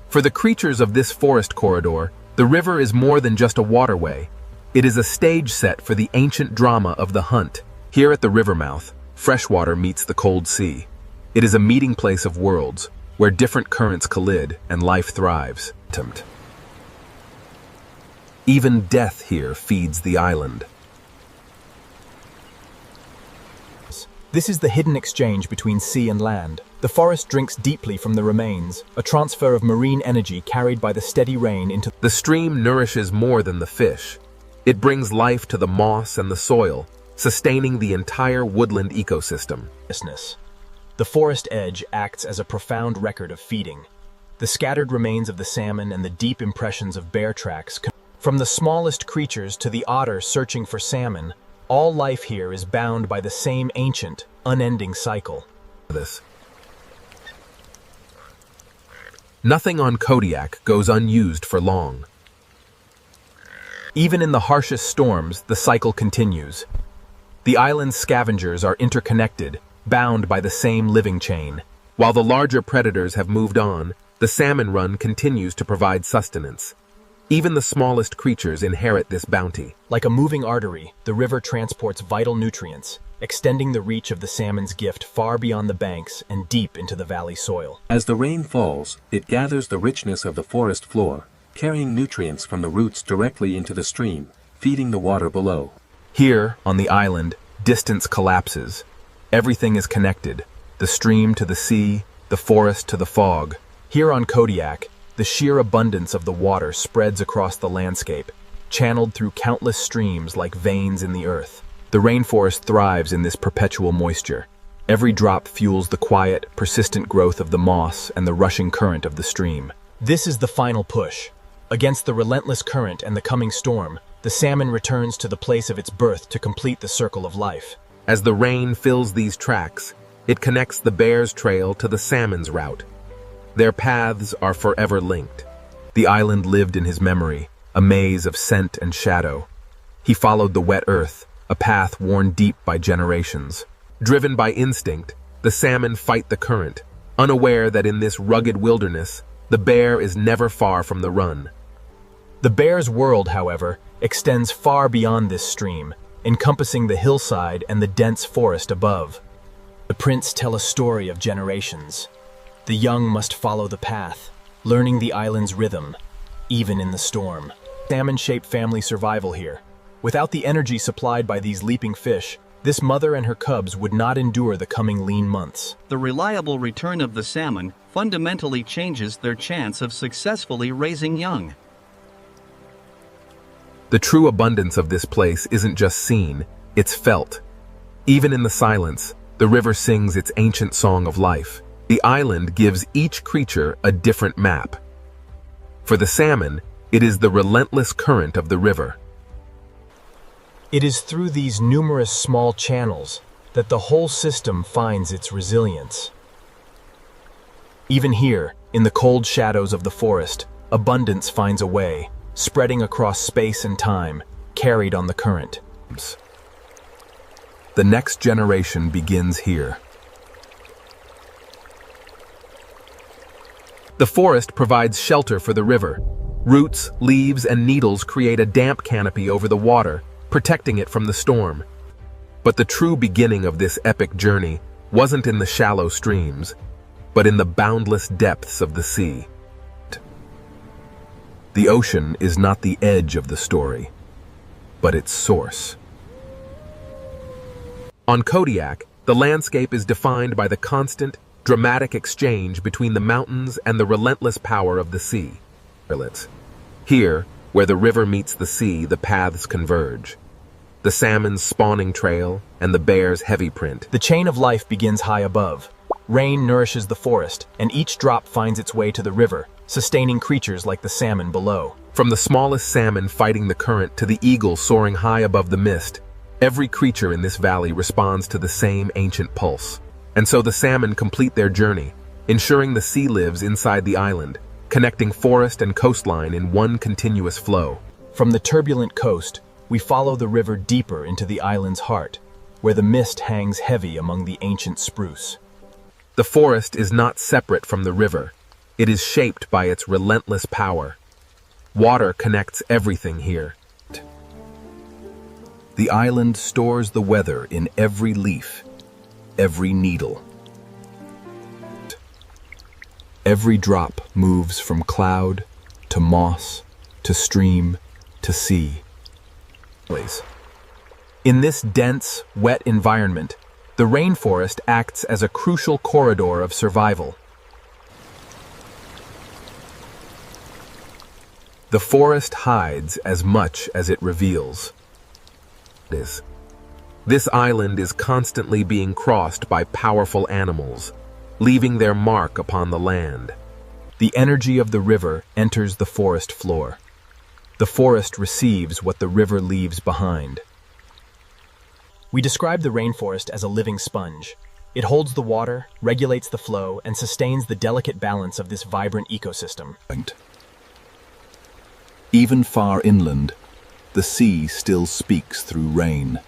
Speaker 2: For the creatures of this forest corridor, the river is more than just a waterway. It is a stage set for the ancient drama of the hunt. Here at the river mouth, freshwater meets the cold sea. It is a meeting place of worlds, where different currents collide and life thrives. Even death here feeds the island.
Speaker 7: This is the hidden exchange between sea and land. The forest drinks deeply from the remains, a transfer of marine energy carried by the steady rain into...
Speaker 2: The stream nourishes more than the fish. It brings life to the moss and the soil, sustaining the entire woodland ecosystem.
Speaker 7: The forest edge acts as a profound record of feeding. The scattered remains of the salmon and the deep impressions of bear tracks. From the smallest creatures to the otter searching for salmon, all life here is bound by the same ancient, unending cycle.
Speaker 2: Nothing on Kodiak goes unused for long.
Speaker 7: Even in the harshest storms, the cycle continues. The island's scavengers are interconnected, bound by the same living chain.
Speaker 2: While the larger predators have moved on, the salmon run continues to provide sustenance. Even the smallest creatures inherit this bounty.
Speaker 7: Like a moving artery, the river transports vital nutrients, extending the reach of the salmon's gift far beyond the banks and deep into the valley soil.
Speaker 6: As the rain falls, it gathers the richness of the forest floor, carrying nutrients from the roots directly into the stream, feeding the water below.
Speaker 2: Here, on the island, distance collapses. Everything is connected, the stream to the sea, the forest to the fog.
Speaker 7: Here on Kodiak, the sheer abundance of the water spreads across the landscape, channeled through countless streams like veins in the earth.
Speaker 2: The rainforest thrives in this perpetual moisture. Every drop fuels the quiet, persistent growth of the moss and the rushing current of the stream.
Speaker 7: This is the final push. Against the relentless current and the coming storm, the salmon returns to the place of its birth to complete the circle of life.
Speaker 2: As the rain fills these tracks, it connects the bear's trail to the salmon's route. Their paths are forever linked. The island lived in his memory, a maze of scent and shadow. He followed the wet earth, a path worn deep by generations. Driven by instinct, the salmon fight the current, unaware that in this rugged wilderness, the bear is never far from the run.
Speaker 7: The bear's world, however, extends far beyond this stream, encompassing the hillside and the dense forest above. The prints tell a story of generations. The young must follow the path, learning the island's rhythm, even in the storm. Salmon shape family survival here. Without the energy supplied by these leaping fish, This mother and her cubs would not endure the coming lean months.
Speaker 14: The reliable return of the salmon fundamentally changes their chance of successfully raising young.
Speaker 2: The true abundance of this place isn't just seen, it's felt. Even in the silence, the river sings its ancient song of life. The island gives each creature a different map. For the salmon, it is the relentless current of the river.
Speaker 7: It is through these numerous small channels that the whole system finds its resilience. Even here, in the cold shadows of the forest, abundance finds a way, spreading across space and time, carried on the current.
Speaker 2: The next generation begins here. The forest provides shelter for the river. Roots, leaves, and needles create a damp canopy over the water, protecting it from the storm. But the true beginning of this epic journey wasn't in the shallow streams, but in the boundless depths of the sea. The ocean is not the edge of the story, but its source. On Kodiak, the landscape is defined by the constant, dramatic exchange between the mountains and the relentless power of the sea. Here, where the river meets the sea, the paths converge. The salmon's spawning trail and the bear's heavy print.
Speaker 7: The chain of life begins high above. Rain nourishes the forest, and each drop finds its way to the river, sustaining creatures like the salmon below.
Speaker 2: From the smallest salmon fighting the current to the eagle soaring high above the mist, every creature in this valley responds to the same ancient pulse. And so the salmon complete their journey, ensuring the sea lives inside the island, connecting forest and coastline in one continuous flow.
Speaker 7: From the turbulent coast, we follow the river deeper into the island's heart, where the mist hangs heavy among the ancient spruce.
Speaker 2: The forest is not separate from the river. It is shaped by its relentless power. Water connects everything here.
Speaker 8: The island stores the weather in every leaf, every needle. Every drop moves from cloud to moss to stream to sea.
Speaker 7: In this dense, wet environment, the rainforest acts as a crucial corridor of survival.
Speaker 2: The forest hides as much as it reveals. This island is constantly being crossed by powerful animals, leaving their mark upon the land.
Speaker 7: The energy of the river enters the forest floor. The forest receives what the river leaves behind. We describe the rainforest as a living sponge. It holds the water, regulates the flow, and sustains the delicate balance of this vibrant ecosystem.
Speaker 8: Even far inland, the sea still speaks through rain.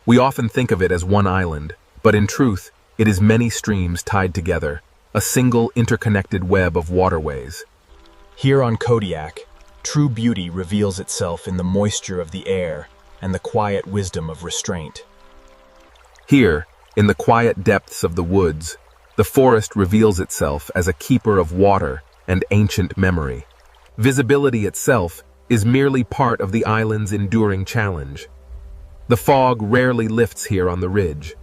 Speaker 2: We often think of it as one island, but in truth, it is many streams tied together, a single interconnected web of waterways.
Speaker 7: Here on Kodiak, true beauty reveals itself in the moisture of the air and the quiet wisdom of restraint.
Speaker 2: Here, in the quiet depths of the woods, the forest reveals itself as a keeper of water and ancient memory. Visibility itself is merely part of the island's enduring challenge. The fog rarely lifts here on the ridge.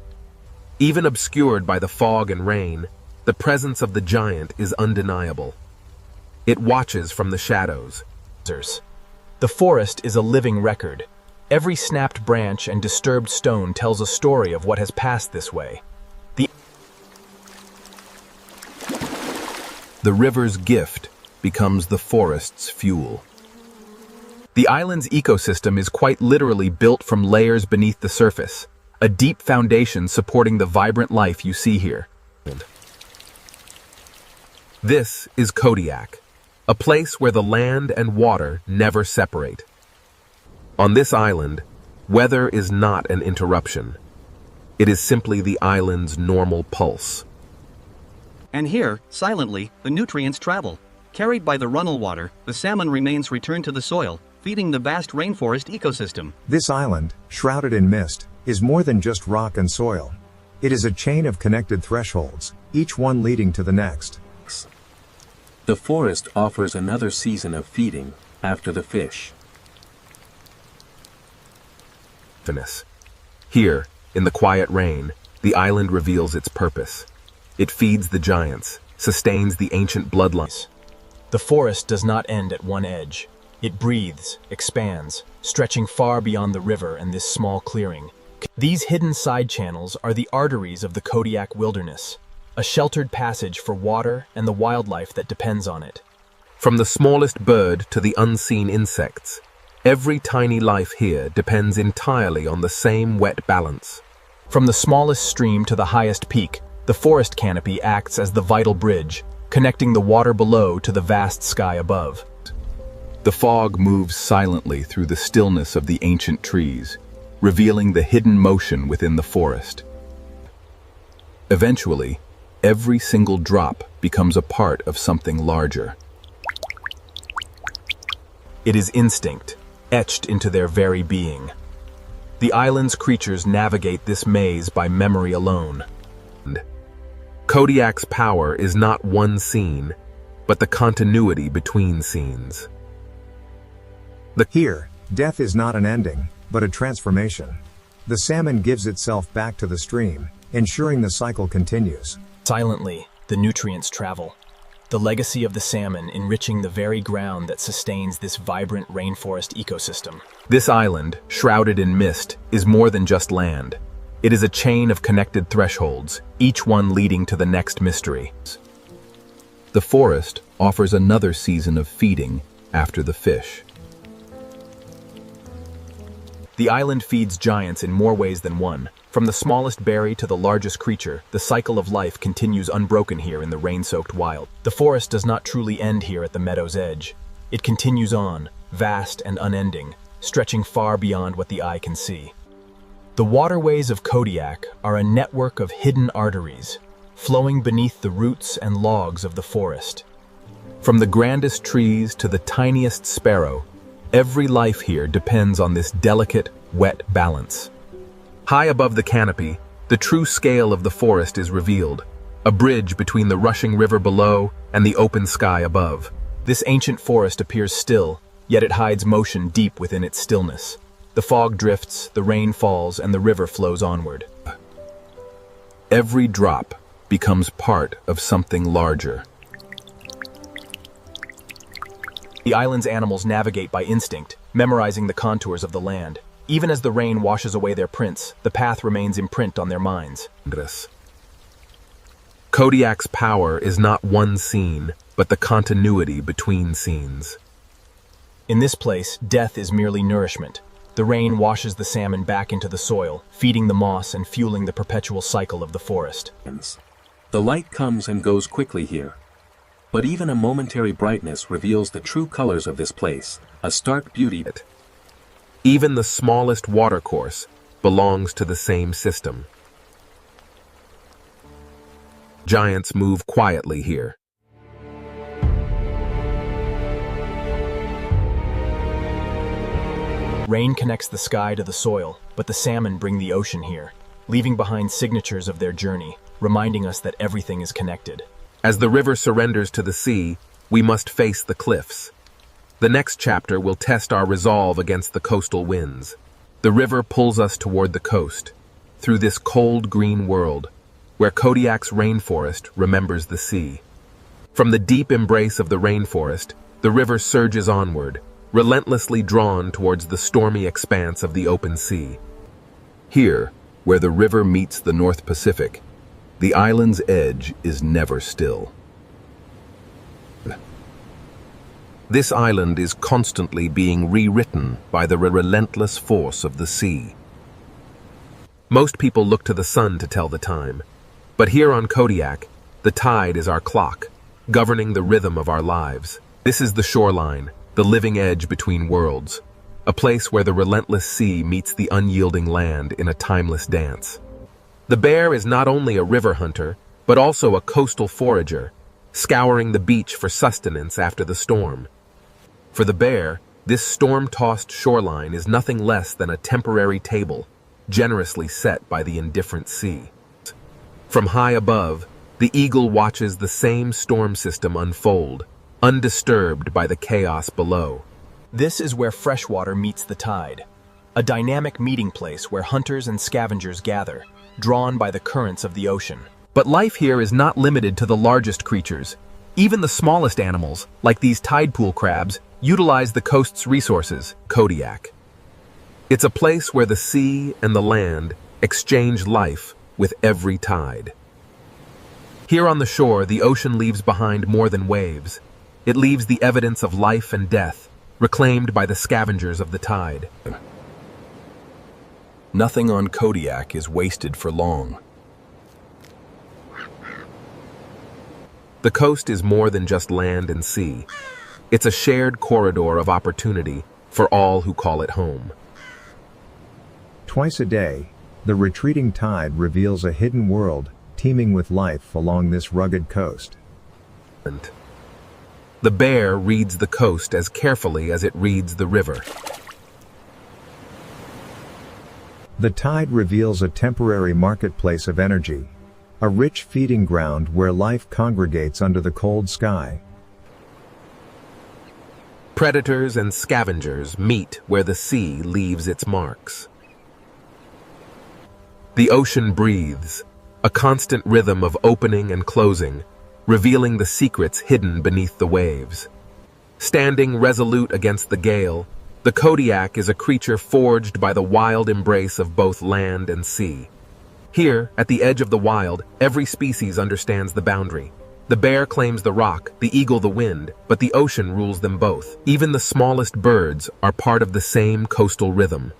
Speaker 2: Even obscured by the fog and rain, the presence of the giant is undeniable. It watches from the shadows.
Speaker 7: The forest is a living record. Every snapped branch and disturbed stone tells a story of what has passed this way.
Speaker 8: The river's gift becomes the forest's fuel.
Speaker 2: The island's ecosystem is quite literally built from layers beneath the surface, a deep foundation supporting the vibrant life you see here. This is Kodiak, a place where the land and water never separate. On this island, weather is not an interruption. It is simply the island's normal pulse.
Speaker 14: And here, silently, the nutrients travel. Carried by the runnel water, the salmon remains returned to the soil, feeding the vast rainforest ecosystem.
Speaker 13: This island, shrouded in mist, is more than just rock and soil. It is a chain of connected thresholds, each one leading to the next.
Speaker 6: The forest offers another season of feeding after the fish.
Speaker 2: Here, in the quiet rain, the island reveals its purpose. It feeds the giants, sustains the ancient bloodlines.
Speaker 10: The forest does not end at one edge. It breathes, expands, stretching far beyond the river and this small clearing. These hidden side channels are the arteries of the Kodiak wilderness, a sheltered passage for water and the wildlife that depends on it.
Speaker 2: From the smallest bird to the unseen insects, every tiny life here depends entirely on the same wet balance.
Speaker 10: From the smallest stream to the highest peak, the forest canopy acts as the vital bridge, connecting the water below to the vast sky above.
Speaker 2: The fog moves silently through the stillness of the ancient trees, revealing the hidden motion within the forest. Eventually, every single drop becomes a part of something larger.
Speaker 10: It is instinct, etched into their very being. The island's creatures navigate this maze by memory alone.
Speaker 2: Kodiak's power is not one scene, but the continuity between scenes.
Speaker 13: Here, death is not an ending, but a transformation. The salmon gives itself back to the stream, ensuring the cycle continues.
Speaker 10: Silently, the nutrients travel. The legacy of the salmon enriching the very ground that sustains this vibrant rainforest ecosystem.
Speaker 2: This island, shrouded in mist, is more than just land. It is a chain of connected thresholds, each one leading to the next mystery. The forest offers another season of feeding after the fish.
Speaker 10: The island feeds giants in more ways than one. From the smallest berry to the largest creature, the cycle of life continues unbroken here in the rain-soaked wild. The forest does not truly end here at the meadow's edge. It continues on, vast and unending, stretching far beyond what the eye can see. The waterways of Kodiak are a network of hidden arteries, flowing beneath the roots and logs of the forest.
Speaker 2: From the grandest trees to the tiniest sparrow, every life here depends on this delicate, wet balance. High above the canopy, the true scale of the forest is revealed, a bridge between the rushing river below and the open sky above.
Speaker 10: This ancient forest appears still, yet it hides motion deep within its stillness. The fog drifts, the rain falls, and the river flows onward.
Speaker 2: Every drop becomes part of something larger.
Speaker 10: The island's animals navigate by instinct, memorizing the contours of the land. Even as the rain washes away their prints, the path remains imprint on their minds.
Speaker 2: Kodiak's power is not one scene, but the continuity between scenes.
Speaker 10: In this place, death is merely nourishment. The rain washes the salmon back into the soil, feeding the moss and fueling the perpetual cycle of the forest.
Speaker 6: The light comes and goes quickly here. But even a momentary brightness reveals the true colors of this place, a stark beauty.
Speaker 2: Even the smallest watercourse belongs to the same system. Giants move quietly here.
Speaker 10: Rain connects the sky to the soil, but the salmon bring the ocean here, leaving behind signatures of their journey, reminding us that everything is connected.
Speaker 2: As the river surrenders to the sea, we must face the cliffs. The next chapter will test our resolve against the coastal winds. The river pulls us toward the coast, through this cold green world, where Kodiak's rainforest remembers the sea. From the deep embrace of the rainforest, the river surges onward, relentlessly drawn towards the stormy expanse of the open sea. Here, where the river meets the North Pacific, the island's edge is never still. This island is constantly being rewritten by the relentless force of the sea. Most people look to the sun to tell the time, but here on Kodiak, the tide is our clock, governing the rhythm of our lives. This is the shoreline, the living edge between worlds, a place where the relentless sea meets the unyielding land in a timeless dance. The bear is not only a river hunter, but also a coastal forager, scouring the beach for sustenance after the storm. For the bear, this storm-tossed shoreline is nothing less than a temporary table, generously set by the indifferent sea. From high above, the eagle watches the same storm system unfold, undisturbed by the chaos below.
Speaker 10: This is where freshwater meets the tide, a dynamic meeting place where hunters and scavengers gather, drawn by the currents of the ocean.
Speaker 7: But life here is not limited to the largest creatures. Even the smallest animals, like these tide pool crabs, utilize the coast's resources, Kodiak. It's a place where the sea and the land exchange life with every tide. Here on the shore, the ocean leaves behind more than waves. It leaves the evidence of life and death, reclaimed by the scavengers of the tide.
Speaker 8: Nothing on Kodiak is wasted for long.
Speaker 7: The coast is more than just land and sea. It's a shared corridor of opportunity for all who call it home.
Speaker 13: Twice a day, the retreating tide reveals a hidden world teeming with life along this rugged coast.
Speaker 7: The bear reads the coast as carefully as it reads the river.
Speaker 13: The tide reveals a temporary marketplace of energy, a rich feeding ground where life congregates under the cold sky.
Speaker 7: Predators and scavengers meet where the sea leaves its marks. The ocean breathes, a constant rhythm of opening and closing, revealing the secrets hidden beneath the waves. Standing resolute against the gale, the Kodiak is a creature forged by the wild embrace of both land and sea. Here, at the edge of the wild, every species understands the boundary. The bear claims the rock, the eagle the wind, but the ocean rules them both. Even the smallest birds are part of the same coastal rhythm.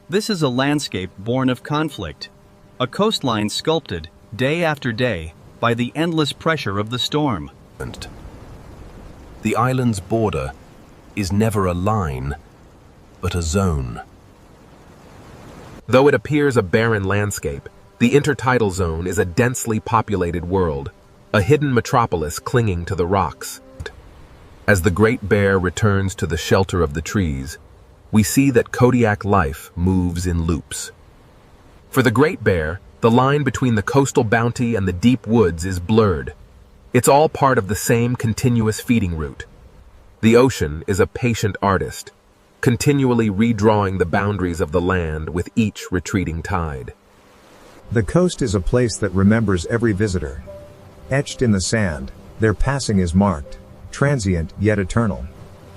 Speaker 14: This is a landscape born of conflict, a coastline sculpted, day after day, by the endless pressure of the storm.
Speaker 8: The island's border is never a line, but a zone.
Speaker 7: Though it appears a barren landscape, the intertidal zone is a densely populated world, a hidden metropolis clinging to the rocks. As the Great Bear returns to the shelter of the trees, we see that Kodiak life moves in loops. For the Great Bear, the line between the coastal bounty and the deep woods is blurred. It's all part of the same continuous feeding route. The ocean is a patient artist, continually redrawing the boundaries of the land with each retreating tide.
Speaker 13: The coast is a place that remembers every visitor. Etched in the sand, their passing is marked, transient yet eternal.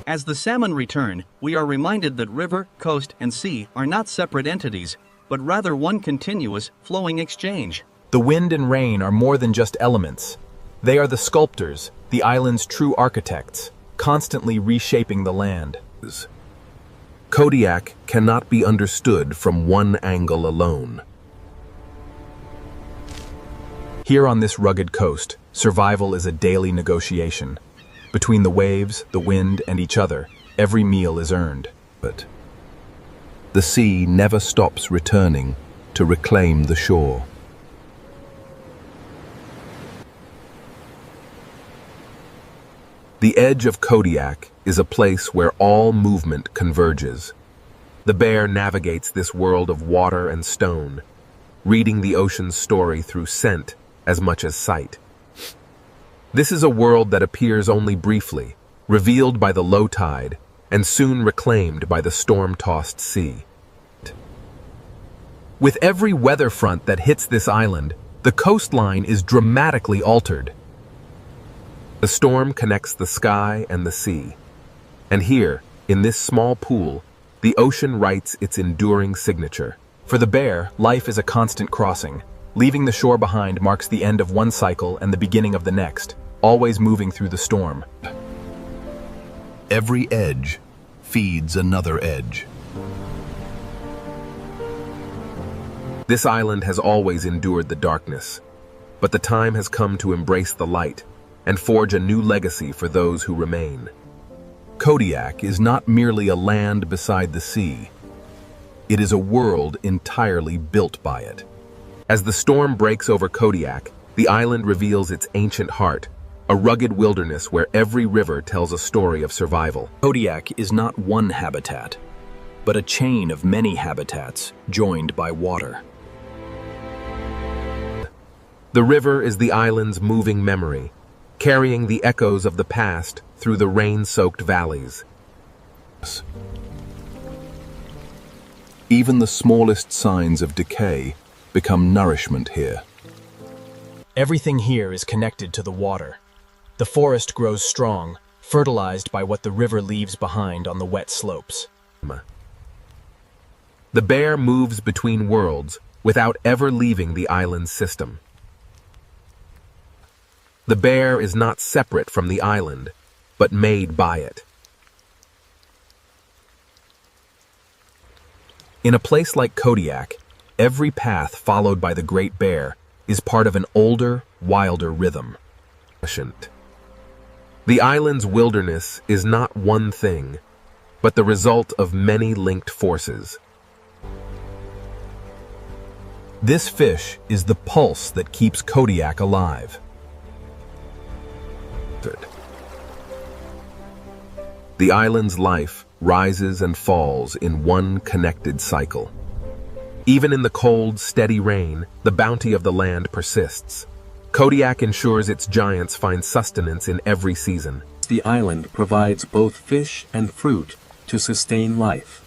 Speaker 14: As the salmon return, we are reminded that river, coast, and sea are not separate entities, but rather one continuous, flowing exchange.
Speaker 10: The wind and rain are more than just elements. They are the sculptors, the island's true architects, constantly reshaping the land.
Speaker 7: Kodiak cannot be understood from one angle alone.
Speaker 10: Here on this rugged coast, survival is a daily negotiation. Between the waves, the wind, and each other, every meal is earned.
Speaker 8: But the sea never stops returning to reclaim the shore.
Speaker 7: The edge of Kodiak is a place where all movement converges. The bear navigates this world of water and stone, reading the ocean's story through scent as much as sight. This is a world that appears only briefly, revealed by the low tide, and soon reclaimed by the storm-tossed sea. With every weather front that hits this island, the coastline is dramatically altered. The storm connects the sky and the sea. And here, in this small pool, the ocean writes its enduring signature.
Speaker 10: For the bear, life is a constant crossing. Leaving the shore behind marks the end of one cycle and the beginning of the next, always moving through the storm.
Speaker 8: Every edge feeds another edge.
Speaker 7: This island has always endured the darkness, but the time has come to embrace the light and forge a new legacy for those who remain.
Speaker 8: Kodiak is not merely a land beside the sea. It is a world entirely built by it.
Speaker 7: As the storm breaks over Kodiak, the island reveals its ancient heart, a rugged wilderness where every river tells a story of survival.
Speaker 8: Kodiak is not one habitat, but a chain of many habitats joined by water.
Speaker 7: The river is the island's moving memory,
Speaker 2: carrying the echoes of the past through the rain-soaked valleys.
Speaker 8: Even the smallest signs of decay become nourishment here.
Speaker 10: Everything here is connected to the water. The forest grows strong, fertilized by what the river leaves behind on the wet slopes.
Speaker 2: The bear moves between worlds without ever leaving the island's system. The bear is not separate from the island, but made by it. In a place like Kodiak, every path followed by the Great Bear is part of an older, wilder rhythm. The island's wilderness is not one thing, but the result of many linked forces.
Speaker 8: This fish is the pulse that keeps Kodiak alive.
Speaker 2: The island's life rises and falls in one connected cycle. Even in the cold, steady rain, the bounty of the land persists. Kodiak ensures its giants find sustenance in every season.
Speaker 6: The island provides both fish and fruit to sustain life.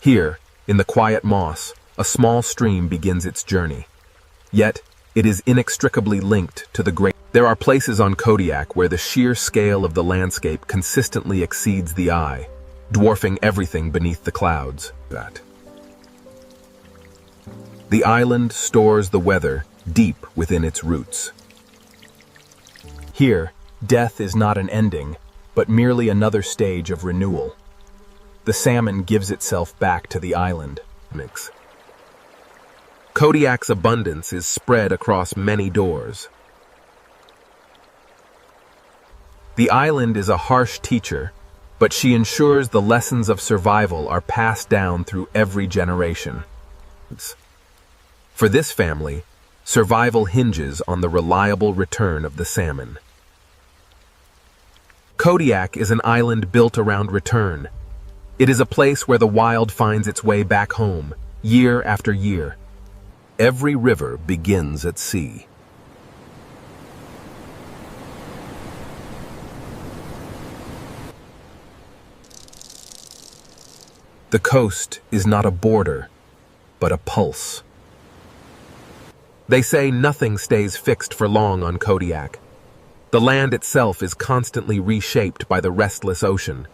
Speaker 2: Here, in the quiet moss, a small stream begins its journey. Yet, it is inextricably linked to the great. There are places on Kodiak where the sheer scale of the landscape consistently exceeds the eye, dwarfing everything beneath the clouds. The island stores the weather deep within its roots.
Speaker 10: Here, death is not an ending, but merely another stage of renewal. The salmon gives itself back to the island.
Speaker 2: Kodiak's abundance is spread across many doors. The island is a harsh teacher, but she ensures the lessons of survival are passed down through every generation. For this family, survival hinges on the reliable return of the salmon. Kodiak is an island built around return. It is a place where the wild finds its way back home, year after year.
Speaker 8: Every river begins at sea.
Speaker 2: The coast is not a border, but a pulse. They say nothing stays fixed for long on Kodiak. The land itself is constantly reshaped by the restless ocean.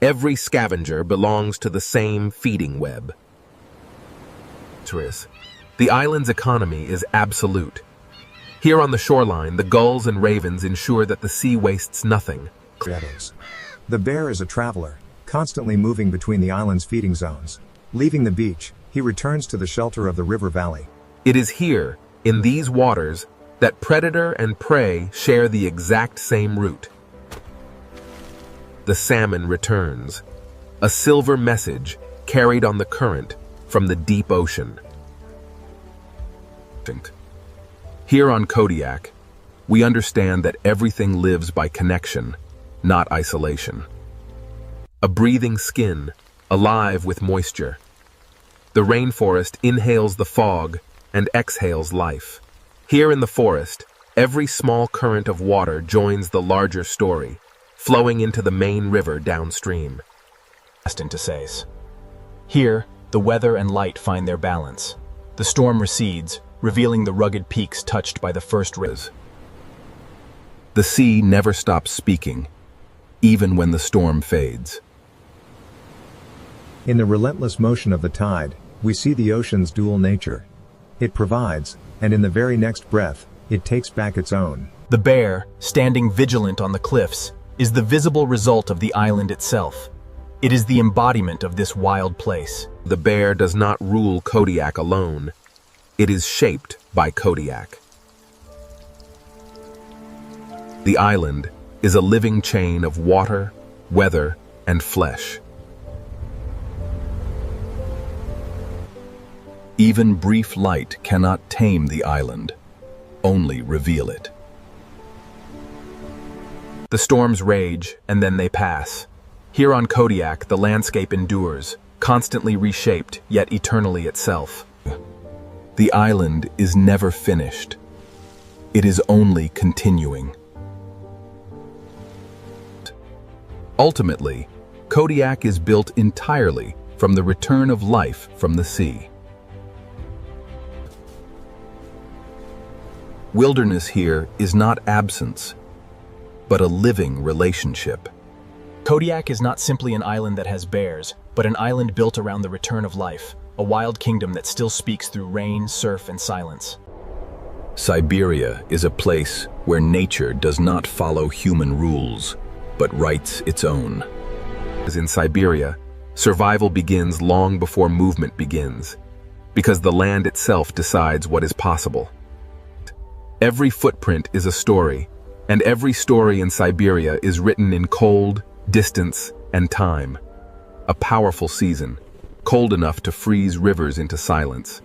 Speaker 2: Every scavenger belongs to the same feeding web. The island's economy is absolute. Here on the shoreline, the gulls and ravens ensure that the sea wastes nothing.
Speaker 13: The bear is a traveler, constantly moving between the island's feeding zones. Leaving the beach, he returns to the shelter of the river valley.
Speaker 2: It is here, in these waters, that predator and prey share the exact same route. The salmon returns, a silver message carried on the current from the deep ocean. Here on Kodiak, we understand that everything lives by connection, not isolation. A breathing skin, alive with moisture. The rainforest inhales the fog and exhales life. Here in the forest, every small current of water joins the larger story, flowing into the main river downstream.
Speaker 10: Here, the weather and light find their balance. The storm recedes, revealing the rugged peaks touched by the first rays.
Speaker 2: The sea never stops speaking, even when the storm fades.
Speaker 13: In the relentless motion of the tide, we see the ocean's dual nature. It provides, and in the very next breath, it takes back its own.
Speaker 10: The bear, standing vigilant on the cliffs, is the visible result of the island itself. It is the embodiment of this wild place.
Speaker 2: The bear does not rule Kodiak alone. It is shaped by Kodiak. The island is a living chain of water, weather, and flesh.
Speaker 8: Even brief light cannot tame the island, only reveal it.
Speaker 2: The storms rage, and then they pass. Here on Kodiak, the landscape endures, constantly reshaped, yet eternally itself. The island is never finished. It is only continuing. Ultimately, Kodiak is built entirely from the return of life from the sea. Wilderness here is not absence, but a living relationship.
Speaker 10: Kodiak is not simply an island that has bears, but an island built around the return of life, a wild kingdom that still speaks through rain, surf, and silence.
Speaker 1: Siberia is a place where nature does not follow human rules, but writes its own.
Speaker 2: As in Siberia, survival begins long before movement begins, because the land itself decides what is possible. Every footprint is a story, and every story in Siberia is written in cold, distance, and time. A powerful season, cold enough to freeze rivers into silence.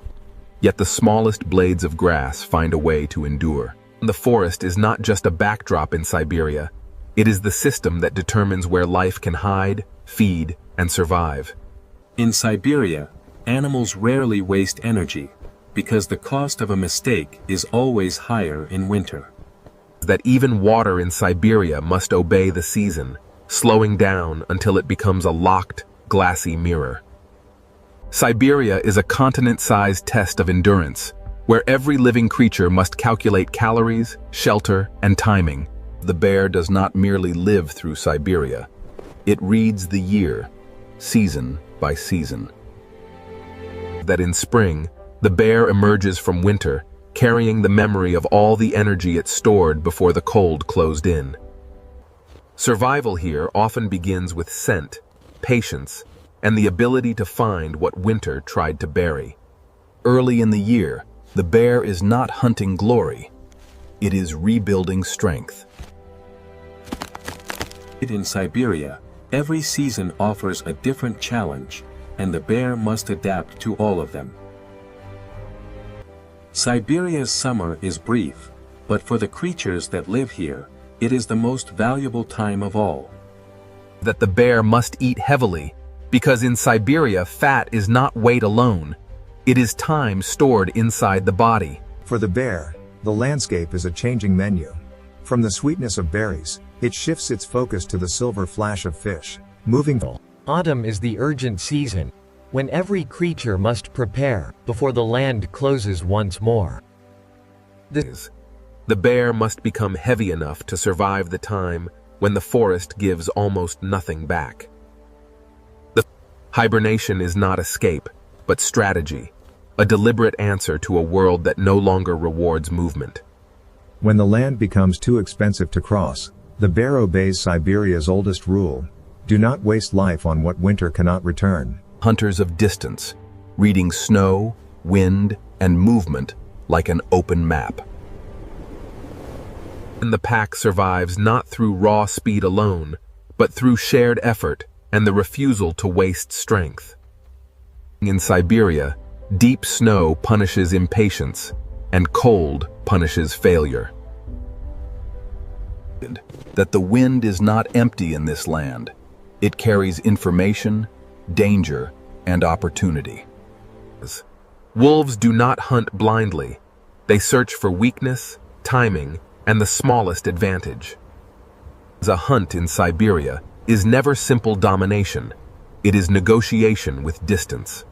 Speaker 2: Yet the smallest blades of grass find a way to endure. The forest is not just a backdrop in Siberia. It is the system that determines where life can hide, feed, and survive.
Speaker 6: In Siberia, animals rarely waste energy, because the cost of a mistake is always higher in winter.
Speaker 2: That even water in Siberia must obey the season, slowing down until it becomes a locked, glassy mirror. Siberia is a continent-sized test of endurance, where every living creature must calculate calories, shelter, and timing. The bear does not merely live through Siberia. It reads the year, season by season. That in spring, the bear emerges from winter, carrying the memory of all the energy it stored before the cold closed in. Survival here often begins with scent, patience, and the ability to find what winter tried to bury. Early in the year, the bear is not hunting glory. It is rebuilding strength.
Speaker 6: In Siberia, every season offers a different challenge, and the bear must adapt to all of them. Siberia's summer is brief, but for the creatures that live here, it is the most valuable time of all.
Speaker 2: That the bear must eat heavily, because in Siberia fat is not weight alone. It is time stored inside the body.
Speaker 13: For the bear, the landscape is a changing menu. From the sweetness of berries, it shifts its focus to the silver flash of fish, moving.
Speaker 4: Autumn is the urgent season, when every creature must prepare before the land closes once more.
Speaker 2: The bear must become heavy enough to survive the time when the forest gives almost nothing back. The hibernation is not escape, but strategy, a deliberate answer to a world that no longer rewards movement.
Speaker 13: When the land becomes too expensive to cross, the bear obeys Siberia's oldest rule: do not waste life on what winter cannot return.
Speaker 2: Hunters of distance, reading snow, wind, and movement like an open map. And the pack survives not through raw speed alone, but through shared effort and the refusal to waste strength. In Siberia, deep snow punishes impatience, and cold punishes failure. That the wind is not empty in this land. It carries information, danger, and opportunity. Wolves do not hunt blindly. They search for weakness, timing, and the smallest advantage. A hunt in Siberia is never simple domination. It is negotiation with distance.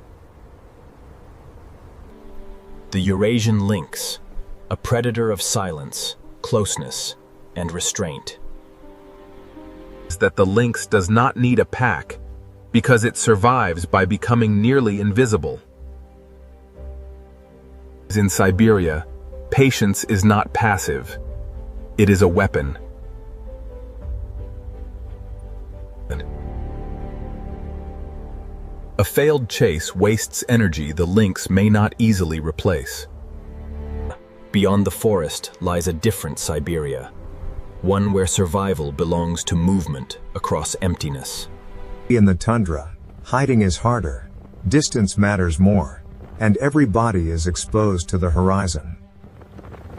Speaker 10: The Eurasian lynx, a predator of silence, closeness, and restraint.
Speaker 2: That the lynx does not need a pack because it survives by becoming nearly invisible. In Siberia, patience is not passive. It is a weapon. A failed chase wastes energy the lynx may not easily replace.
Speaker 10: Beyond the forest lies a different Siberia, one where survival belongs to movement across emptiness.
Speaker 13: In the tundra, hiding is harder, distance matters more, and every body is exposed to the horizon.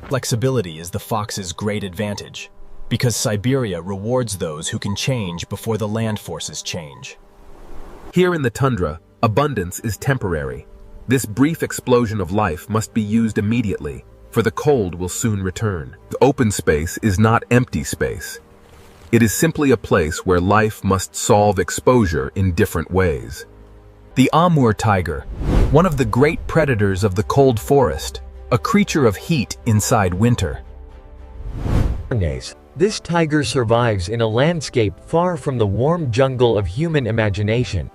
Speaker 10: Flexibility is the fox's great advantage, because Siberia rewards those who can change before the land forces change.
Speaker 2: Here in the tundra, Abundance is temporary. This brief explosion of life must be used immediately, for the cold will soon return. The open space is not empty space. It is simply a place where life must solve exposure in different ways.
Speaker 7: The Amur tiger, one of the great predators of the cold forest, a creature of heat inside winter.
Speaker 4: This tiger survives in a landscape far from the warm jungle of human imagination.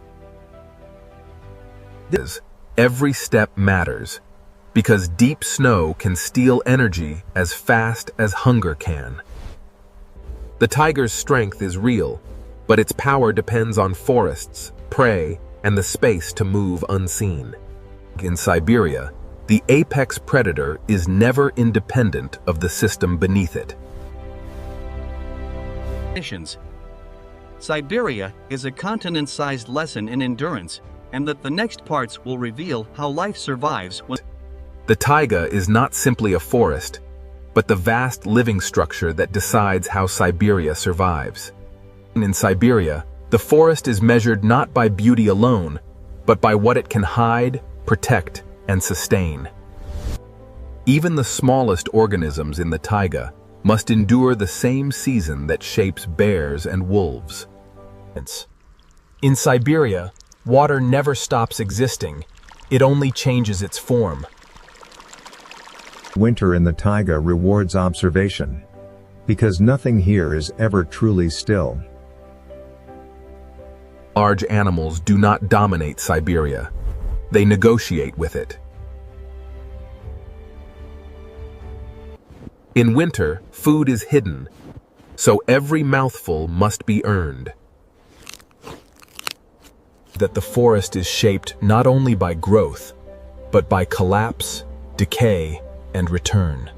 Speaker 2: Every step matters, because deep snow can steal energy as fast as hunger can. The tiger's strength is real, but its power depends on forests, prey, and the space to move unseen. In Siberia, the apex predator is never independent of the system beneath it.
Speaker 14: Siberia is a continent-sized lesson in endurance, and that the next parts will reveal how life survives when...
Speaker 2: The taiga is not simply a forest, but the vast living structure that decides how Siberia survives. In Siberia, the forest is measured not by beauty alone, but by what it can hide, protect, and sustain. Even the smallest organisms in the taiga must endure the same season that shapes bears and wolves.
Speaker 7: In Siberia, water never stops existing, it only changes its form.
Speaker 13: Winter in the taiga rewards observation, because nothing here is ever truly still.
Speaker 2: Large animals do not dominate Siberia. They negotiate with it. In winter, food is hidden, so every mouthful must be earned.
Speaker 7: That the forest is shaped not only by growth, but by collapse, decay, and return.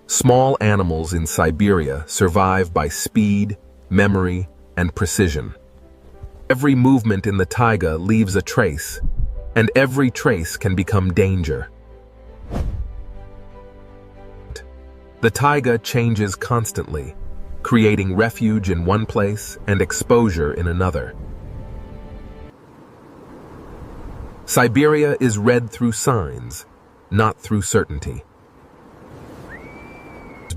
Speaker 2: Small animals in Siberia survive by speed, memory, and precision. Every movement in the taiga leaves a trace, and every trace can become danger. The taiga changes constantly, creating refuge in one place and exposure in another. Siberia is read through signs, not through certainty.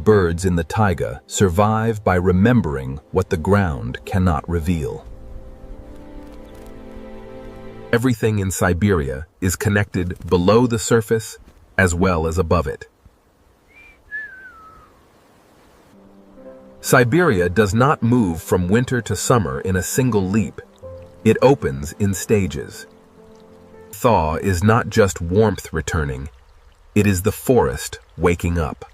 Speaker 8: Birds in the taiga survive by remembering what the ground cannot reveal.
Speaker 2: Everything in Siberia is connected below the surface as well as above it. Siberia does not move from winter to summer in a single leap. It opens in stages. Thaw is not just warmth returning, it is the forest waking up.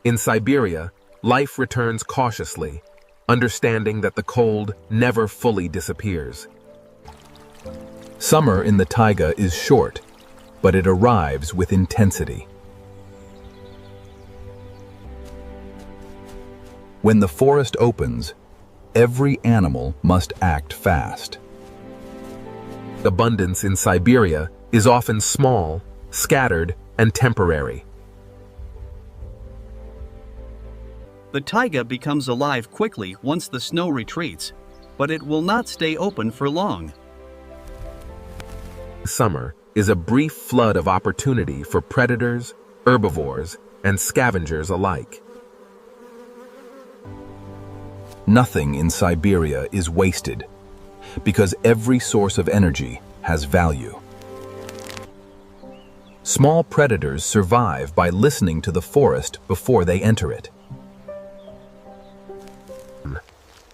Speaker 2: In Siberia, life returns cautiously, understanding that the cold never fully disappears.
Speaker 8: Summer in the taiga is short, but it arrives with intensity. When the forest opens, every animal must act fast.
Speaker 2: Abundance in Siberia is often small, scattered, and temporary.
Speaker 14: The taiga becomes alive quickly once the snow retreats, but it will not stay open for long.
Speaker 2: Summer is a brief flood of opportunity for predators, herbivores, and scavengers alike.
Speaker 8: Nothing in Siberia is wasted, because every source of energy has value. Small predators survive by listening to the forest before they enter it.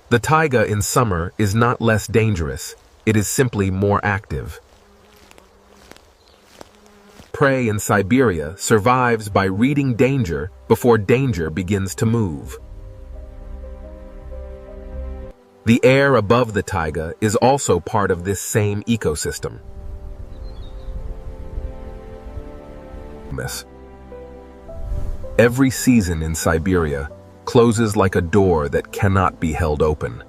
Speaker 2: The taiga in summer is not less dangerous, it is simply more active. Prey in Siberia survives by reading danger before danger begins to move. The air above the taiga is also part of this same ecosystem. Every season in Siberia closes like a door that cannot be held open.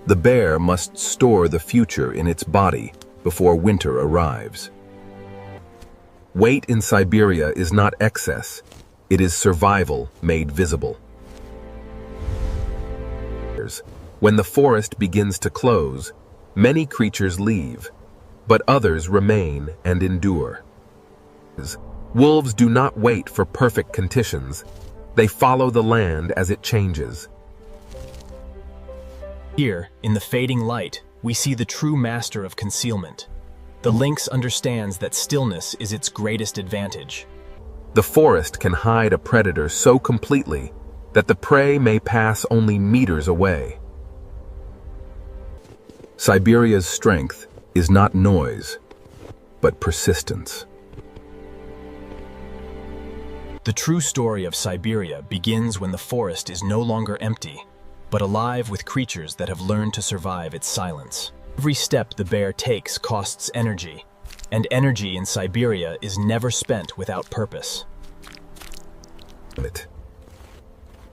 Speaker 8: The bear must store the future in its body before winter arrives.
Speaker 2: Weight in Siberia is not excess, It is survival made visible. When the forest begins to close, many creatures leave, but others remain and endure. Wolves do not wait for perfect conditions. They follow the land as it changes.
Speaker 10: Here, in the fading light, we see the true master of concealment. The lynx understands that stillness is its greatest advantage.
Speaker 2: The forest can hide a predator so completely that the prey may pass only meters away. Siberia's strength is not noise, but persistence.
Speaker 10: The true story of Siberia begins when the forest is no longer empty, but alive with creatures that have learned to survive its silence. Every step the bear takes costs energy, and energy in Siberia is never spent without purpose.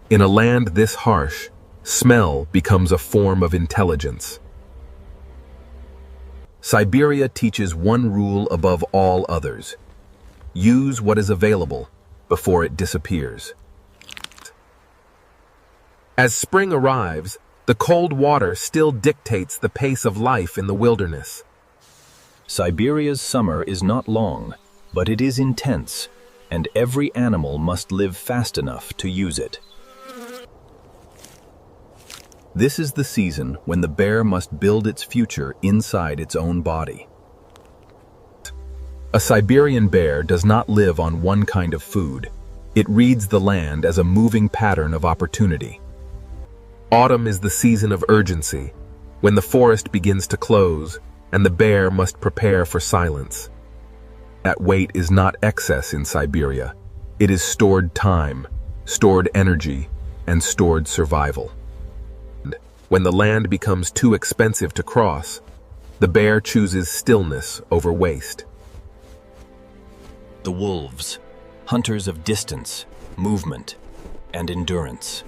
Speaker 2: In a land this harsh, smell becomes a form of intelligence. Siberia teaches one rule above all others: use what is available before it disappears. As spring arrives, the cold water still dictates the pace of life in the wilderness.
Speaker 18: Siberia's summer is not long, but it is intense, and every animal must live fast enough to use it. This is the season when the bear must build its future inside its own body.
Speaker 2: A Siberian bear does not live on one kind of food. It reads the land as a moving pattern of opportunity. Autumn is the season of urgency, when the forest begins to close and the bear must prepare for silence. That wait is not excess in Siberia. It is stored time, stored energy, and stored survival. When the land becomes too expensive to cross, the bear chooses stillness over waste.
Speaker 18: The wolves, hunters of distance, movement, and endurance.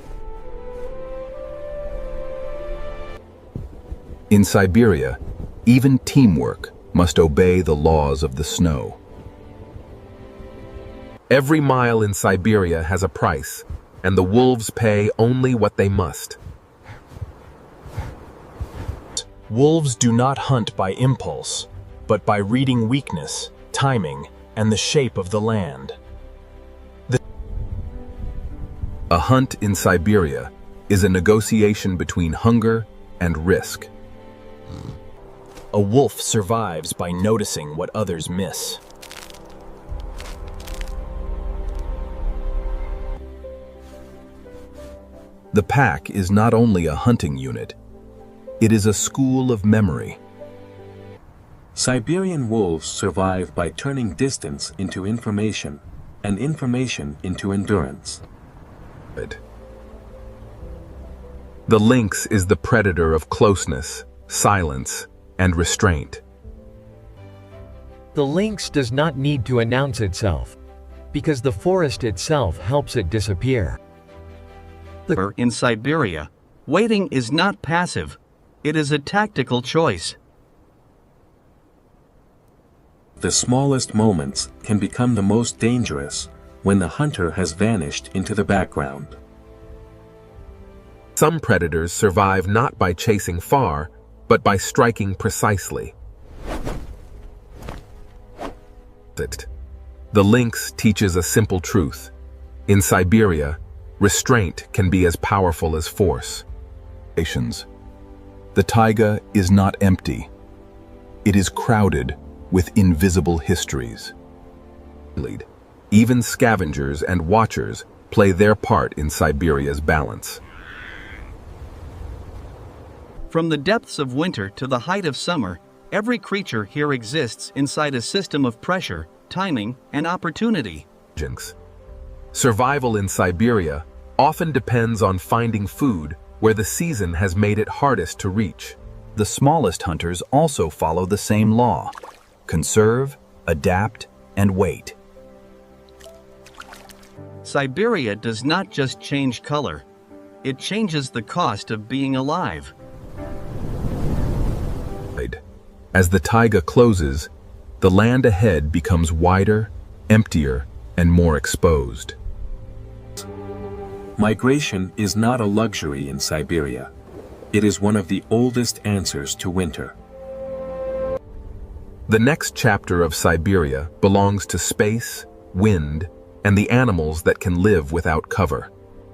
Speaker 2: In Siberia, even teamwork must obey the laws of the snow. Every mile in Siberia has a price, and the wolves pay only what they must.
Speaker 10: Wolves do not hunt by impulse, but by reading weakness, timing, and the shape of the land.
Speaker 2: A hunt in Siberia is a negotiation between hunger and risk.
Speaker 10: A wolf survives by noticing what others miss.
Speaker 2: The pack is not only a hunting unit, it is a school of memory.
Speaker 6: Siberian wolves survive by turning distance into information, and information into endurance.
Speaker 2: The lynx is the predator of closeness, silence, and restraint.
Speaker 4: The lynx does not need to announce itself, because the forest itself helps it disappear.
Speaker 14: In Siberia, waiting is not passive, it is a tactical choice.
Speaker 6: The smallest moments can become the most dangerous when the hunter has vanished into the background.
Speaker 2: Some predators survive not by chasing far, but by striking precisely. The lynx teaches a simple truth. In Siberia, restraint can be as powerful as force.
Speaker 8: The taiga is not empty. It is crowded with invisible histories.
Speaker 2: Even scavengers and watchers play their part in Siberia's balance.
Speaker 14: From the depths of winter to the height of summer, every creature here exists inside a system of pressure, timing, and opportunity.
Speaker 2: Survival in Siberia often depends on finding food where the season has made it hardest to reach.
Speaker 18: The smallest hunters also follow the same law: conserve, adapt, and wait.
Speaker 14: Siberia does not just change color, it changes the cost of being alive.
Speaker 2: As the taiga closes, the land ahead becomes wider, emptier, and more exposed.
Speaker 6: Migration is not a luxury in Siberia. It is one of the oldest answers to winter.
Speaker 2: The next chapter of Siberia belongs to space, wind, and the animals that can live without cover.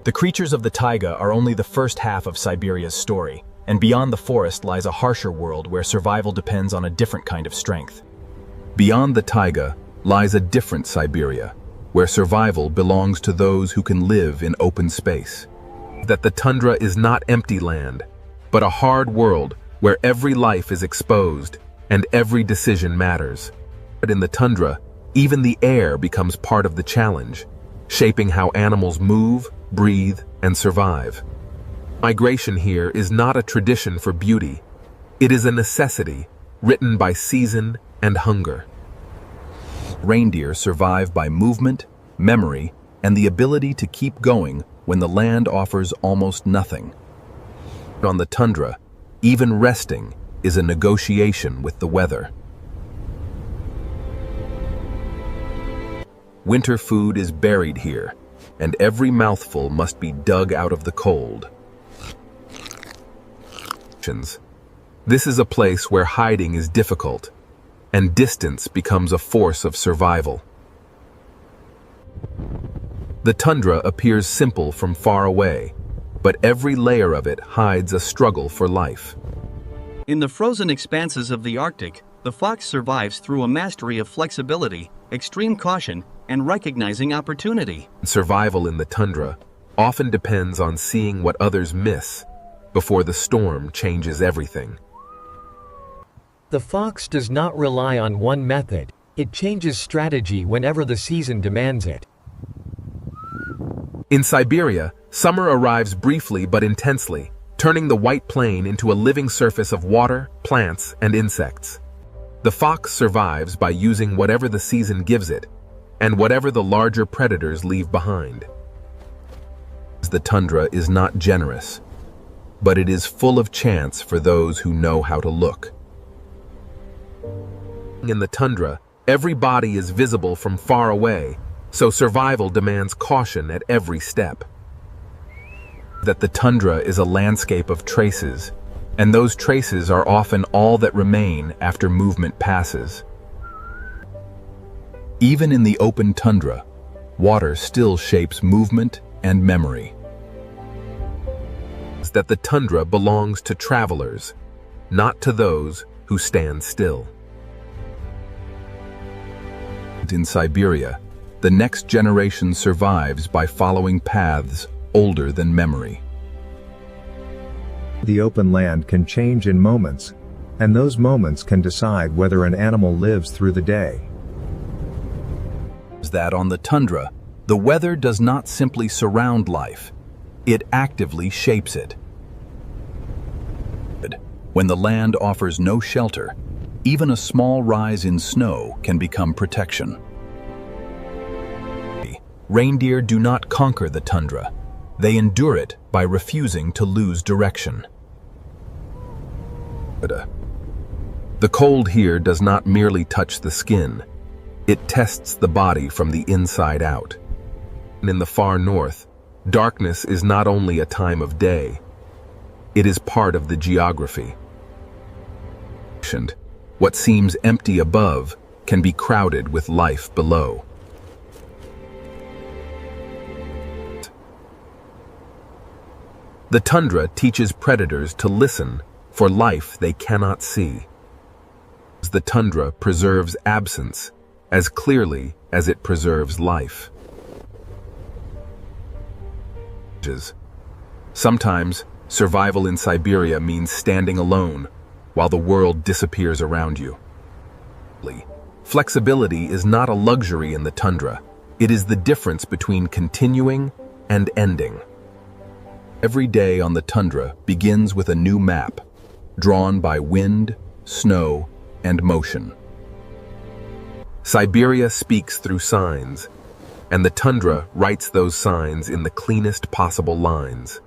Speaker 10: The creatures of the taiga are only the first half of Siberia's story, and beyond the forest lies a harsher world where survival depends on a different kind of strength.
Speaker 2: Beyond the taiga lies a different Siberia, where survival belongs to those who can live in open space. That the tundra is not empty land, but a hard world where every life is exposed and every decision matters. But in the tundra, even the air becomes part of the challenge, shaping how animals move, breathe, and survive. Migration here is not a tradition for beauty. It is a necessity, written by season and hunger.
Speaker 8: Reindeer survive by movement, memory, and the ability to keep going when the land offers almost nothing. On the tundra, even resting is a negotiation with the weather. Winter food is buried here, and every mouthful must be dug out of the cold. This is a place where hiding is difficult, and distance becomes a force of survival. The tundra appears simple from far away, but every layer of it hides a struggle for life.
Speaker 14: In the frozen expanses of the Arctic, the fox survives through a mastery of flexibility, extreme caution, and recognizing opportunity.
Speaker 2: Survival in the tundra often depends on seeing what others miss before the storm changes everything.
Speaker 4: The fox does not rely on one method. It changes strategy whenever the season demands it.
Speaker 2: In Siberia, summer arrives briefly but intensely, turning the white plain into a living surface of water, plants, and insects. The fox survives by using whatever the season gives it, and whatever the larger predators leave behind. The tundra is not generous, but it is full of chance for those who know how to look. In the tundra, every body is visible from far away, so survival demands caution at every step. That the tundra is a landscape of traces, and those traces are often all that remain after movement passes.
Speaker 8: Even in the open tundra, water still shapes movement and memory.
Speaker 2: That the tundra belongs to travelers, not to those who stand still.
Speaker 8: In Siberia, the next generation survives by following paths older than memory.
Speaker 13: The open land can change in moments, and those moments can decide whether an animal lives through the day.
Speaker 8: That on the tundra, the weather does not simply surround life, it actively shapes it. When the land offers no shelter, even a small rise in snow can become protection. Reindeer do not conquer the tundra. They endure it by refusing to lose direction.
Speaker 2: The cold here does not merely touch the skin. It tests the body from the inside out. In the far north, darkness is not only a time of day, it is part of the geography. What seems empty above can be crowded with life below. The tundra teaches predators to listen for life they cannot see. The tundra preserves absence as clearly as it preserves life. Sometimes, survival in Siberia means standing alone while the world disappears around you. Flexibility is not a luxury in the tundra. It is the difference between continuing and ending. Every day on the tundra begins with a new map, drawn by wind, snow, and motion. Siberia speaks through signs, and the tundra writes those signs in the cleanest possible lines.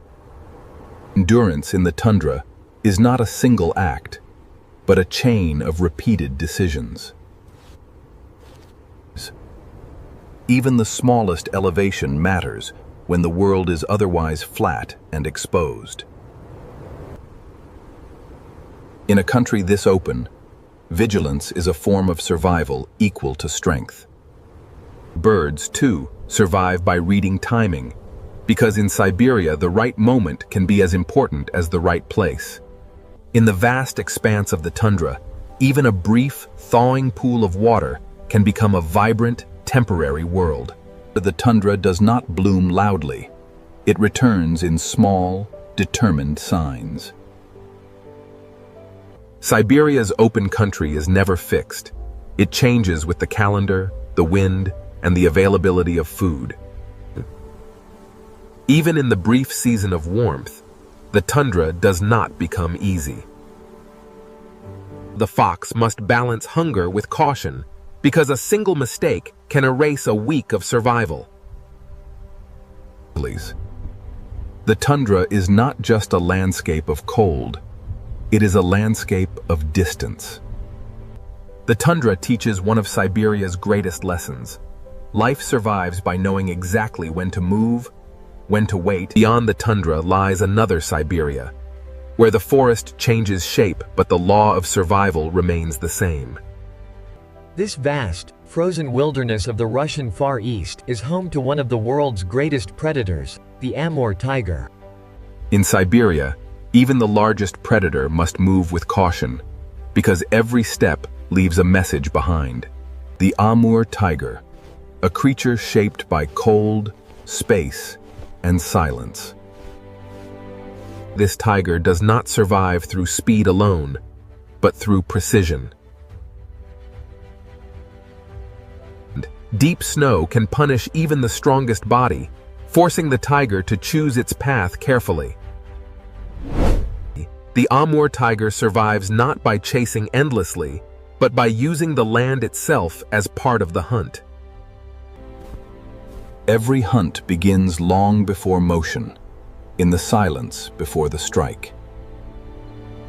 Speaker 2: Endurance in the tundra is not a single act, but a chain of repeated decisions. Even the smallest elevation matters
Speaker 8: when the world is otherwise flat and exposed. In a country this open, vigilance is a form of survival equal to strength. Birds, too, survive by reading timing, because in Siberia the right moment can be as important as the right place. In the vast expanse of the tundra, even a brief, thawing pool of water can become a vibrant, temporary world. The tundra does not bloom loudly. It returns in small, determined signs. Siberia's open country is never fixed. It changes with the calendar, the wind, and the availability of food. Even in the brief season of warmth, the tundra does not become easy. The fox must balance hunger with caution, because a single mistake can erase a week of survival. The tundra is not just a landscape of cold, it is a landscape of distance. The tundra teaches one of Siberia's greatest lessons. Life survives by knowing exactly when to move, when to wait. Beyond the tundra lies another Siberia, where the forest changes shape but the law of survival remains the same.
Speaker 4: This vast, frozen wilderness of the Russian Far East is home to one of the world's greatest predators, the Amur tiger.
Speaker 8: In Siberia, even the largest predator must move with caution, because every step leaves a message behind. The Amur tiger, a creature shaped by cold, space, and silence. This tiger does not survive through speed alone, but through precision. Deep snow can punish even the strongest body, forcing the tiger to choose its path carefully. The Amur tiger survives not by chasing endlessly, but by using the land itself as part of the hunt. Every hunt begins long before motion, in the silence before the strike.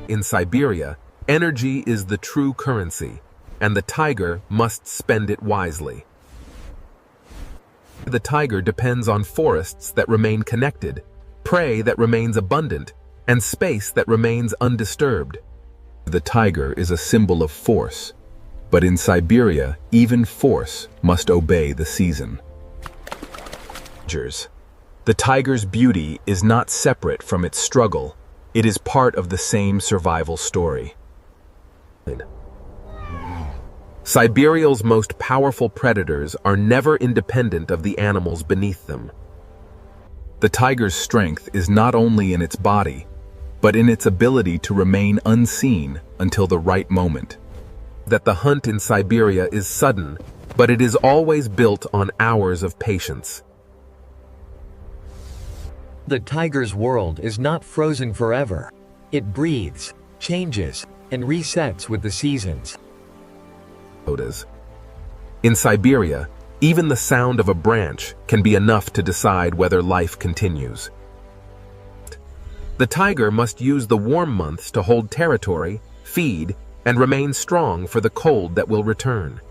Speaker 8: In Siberia, energy is the true currency, and the tiger must spend it wisely. The tiger depends on forests that remain connected, prey that remains abundant, and space that remains undisturbed. The tiger is a symbol of force, but in Siberia, even force must obey the season. The tiger's beauty is not separate from its struggle. It is part of the same survival story. Siberia's most powerful predators are never independent of the animals beneath them. The tiger's strength is not only in its body, but in its ability to remain unseen until the right moment. That the hunt in Siberia is sudden, but it is always built on hours of patience.
Speaker 4: The tiger's world is not frozen forever. It breathes, changes, and resets with the seasons.
Speaker 2: In Siberia, even the sound of a branch can be enough to decide whether life continues. The tiger must use the warm months to hold territory, feed, and remain strong for the cold that will return.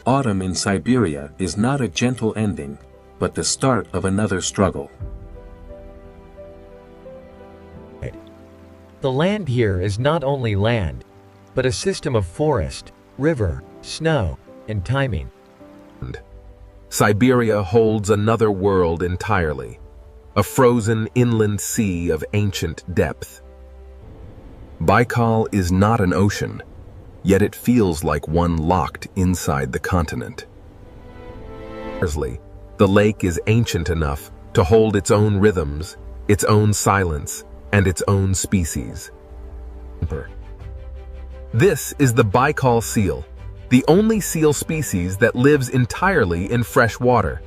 Speaker 6: Autumn in Siberia is not a gentle ending, but the start of another struggle.
Speaker 4: The land here is not only land, but a system of forest, river, snow, and timing.
Speaker 2: Siberia holds another world entirely, a frozen inland sea of ancient depth. Baikal is not an ocean, yet it feels like one locked inside the continent. The lake is ancient enough to hold its own rhythms, its own silence, and its own species. This is the Baikal seal, the only seal species that lives entirely in fresh water.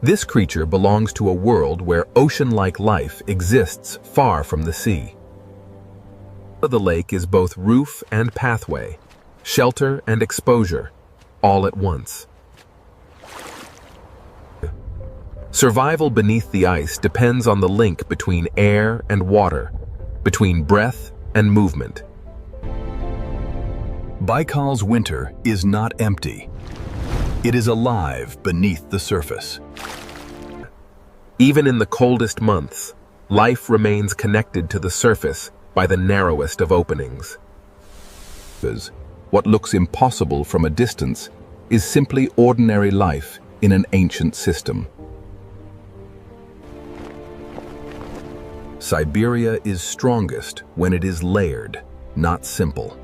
Speaker 2: This creature belongs to a world where ocean-like life exists far from the sea. The lake is both roof and pathway, shelter and exposure, all at once. Survival beneath the ice depends on the link between air and water, between breath and movement.
Speaker 8: Baikal's winter is not empty. It is alive beneath the surface.
Speaker 2: Even in the coldest months, life remains connected to the surface by the narrowest of openings. What looks impossible from a distance is simply ordinary life in an ancient system. Siberia is strongest when it is layered, not simple.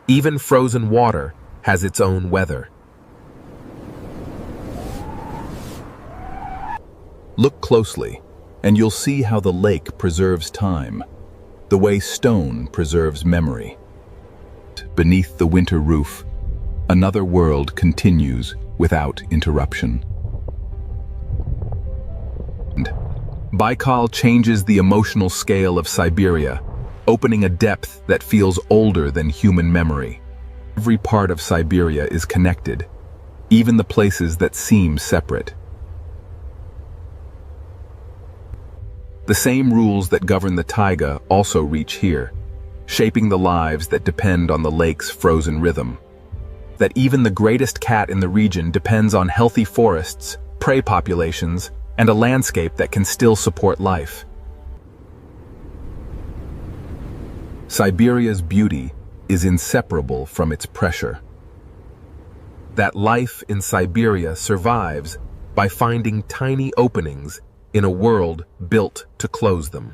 Speaker 2: Even frozen water has its own weather. Look closely, and you'll see how the lake preserves time, the way stone preserves memory. Beneath the winter roof, another world continues without interruption. Baikal changes the emotional scale of Siberia, opening a depth that feels older than human memory. Every part of Siberia is connected, even the places that seem separate. The same rules that govern the taiga also reach here, shaping the lives that depend on the lake's frozen rhythm. That even the greatest cat in the region depends on healthy forests, prey populations, and a landscape that can still support life. Siberia's beauty is inseparable from its pressure. That life in Siberia survives by finding tiny openings in a world built to close them.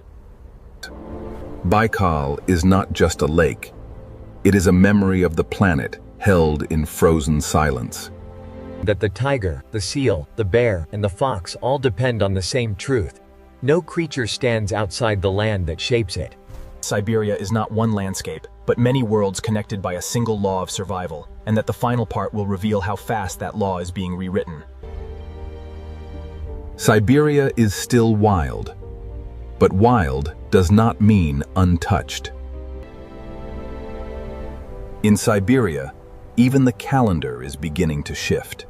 Speaker 2: Baikal is not just a lake. It is a memory of the planet held in frozen silence.
Speaker 4: That the tiger, the seal, the bear, and the fox all depend on the same truth. No creature stands outside the land that shapes it.
Speaker 10: Siberia is not one landscape, but many worlds connected by a single law of survival, and that the final part will reveal how fast that law is being rewritten.
Speaker 2: Siberia is still wild, but wild does not mean untouched. In Siberia, even the calendar is beginning to shift.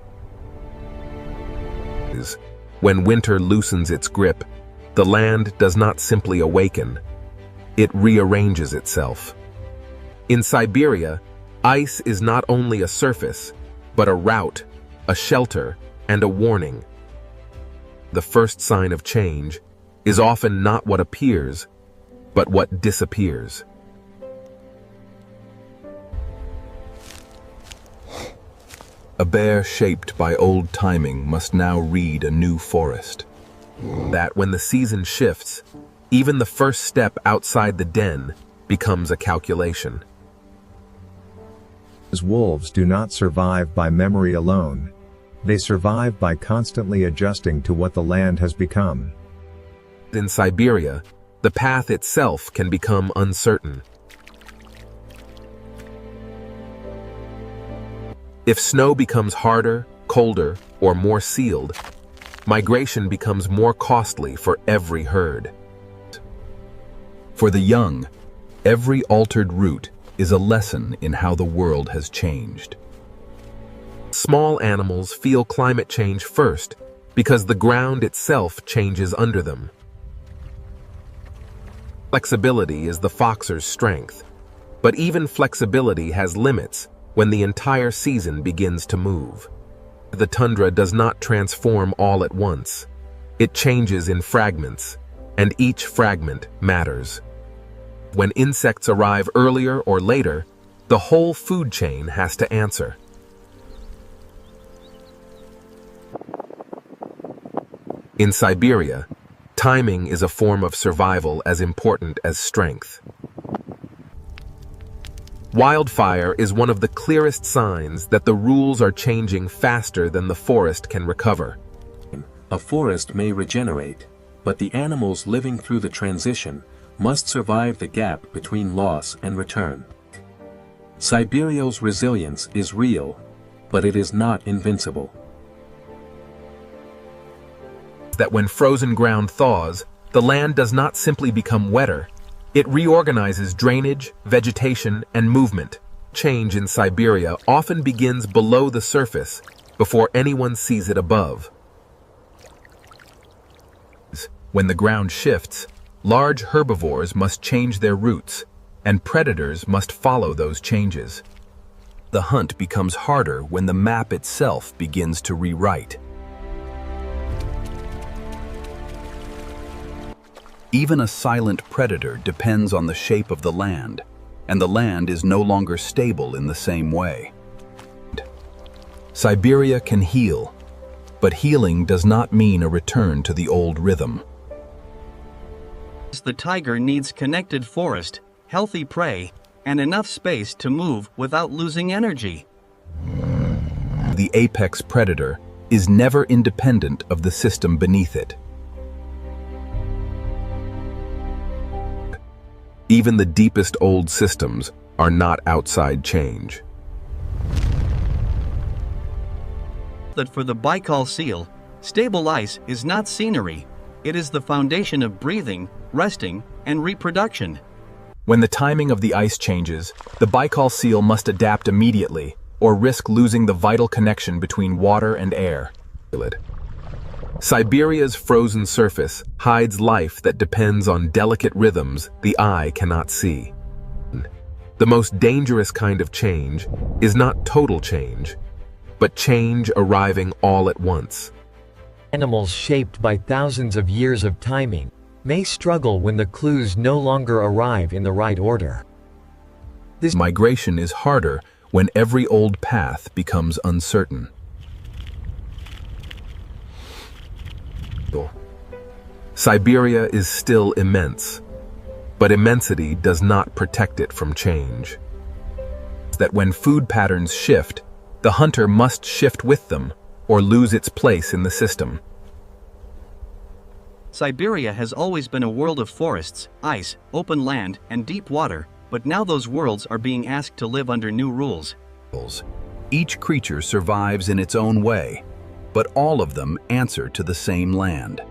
Speaker 2: When winter loosens its grip, the land does not simply awaken, it rearranges itself. In Siberia, ice is not only a surface, but a route, a shelter, and a warning. The first sign of change is often not what appears, but what disappears. A bear shaped by old timing must now read a new forest. That when the season shifts, even the first step outside the den becomes a calculation.
Speaker 13: Wolves do not survive by memory alone. They survive by constantly adjusting to what the land has become.
Speaker 2: In Siberia, the path itself can become uncertain. If snow becomes harder, colder, or more sealed, migration becomes more costly for every herd. For the young, every altered route is a lesson in how the world has changed. Small animals feel climate change first because the ground itself changes under them. Flexibility is the foxer's strength, but even flexibility has limits when the entire season begins to move. The tundra does not transform all at once. It changes in fragments, and each fragment matters. When insects arrive earlier or later, the whole food chain has to answer. In Siberia, timing is a form of survival as important as strength. Wildfire is one of the clearest signs that the rules are changing faster than the forest can recover.
Speaker 6: A forest may regenerate, but the animals living through the transition must survive the gap between loss and return. Siberia's resilience is real, but it is not invincible.
Speaker 2: That when frozen ground thaws, the land does not simply become wetter. It reorganizes drainage, vegetation, and movement. Change in Siberia often begins below the surface before anyone sees it above. When the ground shifts, large herbivores must change their routes, and predators must follow those changes.
Speaker 18: The hunt becomes harder when the map itself begins to rewrite.
Speaker 21: Even a silent predator depends on the shape of the land, and the land is no longer stable in the same way. Siberia can heal, but healing does not mean a return to the old rhythm.
Speaker 14: The tiger needs connected forest, healthy prey, and enough space to move without losing energy.
Speaker 21: The apex predator is never independent of the system beneath it. Even the deepest old systems are not outside change.
Speaker 14: That for the Baikal seal, stable ice is not scenery. It is the foundation of breathing, resting, and reproduction.
Speaker 7: When the timing of the ice changes, the Baikal seal must adapt immediately or risk losing the vital connection between water and air. Siberia's frozen surface hides life that depends on delicate rhythms the eye cannot see. The most dangerous kind of change is not total change, but change arriving all at once.
Speaker 4: Animals shaped by thousands of years of timing may struggle when the clues no longer arrive in the right order.
Speaker 21: This migration is harder when every old path becomes uncertain. Siberia is still immense, but immensity does not protect it from change. That when food patterns shift, the hunter must shift with them or lose its place in the system.
Speaker 14: Siberia has always been a world of forests, ice, open land, and deep water, but now those worlds are being asked to live under new rules.
Speaker 21: Each creature survives in its own way, but all of them answer to the same land.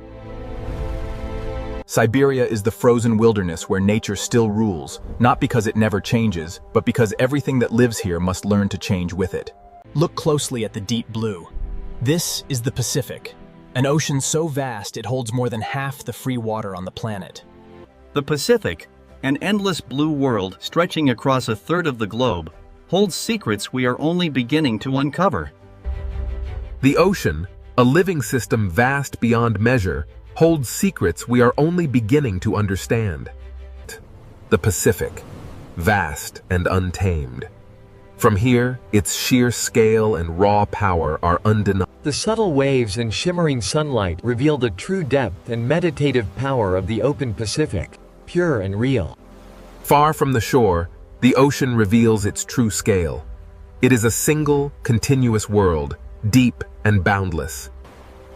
Speaker 7: Siberia is the frozen wilderness where nature still rules, not because it never changes, but because everything that lives here must learn to change with it.
Speaker 16: Look closely at the deep blue. This is the Pacific, an ocean so vast it holds more than half the free water on the planet.
Speaker 14: The Pacific, an endless blue world stretching across a third of the globe, holds secrets we are only beginning to uncover.
Speaker 2: The ocean, a living system vast beyond measure, holds secrets we are only beginning to understand. The Pacific, vast and untamed. From here, its sheer scale and raw power are undeniable.
Speaker 4: The subtle waves and shimmering sunlight reveal the true depth and meditative power of the open Pacific, pure and real.
Speaker 2: Far from the shore, the ocean reveals its true scale. It is a single, continuous world, deep and boundless.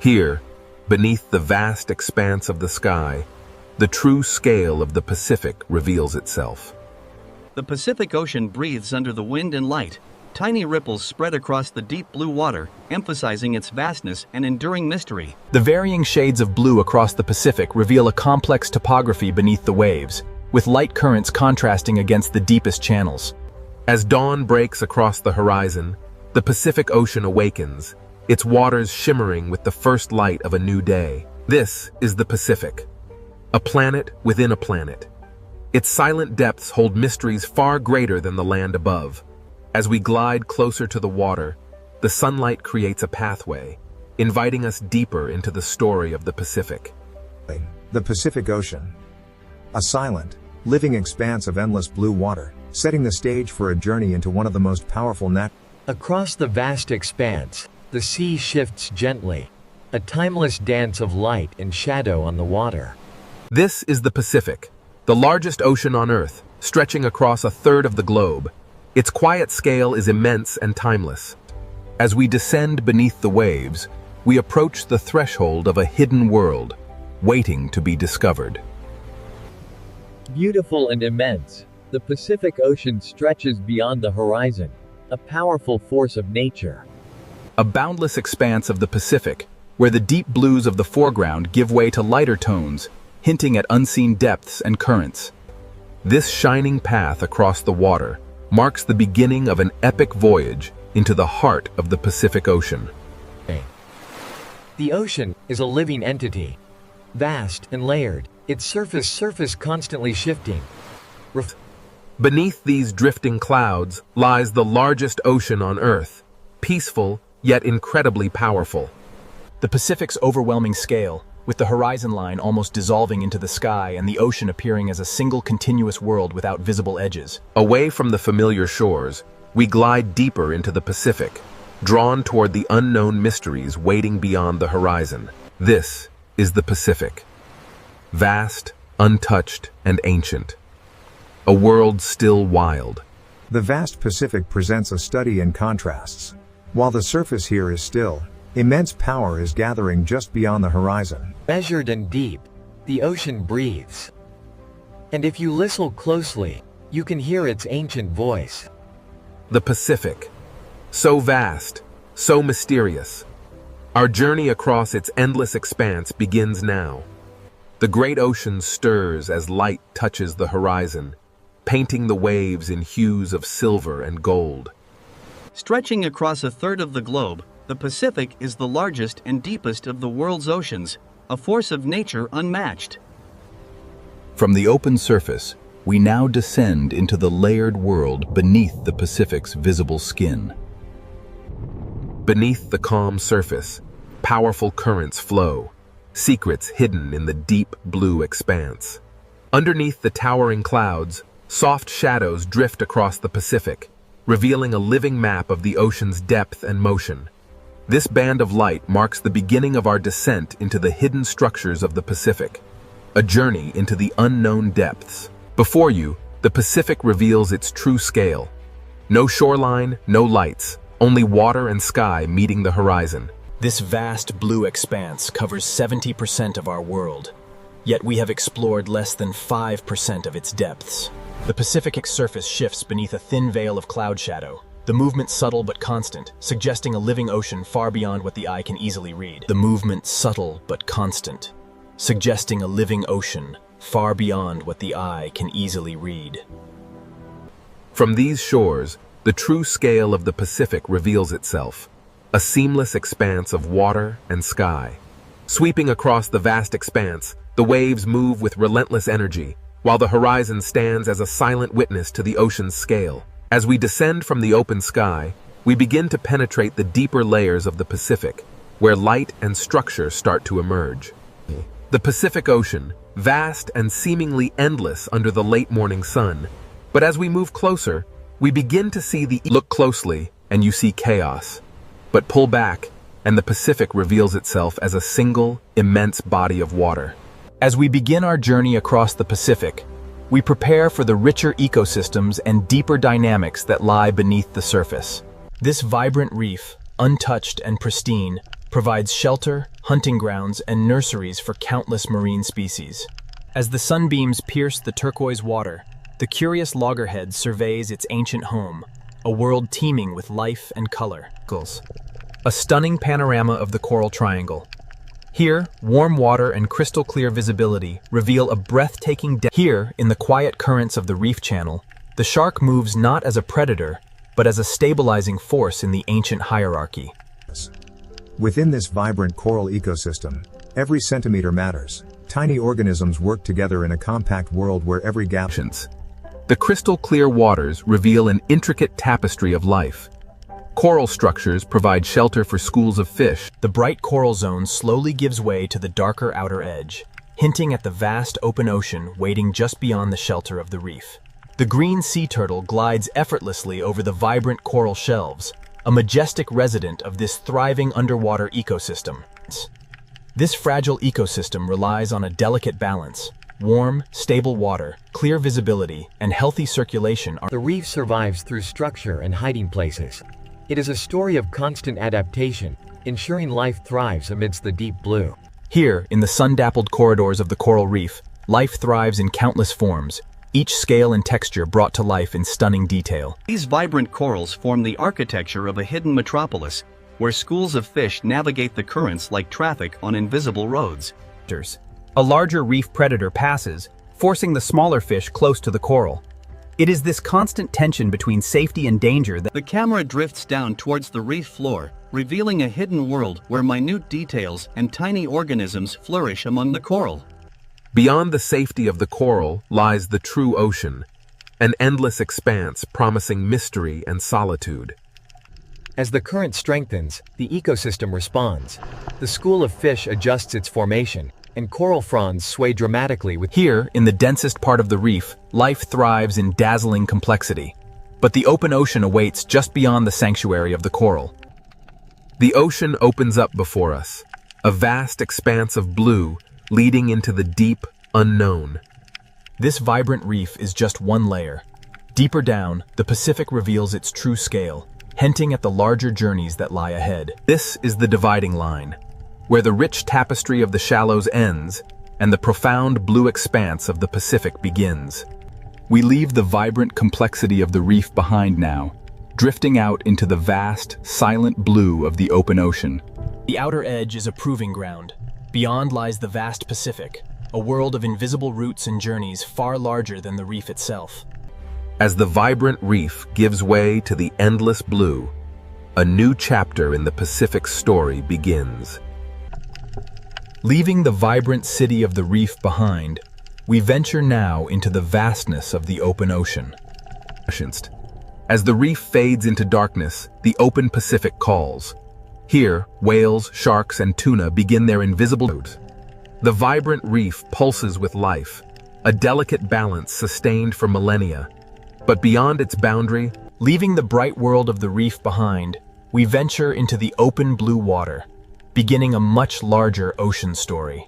Speaker 2: Here, beneath the vast expanse of the sky, the true scale of the Pacific reveals itself.
Speaker 14: The Pacific Ocean breathes under the wind and light. Tiny ripples spread across the deep blue water, emphasizing its vastness and enduring mystery.
Speaker 7: The varying shades of blue across the Pacific reveal a complex topography beneath the waves, with light currents contrasting against the deepest channels.
Speaker 2: As dawn breaks across the horizon, the Pacific Ocean awakens, its waters shimmering with the first light of a new day. This is the Pacific, a planet within a planet. Its silent depths hold mysteries far greater than the land above. As we glide closer to the water, the sunlight creates a pathway, inviting us deeper into the story of the Pacific.
Speaker 13: The Pacific Ocean. A silent, living expanse of endless blue water, setting the stage for a journey into one of the most powerful
Speaker 4: Across the vast expanse, the sea shifts gently, a timeless dance of light and shadow on the water.
Speaker 2: This is the Pacific, the largest ocean on Earth, stretching across a third of the globe. Its quiet scale is immense and timeless. As we descend beneath the waves, we approach the threshold of a hidden world, waiting to be discovered.
Speaker 4: Beautiful and immense, the Pacific Ocean stretches beyond the horizon, a powerful force of nature.
Speaker 7: A boundless expanse of the Pacific, where the deep blues of the foreground give way to lighter tones, hinting at unseen depths and currents.
Speaker 2: This shining path across the water marks the beginning of an epic voyage into the heart of the Pacific Ocean.
Speaker 4: The ocean is a living entity, vast and layered, its surface constantly shifting.
Speaker 2: Beneath these drifting clouds lies the largest ocean on Earth, peaceful yet incredibly powerful.
Speaker 7: The Pacific's overwhelming scale,
Speaker 16: with the horizon line almost dissolving into the sky and the ocean appearing as a single continuous world without visible edges.
Speaker 21: Away from the familiar shores, we glide deeper into the Pacific, drawn toward the unknown mysteries waiting beyond the horizon. This is the Pacific. Vast, untouched, and ancient. A world still wild.
Speaker 13: The vast Pacific presents a study in contrasts. While the surface here is still, immense power is gathering just beyond the horizon.
Speaker 4: Measured and deep, the ocean breathes. And if you listen closely, you can hear its ancient voice.
Speaker 21: The Pacific. So vast, so mysterious. Our journey across its endless expanse begins now. The great ocean stirs as light touches the horizon, painting the waves in hues of silver and gold.
Speaker 14: Stretching across a third of the globe, the Pacific is the largest and deepest of the world's oceans, a force of nature unmatched.
Speaker 1: From the open surface, we now descend into the layered world beneath the Pacific's visible skin.
Speaker 21: Beneath the calm surface, powerful currents flow, secrets hidden in the deep blue expanse. Underneath the towering clouds, soft shadows drift across the Pacific, revealing a living map of the ocean's depth and motion. This band of light marks the beginning of our descent into the hidden structures of the Pacific, a journey into the unknown depths. Before you, the Pacific reveals its true scale. No shoreline, no lights, only water and sky meeting the horizon.
Speaker 16: This vast blue expanse covers 70% of our world, yet we have explored less than 5% of its depths. The Pacific surface shifts beneath a thin veil of cloud shadow, the movement subtle but constant, suggesting a living ocean far beyond what the eye can easily read. The movement subtle but constant, suggesting a living ocean far beyond what the eye can easily read.
Speaker 21: From these shores, the true scale of the Pacific reveals itself, a seamless expanse of water and sky. Sweeping across the vast expanse, the waves move with relentless energy, while the horizon stands as a silent witness to the ocean's scale. As we descend from the open sky, we begin to penetrate the deeper layers of the Pacific, where light and structure start to emerge. The Pacific Ocean, vast and seemingly endless under the late morning sun, but as we move closer, we begin to see Look closely, and you see chaos. But pull back, and the Pacific reveals itself as a single, immense body of water.
Speaker 16: As we begin our journey across the Pacific, we prepare for the richer ecosystems and deeper dynamics that lie beneath the surface. This vibrant reef, untouched and pristine, provides shelter, hunting grounds, and nurseries for countless marine species. As the sunbeams pierce the turquoise water, the curious loggerhead surveys its ancient home, a world teeming with life and color. A stunning panorama of the Coral Triangle. Here, warm water and crystal clear visibility reveal a breathtaking depth. Here, in the quiet currents of the reef channel, the shark moves not as a predator, but as a stabilizing force in the ancient hierarchy.
Speaker 13: Within this vibrant coral ecosystem, every centimeter matters. Tiny organisms work together in a compact world where every gap.
Speaker 21: The crystal clear waters reveal an intricate tapestry of life. Coral structures provide shelter for schools of fish.
Speaker 16: The bright coral zone slowly gives way to the darker outer edge, hinting at the vast open ocean waiting just beyond the shelter of the reef. The green sea turtle glides effortlessly over the vibrant coral shelves, a majestic resident of this thriving underwater ecosystem. This fragile ecosystem relies on a delicate balance. Warm, stable water, clear visibility, and healthy circulation are.
Speaker 4: The reef survives through structure and hiding places. It is a story of constant adaptation, ensuring life thrives amidst the deep blue.
Speaker 16: Here, in the sun-dappled corridors of the coral reef, life thrives in countless forms, each scale and texture brought to life in stunning detail.
Speaker 14: These vibrant corals form the architecture of a hidden metropolis, where schools of fish navigate the currents like traffic on invisible roads.
Speaker 17: A larger reef predator passes, forcing the smaller fish close to the coral. It is this constant tension between safety and danger that
Speaker 14: the camera drifts down towards the reef floor, revealing a hidden world where minute details and tiny organisms flourish among the coral.
Speaker 21: Beyond the safety of the coral lies the true ocean, an endless expanse promising mystery and solitude.
Speaker 4: As the current strengthens, the ecosystem responds. The school of fish adjusts its formation, and coral fronds sway dramatically with.
Speaker 16: Here, in the densest part of the reef, life thrives in dazzling complexity. But the open ocean awaits just beyond the sanctuary of the coral.
Speaker 21: The ocean opens up before us, a vast expanse of blue leading into the deep unknown.
Speaker 16: This vibrant reef is just one layer. Deeper down, the Pacific reveals its true scale, hinting at the larger journeys that lie ahead.
Speaker 21: This is the dividing line, where the rich tapestry of the shallows ends and the profound blue expanse of the Pacific begins. We leave the vibrant complexity of the reef behind now, drifting out into the vast, silent blue of the open ocean.
Speaker 16: The outer edge is a proving ground. Beyond lies the vast Pacific, a world of invisible routes and journeys far larger than the reef itself.
Speaker 21: As the vibrant reef gives way to the endless blue, a new chapter in the Pacific's story begins.
Speaker 16: Leaving the vibrant city of the reef behind, we venture now into the vastness of the open ocean.
Speaker 21: As the reef fades into darkness, the open Pacific calls. Here, whales, sharks, and tuna begin their invisible route. The vibrant reef pulses with life, a delicate balance sustained for millennia. But beyond its boundary,
Speaker 16: leaving the bright world of the reef behind, we venture into the open blue water, beginning a much larger ocean story.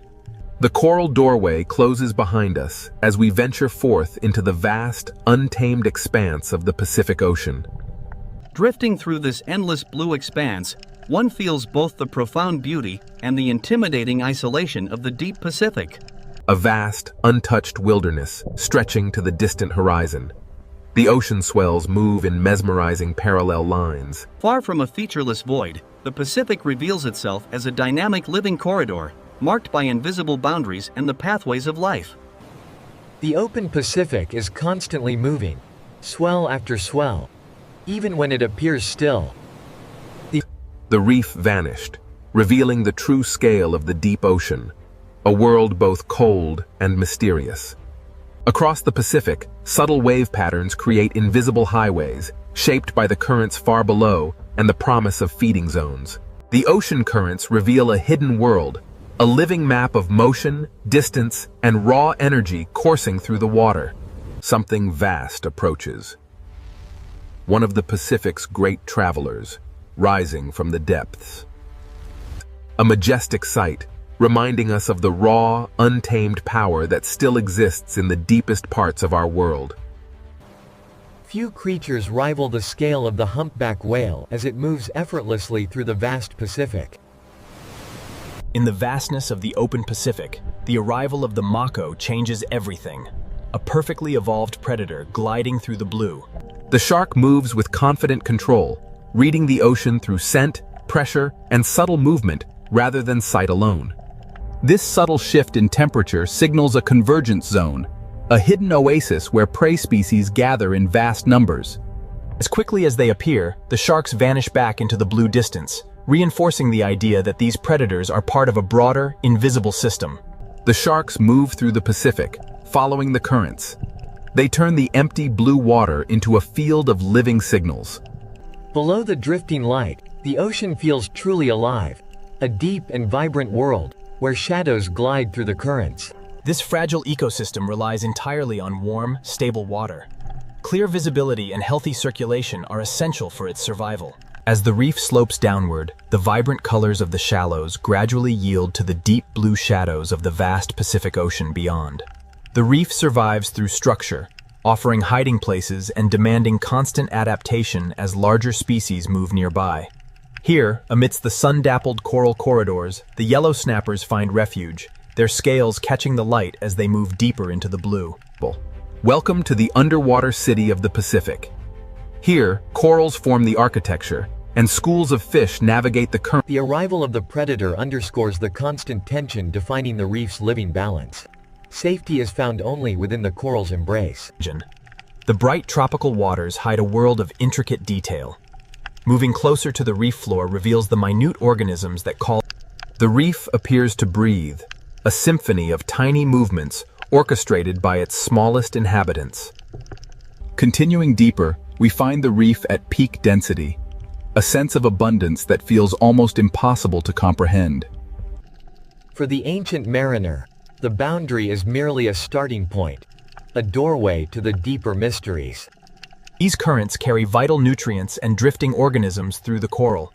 Speaker 21: The coral doorway closes behind us as we venture forth into the vast, untamed expanse of the Pacific Ocean.
Speaker 14: Drifting through this endless blue expanse, one feels both the profound beauty and the intimidating isolation of the deep Pacific.
Speaker 21: A vast, untouched wilderness stretching to the distant horizon. The ocean swells move in mesmerizing parallel lines.
Speaker 14: Far from a featureless void, the Pacific reveals itself as a dynamic living corridor, marked by invisible boundaries and the pathways of life.
Speaker 4: The open Pacific is constantly moving, swell after swell, even when it appears still.
Speaker 21: The reef vanished, revealing the true scale of the deep ocean, a world both cold and mysterious. Across the Pacific, subtle wave patterns create invisible highways, shaped by the currents far below and the promise of feeding zones. The ocean currents reveal a hidden world, a living map of motion, distance, and raw energy coursing through the water. Something vast approaches. One of the Pacific's great travelers, rising from the depths. A majestic sight, reminding us of the raw, untamed power that still exists in the deepest parts of our world.
Speaker 4: Few creatures rival the scale of the humpback whale as it moves effortlessly through the vast Pacific.
Speaker 16: In the vastness of the open Pacific, the arrival of the mako changes everything. A perfectly evolved predator gliding through the blue.
Speaker 21: The shark moves with confident control, reading the ocean through scent, pressure, and subtle movement rather than sight alone.
Speaker 16: This subtle shift in temperature signals a convergence zone, a hidden oasis where prey species gather in vast numbers. As quickly as they appear, the sharks vanish back into the blue distance, reinforcing the idea that these predators are part of a broader, invisible system.
Speaker 21: The sharks move through the Pacific, following the currents. They turn the empty blue water into a field of living signals.
Speaker 4: Below the drifting light, the ocean feels truly alive, a deep and vibrant world, where shadows glide through the currents.
Speaker 16: This fragile ecosystem relies entirely on warm, stable water. Clear visibility and healthy circulation are essential for its survival. As the reef slopes downward, the vibrant colors of the shallows gradually yield to the deep blue shadows of the vast Pacific Ocean beyond. The reef survives through structure, offering hiding places and demanding constant adaptation as larger species move nearby. Here, amidst the sun-dappled coral corridors, the yellow snappers find refuge, their scales catching the light as they move deeper into the blue.
Speaker 21: Welcome to the underwater city of the Pacific. Here, corals form the architecture, and schools of fish navigate the current.
Speaker 4: The arrival of the predator underscores the constant tension defining the reef's living balance. Safety is found only within the coral's embrace.
Speaker 16: The bright tropical waters hide a world of intricate detail. Moving closer to the reef floor reveals the minute organisms that call.
Speaker 21: The reef appears to breathe, a symphony of tiny movements orchestrated by its smallest inhabitants. Continuing deeper, we find the reef at peak density, a sense of abundance that feels almost impossible to comprehend.
Speaker 4: For the ancient mariner, the boundary is merely a starting point, a doorway to the deeper mysteries.
Speaker 16: These currents carry vital nutrients and drifting organisms through the coral.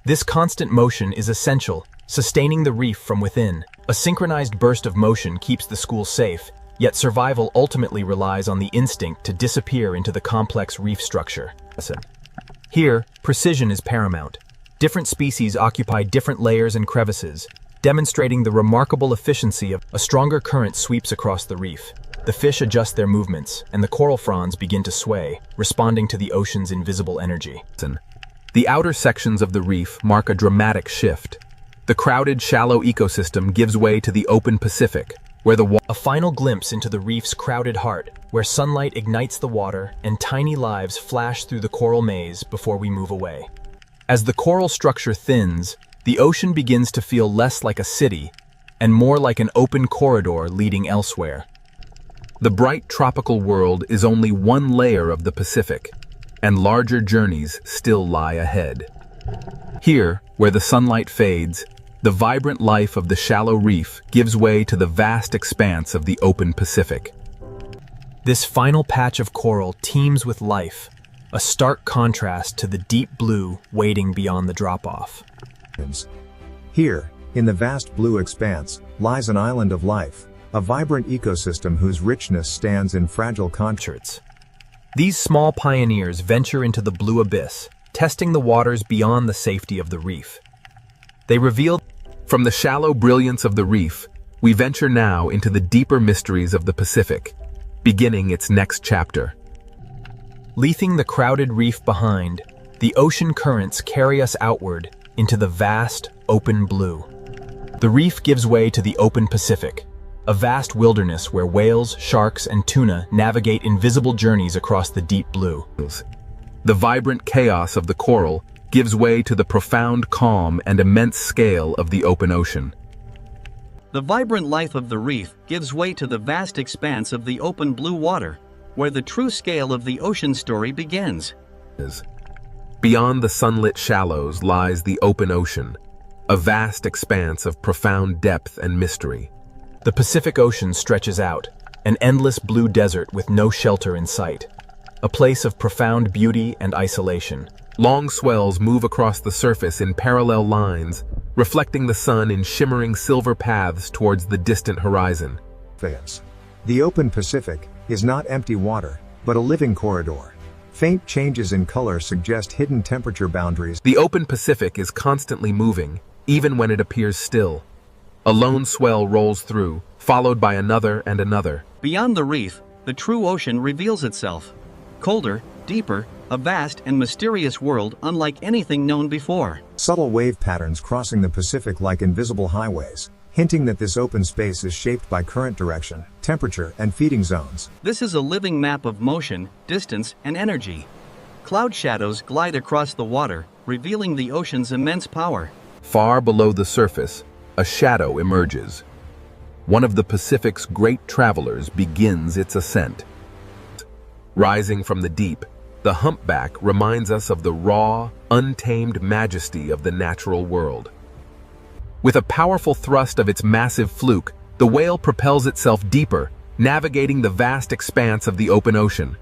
Speaker 16: This constant motion is essential, sustaining the reef from within. A synchronized burst of motion keeps the school safe, yet survival ultimately relies on the instinct to disappear into the complex reef structure. Here, precision is paramount. Different species occupy different layers and crevices, demonstrating the remarkable efficiency of a stronger current sweeps across the reef. The fish adjust their movements, and the coral fronds begin to sway, responding to the ocean's invisible energy.
Speaker 21: The outer sections of the reef mark a dramatic shift. The crowded, shallow ecosystem gives way to the open Pacific, where
Speaker 16: a final glimpse into the reef's crowded heart, where sunlight ignites the water and tiny lives flash through the coral maze before we move away. As the coral structure thins, the ocean begins to feel less like a city and more like an open corridor leading elsewhere.
Speaker 21: The bright tropical world is only one layer of the Pacific, and larger journeys still lie ahead. Here, where the sunlight fades, the vibrant life of the shallow reef gives way to the vast expanse of the open Pacific.
Speaker 16: This final patch of coral teems with life, a stark contrast to the deep blue waiting beyond the drop-off.
Speaker 13: Here, in the vast blue expanse, lies an island of life, a vibrant ecosystem whose richness stands in fragile contrasts.
Speaker 16: These small pioneers venture into the blue abyss, testing the waters beyond the safety of the reef. They reveal
Speaker 21: from the shallow brilliance of the reef, we venture now into the deeper mysteries of the Pacific, beginning its next chapter.
Speaker 16: Leaving the crowded reef behind, the ocean currents carry us outward into the vast, open blue. The reef gives way to the open Pacific, a vast wilderness where whales, sharks, and tuna navigate invisible journeys across the deep blue.
Speaker 21: The vibrant chaos of the coral gives way to the profound calm and immense scale of the open ocean.
Speaker 14: The vibrant life of the reef gives way to the vast expanse of the open blue water, where the true scale of the ocean story begins.
Speaker 21: Beyond the sunlit shallows lies the open ocean, a vast expanse of profound depth and mystery.
Speaker 16: The Pacific Ocean stretches out, an endless blue desert with no shelter in sight, a place of profound beauty and isolation.
Speaker 21: Long swells move across the surface in parallel lines, reflecting the sun in shimmering silver paths towards the distant horizon.
Speaker 13: The open Pacific is not empty water, but a living corridor. Faint changes in color suggest hidden temperature boundaries.
Speaker 21: The open Pacific is constantly moving, even when it appears still. A lone swell rolls through, followed by another and another.
Speaker 14: Beyond the reef, the true ocean reveals itself. Colder, deeper, a vast and mysterious world unlike anything known before.
Speaker 13: Subtle wave patterns crossing the Pacific like invisible highways, hinting that this open space is shaped by current direction, temperature, and feeding zones.
Speaker 14: This is a living map of motion, distance, and energy. Cloud shadows glide across the water, revealing the ocean's immense power.
Speaker 21: Far below the surface, a shadow emerges. One of the Pacific's great travelers begins its ascent. Rising from the deep, the humpback reminds us of the raw, untamed majesty of the natural world. With a powerful thrust of its massive fluke, the whale propels itself deeper, navigating the vast expanse of the open ocean.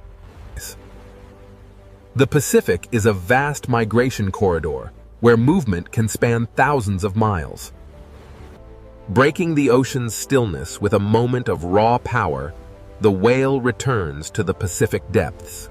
Speaker 21: The Pacific is a vast migration corridor, where movement can span thousands of miles. Breaking the ocean's stillness with a moment of raw power, the whale returns to the Pacific depths.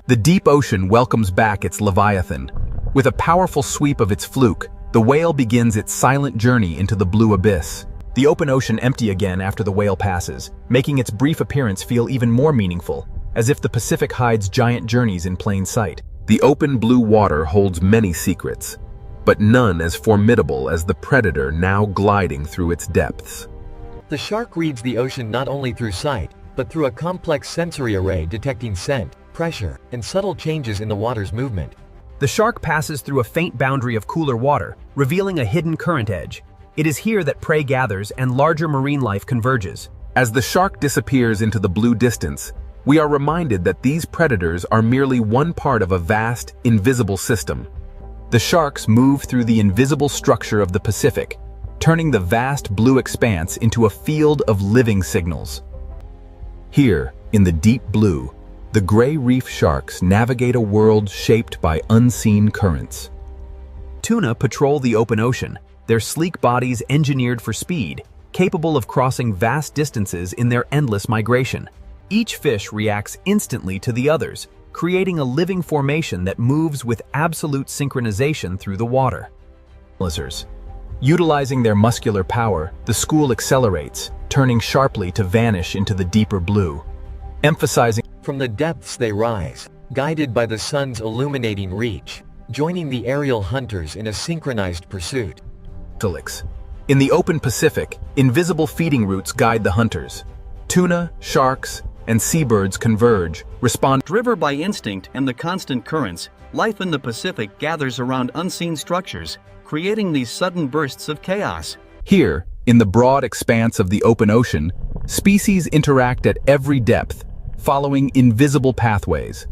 Speaker 21: The deep ocean welcomes back its leviathan. With a powerful sweep of its fluke, the whale begins its silent journey into the blue abyss.
Speaker 16: The open ocean empty again after the whale passes, making its brief appearance feel even more meaningful, as if the Pacific hides giant journeys in plain sight.
Speaker 21: The open blue water holds many secrets, but none as formidable as the predator now gliding through its depths.
Speaker 4: The shark reads the ocean not only through sight, but through a complex sensory array detecting scent, pressure, and subtle changes in the water's movement.
Speaker 17: The shark passes through a faint boundary of cooler water, revealing a hidden current edge. It is here that prey gathers and larger marine life converges.
Speaker 21: As the shark disappears into the blue distance, we are reminded that these predators are merely one part of a vast, invisible system.
Speaker 16: The sharks move through the invisible structure of the Pacific, turning the vast blue expanse into a field of living signals. Here, in the deep blue, the gray reef sharks navigate a world shaped by unseen currents. Tuna patrol the open ocean, their sleek bodies engineered for speed, capable of crossing vast distances in their endless migration. Each fish reacts instantly to the others, creating a living formation that moves with absolute synchronization through the water. Utilizing their muscular power, the school accelerates, turning sharply to vanish into the deeper blue, emphasizing.
Speaker 4: From the depths they rise, guided by the sun's illuminating reach, joining the aerial hunters in a synchronized pursuit.
Speaker 16: In the open Pacific, invisible feeding routes guide the hunters. Tuna, sharks, and seabirds converge,
Speaker 14: Driven by instinct and the constant currents, life in the Pacific gathers around unseen structures, creating these sudden bursts of chaos.
Speaker 16: Here, in the broad expanse of the open ocean, species interact at every depth, following invisible pathways.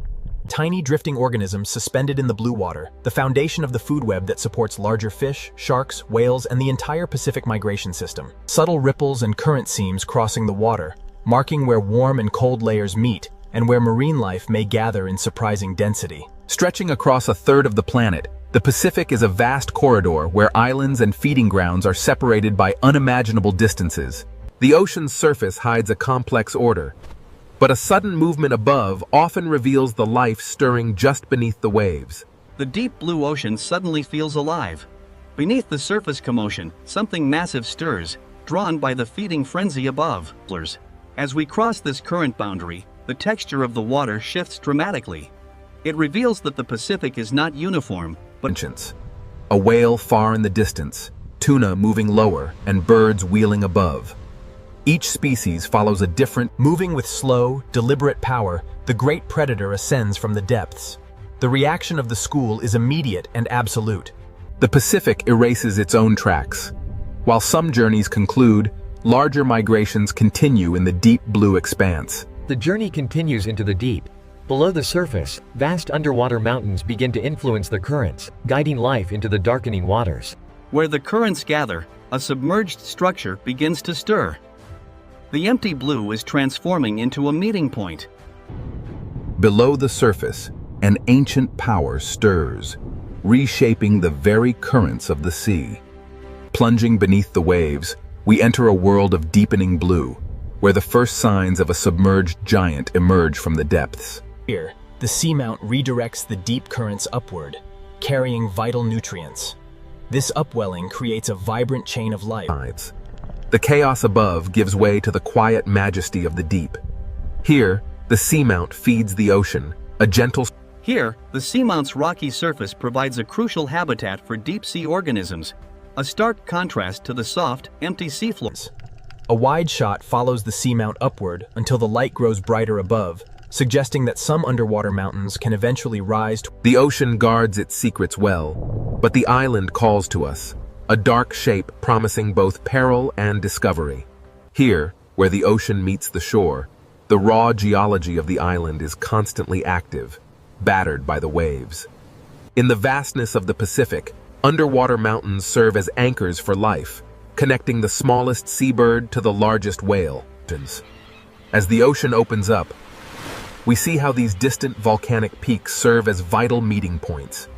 Speaker 17: Tiny drifting organisms suspended in the blue water, the foundation of the food web that supports larger fish, sharks, whales, and the entire Pacific migration system. Subtle ripples and current seams crossing the water, marking where warm and cold layers meet, and where marine life may gather in surprising density.
Speaker 16: Stretching across a third of the planet, the Pacific is a vast corridor where islands and feeding grounds are separated by unimaginable distances. The ocean's surface hides a complex order, but a sudden movement above often reveals the life stirring just beneath the waves.
Speaker 14: The deep blue ocean suddenly feels alive. Beneath the surface commotion, something massive stirs, drawn by the feeding frenzy above. As we cross this current boundary, the texture of the water shifts dramatically. It reveals that the Pacific is not uniform, but
Speaker 16: a whale far in the distance, tuna moving lower, and birds wheeling above. Each species follows a different,
Speaker 17: moving with slow, deliberate power, the great predator ascends from the depths. The reaction of the school is immediate and absolute.
Speaker 16: The Pacific erases its own tracks. While some journeys conclude, larger migrations continue in the deep blue expanse.
Speaker 4: The journey continues into the deep. Below the surface, vast underwater mountains begin to influence the currents, guiding life into the darkening waters.
Speaker 14: Where the currents gather, a submerged structure begins to stir. The empty blue is transforming into a meeting point.
Speaker 16: Below the surface, an ancient power stirs, reshaping the very currents of the sea. Plunging beneath the waves, we enter a world of deepening blue, where the first signs of a submerged giant emerge from the depths.
Speaker 17: Here, the seamount redirects the deep currents upward, carrying vital nutrients. This upwelling creates a vibrant chain of life.
Speaker 16: The chaos above gives way to the quiet majesty of the deep. Here, the seamount feeds the ocean, a gentle...
Speaker 14: Here, the seamount's rocky surface provides a crucial habitat for deep-sea organisms, a stark contrast to the soft, empty seafloors.
Speaker 17: A wide shot follows the seamount upward until the light grows brighter above, suggesting that some underwater mountains can eventually rise.
Speaker 16: The ocean guards its secrets well, but the island calls to us, a dark shape promising both peril and discovery. Here, where the ocean meets the shore, the raw geology of the island is constantly active, battered by the waves. In the vastness of the Pacific, underwater mountains serve as anchors for life, connecting the smallest seabird to the largest whale. As the ocean opens up, we see how these distant volcanic peaks serve as vital meeting points.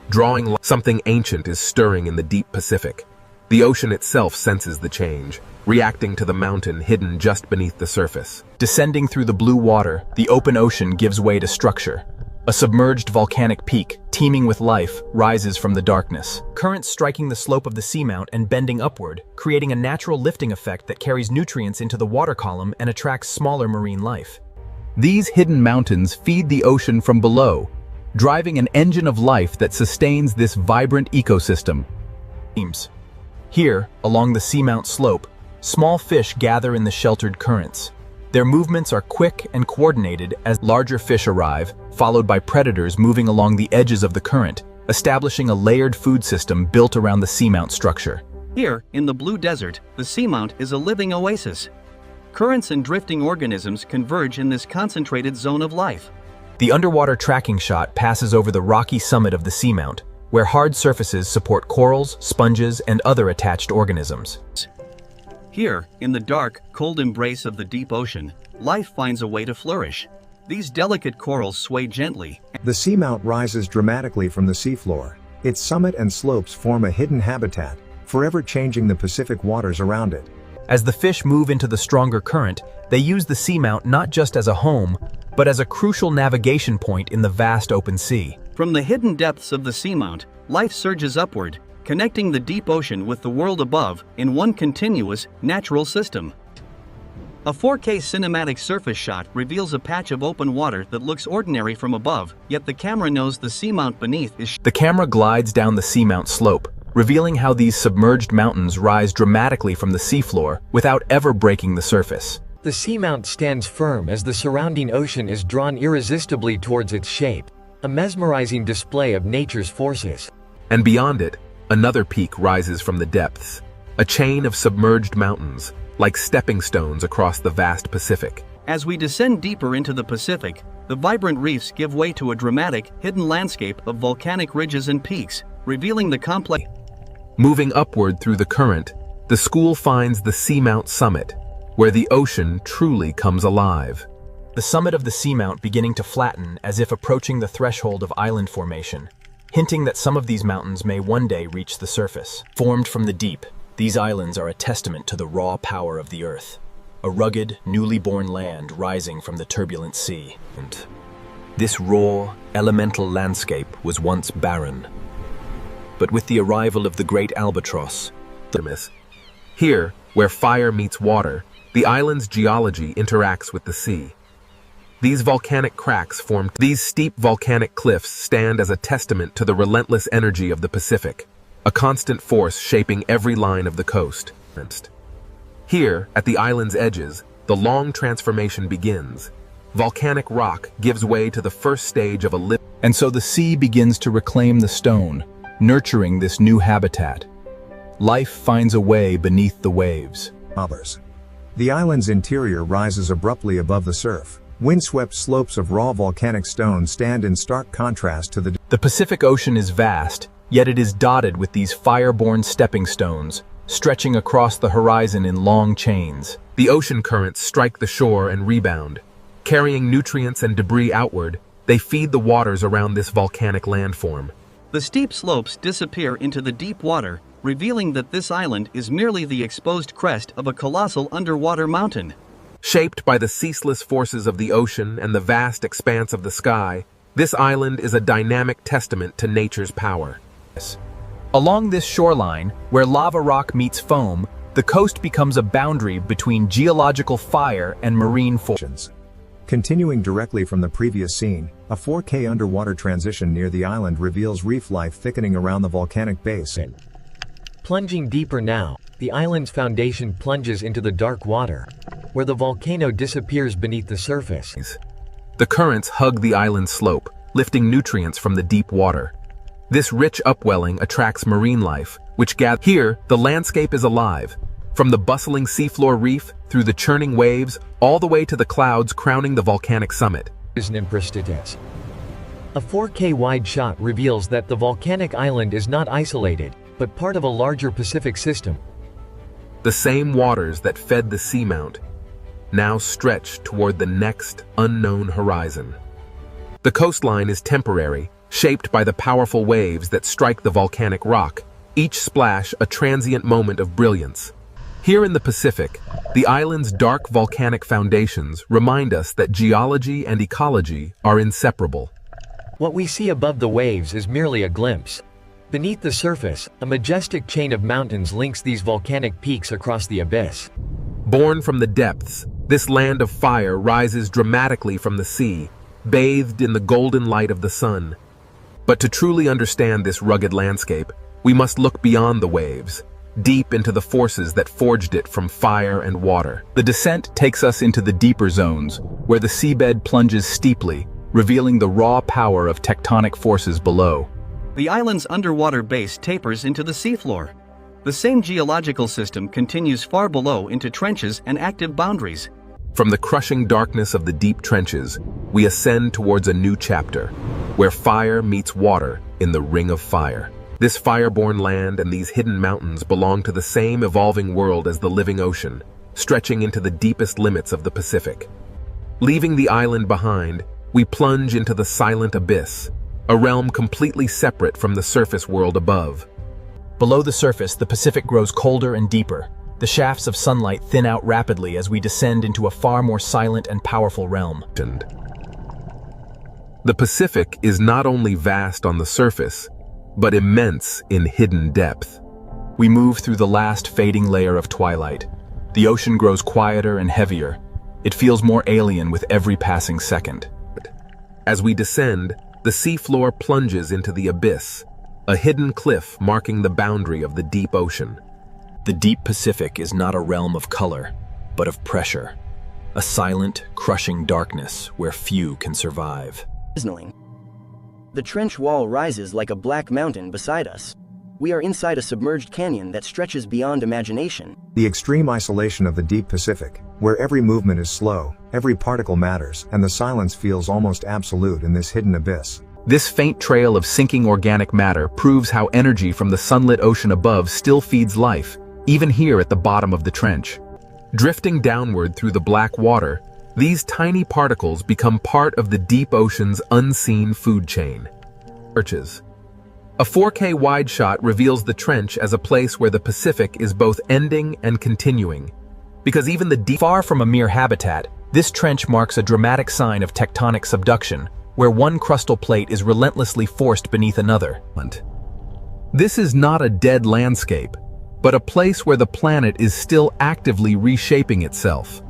Speaker 16: Drawing something ancient is stirring in the deep Pacific. The ocean itself senses the change, reacting to the mountain hidden just beneath the surface.
Speaker 17: Descending through the blue water, the open ocean gives way to structure. A submerged volcanic peak, teeming with life, rises from the darkness. Currents striking the slope of the seamount and bending upward, creating a natural lifting effect that carries nutrients into the water column and attracts smaller marine life.
Speaker 16: These hidden mountains feed the ocean from below, driving an engine of life that sustains this vibrant ecosystem.
Speaker 17: Here, along the seamount slope, small fish gather in the sheltered currents. Their movements are quick and coordinated as larger fish arrive, followed by predators moving along the edges of the current, establishing a layered food system built around the seamount structure.
Speaker 14: Here, in the blue desert, the seamount is a living oasis. Currents and drifting organisms converge in this concentrated zone of life.
Speaker 17: The underwater tracking shot passes over the rocky summit of the seamount,
Speaker 16: where hard surfaces support corals, sponges, and other attached organisms.
Speaker 14: Here, in the dark, cold embrace of the deep ocean, life finds a way to flourish. These delicate corals sway gently.
Speaker 13: The seamount rises dramatically from the seafloor. Its summit and slopes form a hidden habitat, forever changing the Pacific waters around it.
Speaker 16: As the fish move into the stronger current, they use the seamount not just as a home, but as a crucial navigation point in the vast open sea.
Speaker 14: From the hidden depths of the seamount, life surges upward, connecting the deep ocean with the world above in one continuous, natural system. A 4K cinematic surface shot reveals a patch of open water that looks ordinary from above, yet the camera knows the seamount beneath is.
Speaker 16: The camera glides down the seamount slope, revealing how these submerged mountains rise dramatically from the seafloor without ever breaking the surface.
Speaker 4: The seamount stands firm as the surrounding ocean is drawn irresistibly towards its shape, a mesmerizing display of nature's forces.
Speaker 21: And beyond it, another peak rises from the depths, a chain of submerged mountains, like stepping stones across the vast Pacific.
Speaker 14: As we descend deeper into the Pacific, the vibrant reefs give way to a dramatic, hidden landscape of volcanic ridges and peaks, revealing the complex.
Speaker 21: Moving upward through the current, the school finds the seamount summit, where the ocean truly comes alive.
Speaker 16: The summit of the seamount beginning to flatten as if approaching the threshold of island formation, hinting that some of these mountains may one day reach the surface. Formed from the deep, these islands are a testament to the raw power of the earth, a rugged, newly born land rising from the turbulent sea.
Speaker 8: And this raw, elemental landscape was once barren. But with the arrival of the great albatross,
Speaker 21: here, where fire meets water, the island's geology interacts with the sea. These volcanic cracks form. These steep volcanic cliffs stand as a testament to the relentless energy of the Pacific, a constant force shaping every line of the coast. Here, at the island's edges, the long transformation begins. Volcanic rock gives way to the first stage of a living.
Speaker 16: And so the sea begins to reclaim the stone, nurturing this new habitat. Life finds a way beneath the waves.
Speaker 13: The island's interior rises abruptly above the surf. Windswept slopes of raw volcanic stone stand in stark contrast to
Speaker 16: The Pacific Ocean is vast, yet it is dotted with these fire-born stepping stones, stretching across the horizon in long chains.
Speaker 21: The ocean currents strike the shore and rebound. Carrying nutrients and debris outward, they feed the waters around this volcanic landform.
Speaker 14: The steep slopes disappear into the deep water, revealing that this island is merely the exposed crest of a colossal underwater mountain.
Speaker 21: Shaped by the ceaseless forces of the ocean and the vast expanse of the sky, this island is a dynamic testament to nature's power.
Speaker 16: Along this shoreline, where lava rock meets foam, the coast becomes a boundary between geological fire and marine forces.
Speaker 13: Continuing directly from the previous scene, a 4K underwater transition near the island reveals reef life thickening around the volcanic base.
Speaker 4: Plunging deeper now, the island's foundation plunges into the dark water, where the volcano disappears beneath the surface.
Speaker 21: The currents hug the island slope, lifting nutrients from the deep water. This rich upwelling attracts marine life, which gathers. Here, the landscape is alive. From the bustling seafloor reef, through the churning waves, all the way to the clouds crowning the volcanic summit.
Speaker 4: A 4K wide shot reveals that the volcanic island is not isolated, but part of a larger Pacific system.
Speaker 21: The same waters that fed the seamount now stretch toward the next unknown horizon. The coastline is temporary, shaped by the powerful waves that strike the volcanic rock, each splash a transient moment of brilliance. Here in the Pacific, the island's dark volcanic foundations remind us that geology and ecology are inseparable.
Speaker 4: What we see above the waves is merely a glimpse. Beneath the surface, a majestic chain of mountains links these volcanic peaks across the abyss.
Speaker 21: Born from the depths, this land of fire rises dramatically from the sea, bathed in the golden light of the sun. But to truly understand this rugged landscape, we must look beyond the waves, deep into the forces that forged it from fire and water.
Speaker 16: The descent takes us into the deeper zones, where the seabed plunges steeply, revealing the raw power of tectonic forces below.
Speaker 14: The island's underwater base tapers into the seafloor. The same geological system continues far below into trenches and active boundaries.
Speaker 21: From the crushing darkness of the deep trenches, we ascend towards a new chapter, where fire meets water in the Ring of Fire. This fireborn land and these hidden mountains belong to the same evolving world as the living ocean, stretching into the deepest limits of the Pacific. Leaving the island behind, we plunge into the silent abyss, a realm completely separate from the surface world above.
Speaker 16: Below the surface, the Pacific grows colder and deeper. The shafts of sunlight thin out rapidly as we descend into a far more silent and powerful realm.
Speaker 21: The Pacific is not only vast on the surface, but immense in hidden depth.
Speaker 16: We move through the last fading layer of twilight. The ocean grows quieter and heavier. It feels more alien with every passing second.
Speaker 21: As we descend, the seafloor plunges into the abyss, a hidden cliff marking the boundary of the deep ocean.
Speaker 8: The deep Pacific is not a realm of color, but of pressure. A silent, crushing darkness where few can survive.
Speaker 3: The trench wall rises like a black mountain beside us. We are inside a submerged canyon that stretches beyond imagination.
Speaker 13: The extreme isolation of the deep Pacific, where every movement is slow, every particle matters, and the silence feels almost absolute in this hidden abyss.
Speaker 16: This faint trail of sinking organic matter proves how energy from the sunlit ocean above still feeds life, even here at the bottom of the trench.
Speaker 21: Drifting downward through the black water, these tiny particles become part of the deep ocean's unseen food chain. A 4K wide shot reveals the trench as a place where the Pacific is both ending and continuing. Because even the deep...
Speaker 16: Far from a mere habitat, this trench marks a dramatic sign of tectonic subduction, where one crustal plate is relentlessly forced beneath another.
Speaker 21: This is not a dead landscape, but a place where the planet is still actively reshaping itself.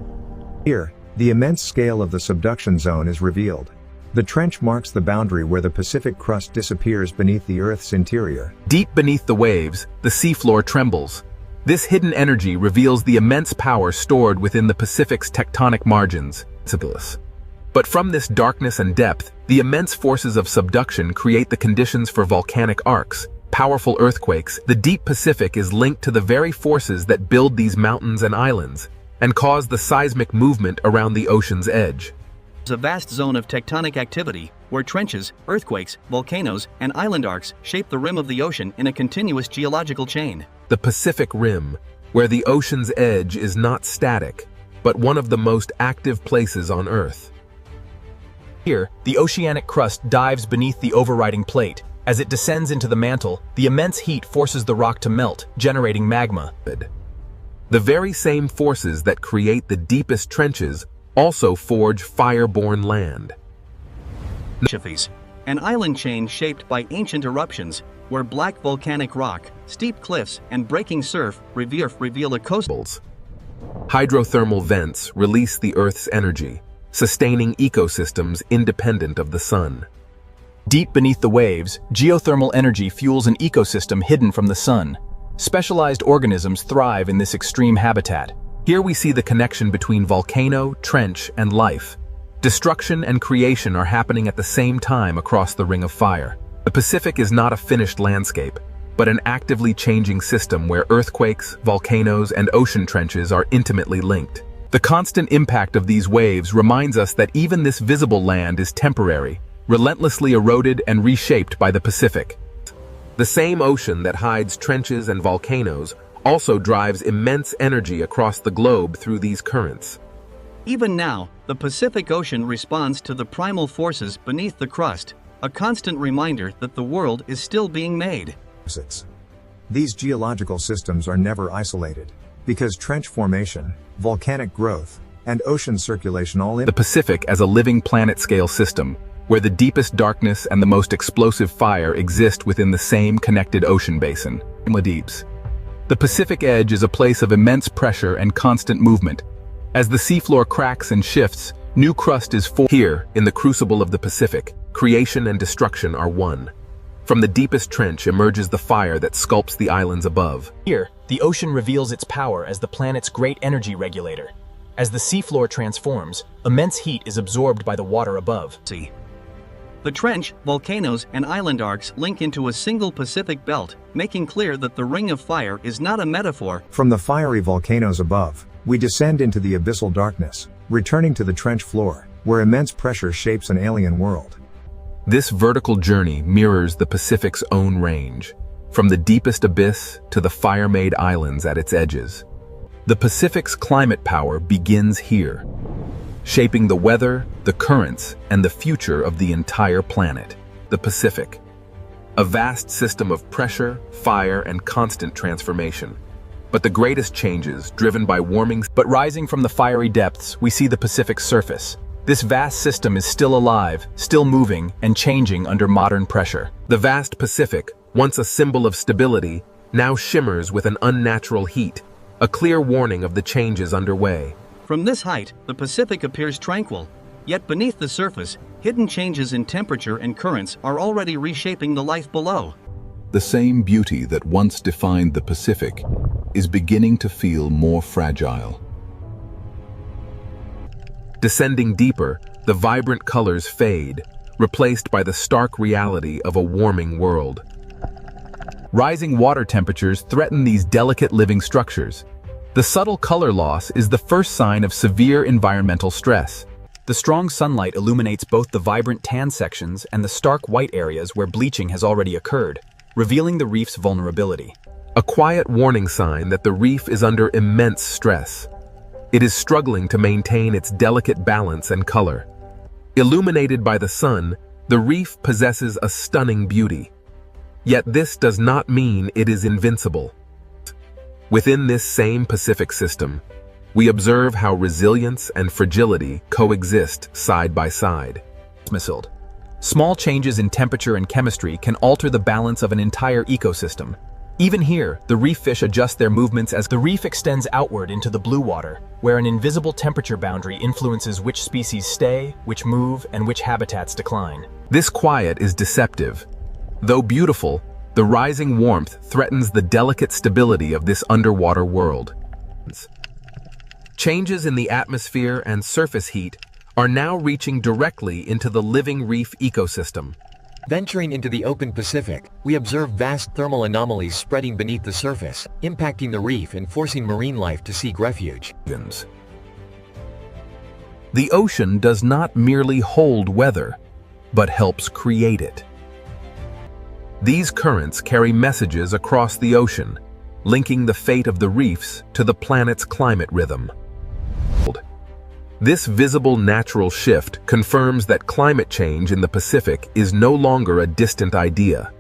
Speaker 13: Here, the immense scale of the subduction zone is revealed. The trench marks the boundary where the Pacific crust disappears beneath the Earth's interior.
Speaker 21: Deep beneath the waves, the seafloor trembles. This hidden energy reveals the immense power stored within the Pacific's tectonic margins. But from this darkness and depth, the immense forces of subduction create the conditions for volcanic arcs, powerful earthquakes. The deep Pacific is linked to the very forces that build these mountains and islands, and cause the seismic movement around the ocean's edge.
Speaker 14: A vast zone of tectonic activity, where trenches, earthquakes, volcanoes, and island arcs shape the rim of the ocean in a continuous geological chain.
Speaker 21: The Pacific Rim, where the ocean's edge is not static, but one of the most active places on Earth.
Speaker 16: Here, the oceanic crust dives beneath the overriding plate. As it descends into the mantle, the immense heat forces the rock to melt, generating magma.
Speaker 21: The very same forces that create the deepest trenches also forge fireborne land.
Speaker 14: An island chain shaped by ancient eruptions, where black volcanic rock, steep cliffs, and breaking surf reveal a coastal.
Speaker 21: Hydrothermal vents release the Earth's energy, sustaining ecosystems independent of the sun.
Speaker 16: Deep beneath the waves, geothermal energy fuels an ecosystem hidden from the sun. Specialized organisms thrive in this extreme habitat.
Speaker 21: Here we see the connection between volcano, trench, and life. Destruction and creation are happening at the same time across the Ring of Fire. The Pacific is not a finished landscape, but an actively changing system where earthquakes, volcanoes, and ocean trenches are intimately linked. The constant impact of these waves reminds us that even this visible land is temporary, relentlessly eroded and reshaped by the Pacific. The same ocean that hides trenches and volcanoes also drives immense energy across the globe through these currents.
Speaker 14: Even now, the Pacific Ocean responds to the primal forces beneath the crust, a constant reminder that the world is still being made.
Speaker 13: These geological systems are never isolated, because trench formation, volcanic growth, and ocean circulation all in
Speaker 21: the Pacific as a living planet-scale system, where the deepest darkness and the most explosive fire exist within the same connected ocean basin. The Pacific Edge is a place of immense pressure and constant movement. As the seafloor cracks and shifts, new crust is formed. Here, in the crucible of the Pacific, creation and destruction are one. From the deepest trench emerges the fire that sculpts the islands above.
Speaker 16: Here, the ocean reveals its power as the planet's great energy regulator. As the seafloor transforms, immense heat is absorbed by the water above.
Speaker 14: The trench, volcanoes, and island arcs link into a single Pacific belt, making clear that the Ring of Fire is not a metaphor.
Speaker 13: From the fiery volcanoes above, we descend into the abyssal darkness, returning to the trench floor, where immense pressure shapes an alien world.
Speaker 21: This vertical journey mirrors the Pacific's own range, from the deepest abyss to the fire-made islands at its edges. The Pacific's climate power begins here, shaping the weather, the currents, and the future of the entire planet. The Pacific, a vast system of pressure, fire, and constant transformation. But the greatest changes, driven by warming.
Speaker 16: But rising from the fiery depths, we see the Pacific's surface. This vast system is still alive, still moving, and changing under modern pressure.
Speaker 21: The vast Pacific, once a symbol of stability, now shimmers with an unnatural heat, a clear warning of the changes underway.
Speaker 14: From this height, the Pacific appears tranquil, yet beneath the surface, hidden changes in temperature and currents are already reshaping the life below.
Speaker 9: The same beauty that once defined the Pacific is beginning to feel more fragile.
Speaker 21: Descending deeper, the vibrant colors fade, replaced by the stark reality of a warming world.
Speaker 16: Rising water temperatures threaten these delicate living structures. The subtle color loss is the first sign of severe environmental stress. The strong sunlight illuminates both the vibrant tan sections and the stark white areas where bleaching has already occurred, revealing the reef's vulnerability.
Speaker 21: A quiet warning sign that the reef is under immense stress. It is struggling to maintain its delicate balance and color. Illuminated by the sun, the reef possesses a stunning beauty. Yet this does not mean it is invincible. Within this same Pacific system, we observe how resilience and fragility coexist side by side.
Speaker 16: Small changes in temperature and chemistry can alter the balance of an entire ecosystem. Even here, the reef fish adjust their movements as the reef extends outward into the blue water, where an invisible temperature boundary influences which species stay, which move, and which habitats decline.
Speaker 21: This quiet is deceptive. Though beautiful, the rising warmth threatens the delicate stability of this underwater world. Changes in the atmosphere and surface heat are now reaching directly into the living reef ecosystem.
Speaker 4: Venturing into the open Pacific, we observe vast thermal anomalies spreading beneath the surface, impacting the reef and forcing marine life to seek refuge.
Speaker 21: The ocean does not merely hold weather, but helps create it. These currents carry messages across the ocean, linking the fate of the reefs to the planet's climate rhythm. This visible natural shift confirms that climate change in the Pacific is no longer a distant idea.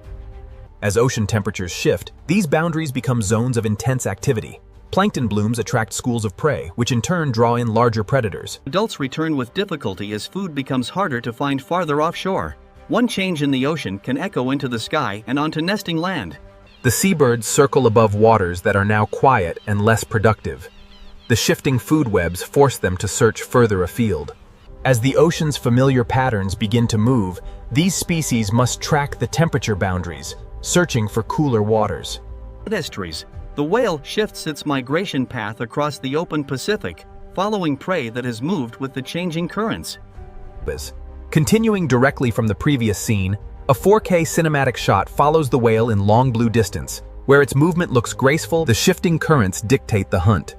Speaker 16: As ocean temperatures shift, these boundaries become zones of intense activity. Plankton blooms attract schools of prey, which in turn draw in larger predators.
Speaker 14: Adults return with difficulty as food becomes harder to find farther offshore. One change in the ocean can echo into the sky and onto nesting land.
Speaker 16: The seabirds circle above waters that are now quiet and less productive. The shifting food webs force them to search further afield. As the ocean's familiar patterns begin to move, these species must track the temperature boundaries, searching for cooler waters.
Speaker 14: Estuaries. The whale shifts its migration path across the open Pacific, following prey that has moved with the changing currents.
Speaker 16: Continuing directly from the previous scene, a 4K cinematic shot follows the whale in long blue distance. Where its movement looks graceful, the shifting currents dictate the hunt.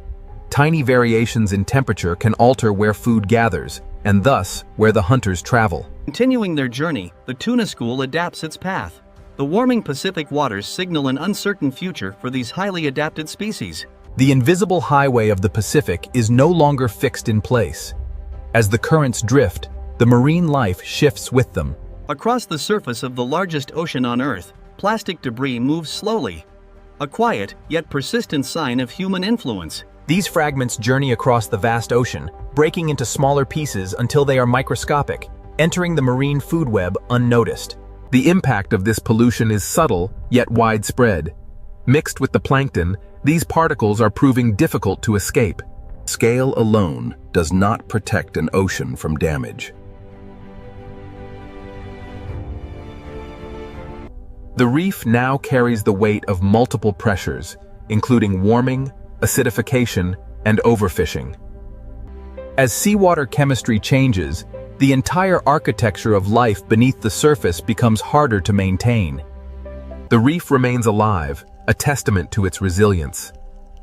Speaker 16: Tiny variations in temperature can alter where food gathers, and thus where the hunters travel.
Speaker 14: Continuing their journey, the tuna school adapts its path. The warming Pacific waters signal an uncertain future for these highly adapted species.
Speaker 16: The invisible highway of the Pacific is no longer fixed in place. As the currents drift, the marine life shifts with them.
Speaker 14: Across the surface of the largest ocean on Earth, plastic debris moves slowly. A quiet, yet persistent sign of human influence.
Speaker 16: These fragments journey across the vast ocean, breaking into smaller pieces until they are microscopic, entering the marine food web unnoticed.
Speaker 21: The impact of this pollution is subtle, yet widespread. Mixed with the plankton, these particles are proving difficult to escape.
Speaker 9: Scale alone does not protect an ocean from damage.
Speaker 21: The reef now carries the weight of multiple pressures, including warming, acidification, and overfishing.
Speaker 16: As seawater chemistry changes, the entire architecture of life beneath the surface becomes harder to maintain.
Speaker 21: The reef remains alive, a testament to its resilience.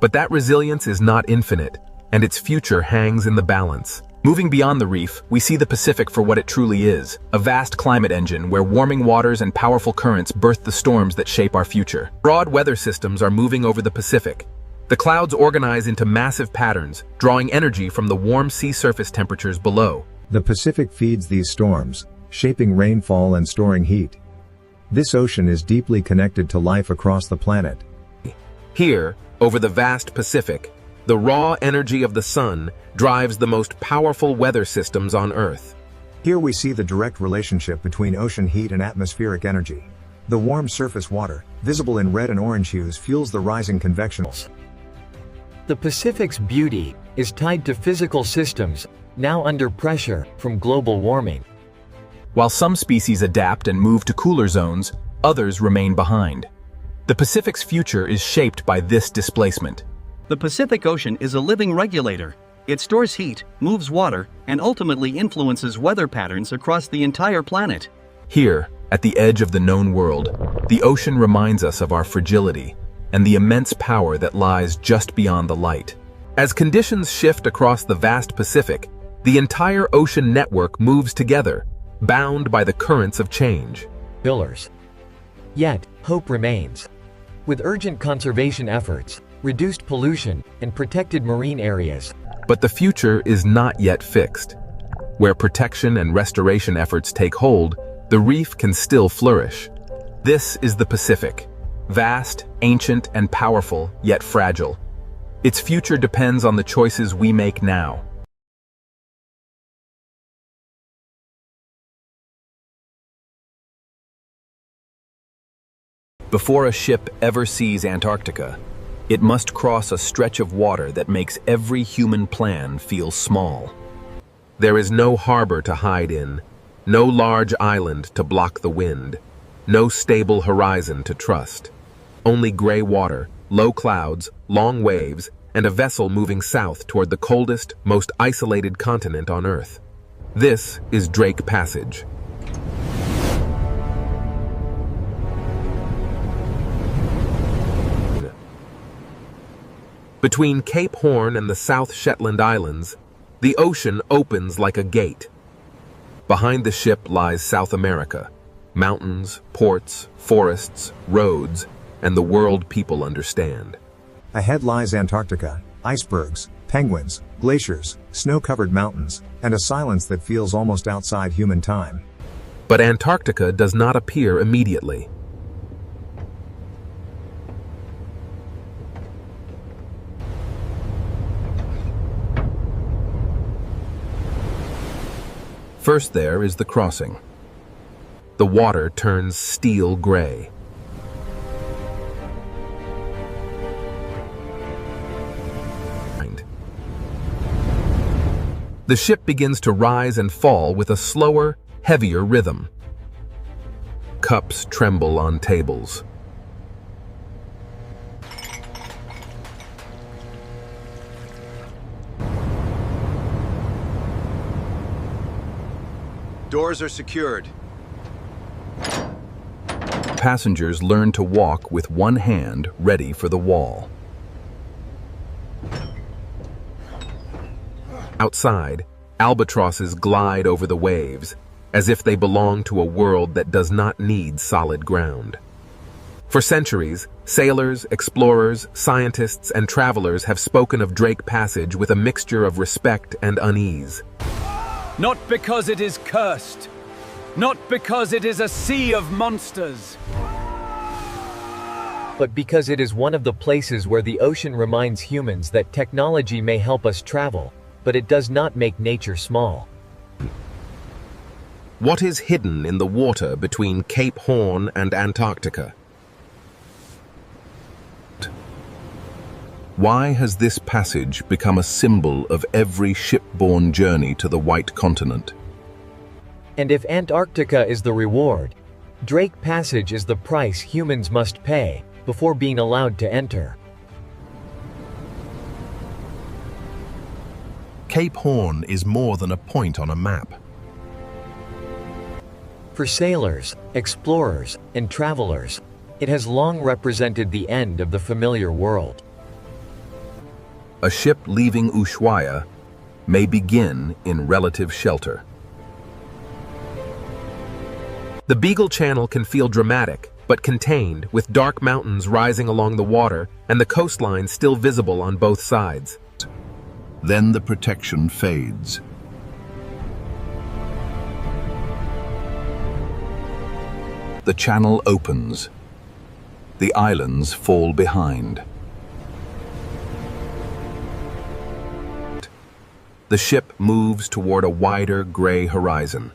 Speaker 21: But that resilience is not infinite, and its future hangs in the balance.
Speaker 16: Moving beyond the reef, we see the Pacific for what it truly is, a vast climate engine where warming waters and powerful currents birth the storms that shape our future. Broad weather systems are moving over the Pacific. The clouds organize into massive patterns, drawing energy from the warm sea surface temperatures below.
Speaker 13: The Pacific feeds these storms, shaping rainfall and storing heat. This ocean is deeply connected to life across the planet.
Speaker 2: Here, over the vast Pacific, the raw energy of the sun drives the most powerful weather systems on Earth.
Speaker 13: Here we see the direct relationship between ocean heat and atmospheric energy. The warm surface water, visible in red and orange hues, fuels the rising convection.
Speaker 4: The Pacific's beauty is tied to physical systems, now under pressure from global warming.
Speaker 16: While some species adapt and move to cooler zones, others remain behind. The Pacific's future is shaped by this displacement.
Speaker 14: The Pacific Ocean is a living regulator. It stores heat, moves water, and ultimately influences weather patterns across the entire planet.
Speaker 16: Here, at the edge of the known world, the ocean reminds us of our fragility and the immense power that lies just beyond the light.
Speaker 2: As conditions shift across the vast Pacific, the entire ocean network moves together, bound by the currents of change.
Speaker 4: Pillars. Yet, hope remains. With urgent conservation efforts, reduced pollution, and protected marine areas.
Speaker 2: But the future is not yet fixed. Where protection and restoration efforts take hold, the reef can still flourish. This is the Pacific, vast, ancient, and powerful, yet fragile. Its future depends on the choices we make now.
Speaker 8: Before a ship ever sees Antarctica, it must cross a stretch of water that makes every human plan feel small.
Speaker 2: There is no harbor to hide in, no large island to block the wind, no stable horizon to trust. Only gray water, low clouds, long waves, and a vessel moving south toward the coldest, most isolated continent on Earth. This is Drake Passage. Between Cape Horn and the South Shetland Islands, the ocean opens like a gate. Behind the ship lies South America, mountains, ports, forests, roads, and the world people understand.
Speaker 13: Ahead lies Antarctica, icebergs, penguins, glaciers, snow-covered mountains, and a silence that feels almost outside human time.
Speaker 2: But Antarctica does not appear immediately. First there is the crossing. The water turns steel gray. The ship begins to rise and fall with a slower, heavier rhythm. Cups tremble on tables.
Speaker 5: Doors are secured.
Speaker 2: Passengers learn to walk with one hand ready for the wall. Outside, albatrosses glide over the waves, as if they belong to a world that does not need solid ground. For centuries, sailors, explorers, scientists, and travelers have spoken of Drake Passage with a mixture of respect and unease.
Speaker 20: Not because it is cursed, not because it is a sea of monsters,
Speaker 4: but because it is one of the places where the ocean reminds humans that technology may help us travel, but it does not make nature small.
Speaker 2: What is hidden in the water between Cape Horn and Antarctica? Why has this passage become a symbol of every shipborne journey to the White Continent?
Speaker 4: And if Antarctica is the reward, Drake Passage is the price humans must pay before being allowed to enter.
Speaker 2: Cape Horn is more than a point on a map.
Speaker 4: For sailors, explorers, and travelers, it has long represented the end of the familiar world.
Speaker 2: A ship leaving Ushuaia
Speaker 21: may begin in relative shelter. The Beagle Channel can feel dramatic, but contained, with dark mountains rising along the water and the coastline still visible on both sides.
Speaker 9: Then the protection fades. The channel opens. The islands fall behind.
Speaker 21: The ship moves toward a wider gray horizon,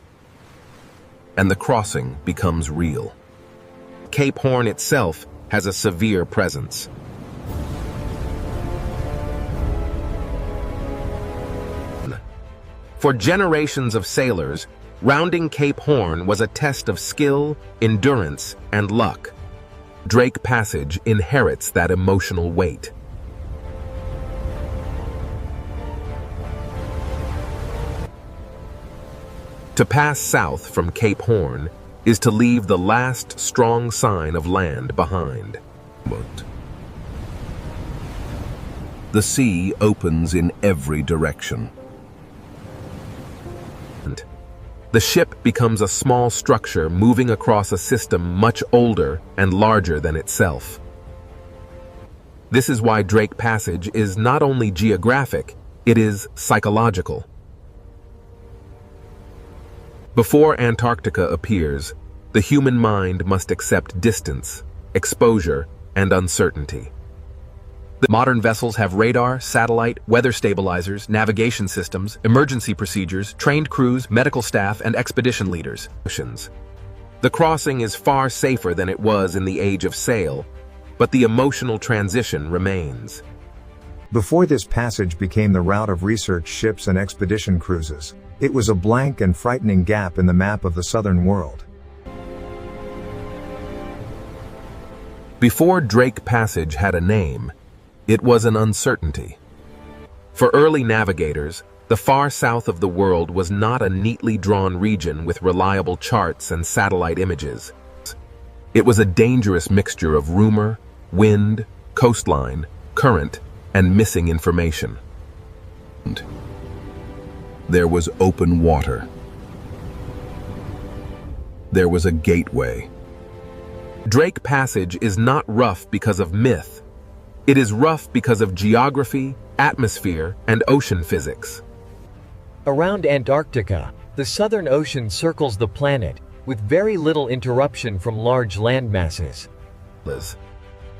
Speaker 21: and the crossing becomes real. Cape Horn itself has a severe presence. For generations of sailors, rounding Cape Horn was a test of skill, endurance, and luck. Drake Passage inherits that emotional weight. To pass south from Cape Horn is to leave the last strong sign of land behind.
Speaker 9: The sea opens in every direction.
Speaker 21: The ship becomes a small structure moving across a system much older and larger than itself. This is why Drake Passage is not only geographic, it is psychological. Before Antarctica appears, the human mind must accept distance, exposure, and uncertainty. The modern vessels have radar, satellite, weather stabilizers, navigation systems, emergency procedures, trained crews, medical staff, and expedition leaders. The crossing is far safer than it was in the age of sail, but the emotional transition remains.
Speaker 13: Before this passage became the route of research ships and expedition cruises, it was a blank and frightening gap in the map of the southern world.
Speaker 21: Before Drake Passage had a name, it was an uncertainty. For early navigators, the far south of the world was not a neatly drawn region with reliable charts and satellite images. It was a dangerous mixture of rumor, wind, coastline, current, and missing information.
Speaker 9: There was open water. There was a gateway.
Speaker 21: Drake Passage is not rough because of myth. It is rough because of geography, atmosphere, and ocean physics.
Speaker 4: Around Antarctica, the Southern Ocean circles the planet, with very little interruption from large land masses.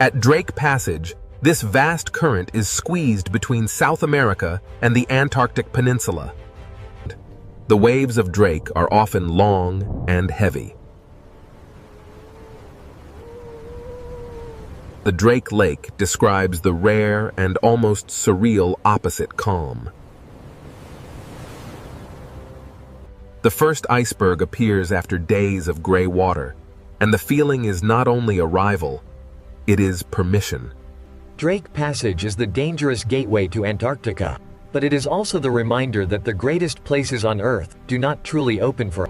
Speaker 21: At Drake Passage, this vast current is squeezed between South America and the Antarctic Peninsula. The waves of Drake are often long and heavy. The Drake Lake describes the rare and almost surreal opposite calm. The first iceberg appears after days of gray water, and the feeling is not only arrival, it is permission.
Speaker 4: Drake Passage is the dangerous gateway to Antarctica, but it is also the reminder that the greatest places on Earth do not truly open for.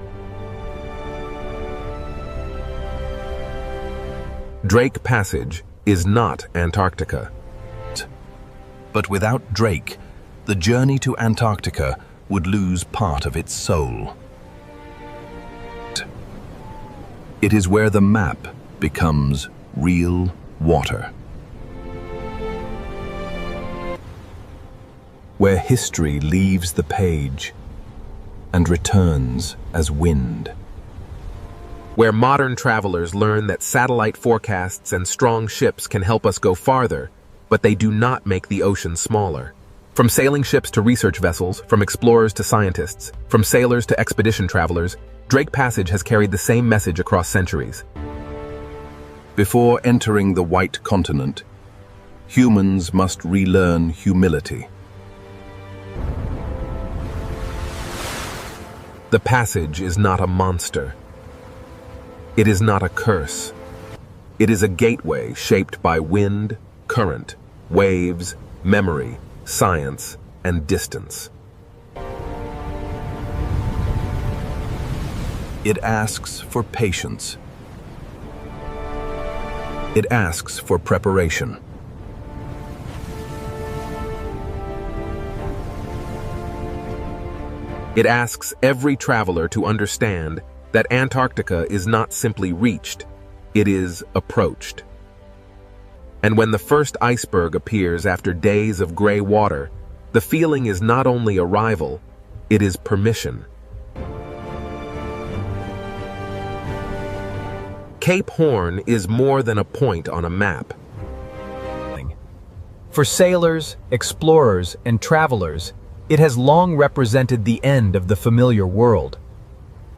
Speaker 21: Drake Passage is not Antarctica.
Speaker 9: But without Drake, the journey to Antarctica would lose part of its soul. It is where the map becomes real water. Where history leaves the page and returns as wind.
Speaker 21: Where modern travelers learn that satellite forecasts and strong ships can help us go farther, but they do not make the ocean smaller. From sailing ships to research vessels, from explorers to scientists, from sailors to expedition travelers, Drake Passage has carried the same message across centuries.
Speaker 9: Before entering the White Continent, humans must relearn humility.
Speaker 21: The passage is not a monster. It is not a curse. It is a gateway shaped by wind, current, waves, memory, science, and distance.
Speaker 9: It asks for patience. It asks for preparation.
Speaker 2: It asks every traveler to understand that Antarctica is not simply reached, it is approached. And when the first iceberg appears after days of gray water, the feeling is not only arrival, it is permission. Cape Horn is more than a point on a map.
Speaker 16: For sailors, explorers, and travelers, it has long represented the end of the familiar world.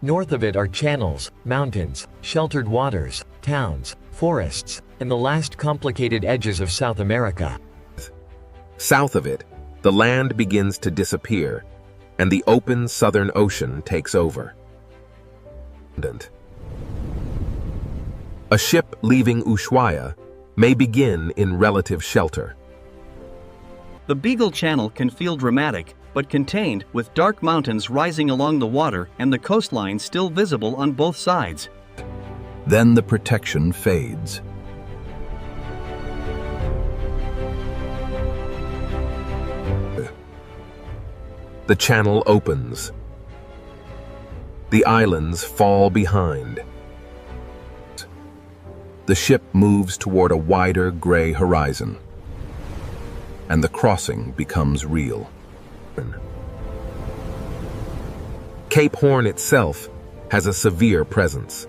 Speaker 4: North of it are channels, mountains, sheltered waters, towns, forests, and the last complicated edges of South America.
Speaker 2: South of it, the land begins to disappear, and the open Southern Ocean takes over. A ship leaving Ushuaia may begin in relative shelter.
Speaker 14: The Beagle Channel can feel dramatic, but contained, with dark mountains rising along the water and the coastline still visible on both sides.
Speaker 9: Then the protection fades.
Speaker 2: The channel opens. The islands fall behind. The ship moves toward a wider gray horizon, and the crossing becomes real. Cape Horn itself has a severe presence.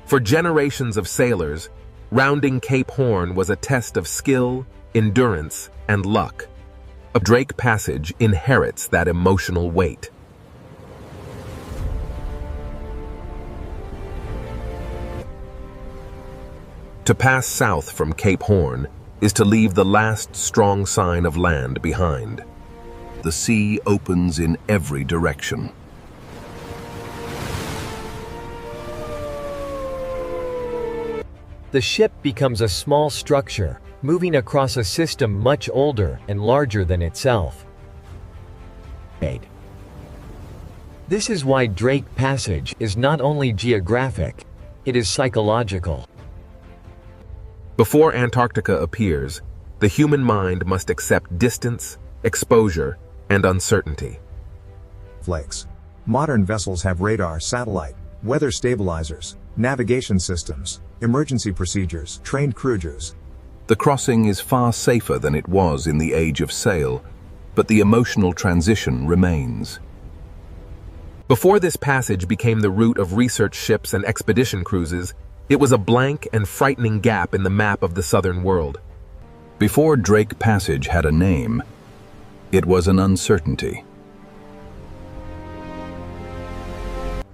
Speaker 2: For generations of sailors, rounding Cape Horn was a test of skill, endurance, and luck. A Drake Passage inherits that emotional weight. To pass south from Cape Horn is to leave the last strong sign of land behind.
Speaker 9: The sea opens in every direction.
Speaker 4: The ship becomes a small structure, moving across a system much older and larger than itself. This is why Drake Passage is not only geographic, it is psychological.
Speaker 2: Before Antarctica appears, the human mind must accept distance, exposure, and uncertainty.
Speaker 13: Flakes. Modern vessels have radar, satellite, weather stabilizers, navigation systems, emergency procedures, trained crews.
Speaker 9: The crossing is far safer than it was in the age of sail, but the emotional transition remains.
Speaker 2: Before this passage became the route of research ships and expedition cruises, it was a blank and frightening gap in the map of the southern world.
Speaker 9: Before Drake Passage had a name, it was an uncertainty.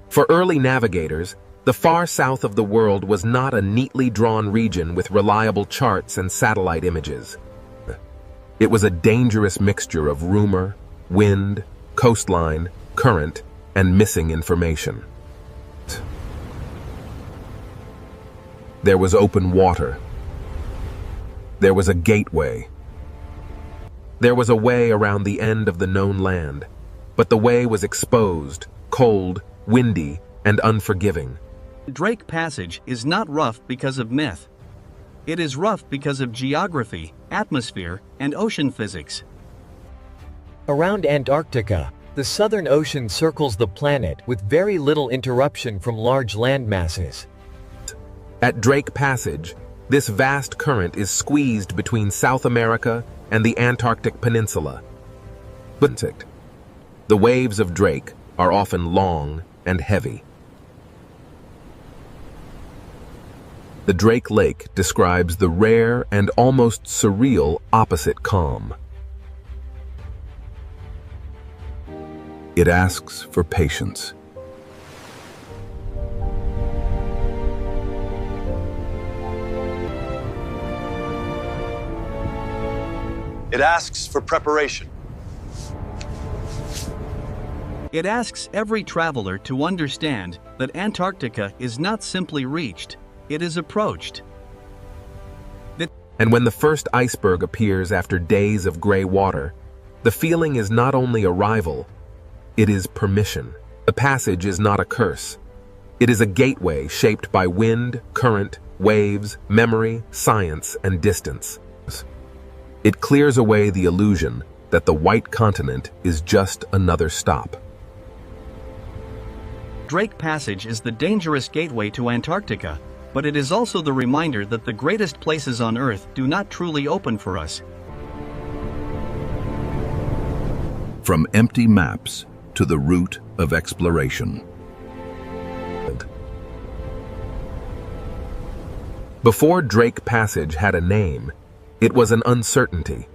Speaker 2: For early navigators, the far south of the world was not a neatly drawn region with reliable charts and satellite images. It was a dangerous mixture of rumor, wind, coastline, current, and missing information. There was open water. There was a gateway. There was a way around the end of the known land, but the way was exposed, cold, windy, and unforgiving.
Speaker 14: Drake Passage is not rough because of myth. It is rough because of geography, atmosphere, and ocean physics.
Speaker 4: Around Antarctica, the Southern Ocean circles the planet with very little interruption from large land masses.
Speaker 2: At Drake Passage, this vast current is squeezed between South America and the Antarctic Peninsula. The waves of Drake are often long and heavy. The Drake Lake describes the rare and almost surreal opposite calm.
Speaker 9: It asks for patience.
Speaker 5: It asks for preparation.
Speaker 14: It asks every traveler to understand that Antarctica is not simply reached, it is approached.
Speaker 2: And when the first iceberg appears after days of gray water, the feeling is not only arrival, it is permission. The passage is not a curse. It is a gateway shaped by wind, current, waves, memory, science, and distance. It clears away the illusion
Speaker 21: that the White Continent is just another stop.
Speaker 14: Drake Passage is the dangerous gateway to Antarctica, but it is also the reminder that the greatest places on Earth do not truly open for us.
Speaker 9: From empty maps to the route of exploration.
Speaker 21: Before Drake Passage had a name, it was an uncertainty.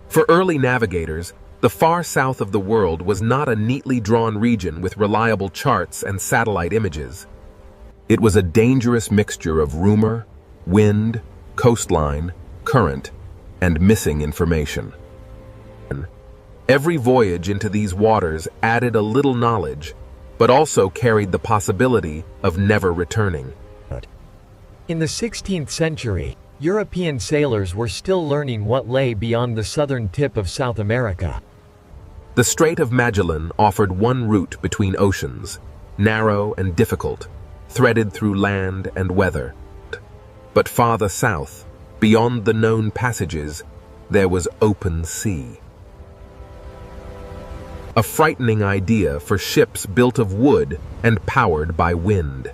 Speaker 21: For early navigators, the far south of the world was not a neatly drawn region with reliable charts and satellite images. It was a dangerous mixture of rumor, wind, coastline, current, and missing information. Every voyage into these waters added a little knowledge, but also carried the possibility of never returning.
Speaker 4: In the 16th century, European sailors were still learning what lay beyond the southern tip of South America.
Speaker 21: The Strait of Magellan offered one route between oceans, narrow and difficult, threaded through land and weather. But farther south, beyond the known passages, there was open sea. A frightening idea for ships built of wood and powered by wind.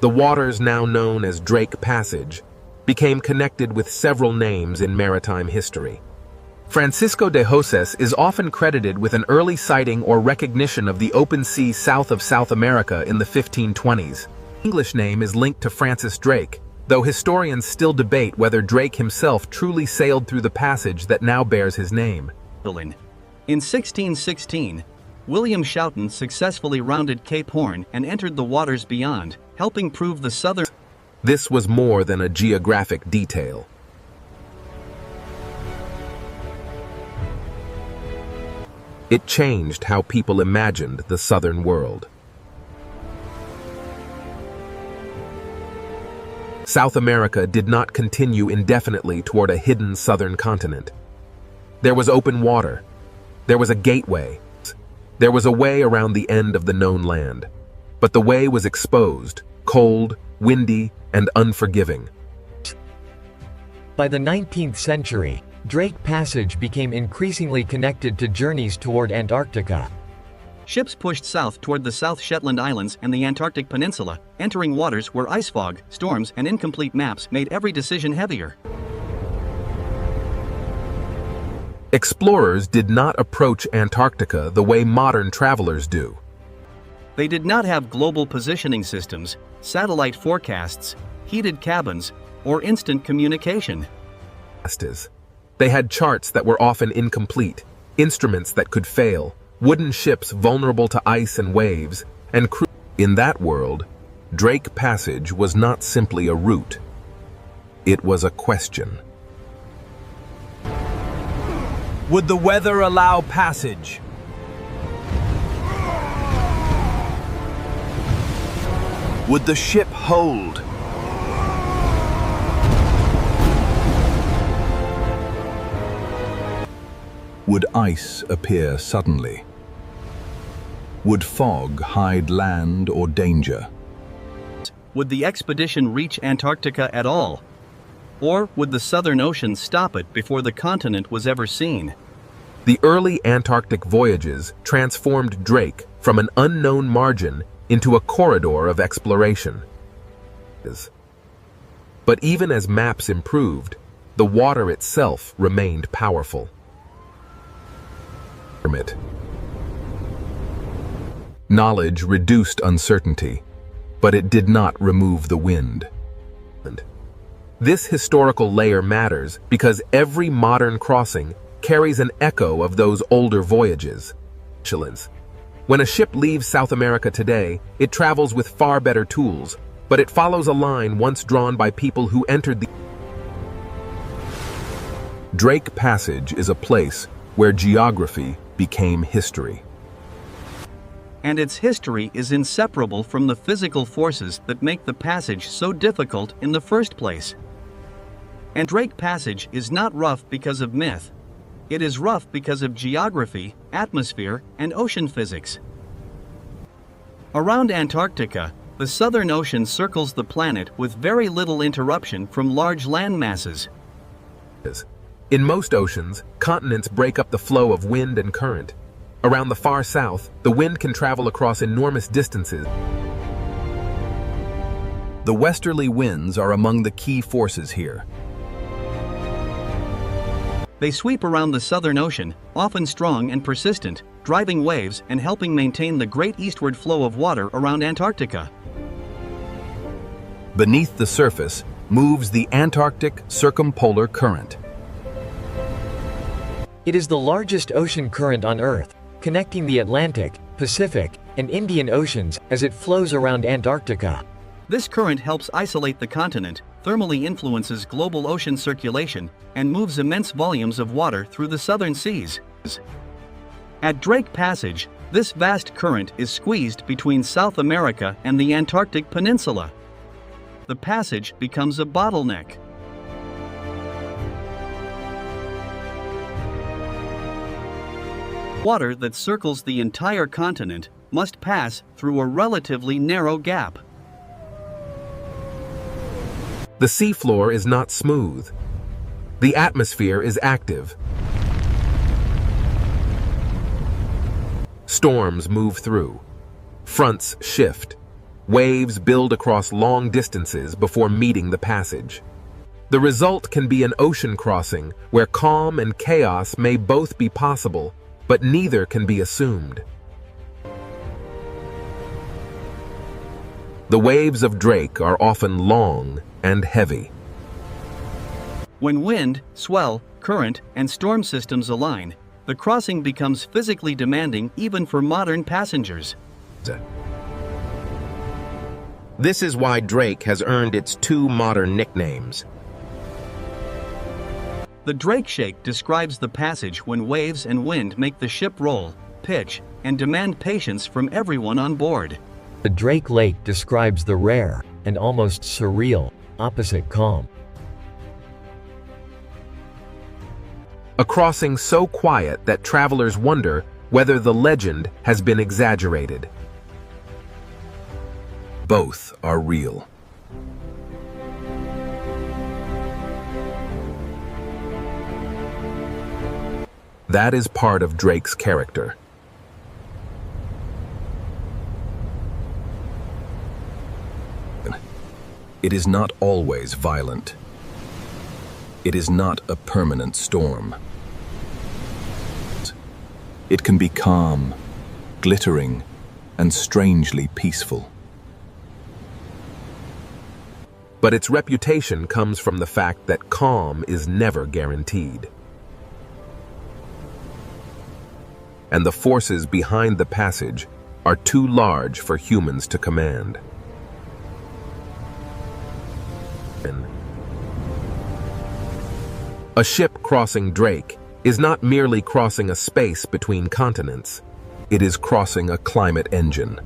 Speaker 21: The waters now known as Drake Passage became connected with several names in maritime history. Francisco de Joses is often credited with an early sighting or recognition of the open sea south of South America in the 1520s. The English name is linked to Francis Drake, though historians still debate whether Drake himself truly sailed through the passage that now bears his name.
Speaker 14: In 1616, William Schouten successfully rounded Cape Horn and entered the waters beyond, helping prove the southern...
Speaker 21: This was more than a geographic detail. It changed how people imagined the southern world. South America did not continue indefinitely toward a hidden southern continent. There was open water. There was a gateway. There was a way around the end of the known land. But the way was exposed, cold, windy, and unforgiving.
Speaker 4: By the 19th century, Drake Passage became increasingly connected to journeys toward Antarctica.
Speaker 14: Ships pushed south toward the South Shetland Islands and the Antarctic Peninsula, entering waters where ice fog, storms, and incomplete maps made every decision heavier.
Speaker 21: Explorers did not approach Antarctica the way modern travelers do.
Speaker 14: They did not have global positioning systems, satellite forecasts, heated cabins, or instant communication.
Speaker 21: They had charts that were often incomplete, instruments that could fail, wooden ships vulnerable to ice and waves, and crew. In that world, Drake Passage was not simply a route. It was a question.
Speaker 10: Would the weather allow passage? Would the ship hold?
Speaker 9: Would ice appear suddenly? Would fog hide land or danger?
Speaker 14: Would the expedition reach Antarctica at all? Or would the Southern Ocean stop it before the continent was ever seen?
Speaker 21: The early Antarctic voyages transformed Drake from an unknown margin into a corridor of exploration. But even as maps improved, the water itself remained powerful. Knowledge reduced uncertainty, but it did not remove the wind. This historical layer matters because every modern crossing carries an echo of those older voyages. When a ship leaves South America today, it travels with far better tools, but it follows a line once drawn by people who entered the...
Speaker 9: Drake Passage is a place where geography became history.
Speaker 14: And its history is inseparable from the physical forces that make the passage so difficult in the first place. And Drake Passage is not rough because of myth. It is rough because of geography, atmosphere, and ocean physics. Around Antarctica, The Southern Ocean circles the planet with very little interruption from large land masses.
Speaker 2: In most oceans, continents break up the flow of wind and current. Around the far south, the wind can travel across enormous distances.
Speaker 8: The westerly winds are among the key forces here.
Speaker 14: They sweep around the Southern Ocean, often strong and persistent, driving waves and helping maintain the great eastward flow of water around Antarctica.
Speaker 8: Beneath the surface moves the Antarctic Circumpolar Current.
Speaker 4: It is the largest ocean current on Earth, connecting the Atlantic, Pacific, and Indian Oceans as it flows around Antarctica.
Speaker 14: This current helps isolate the continent, thermally influences global ocean circulation, and moves immense volumes of water through the southern seas. At Drake Passage, this vast current is squeezed between South America and the Antarctic Peninsula. The passage becomes a bottleneck. Water that circles the entire continent must pass through a relatively narrow gap.
Speaker 2: The seafloor is not smooth. The atmosphere is active. Storms move through. Fronts shift. Waves build across long distances before meeting the passage. The result can be an ocean crossing where calm and chaos may both be possible, but neither can be assumed. The waves of Drake are often long and heavy.
Speaker 14: When wind, swell, current, and storm systems align, the crossing becomes physically demanding even for modern passengers.
Speaker 2: This is why Drake has earned its two modern nicknames.
Speaker 14: The Drake Shake describes the passage when waves and wind make the ship roll, pitch, and demand patience from everyone on board.
Speaker 4: The Drake Lake describes the rare and almost surreal opposite calm.
Speaker 2: A crossing so quiet that travelers wonder whether the legend has been exaggerated.
Speaker 8: Both are real.
Speaker 2: That is part of Drake's character.
Speaker 8: It is not always violent. It is not a permanent storm. It can be calm, glittering, and strangely peaceful.
Speaker 2: But its reputation comes from the fact that calm is never guaranteed. And the forces behind the passage are too large for humans to command. A ship crossing Drake is not merely crossing a space between continents. It is crossing a climate engine.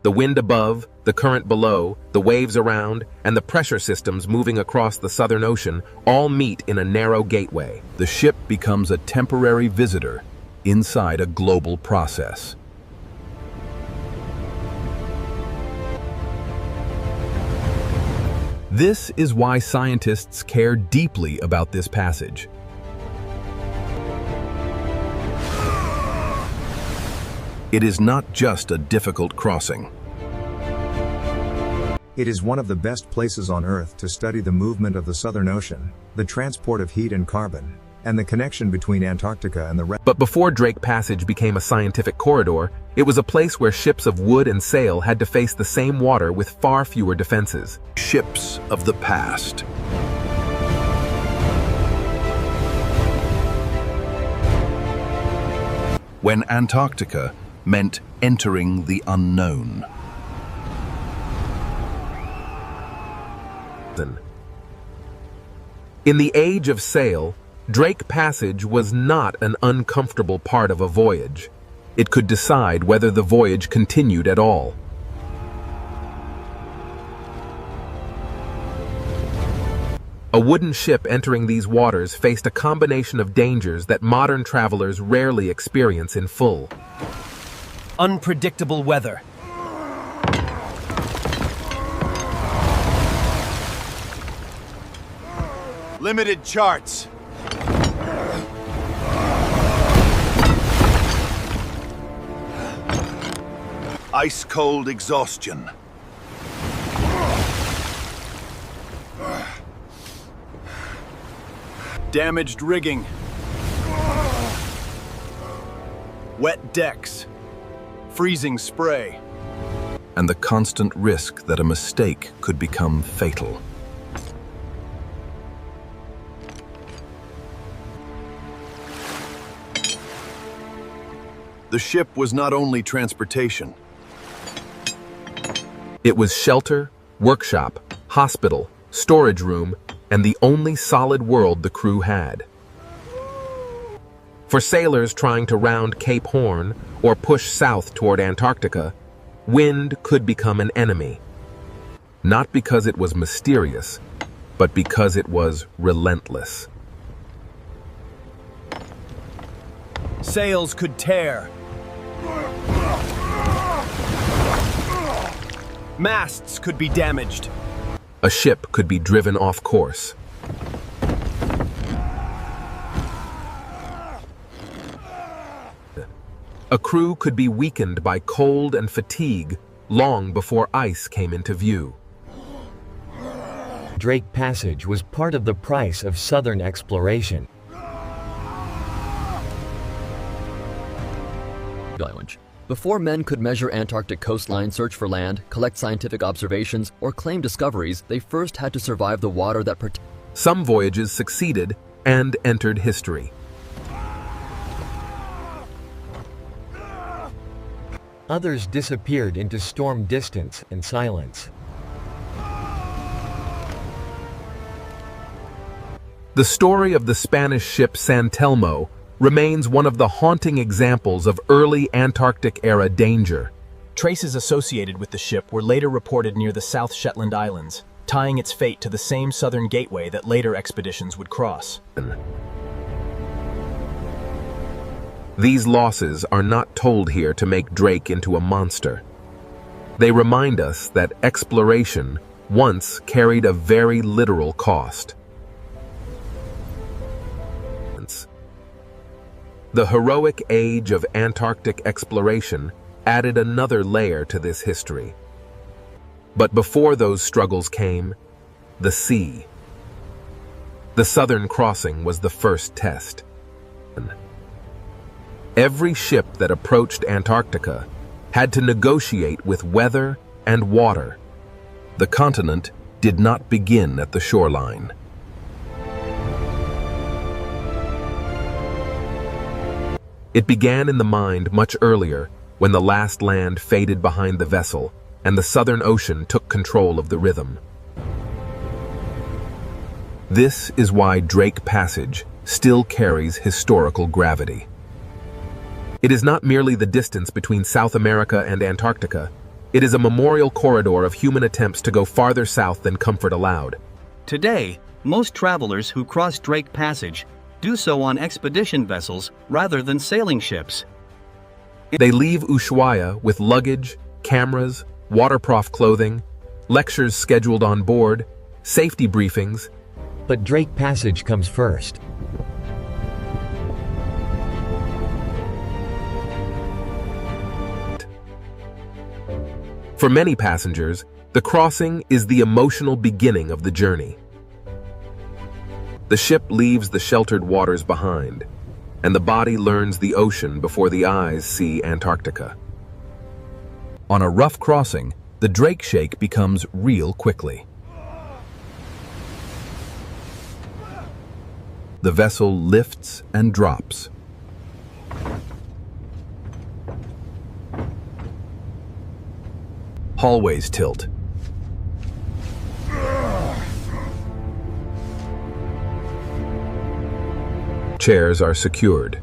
Speaker 2: The wind above, the current below, the waves around, and the pressure systems moving across the Southern Ocean all meet in a narrow gateway.
Speaker 8: The ship becomes a temporary visitor inside a global process. This is why scientists care deeply about this passage. It is not just a difficult crossing.
Speaker 13: It is one of the best places on Earth to study the movement of the Southern Ocean, the transport of heat and carbon, and the connection between Antarctica and the rest.
Speaker 2: But before Drake Passage became a scientific corridor, it was a place where ships of wood and sail had to face the same water with far fewer defenses.
Speaker 8: Ships of the past. When Antarctica meant entering the unknown.
Speaker 2: In the age of sail, Drake Passage was not an uncomfortable part of a voyage. It could decide whether the voyage continued at all. A wooden ship entering these waters faced a combination of dangers that modern travelers rarely experience in full.
Speaker 10: Unpredictable weather.
Speaker 5: Limited charts.
Speaker 11: Ice-cold exhaustion. Damaged rigging. Wet decks. Freezing spray.
Speaker 8: And the constant risk that a mistake could become fatal.
Speaker 11: The ship was not only transportation.
Speaker 2: It was shelter, workshop, hospital, storage room, and the only solid world the crew had. For sailors trying to round Cape Horn or push south toward Antarctica, wind could become an enemy. Not because it was mysterious, but because it was relentless.
Speaker 10: Sails could tear. Masts could be damaged.
Speaker 2: A ship could be driven off course. A crew could be weakened by cold and fatigue long before ice came into view.
Speaker 4: Drake Passage was part of the price of southern exploration.
Speaker 22: Challenge. Before men could measure Antarctic coastline, search for land, collect scientific observations, or claim discoveries, they first had to survive the water that protected.
Speaker 2: Some voyages succeeded and entered history.
Speaker 4: Others disappeared into storm distance and silence.
Speaker 2: The story of the Spanish ship San Telmo remains one of the haunting examples of early Antarctic-era danger.
Speaker 10: Traces associated with the ship were later reported near the South Shetland Islands, tying its fate to the same southern gateway that later expeditions would cross.
Speaker 2: These losses are not told here to make Drake into a monster. They remind us that exploration once carried a very literal cost. The heroic age of Antarctic exploration added another layer to this history. But before those struggles came, the sea. The Southern Crossing was the first test. Every ship that approached Antarctica had to negotiate with weather and water. The continent did not begin at the shoreline. It began in the mind much earlier, when the last land faded behind the vessel and the Southern Ocean took control of the rhythm. This is why Drake Passage still carries historical gravity. It is not merely the distance between South America and Antarctica. It is a memorial corridor of human attempts to go farther south than comfort allowed.
Speaker 14: Today, most travelers who cross Drake Passage do so on expedition vessels rather than sailing ships.
Speaker 2: They leave Ushuaia with luggage, cameras, waterproof clothing, lectures scheduled on board, safety briefings.
Speaker 4: But Drake Passage comes first.
Speaker 2: For many passengers, the crossing is the emotional beginning of the journey. The ship leaves the sheltered waters behind, and the body learns the ocean before the eyes see Antarctica.
Speaker 8: On a rough crossing, the Drake shake becomes real quickly. The vessel lifts and drops. Hallways tilt.
Speaker 2: Chairs are secured.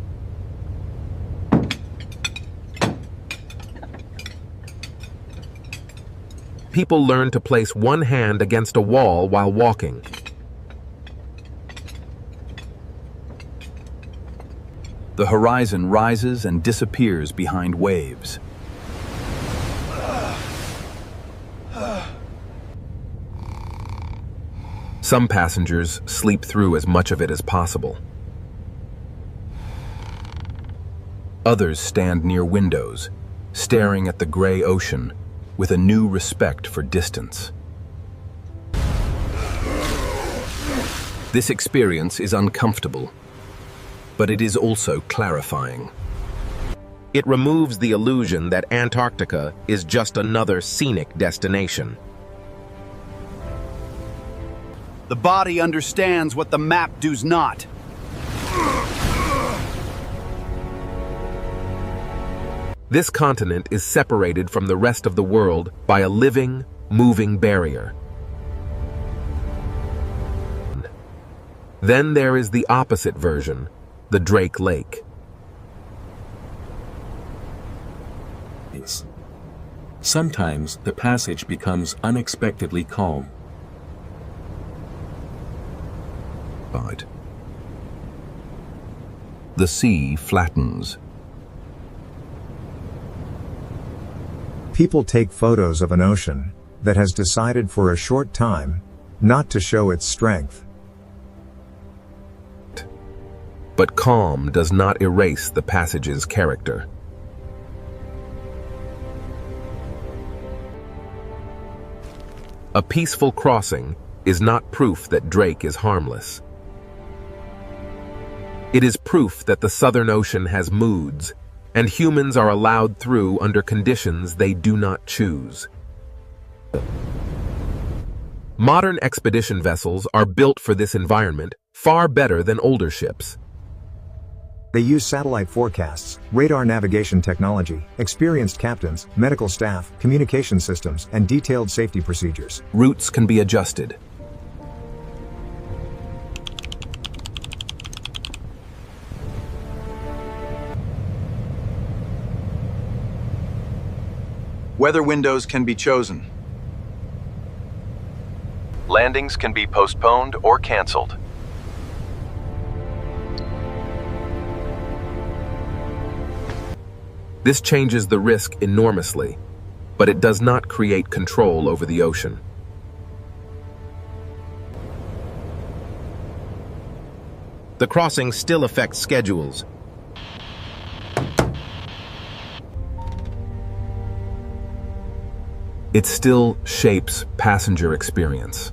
Speaker 2: People learn to place one hand against a wall while walking.
Speaker 8: The horizon rises and disappears behind waves.
Speaker 21: Some passengers sleep through as much of it as possible. Others stand near windows, staring at the gray ocean with a new respect for distance. This experience is uncomfortable, but it is also clarifying. It removes the illusion that Antarctica is just another scenic destination.
Speaker 5: The body understands what the map does not.
Speaker 21: This continent is separated from the rest of the world by a living, moving barrier. Then there is the opposite version, the Drake Lake.
Speaker 6: Sometimes the passage becomes unexpectedly calm.
Speaker 8: The sea flattens.
Speaker 13: People take photos of an ocean that has decided for a short time not to show its strength.
Speaker 21: But calm does not erase the passage's character. A peaceful crossing is not proof that Drake is harmless. It is proof that the Southern Ocean has moods, and humans are allowed through under conditions they do not choose. Modern expedition vessels are built for this environment far better than older ships.
Speaker 13: They use satellite forecasts, radar navigation technology, experienced captains, medical staff, communication systems, and detailed safety procedures.
Speaker 8: Routes can be adjusted.
Speaker 1: Weather windows can be chosen. Landings can be postponed or canceled.
Speaker 21: This changes the risk enormously, but it does not create control over the ocean. The crossing still affects schedules. It still shapes passenger experience.